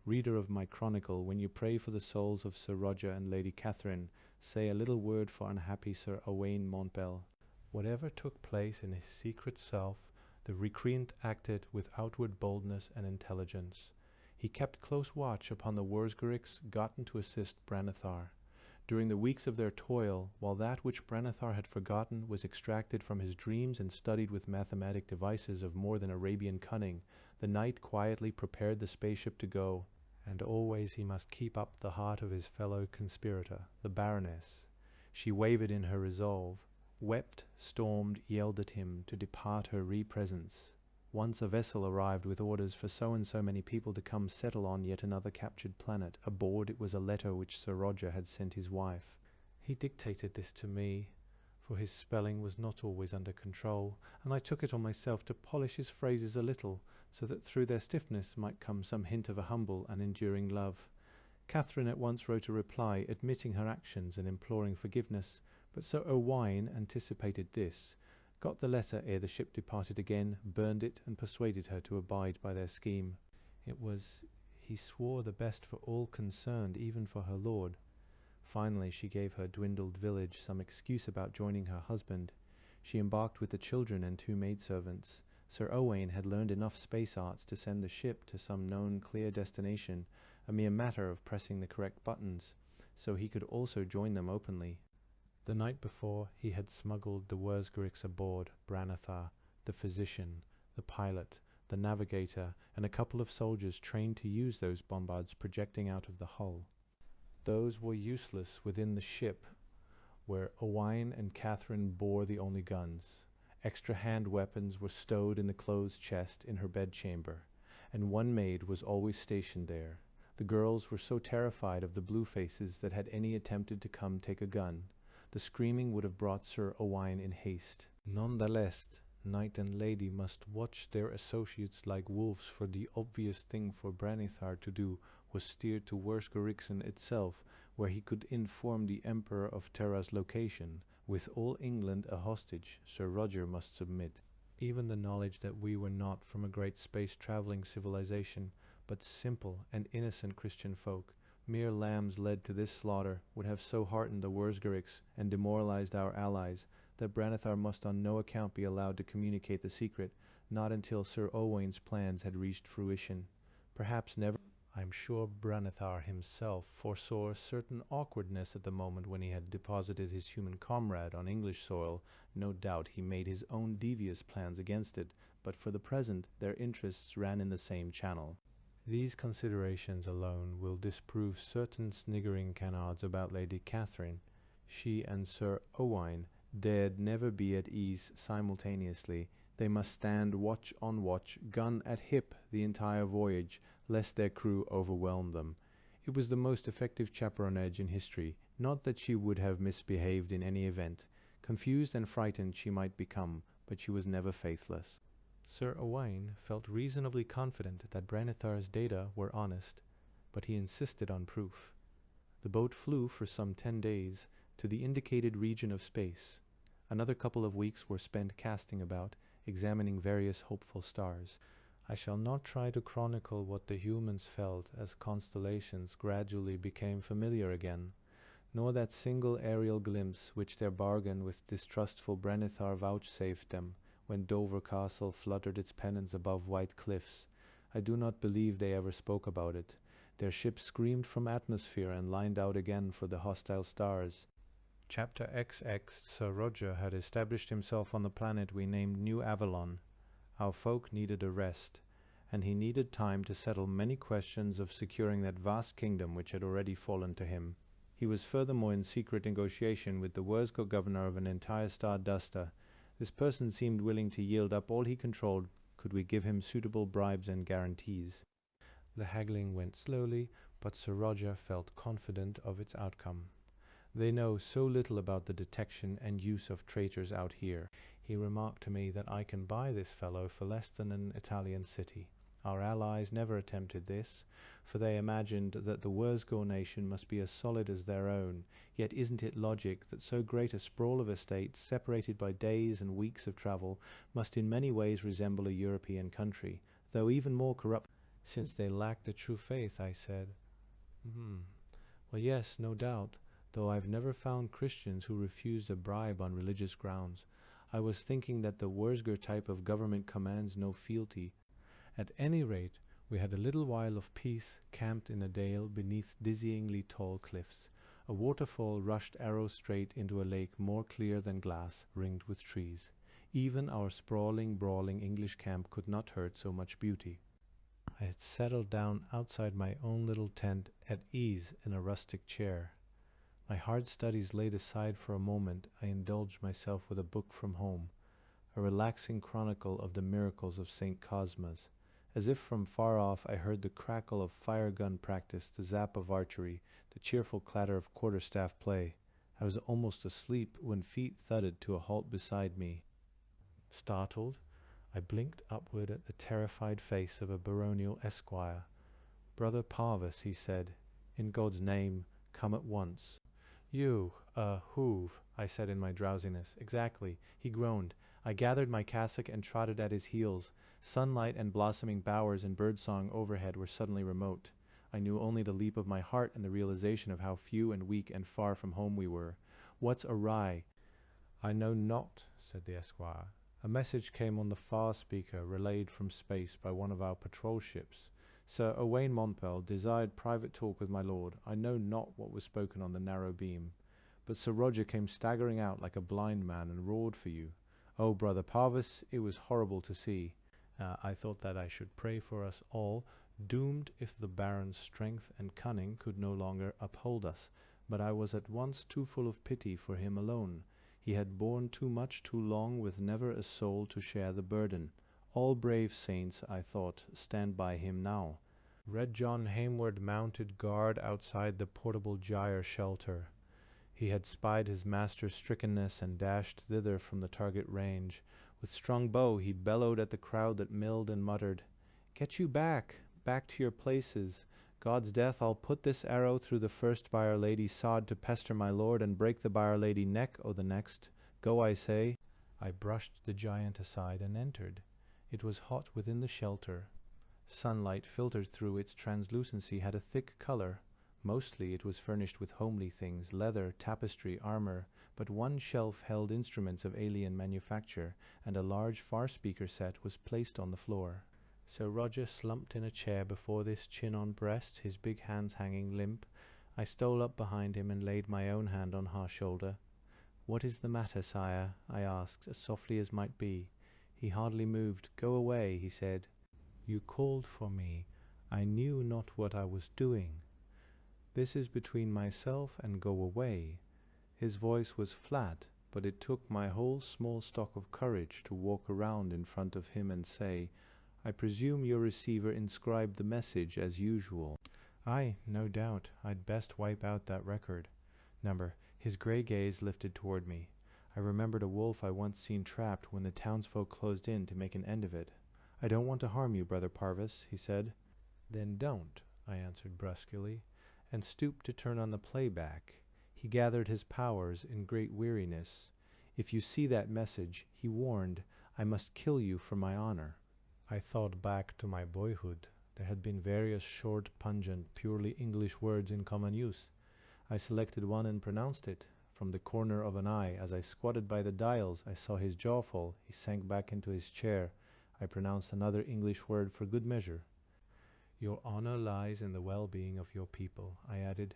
Reader of my chronicle, when you pray for the souls of Sir Roger and Lady Catherine, say a little word for unhappy Sir Owain Montbel. Whatever took place in his secret self, the recreant acted with outward boldness and intelligence. He kept close watch upon the Wurzgeriks gotten to assist Branethar. During the weeks of their toil, while that which Branethar had forgotten was extracted from his dreams and studied with mathematic devices of more than Arabian cunning, the knight quietly prepared the spaceship to go, and always he must keep up the heart of his fellow conspirator, the Baroness. She wavered in her resolve, wept, stormed, yelled at him to depart her re-presence. Once a vessel arrived with orders for so and so many people to come settle on yet another captured planet. Aboard it was a letter which Sir Roger had sent his wife. He dictated this to me, for his spelling was not always under control, and I took it on myself to polish his phrases a little, so that through their stiffness might come some hint of a humble and enduring love. Catherine at once wrote a reply, admitting her actions and imploring forgiveness, but Sir Owain anticipated this, got the letter ere the ship departed again, burned it, and persuaded her to abide by their scheme. It was, he swore, the best for all concerned, even for her lord. Finally she gave her dwindled village some excuse about joining her husband. She embarked with the children and 2 maidservants. Sir Owain had learned enough space arts to send the ship to some known clear destination, a mere matter of pressing the correct buttons, so he could also join them openly. The night before, he had smuggled the Wurzgrics aboard, Branethar, the physician, the pilot, the navigator, and a couple of soldiers trained to use those bombards projecting out of the hull. Those were useless within the ship, where Owain and Catherine bore the only guns. Extra hand weapons were stowed in the closed chest in her bedchamber, and 1 maid was always stationed there. The girls were so terrified of the blue faces that had any attempted to come take a gun, the screaming would have brought Sir Owain in haste. Nonetheless, knight and lady must watch their associates like wolves, for the obvious thing for Branethar to do was steer to Wurzgerixen itself, where he could inform the Emperor of Terra's location. With all England a hostage, Sir Roger must submit. Even the knowledge that we were not from a great space-traveling civilization, but simple and innocent Christian folk, mere lambs led to this slaughter, would have so heartened the Wurzgerics and demoralized our allies that Branethar must on no account be allowed to communicate the secret, not until Sir Owain's plans had reached fruition. Perhaps never. I'm sure Branethar himself foresaw a certain awkwardness at the moment when he had deposited his human comrade on English soil. No doubt he made his own devious plans against it, but for the present their interests ran in the same channel. These considerations alone will disprove certain sniggering canards about Lady Catherine. She and Sir Owain dared never be at ease simultaneously. They must stand watch on watch, gun at hip the entire voyage, lest their crew overwhelm them. It was the most effective chaperonage in history, not that she would have misbehaved in any event. Confused and frightened she might become, but she was never faithless. Sir Owain felt reasonably confident that Branethar's data were honest, but he insisted on proof. The boat flew for some 10 days to the indicated region of space. Another couple of weeks were spent casting about, examining various hopeful stars. I shall not try to chronicle what the humans felt as constellations gradually became familiar again, nor that single aerial glimpse which their bargain with distrustful Branethar vouchsafed them when Dover Castle fluttered its pennons above white cliffs. I do not believe they ever spoke about it. Their ship screamed from atmosphere and lined out again for the hostile stars. Chapter XX, Sir Roger had established himself on the planet we named New Avalon. Our folk needed a rest, and he needed time to settle many questions of securing that vast kingdom which had already fallen to him. He was furthermore in secret negotiation with the Wurzgo governor of an entire Star Duster. This person seemed willing to yield up all he controlled could we give him suitable bribes and guarantees. The haggling went slowly, but Sir Roger felt confident of its outcome. They know so little about the detection and use of traitors out here. He remarked to me that I can buy this fellow for less than an Italian city. Our allies never attempted this, for they imagined that the Wurzgo nation must be as solid as their own. Yet isn't it logic that so great a sprawl of estates, separated by days and weeks of travel, must in many ways resemble a European country, though even more corrupt, since they lack the true faith, I said. Well, yes, no doubt, though I've never found Christians who refused a bribe on religious grounds. I was thinking that the Wurzger type of government commands no fealty. At any rate, we had a little while of peace, camped in a dale beneath dizzyingly tall cliffs. A waterfall rushed arrow straight into a lake more clear than glass, ringed with trees. Even our sprawling, brawling English camp could not hurt so much beauty. I had settled down outside my own little tent at ease in a rustic chair. My hard studies laid aside for a moment, I indulged myself with a book from home. a relaxing chronicle of the miracles of St. Cosmas. As if from far off I heard the crackle of fire gun practice, the zap of archery, the cheerful clatter of quarterstaff play. I was almost asleep when feet thudded to a halt beside me. Startled, I blinked upward at the terrified face of a baronial esquire. "Brother Parvis," he said, "in God's name, come at once." "You, who've," I said in my drowsiness. "Exactly," he groaned. I gathered my cassock and trotted at his heels. Sunlight and blossoming bowers and birdsong overhead were suddenly remote. I knew only the leap of my heart and the realization of how few and weak and far from home we were. "What's awry?" "I know not," said the esquire. "A message came on the far speaker, relayed from space by one of our patrol ships. Sir Owain Montbell desired private talk with my lord. I know not what was spoken on the narrow beam. But Sir Roger came staggering out like a blind man and roared for you. Oh, Brother Parvis, it was horrible to see. I thought that I should pray for us all, doomed if the Baron's strength and cunning could no longer uphold us. But I was at once too full of pity for him alone. He had borne too much too long with never a soul to share the burden. All brave saints, I thought, stand by him now. Red John Haimward mounted guard outside the portable gyre shelter. He had spied his master's strickenness and dashed thither from the target range. With strung bow he bellowed at the crowd that milled and muttered, "Get you back to your places. God's death, I'll put this arrow through the first Byre Lady sod to pester my lord, and break the Byre Lady neck o' the next. Go, I say." I brushed the giant aside and entered. It was hot within the shelter. Sunlight filtered through its translucency had a thick color. Mostly it was furnished with homely things, leather, tapestry, armor, but one shelf held instruments of alien manufacture, and a large far-speaker set was placed on the floor. Sir Roger slumped in a chair before this, chin on breast, his big hands hanging limp. I stole up behind him and laid my own hand on her shoulder. "What is the matter, sire?" I asked, as softly as might be. He hardly moved. "Go away," he said. "You called for me. I knew not what I was doing. This is between myself and go away." His voice was flat, but it took my whole small stock of courage to walk around in front of him and say, "I presume your receiver inscribed the message as usual." "Aye, no doubt. I'd best wipe out that record." His grey gaze lifted toward me. I remembered a wolf I once seen trapped when the townsfolk closed in to make an end of it. "I don't want to harm you, Brother Parvis," he said. "Then don't," I answered brusquely, and stooped to turn on the playback. He gathered his powers in great weariness. "If you see that message," he warned, "I must kill you for my honor." I thought back to my boyhood. There had been various short, pungent, purely English words in common use. I selected one and pronounced it. From the corner of an eye, as I squatted by the dials, I saw his jaw fall. He sank back into his chair. I pronounced another English word for good measure. "Your honor lies in the well-being of your people," I added.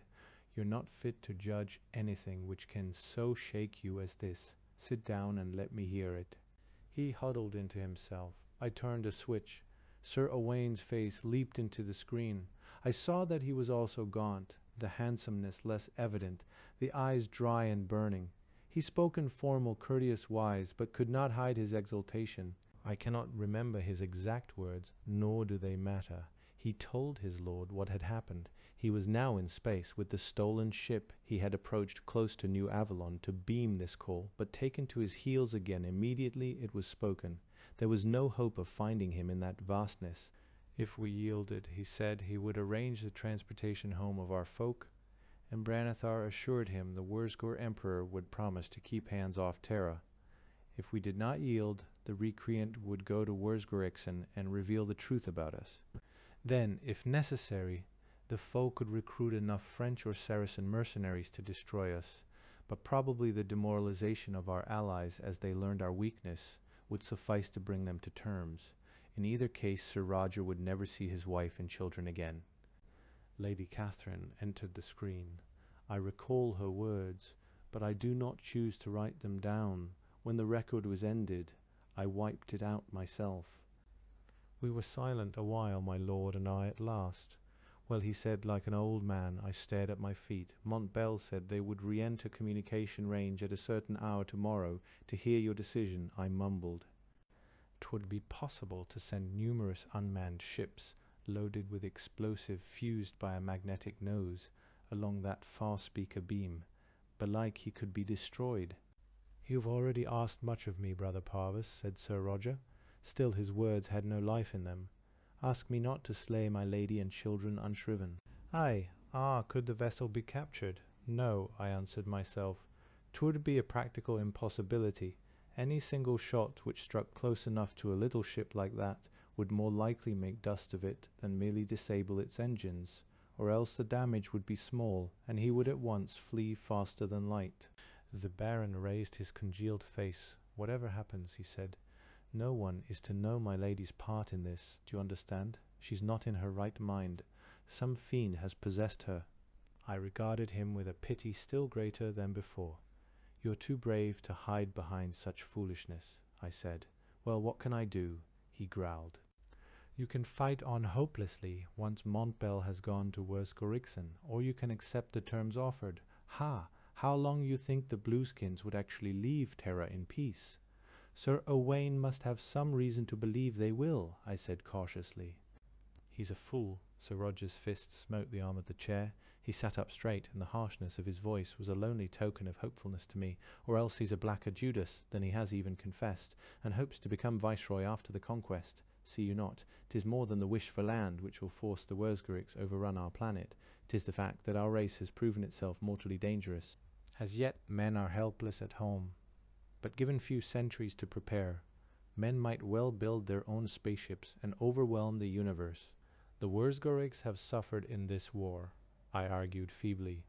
"You're not fit to judge anything which can so shake you as this. Sit down and let me hear it." He huddled into himself. I turned a switch. Sir Owain's face leaped into the screen. I saw that he was also gaunt, the handsomeness less evident, the eyes dry and burning. He spoke in formal, courteous wise, but could not hide his exultation. I cannot remember his exact words, nor do they matter. He told his lord what had happened. He was now in space with the stolen ship. He had approached close to New Avalon to beam this call, but taken to his heels again immediately it was spoken. There was no hope of finding him in that vastness. If we yielded, he said, he would arrange the transportation home of our folk, and Branethar assured him the Wurzgur Emperor would promise to keep hands off Terra. If we did not yield, the recreant would go to Wurzgurixen and reveal the truth about us. Then, if necessary, the foe could recruit enough French or Saracen mercenaries to destroy us, but probably the demoralization of our allies as they learned our weakness would suffice to bring them to terms. In either case, Sir Roger would never see his wife and children again. Lady Catherine entered the screen. I recall her words, but I do not choose to write them down. When the record was ended, I wiped it out myself. We were silent a while, my lord and I, at last. "Well," he said, like an old man. I stared at my feet. "Montbell said they would re-enter communication range at a certain hour tomorrow to hear your decision," I mumbled. 'Twould be possible to send numerous unmanned ships, loaded with explosive fused by a magnetic nose, along that far speaker beam. Belike he could be destroyed. "You've already asked much of me, brother Parvis," said Sir Roger. Still his words had no life in them. "Ask me not to slay my lady and children unshriven." Could the vessel be captured? No, I answered myself. 'Twould be a practical impossibility. Any single shot which struck close enough to a little ship like that would more likely make dust of it than merely disable its engines, or else the damage would be small, and he would at once flee faster than light. The Baron raised his congealed face. "Whatever happens," he said, "no one is to know my lady's part in this. Do you understand? She's not in her right mind. Some fiend has possessed her." I regarded him with a pity still greater than before. "You're too brave to hide behind such foolishness," I said. "Well, what can I do?" he growled. "You can fight on hopelessly once Montbel has gone to Worskorixen, or you can accept the terms offered. How long you think the Blueskins would actually leave Terra in peace?" "Sir Owain must have some reason to believe they will," I said cautiously. "He's a fool." Sir Roger's fist smote the arm of the chair. He sat up straight, and the harshness of his voice was a lonely token of hopefulness to me. "Or else he's a blacker Judas than he has even confessed, and hopes to become viceroy after the conquest. See you not, 'tis more than the wish for land which will force the Worskoriks overrun our planet. 'Tis the fact that our race has proven itself mortally dangerous. As yet men are helpless at home, but given few centuries to prepare, men might well build their own spaceships and overwhelm the universe. The Worskoriks have suffered in this war," I argued feebly.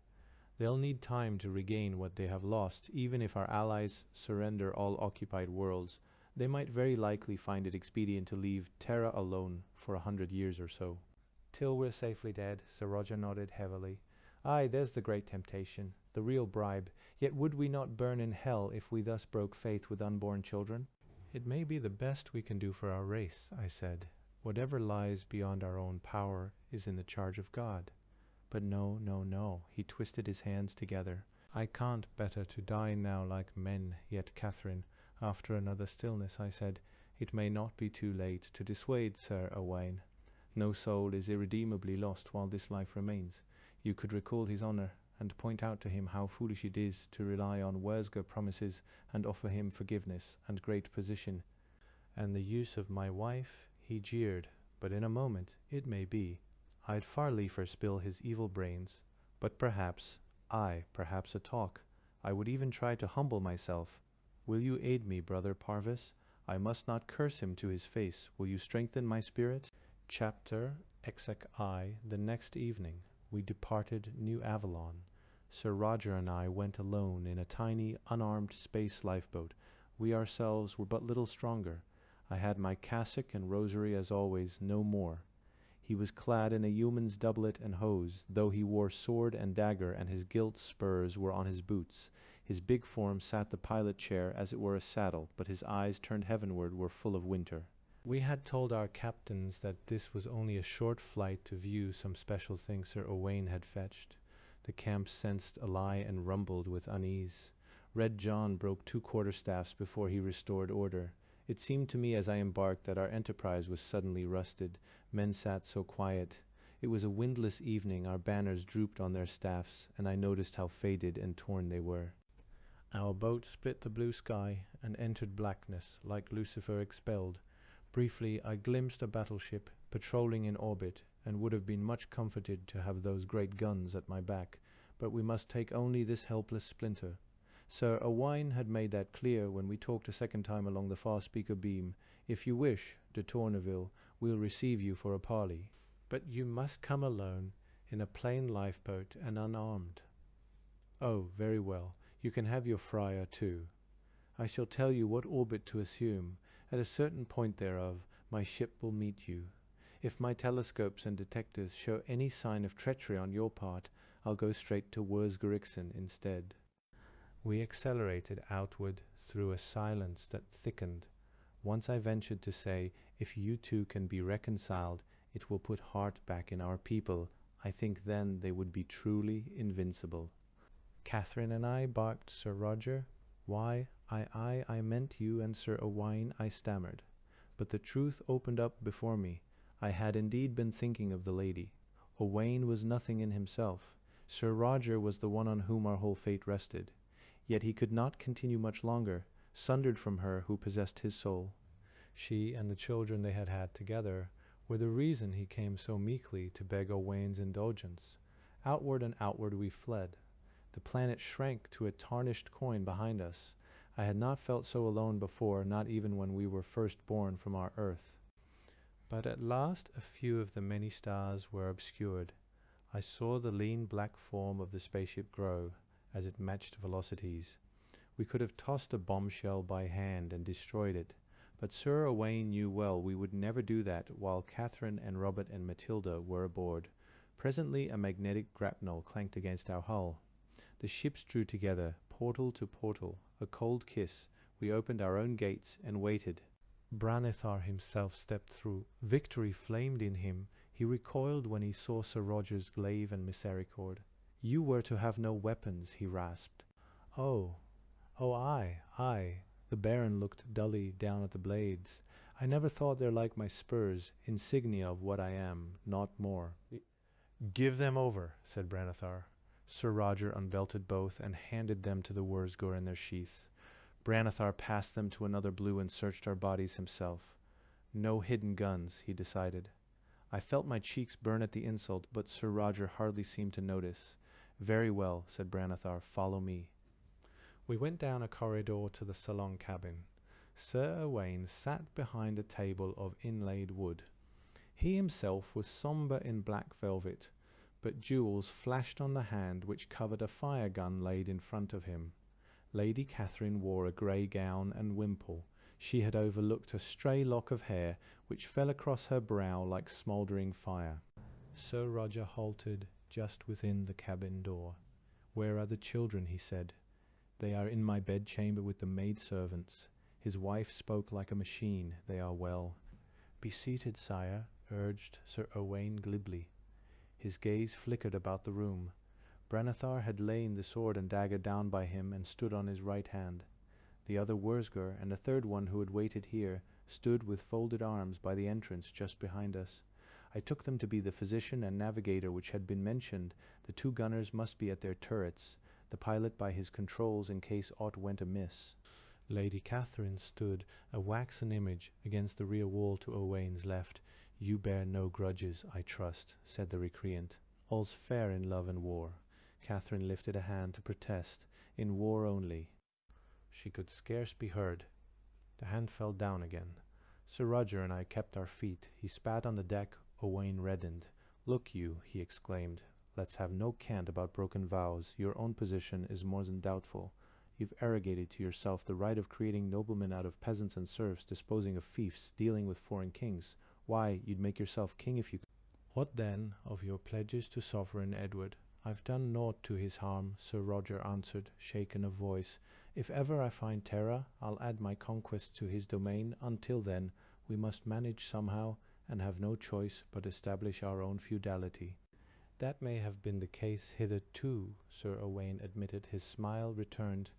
"They'll need time to regain what they have lost. Even if our allies surrender all occupied worlds, they might very likely find it expedient to leave Terra alone for 100 years or so." "Till we're safely dead," Sir Roger nodded heavily. "Aye, there's the great temptation, the real bribe. Yet would we not burn in hell if we thus broke faith with unborn children?" "It may be the best we can do for our race," I said. "Whatever lies beyond our own power is in the charge of God." But no, he twisted his hands together. "I can't better to die now like men, yet Catherine." After another stillness I said, "It may not be too late to dissuade Sir Owain. No soul is irredeemably lost while this life remains. You could recall his honor, and point out to him how foolish it is to rely on Worsker promises, and offer him forgiveness and great position. And the use of my wife," he jeered, "but in a moment, it may be. I'd far liefer spill his evil brains, but perhaps a talk. I would even try to humble myself. Will you aid me, brother Parvis? I must not curse him to his face. Will you strengthen my spirit?" Chapter XXI. The next evening we departed New Avalon. Sir Roger and I went alone in a tiny, unarmed space lifeboat. We ourselves were but little stronger. I had my cassock and rosary as always, no more. He was clad in a yeoman's doublet and hose, though he wore sword and dagger, and his gilt spurs were on his boots. His big form sat the pilot chair as it were a saddle, but his eyes turned heavenward were full of winter. We had told our captains that this was only a short flight to view some special thing Sir Owain had fetched. The camp sensed a lie and rumbled with unease. Red John broke 2 quarterstaffs before he restored order. It seemed to me as I embarked that our enterprise was suddenly rusted. Men sat so quiet. It was a windless evening. Our banners drooped on their staffs, and I noticed how faded and torn they were. Our boat split the blue sky and entered blackness, like Lucifer expelled. Briefly, I glimpsed a battleship patrolling in orbit, and would have been much comforted to have those great guns at my back, but we must take only this helpless splinter. Sir Owain had made that clear when we talked a second time along the far speaker beam. "If you wish, de Tourneville, we'll receive you for a parley. But you must come alone, in a plain lifeboat and unarmed." "Oh, very well. You can have your friar too. I shall tell you what orbit to assume. At a certain point thereof, my ship will meet you. If my telescopes and detectors show any sign of treachery on your part, I'll go straight to Worskorixen instead." We accelerated outward through a silence that thickened. Once I ventured to say, "If you two can be reconciled, it will put heart back in our people. I think then they would be truly invincible." "Catherine and I," barked Sir Roger. "Why, I meant you and Sir Owain," I stammered. But the truth opened up before me. I had indeed been thinking of the lady. Owain was nothing in himself. Sir Roger was the one on whom our whole fate rested. Yet he could not continue much longer, sundered from her who possessed his soul. She and the children they had had together were the reason he came so meekly to beg Owain's indulgence. Outward and outward we fled. The planet shrank to a tarnished coin behind us. I had not felt so alone before, not even when we were first born from our earth. But at last a few of the many stars were obscured. I saw the lean black form of the spaceship grow as it matched velocities. We could have tossed a bombshell by hand and destroyed it, but Sir Owain knew well we would never do that while Catherine and Robert and Matilda were aboard. Presently a magnetic grapnel clanked against our hull. The ships drew together, portal to portal. A cold kiss. We opened our own gates and waited. Branethar himself stepped through. Victory flamed in him. He recoiled when he saw Sir Roger's glaive and misericord. You were to have no weapons, he rasped. Oh, I. The Baron looked dully down at the blades. I never thought they're like my spurs, insignia of what I am, not more. Give them over, said Branethar. Sir Roger unbelted both and handed them to the Wurzgur in their sheaths. Branethar passed them to another blue and searched our bodies himself. No hidden guns, he decided. I felt my cheeks burn at the insult, but Sir Roger hardly seemed to notice. Very well, said Branethar, follow me. We went down a corridor to the salon cabin. Sir Owain sat behind a table of inlaid wood. He himself was sombre in black velvet, but jewels flashed on the hand which covered a fire gun laid in front of him. Lady Catherine wore a grey gown and wimple. She had overlooked a stray lock of hair which fell across her brow like smouldering fire. Sir Roger halted just within the cabin door. Where are the children? He said. They are in my bedchamber with the maidservants. His wife spoke like a machine. They are well. Be seated, sire, urged Sir Owain glibly. His gaze flickered about the room. Branethar had lain the sword and dagger down by him and stood on his right hand. The other Wurzgur and a third one who had waited here stood with folded arms by the entrance just behind us. I took them to be the physician and navigator which had been mentioned. The two gunners must be at their turrets, the pilot by his controls in case aught went amiss. Lady Catherine stood, a waxen image, against the rear wall to Owain's left. You bear no grudges, I trust, said the recreant. All's fair in love and war. Catherine lifted a hand to protest. In war only. She could scarce be heard. The hand fell down again. Sir Roger and I kept our feet. He spat on the deck. Owain reddened. Look you, he exclaimed. Let's have no cant about broken vows. Your own position is more than doubtful. You've arrogated to yourself the right of creating noblemen out of peasants and serfs, disposing of fiefs, dealing with foreign kings. Why, you'd make yourself king if you could. What then of your pledges to Sovereign Edward? I've done naught to his harm, Sir Roger answered, shaken of voice. If ever I find terror, I'll add my conquests to his domain. Until then, we must manage somehow, and have no choice but establish our own feudality. That may have been the case hitherto, Sir Owain admitted. His smile returned.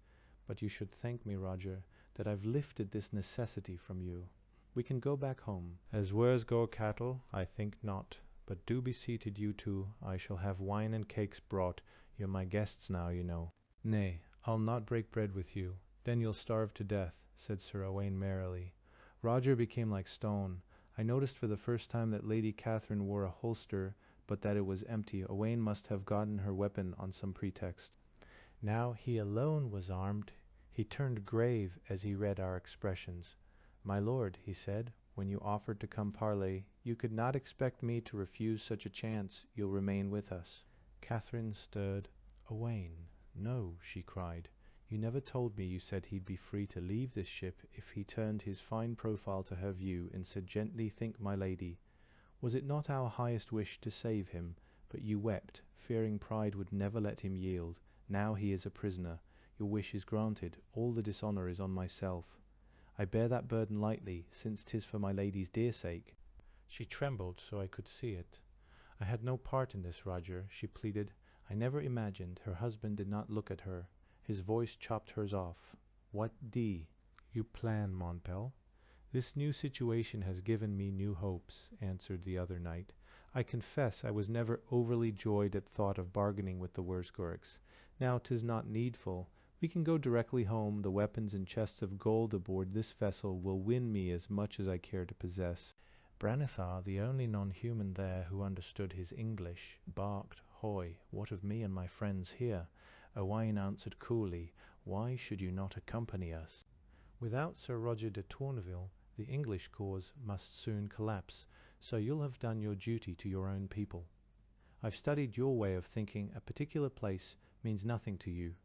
But you should thank me, Roger, that I've lifted this necessity from you. We can go back home. As Wurzgur cattle, I think not. But do be seated, you two. I shall have wine and cakes brought. You're my guests now, you know. Nay, I'll not break bread with you. Then you'll starve to death, said Sir Owain merrily. Roger became like stone. I noticed for the first time that Lady Catherine wore a holster, but that it was empty. Owain must have gotten her weapon on some pretext. Now he alone was armed. He turned grave as he read our expressions. My lord, he said, when you offered to come parley, you could not expect me to refuse such a chance. You'll remain with us. Catherine stirred. Owain, no, she cried. You never told me you said he'd be free to leave this ship if he turned his fine profile to her view and said gently, think, my lady. Was it not our highest wish to save him? But you wept, fearing pride would never let him yield. Now he is a prisoner. Your wish is granted. All the dishonour is on myself. I bear that burden lightly, since 'tis for my lady's dear sake. She trembled so I could see it. I had no part in this, Roger, she pleaded. I never imagined. Her husband did not look at her. His voice chopped hers off. What d? You plan, Montpel? "This new situation has given me new hopes," answered the other knight. "I confess I was never overly joyed at thought of bargaining with the Wurzgurks. Now 'tis not needful. We can go directly home. The weapons and chests of gold aboard this vessel will win me as much as I care to possess." Branithar, the only non-human there who understood his English, barked, "Hoy, what of me and my friends here?" Owain answered coolly, "Why should you not accompany us? Without Sir Roger de Tourneville, the English cause must soon collapse, so you'll have done your duty to your own people. I've studied your way of thinking. A particular place means nothing to you.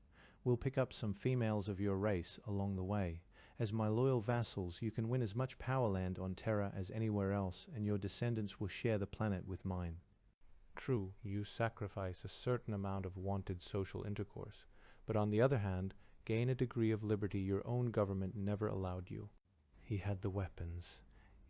We'll pick up some females of your race along the way. As my loyal vassals, you can win as much power land on Terra as anywhere else, and your descendants will share the planet with mine. True, you sacrifice a certain amount of wanted social intercourse, but on the other hand, gain a degree of liberty your own government never allowed you." He had the weapons.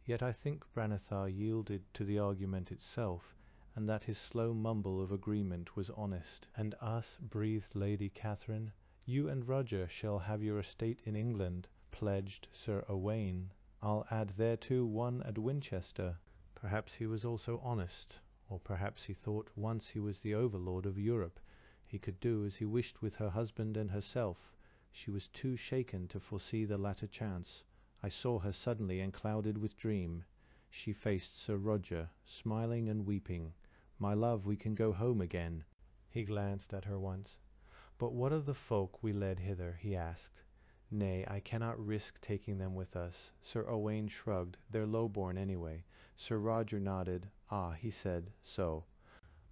Yet I think Branithar yielded to the argument itself, and that his slow mumble of agreement was honest. "And us," breathed Lady Catherine, "you and Roger shall have your estate in England," pledged Sir Owain. "I'll add thereto one at Winchester." Perhaps he was also honest, or perhaps he thought once he was the overlord of Europe, he could do as he wished with her husband and herself. She was too shaken to foresee the latter chance. I saw her suddenly and clouded with dream. She faced Sir Roger, smiling and weeping. "My love, we can go home again." He glanced at her once. "But what of the folk we led hither?" he asked. "Nay, I cannot risk taking them with us." Sir Owain shrugged. "They're low-born anyway." Sir Roger nodded. "Ah," he said, "so."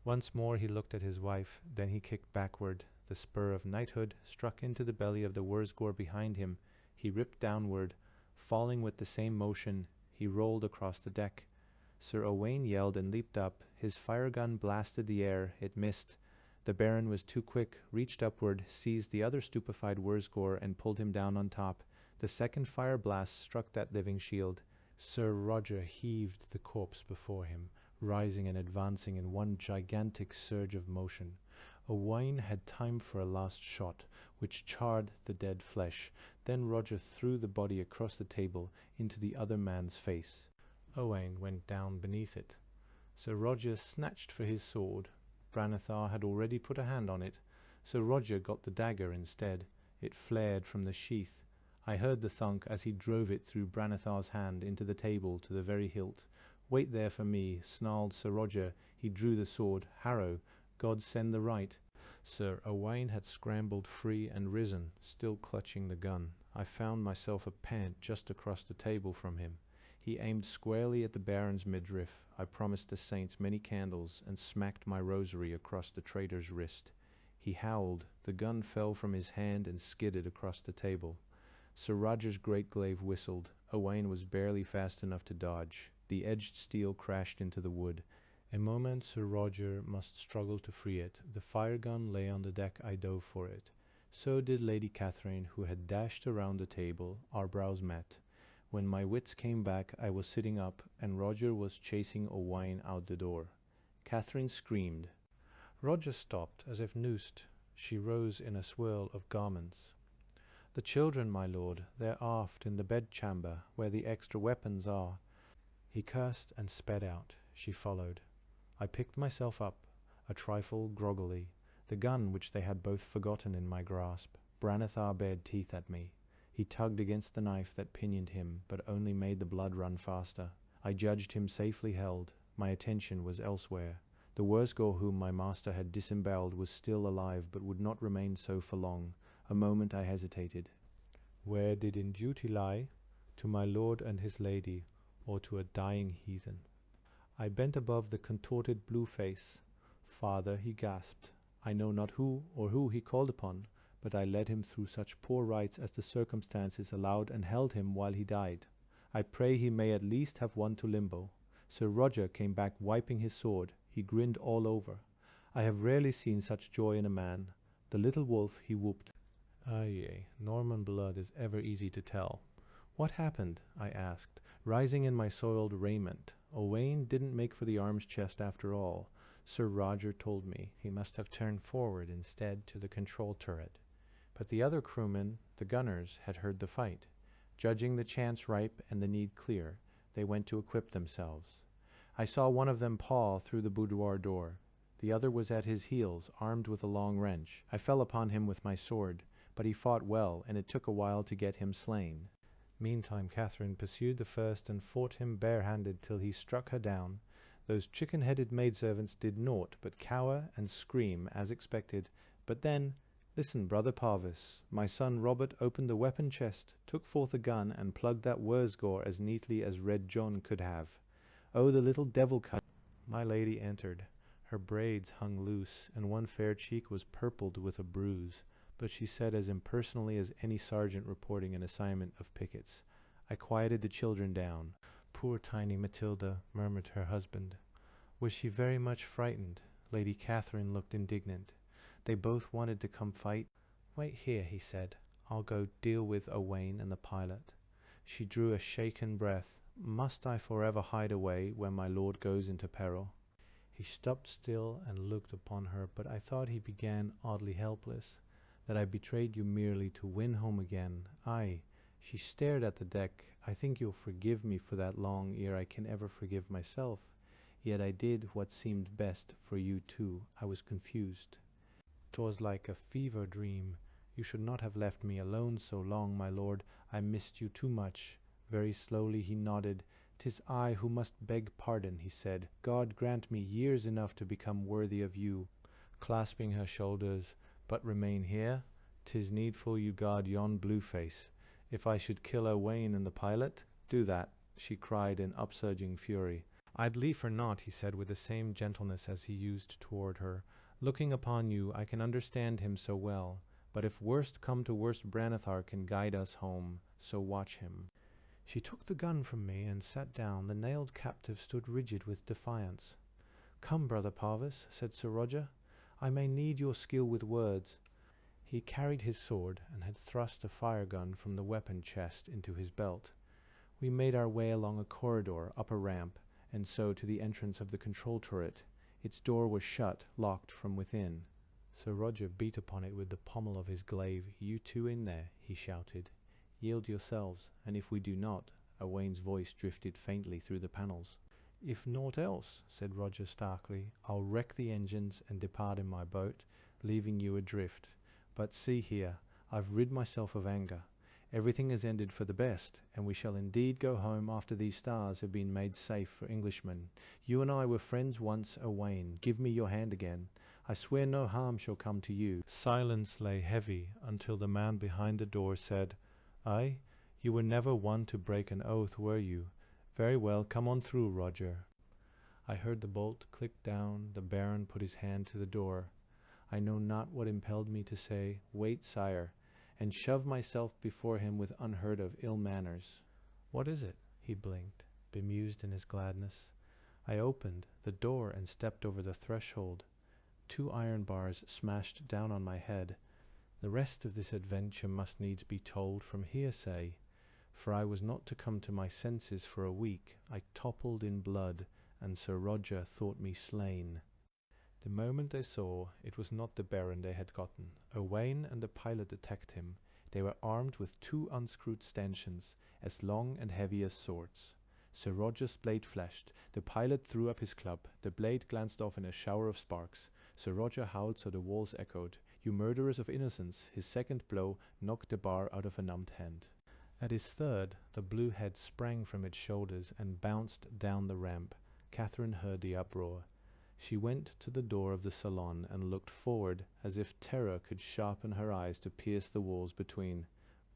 Once more he looked at his wife, then he kicked backward. The spur of knighthood struck into the belly of the Wurzgor behind him. He ripped downward. Falling with the same motion, he rolled across the deck. Sir Owain yelled and leaped up. His fire gun blasted the air. It missed. The Baron was too quick, reached upward, seized the other stupefied Wurzgor, and pulled him down on top. The second fire blast struck that living shield. Sir Roger heaved the corpse before him, rising and advancing in one gigantic surge of motion. Owain had time for a last shot, which charred the dead flesh. Then Roger threw the body across the table into the other man's face. Owain went down beneath it. Sir Roger snatched for his sword. Branithar had already put a hand on it. Sir Roger got the dagger instead. It flared from the sheath. I heard the thunk as he drove it through Branithar's hand into the table to the very hilt. "Wait there for me," snarled Sir Roger. He drew the sword. "Harrow, God send the right." Sir Owain had scrambled free and risen, still clutching the gun. I found myself a pant just across the table from him. He aimed squarely at the Baron's midriff. I promised the saints many candles, and smacked my rosary across the traitor's wrist. He howled. The gun fell from his hand and skidded across the table. Sir Roger's great glaive whistled. Owain was barely fast enough to dodge. The edged steel crashed into the wood. A moment Sir Roger must struggle to free it. The fire gun lay on the deck. I dove for it. So did Lady Catherine, who had dashed around the table. Our brows met. When my wits came back, I was sitting up, and Roger was chasing Owain out the door. Catherine screamed. Roger stopped, as if noosed. She rose in a swirl of garments. "The children, my lord, they're aft in the bedchamber, where the extra weapons are." He cursed and sped out. She followed. I picked myself up, a trifle groggily, the gun which they had both forgotten in my grasp. Branithar bared teeth at me. He tugged against the knife that pinioned him, but only made the blood run faster. I judged him safely held. My attention was elsewhere. The Wurzgor whom my master had disemboweled was still alive, but would not remain so for long. A moment I hesitated. Where did in duty lie? To my lord and his lady, or to a dying heathen? I bent above the contorted blue face. "Father," he gasped. I know not who or who he called upon, but I led him through such poor rites as the circumstances allowed, and held him while he died. I pray he may at least have won to limbo. Sir Roger came back wiping his sword. He grinned all over. I have rarely seen such joy in a man. "The little wolf," he whooped. Yea, Norman blood is ever easy to tell. "What happened?" I asked, rising in my soiled raiment. Owain didn't make for the arms chest after all. Sir Roger told me he must have turned forward instead to the control turret. But the other crewmen, the gunners, had heard the fight. Judging the chance ripe and the need clear, they went to equip themselves. I saw one of them paw through the boudoir door. The other was at his heels, armed with a long wrench. I fell upon him with my sword, but he fought well, and it took a while to get him slain. Meantime Catherine pursued the first and fought him barehanded till he struck her down. Those chicken-headed maidservants did naught but cower and scream as expected. But then, listen, brother Parvis, my son Robert opened the weapon chest, took forth a gun, and plugged that Wurzgore as neatly as Red John could have. Oh, the little devil cut! My lady entered. Her braids hung loose, and one fair cheek was purpled with a bruise, but she said as impersonally as any sergeant reporting an assignment of pickets, "I quieted the children down." "Poor tiny Matilda," murmured her husband. "Was she very much frightened?" Lady Catherine looked indignant. "They both wanted to come fight." "Wait here," he said. "I'll go deal with Owain and the pilot." She drew a shaken breath. "Must I forever hide away when my lord goes into peril?" He stopped still and looked upon her, but I thought he began oddly helpless, that I betrayed you merely to win home again. Aye, she stared at the deck. "I think you'll forgive me for that long ere I can ever forgive myself. Yet I did what seemed best for you too. I was confused. 'Twas like a fever dream. You should not have left me alone so long, my lord. I missed you too much." Very slowly he nodded. "'Tis I who must beg pardon," he said. "God grant me years enough to become worthy of you." Clasping her shoulders, "But remain here? 'Tis needful you guard yon blue face. If I should kill Owain and the pilot, do that," she cried in upsurging fury. "I'd liefer not," he said with the same gentleness as he used toward her. "Looking upon you, I can understand him so well. But if worst come to worst, Branethar can guide us home, so watch him." She took the gun from me and sat down. The nailed captive stood rigid with defiance. "Come, brother Parvis," said Sir Roger. "I may need your skill with words." He carried his sword and had thrust a fire-gun from the weapon chest into his belt. We made our way along a corridor, up a ramp, and so to the entrance of the control turret. Its door was shut, locked from within. Sir Roger beat upon it with the pommel of his glaive. "You two in there," he shouted. "Yield yourselves, and if we do not," Owain's voice drifted faintly through the panels. "If naught else," said Roger starkly, "I'll wreck the engines and depart in my boat, leaving you adrift. But see here, I've rid myself of anger. Everything has ended for the best, and we shall indeed go home after these stars have been made safe for Englishmen. You and I were friends once, Owain. Give me your hand again. I swear no harm shall come to you." Silence lay heavy until the man behind the door said, "Aye, you were never one to break an oath, were you? Very well, come on through, Roger." I heard the bolt click down. The Baron put his hand to the door. I know not what impelled me to say, "Wait, sire," and shove myself before him with unheard-of ill manners. "What is it?" he blinked, bemused in his gladness. I opened the door and stepped over the threshold. 2 iron bars smashed down on my head. The rest of this adventure must needs be told from hearsay, for I was not to come to my senses for a week. I toppled in blood, and Sir Roger thought me slain. The moment they saw it was not the Baron they had gotten, Owain and the pilot attacked him. They were armed with 2 unscrewed stanchions, as long and heavy as swords. Sir Roger's blade flashed. The pilot threw up his club. The blade glanced off in a shower of sparks. Sir Roger howled so the walls echoed. "You murderers of innocents!" His second blow knocked the bar out of a numbed hand. At his third, the blue head sprang from its shoulders and bounced down the ramp. Catherine heard the uproar. She went to the door of the salon and looked forward, as if terror could sharpen her eyes to pierce the walls between.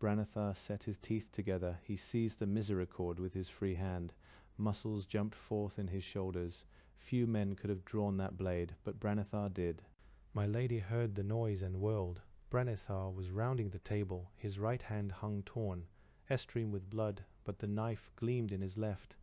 Branethar set his teeth together. He seized the misericord with his free hand. Muscles jumped forth in his shoulders. Few men could have drawn that blade, but Branethar did. My lady heard the noise and whirled. Branethar was rounding the table. His right hand hung torn, astream with blood, but the knife gleamed in his left.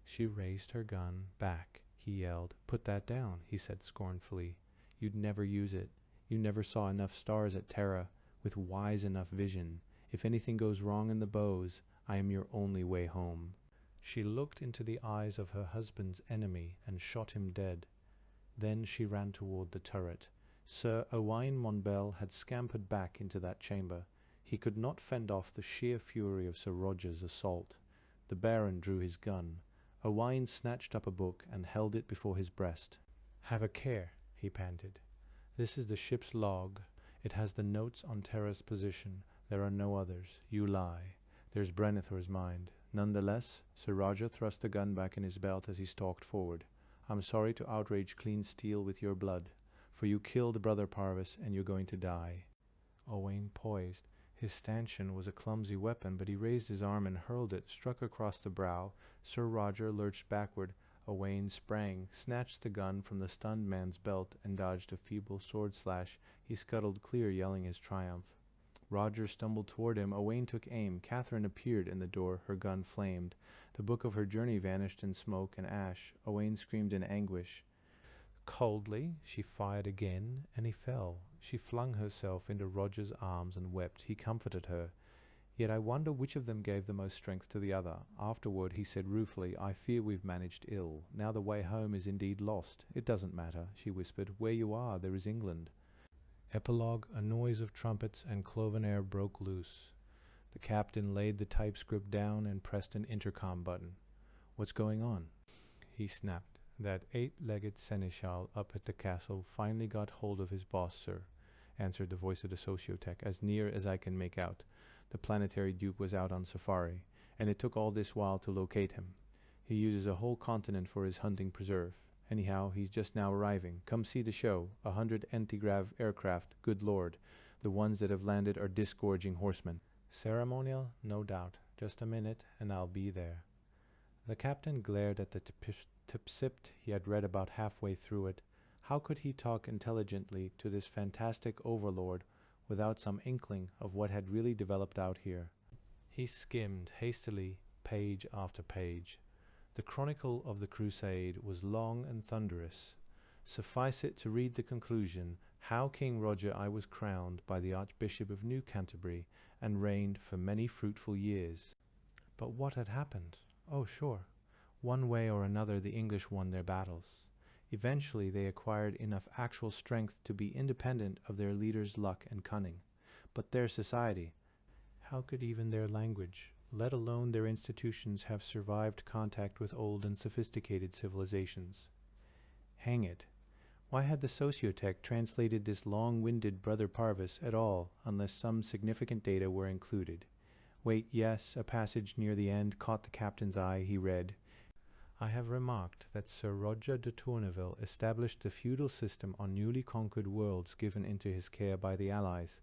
She raised her gun. "Back," he yelled. "Put that down," he said scornfully. "You'd never use it. You never saw enough stars at Terra, with wise enough vision. If anything goes wrong in the bows, I am your only way home." She looked into the eyes of her husband's enemy and shot him dead. Then she ran toward the turret. Sir Owain Monbel had scampered back into that chamber. He could not fend off the sheer fury of Sir Roger's assault. The Baron drew his gun. Owain snatched up a book and held it before his breast. "Have a care," he panted. "This is the ship's log. It has the notes on Terra's position. There are no others. You lie. There's Brennithor's mind." Nonetheless, Sir Roger thrust the gun back in his belt as he stalked forward. "I'm sorry to outrage clean steel with your blood, for you killed Brother Parvis and you're going to die." Owain poised. His stanchion was a clumsy weapon, but he raised his arm and hurled it, struck across the brow. Sir Roger lurched backward. Owain sprang, snatched the gun from the stunned man's belt, and dodged a feeble sword slash. He scuttled clear, yelling his triumph. Roger stumbled toward him. Owain took aim. Catherine appeared in the door. Her gun flamed. The book of her journey vanished in smoke and ash. Owain screamed in anguish. Coldly, she fired again, and he fell. She flung herself into Roger's arms and wept. He comforted her. Yet I wonder which of them gave the most strength to the other. Afterward he said ruefully, "I fear we've managed ill. Now the way home is indeed lost." "It doesn't matter," she whispered. "Where you are, there is England." Epilogue. A noise of trumpets and cloven air broke loose. The captain laid the typescript down and pressed an intercom button. "What's going on?" he snapped. "That 8-legged seneschal up at the castle finally got hold of his boss, sir," answered the voice of the sociotech, "as near as I can make out. The planetary duke was out on safari, and it took all this while to locate him. He uses a whole continent for his hunting preserve. Anyhow, he's just now arriving. Come see the show. 100 anti-grav aircraft, good lord. The ones that have landed are disgorging horsemen. Ceremonial? No doubt. Just a minute, and I'll be there." The captain glared at the tipsipt he had read about halfway through it. How could he talk intelligently to this fantastic overlord without some inkling of what had really developed out here? He skimmed hastily page after page. The chronicle of the Crusade was long and thunderous. Suffice it to read the conclusion, "How King Roger I was crowned by the Archbishop of New Canterbury and reigned for many fruitful years." But what had happened? Oh, sure. One way or another the English won their battles. Eventually they acquired enough actual strength to be independent of their leaders' luck and cunning. But their society, how could even their language, let alone their institutions, have survived contact with old and sophisticated civilizations? Hang it. Why had the sociotech translated this long-winded Brother Parvis at all, unless some significant data were included? Wait, yes, a passage near the end caught the captain's eye. He read, "I have remarked that Sir Roger de Tourneville established the feudal system on newly conquered worlds given into his care by the Allies.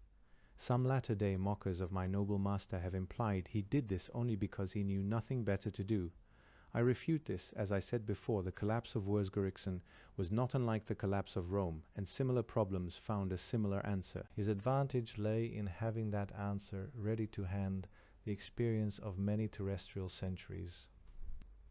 Some latter-day mockers of my noble master have implied he did this only because he knew nothing better to do. I refute this. As I said before, the collapse of Wurstgericsen was not unlike the collapse of Rome, and similar problems found a similar answer. His advantage lay in having that answer ready to hand, the experience of many terrestrial centuries.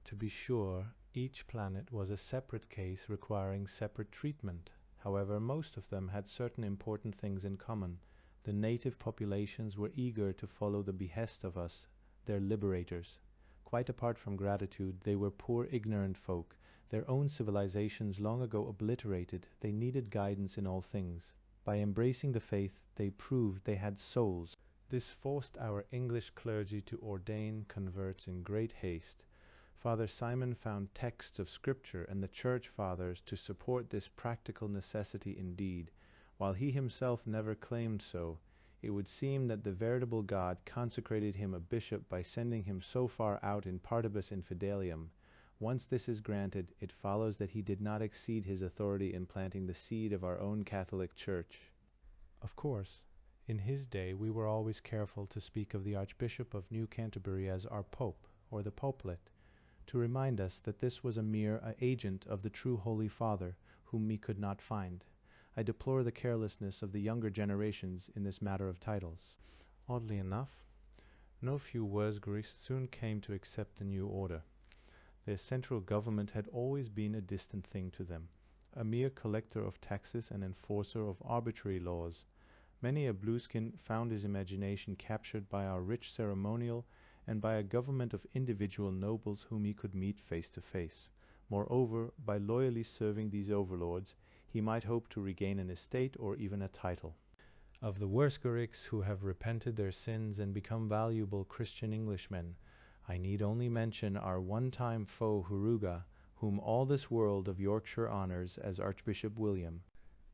To be sure, each planet was a separate case requiring separate treatment. However, most of them had certain important things in common. The native populations were eager to follow the behest of us, their liberators. Quite apart from gratitude, they were poor ignorant folk. Their own civilizations long ago obliterated, they needed guidance in all things. By embracing the faith, they proved they had souls. This forced our English clergy to ordain converts in great haste. Father Simon found texts of Scripture and the Church Fathers to support this practical necessity indeed. While he himself never claimed so, it would seem that the veritable God consecrated him a bishop by sending him so far out in partibus infidelium. Once this is granted, it follows that he did not exceed his authority in planting the seed of our own Catholic Church. Of course, in his day we were always careful to speak of the Archbishop of New Canterbury as our Pope, or the Popelet, to remind us that this was a mere agent of the true Holy Father, whom we could not find. I deplore the carelessness of the younger generations in this matter of titles. Oddly enough, no few Wurstgerichs soon came to accept the new order. Their central government had always been a distant thing to them, a mere collector of taxes and enforcer of arbitrary laws. Many a blueskin found his imagination captured by our rich ceremonial and by a government of individual nobles whom he could meet face to face. Moreover, by loyally serving these overlords, he might hope to regain an estate or even a title. of the Worskeriks who have repented their sins and become valuable Christian Englishmen. I need only mention our one-time foe Huruga, whom all this world of Yorkshire honours as Archbishop William.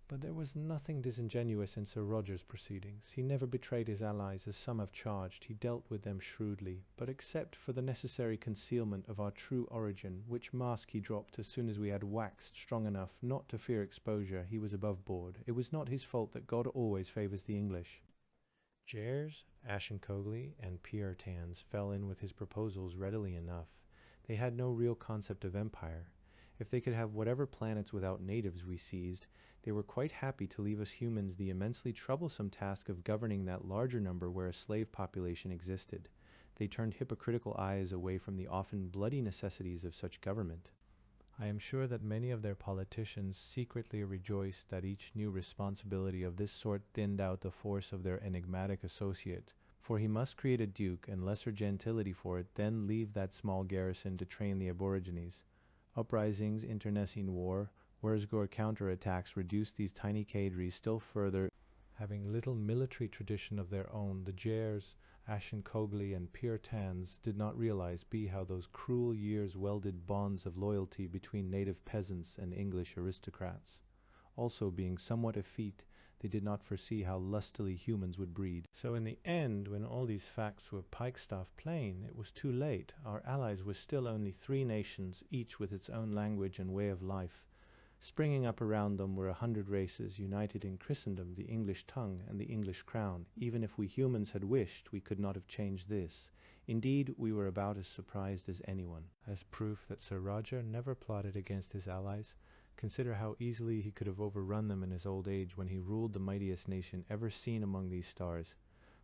But there was nothing disingenuous in Sir Roger's proceedings. He never betrayed his allies, as some have charged. He dealt with them shrewdly, but except for the necessary concealment of our true origin, which mask he dropped as soon as we had waxed strong enough not to fear exposure, he was above board. It was not his fault that God always favours the English. Jers, Ashencogley, and Puritans fell in with his proposals readily enough. They had no real concept of empire. If they could have whatever planets without natives we seized, they were quite happy to leave us humans the immensely troublesome task of governing that larger number where a slave population existed. They turned hypocritical eyes away from the often bloody necessities of such government. I am sure that many of their politicians secretly rejoiced that each new responsibility of this sort thinned out the force of their enigmatic associate, for he must create a duke and lesser gentility for it, then leave that small garrison to train the aborigines. Uprisings, internecine war, Wurzgor counterattacks reduced these tiny cadres still further. Having little military tradition of their own, the Jers, Ashencogley, and Puritans did not realize how those cruel years welded bonds of loyalty between native peasants and English aristocrats. Also, being somewhat effete, they did not foresee how lustily humans would breed. So in the end, when all these facts were pikestaff plain, it was too late. Our allies were still only 3 nations, each with its own language and way of life. Springing up around them were 100 races, united in Christendom, the English tongue, and the English crown. Even if we humans had wished, we could not have changed this. Indeed, we were about as surprised as anyone. As proof that Sir Roger never plotted against his allies, consider how easily he could have overrun them in his old age when he ruled the mightiest nation ever seen among these stars.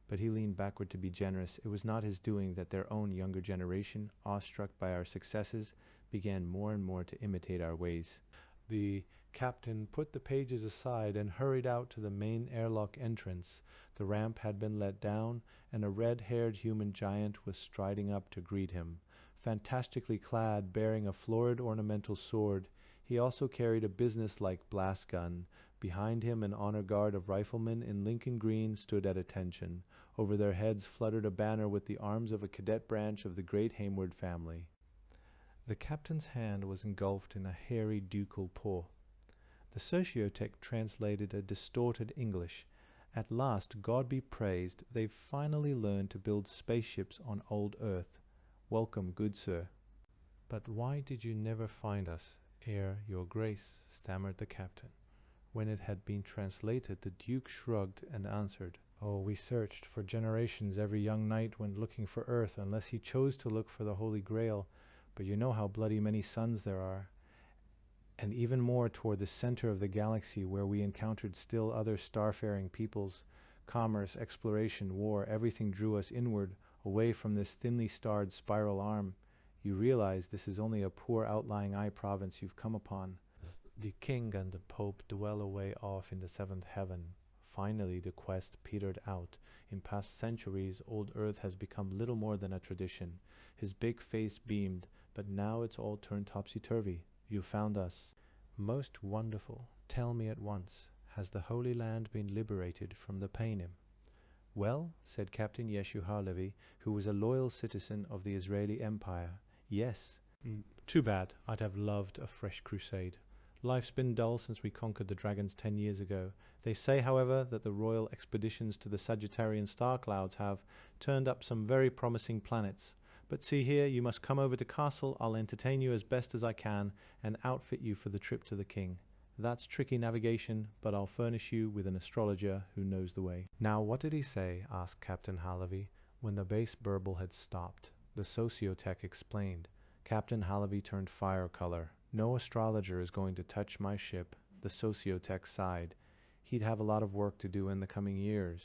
But he leaned backward to be generous. It was not his doing that their own younger generation, awestruck by our successes, began more and more to imitate our ways. The captain put the pages aside and hurried out to the main airlock entrance. The ramp had been let down, and a red-haired human giant was striding up to greet him, fantastically clad, bearing a florid ornamental sword. He also carried a business-like blast gun. Behind him an honor guard of riflemen in Lincoln green stood at attention. Over their heads fluttered a banner with the arms of a cadet branch of the great Hayward family. The captain's hand was engulfed in a hairy ducal paw. The sociotech translated a distorted English. At last, God be praised, they've finally learned to build spaceships on old Earth. Welcome, good sir. But why did you never find us, ere your grace? Stammered the captain. When it had been translated, the Duke shrugged and answered, Oh, we searched for generations. Every young knight went looking for Earth, unless he chose to look for the Holy Grail. But you know how bloody many suns there are. And even more toward the center of the galaxy, where we encountered still other starfaring peoples. Commerce, exploration, war, everything drew us inward, away from this thinly starred spiral arm. You realize this is only a poor outlying eye province you've come upon. The king and the pope dwell away off in the 7th heaven. Finally, the quest petered out. In past centuries, old Earth has become little more than a tradition. His big face beamed, but now it's all turned topsy-turvy. You found us. Most wonderful. Tell me at once, has the Holy Land been liberated from the Paynim? Well, said Captain Yeshu Halevi, who was a loyal citizen of the Israeli Empire, yes. Too bad. I'd have loved a fresh crusade. Life's been dull since we conquered the dragons 10 years ago. They say, however, that the royal expeditions to the Sagittarian star clouds have turned up some very promising planets. But see here, you must come over to Castle. I'll entertain you as best as I can and outfit you for the trip to the king. That's tricky navigation, but I'll furnish you with an astrologer who knows the way. Now, what did he say? Asked Captain Halevi, when the bass burble had stopped. The sociotech explained. Captain Halevi turned fire color. No astrologer is going to touch my ship. The sociotech sighed. He'd have a lot of work to do in the coming years.